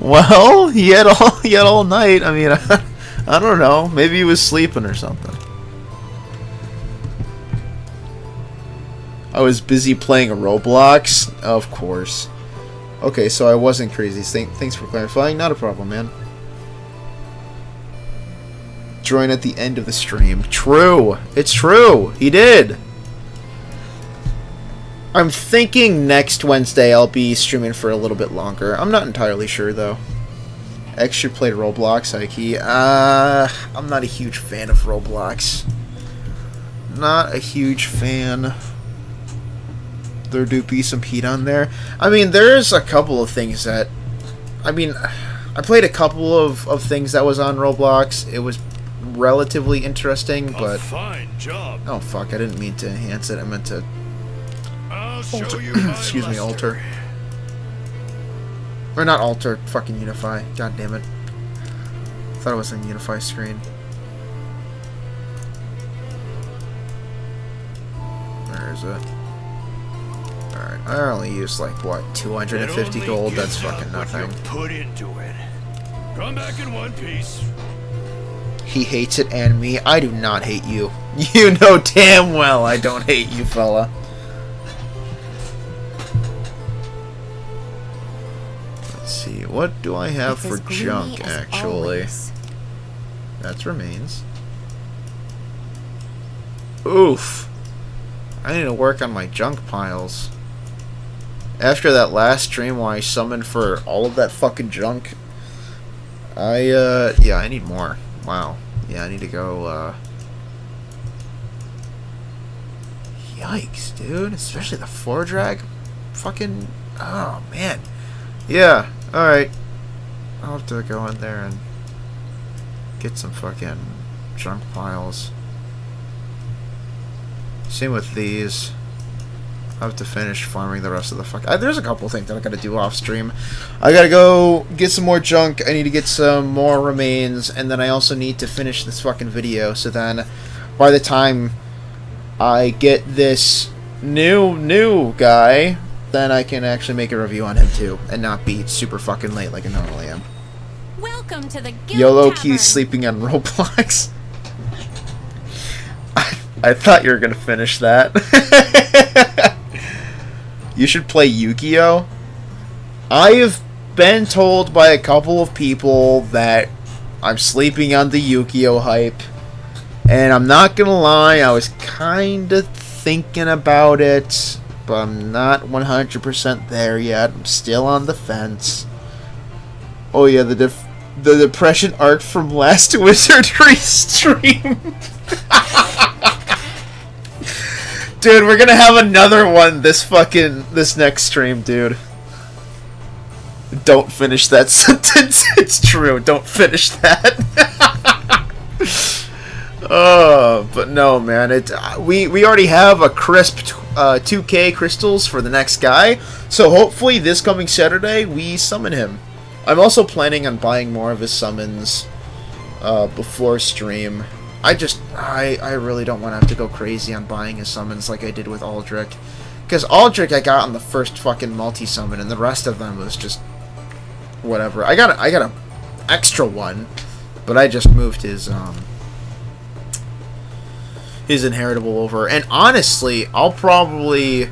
Well, he had all night. I mean, I don't know. Maybe he was sleeping or something. I was busy playing Roblox, of course. Okay, so I wasn't crazy. Thanks for clarifying. Not a problem, man. Join at the end of the stream. True. It's true. He did. I'm thinking next Wednesday I'll be streaming for a little bit longer. I'm not entirely sure, though. X should play Roblox, Ike. I'm not a huge fan of Roblox. Not a huge fan. There do be some heat on there. I mean, there's a couple of things that... I mean, I played a couple of things that was on Roblox. It was relatively interesting, but... Fine job. Oh, fuck. I didn't mean to enhance it. I meant to... I'll show alter. you my Excuse me, luster. alter. Or not alter, fucking unify. God damn it. Thought it was on unify screen. Where is it? Alright, I only used like, what, 250 gold? That's fucking nothing. Put into it. Come back in one piece. He hates it and me. I do not hate you. You know damn well I don't hate you, fella. Let's see, what do I have for junk, actually? That's remains. Oof. I need to work on my junk piles. After that last stream where I summoned for all of that fucking junk, yeah, I need more. Wow. Yeah, I need to go, Yikes, dude. Especially the floor drag. Fucking, oh, man. Yeah, alright. I'll have to go in there and get some fucking junk piles. Same with these. I have to finish farming the rest of the fuck. There's a couple things that I gotta do off stream. I gotta go get some more junk. I need to get some more remains, and then I also need to finish this fucking video. So then, by the time I get this new guy, then I can actually make a review on him too, and not be super fucking late like I normally am. Welcome to the Guild YOLO Tavern. Key sleeping on Roblox. I thought you were gonna finish that. You should play Yu-Gi-Oh! I have been told by a couple of people that I'm sleeping on the Yu-Gi-Oh! Hype. And I'm not gonna lie, I was kinda thinking about it, but I'm not 100% there yet. I'm still on the fence. Oh yeah, the depression arc from last Wizardry stream. Dude, we're gonna have another one this next stream, dude. Don't finish that sentence. It's true. Don't finish that. But no, man. We already have a crisp 2K crystals for the next guy. So hopefully this coming Saturday we summon him. I'm also planning on buying more of his summons before stream. I really don't want to have to go crazy on buying his summons like I did with Aldrich. Because Aldrich I got on the first fucking multi-summon, and the rest of them was just whatever. I got a extra one, but I just moved his inheritable over. And honestly, I'll probably...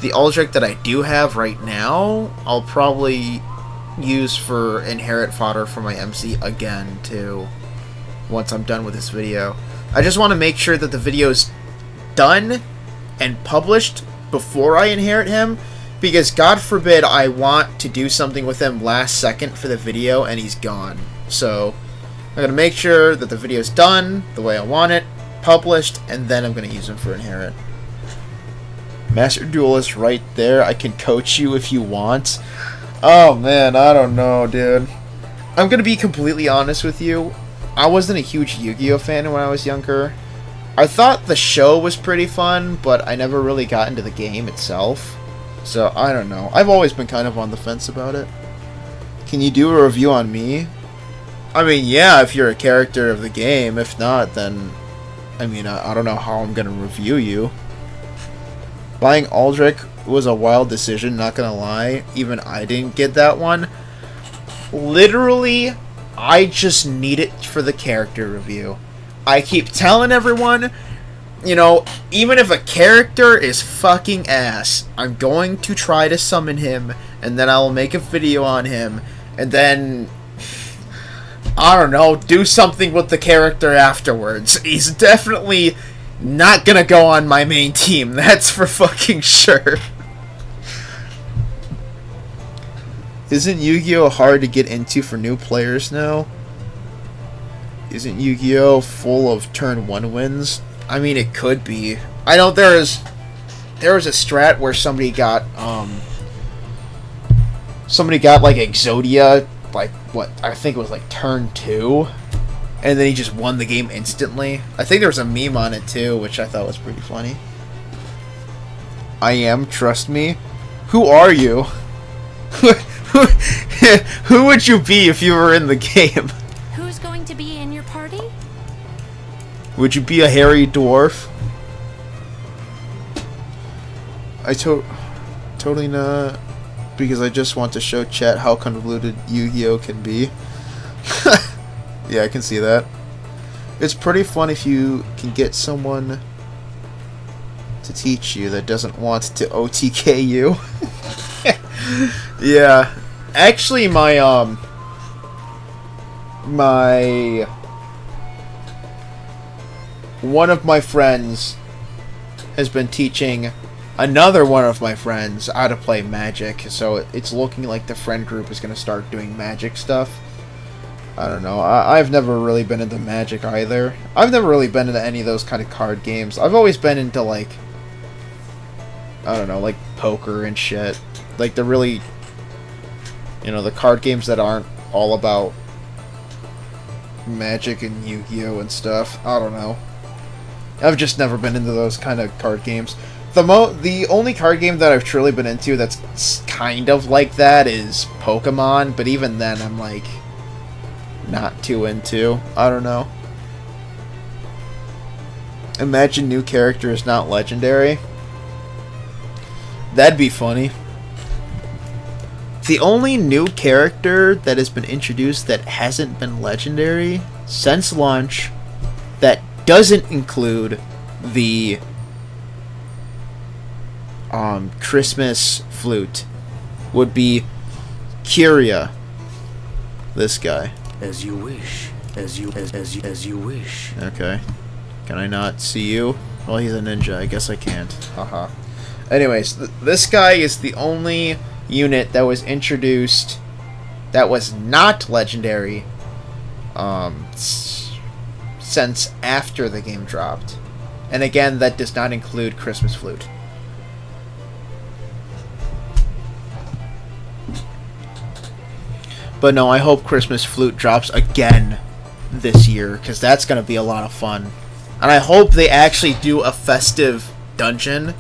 The Aldrich that I do have right now, I'll probably use for inherit fodder for my MC again, too. Once I'm done with this video. I just want to make sure that the video's done and published before I inherit him, because God forbid I want to do something with him last second for the video and he's gone. So I'm going to make sure that the video's done the way I want it, published, and then I'm going to use him for inherit. Master Duelist right there. I can coach you if you want. Oh man, I don't know, dude. I'm going to be completely honest with you. I wasn't a huge Yu-Gi-Oh fan when I was younger. I thought the show was pretty fun, but I never really got into the game itself. So, I don't know. I've always been kind of on the fence about it. Can you do a review on me? I mean, yeah, if you're a character of the game. If not, then... I mean, I don't know how I'm gonna review you. Buying Aldrich was a wild decision, not gonna lie. Even I didn't get that one. Literally, I just need it for the character review. I keep telling everyone, you know, even if a character is fucking ass, I'm going to try to summon him, and then I'll make a video on him, and then, I don't know, do something with the character afterwards. He's definitely not gonna go on my main team, that's for fucking sure. Isn't Yu-Gi-Oh! Hard to get into for new players now? Isn't Yu-Gi-Oh! Full of turn 1 wins? I mean, it could be. I know there was a strat where somebody got like Exodia, like, what, I think it was like turn 2, and then he just won the game instantly. I think there was a meme on it too, which I thought was pretty funny. I am, trust me. Who are you? Who would you be if you were in the game? Who's going to be in your party? Would you be a hairy dwarf? Totally not. Because I just want to show chat how convoluted Yu-Gi-Oh! Can be. Yeah, I can see that. It's pretty fun if you can get someone to teach you that doesn't want to OTK you. Yeah. Actually, one of my friends has been teaching another one of my friends how to play Magic, so it's looking like the friend group is going to start doing Magic stuff. I don't know. I've never really been into Magic either. I've never really been into any of those kind of card games. I've always been into, like, I don't know, like poker and shit. Like the really, you know, the card games that aren't all about Magic and Yu-Gi-Oh! And stuff. I don't know. I've just never been into those kind of card games. The only card game that I've truly been into that's kind of like that is Pokemon, but even then I'm like not too into. I don't know. Imagine new character is not legendary. That'd be funny. The only new character that has been introduced that hasn't been legendary since launch that doesn't include the Christmas flute would be Kyria. This guy. As you wish. As you wish. Okay. Can I not see you? Well, he's a ninja. I guess I can't. Haha. Anyways, this guy is the only unit that was introduced that was not legendary since after the game dropped. And again, that does not include Christmas Flute. But no, I hope Christmas Flute drops again this year, because that's going to be a lot of fun. And I hope they actually do a festive dungeon,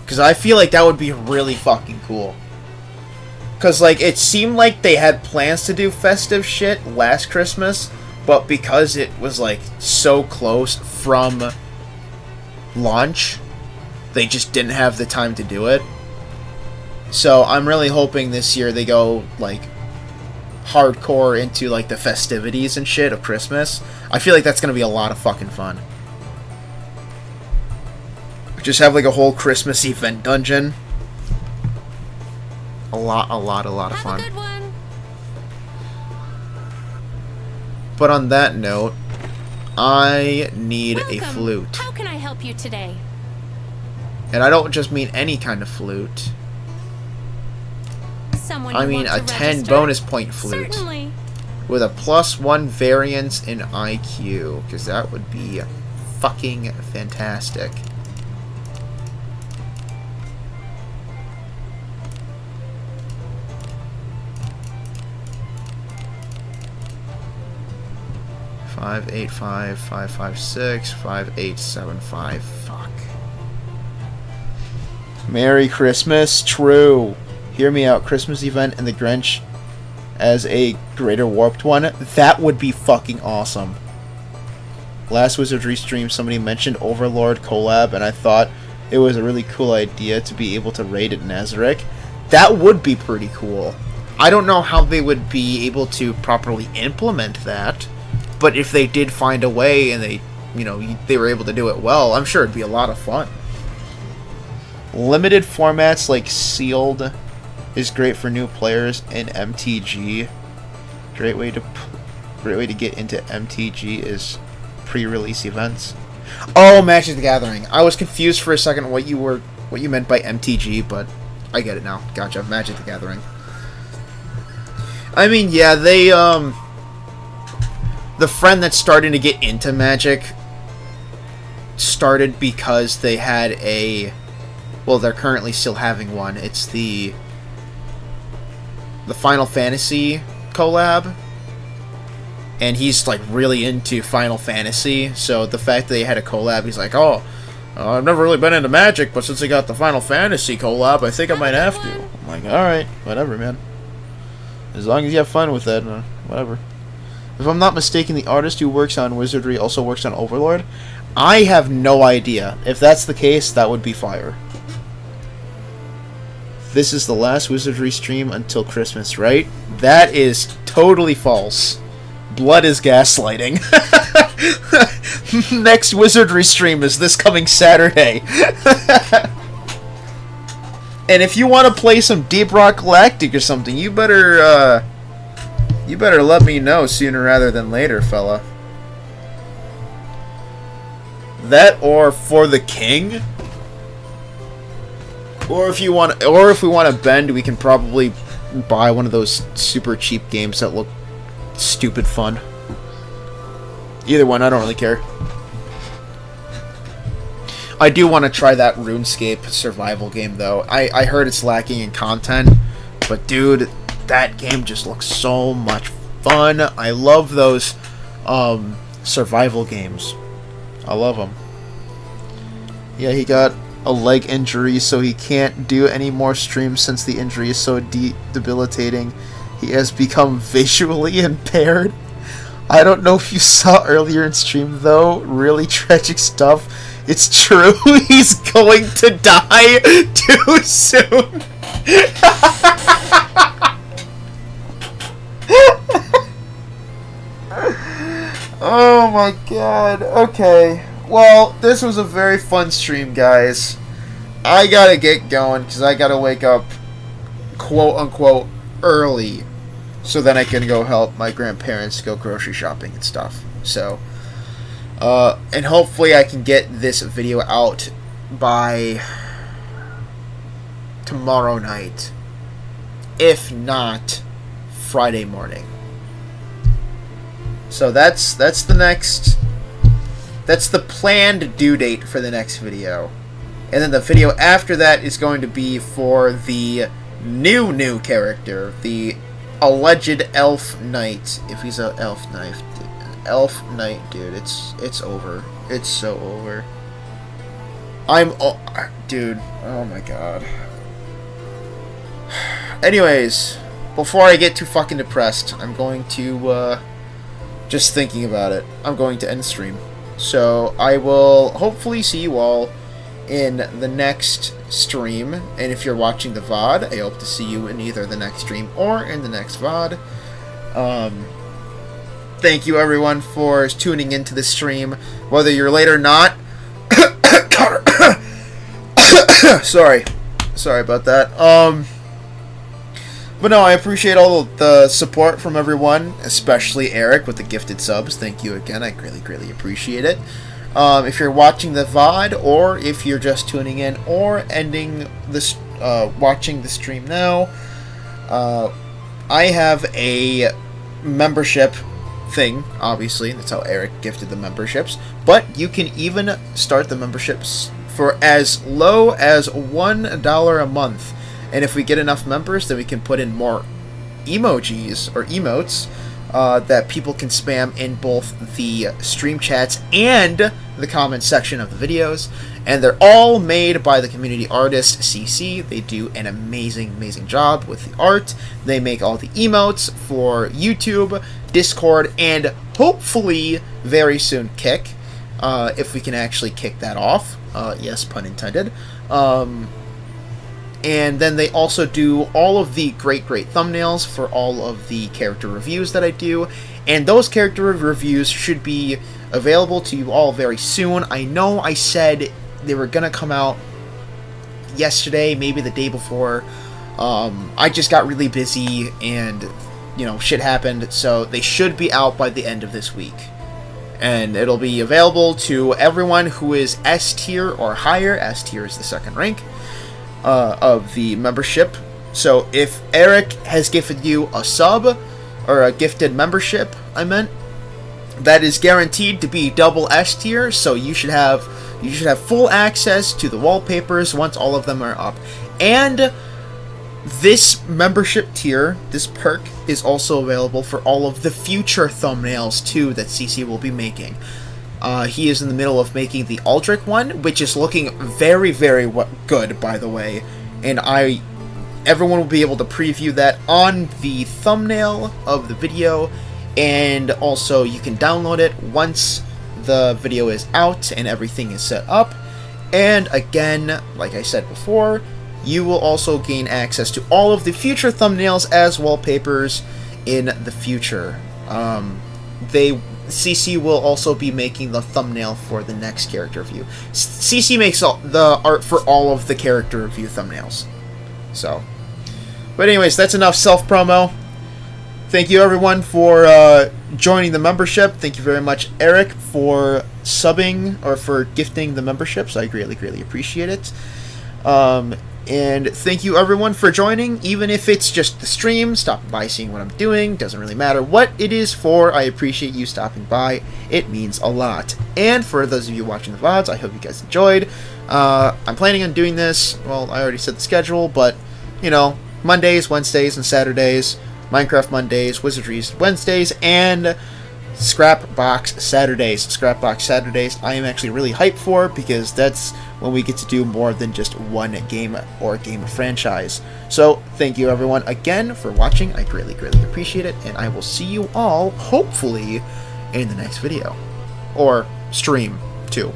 because I feel like that would be really fucking cool. Because, like, it seemed like they had plans to do festive shit last Christmas, but because it was, like, so close from launch, they just didn't have the time to do it. So I'm really hoping this year they go, like, hardcore into, like, the festivities and shit of Christmas. I feel like that's gonna be a lot of fucking fun. Just have, like, a whole Christmas event dungeon. A lot of fun. Have a good one. But on that note, I need a Welcome. flute. How can I help you today? And I don't just mean any kind of flute. Someone I you mean want a to 10 register? bonus point flute. Certainly. With a +1 variance in IQ. Because that would be fucking fantastic. 585, 556, 5875. Fuck. Merry Christmas. True. Hear me out. Christmas event and the Grinch as a Greater Warped one. That would be fucking awesome. Last Wizardry stream, somebody mentioned Overlord collab, and I thought it was a really cool idea to be able to raid at Nazarick. That would be pretty cool. I don't know how they would be able to properly implement that, but if they did find a way and they, you know, they were able to do it well, I'm sure it'd be a lot of fun. Limited formats like Sealed is great for new players in MTG. Great way to get into MTG is pre-release events. Oh, Magic the Gathering. I was confused for a second what you meant by MTG, but I get it now. Gotcha. Magic the Gathering. I mean, yeah, they the friend that's starting to get into Magic started because they had a, well, they're currently still having one. It's the Final Fantasy collab. And he's, like, really into Final Fantasy, so the fact that they had a collab, he's like, oh, I've never really been into Magic, but since they got the Final Fantasy collab, I think I might have to. I'm like, alright, whatever, man. As long as you have fun with it, whatever. If I'm not mistaken, the artist who works on Wizardry also works on Overlord. I have no idea. If that's the case, that would be fire. This is the last Wizardry stream until Christmas, right? That is totally false. Blood is gaslighting. Next Wizardry stream is this coming Saturday. And if you want to play some Deep Rock Galactic or something, you better let me know sooner rather than later, fella. That or For the King? Or if we want to bend, we can probably buy one of those super cheap games that look stupid fun. Either one, I don't really care. I do want to try that RuneScape survival game, though. I heard it's lacking in content, but dude, that game just looks so much fun. I love those survival games. I love them. Yeah, he got a leg injury, so he can't do any more streams since the injury is so debilitating. He has become visually impaired. I don't know if you saw earlier in stream, though. Really tragic stuff. It's true. He's going to die too soon. Oh my god. Okay. Well, this was a very fun stream, guys. I gotta get going because I gotta wake up, quote unquote, early, so then I can go help my grandparents go grocery shopping and stuff. So, and hopefully I can get this video out by tomorrow night. If not, Friday morning. So that's the planned due date for the next video. And then the video after that is going to be for the new character, the alleged elf knight. If he's an elf knight, dude, it's over. It's so over. Dude, oh my god. Anyways, before I get too fucking depressed, I'm going to, just thinking about it, I'm going to end stream. So, I will hopefully see you all in the next stream, and if you're watching the VOD, I hope to see you in either the next stream or in the next VOD. Thank you everyone for tuning into the stream, whether you're late or not. Sorry about that. But no, I appreciate all the support from everyone, especially Eric with the gifted subs. Thank you again, I greatly appreciate it. If you're watching the VOD, or if you're just tuning in, or ending this, watching the stream now, I have a membership thing, obviously. That's how Eric gifted the memberships. But you can even start the memberships for as low as $1 a month. And if we get enough members, then we can put in more emojis, or emotes, that people can spam in both the stream chats and the comment section of the videos. And they're all made by the community artist CC. They do an amazing job with the art. They make all the emotes for YouTube, Discord, and hopefully very soon Kick, if we can actually kick that off. Yes, pun intended. And then they also do all of the great thumbnails for all of the character reviews that I do. And those character reviews should be available to you all very soon. I know I said they were going to come out yesterday, maybe the day before. I just got really busy and, you know, shit happened. So they should be out by the end of this week. And it'll be available to everyone who is S tier or higher. S tier is the second rank of the membership. So if Eric has gifted you a sub, or a gifted membership, that is guaranteed to be double S tier. So you should have full access to the wallpapers once all of them are up. And this membership tier, this perk, is also available for all of the future thumbnails too that CC will be making. He is in the middle of making the Aldrich one, which is looking very good, by the way. And everyone will be able to preview that on the thumbnail of the video, and also you can download it once the video is out and everything is set up. And again, like I said before, you will also gain access to all of the future thumbnails as wallpapers in the future. CC will also be making the thumbnail for the next character review. CC makes the art for all of the character review thumbnails. So, but anyways, that's enough self-promo. Thank you everyone for joining the membership. Thank you very much, Eric, for subbing or for gifting the memberships. I greatly appreciate it. And thank you everyone for joining, even if it's just the stream, stopping by, seeing what I'm doing. Doesn't really matter what it is for. I appreciate you stopping by. It means a lot. And for those of you watching the VODs, I hope you guys enjoyed. I'm planning on doing this, well, I already said the schedule, but, you know, Mondays, Wednesdays, and Saturdays. Minecraft Mondays, Wizardry Wednesdays, and Scrapbox Saturdays. Scrapbox Saturdays I am actually really hyped for, because that's when we get to do more than just one game or game franchise. So thank you everyone again for watching. I greatly appreciate it, and I will see you all hopefully in the next video, or stream too.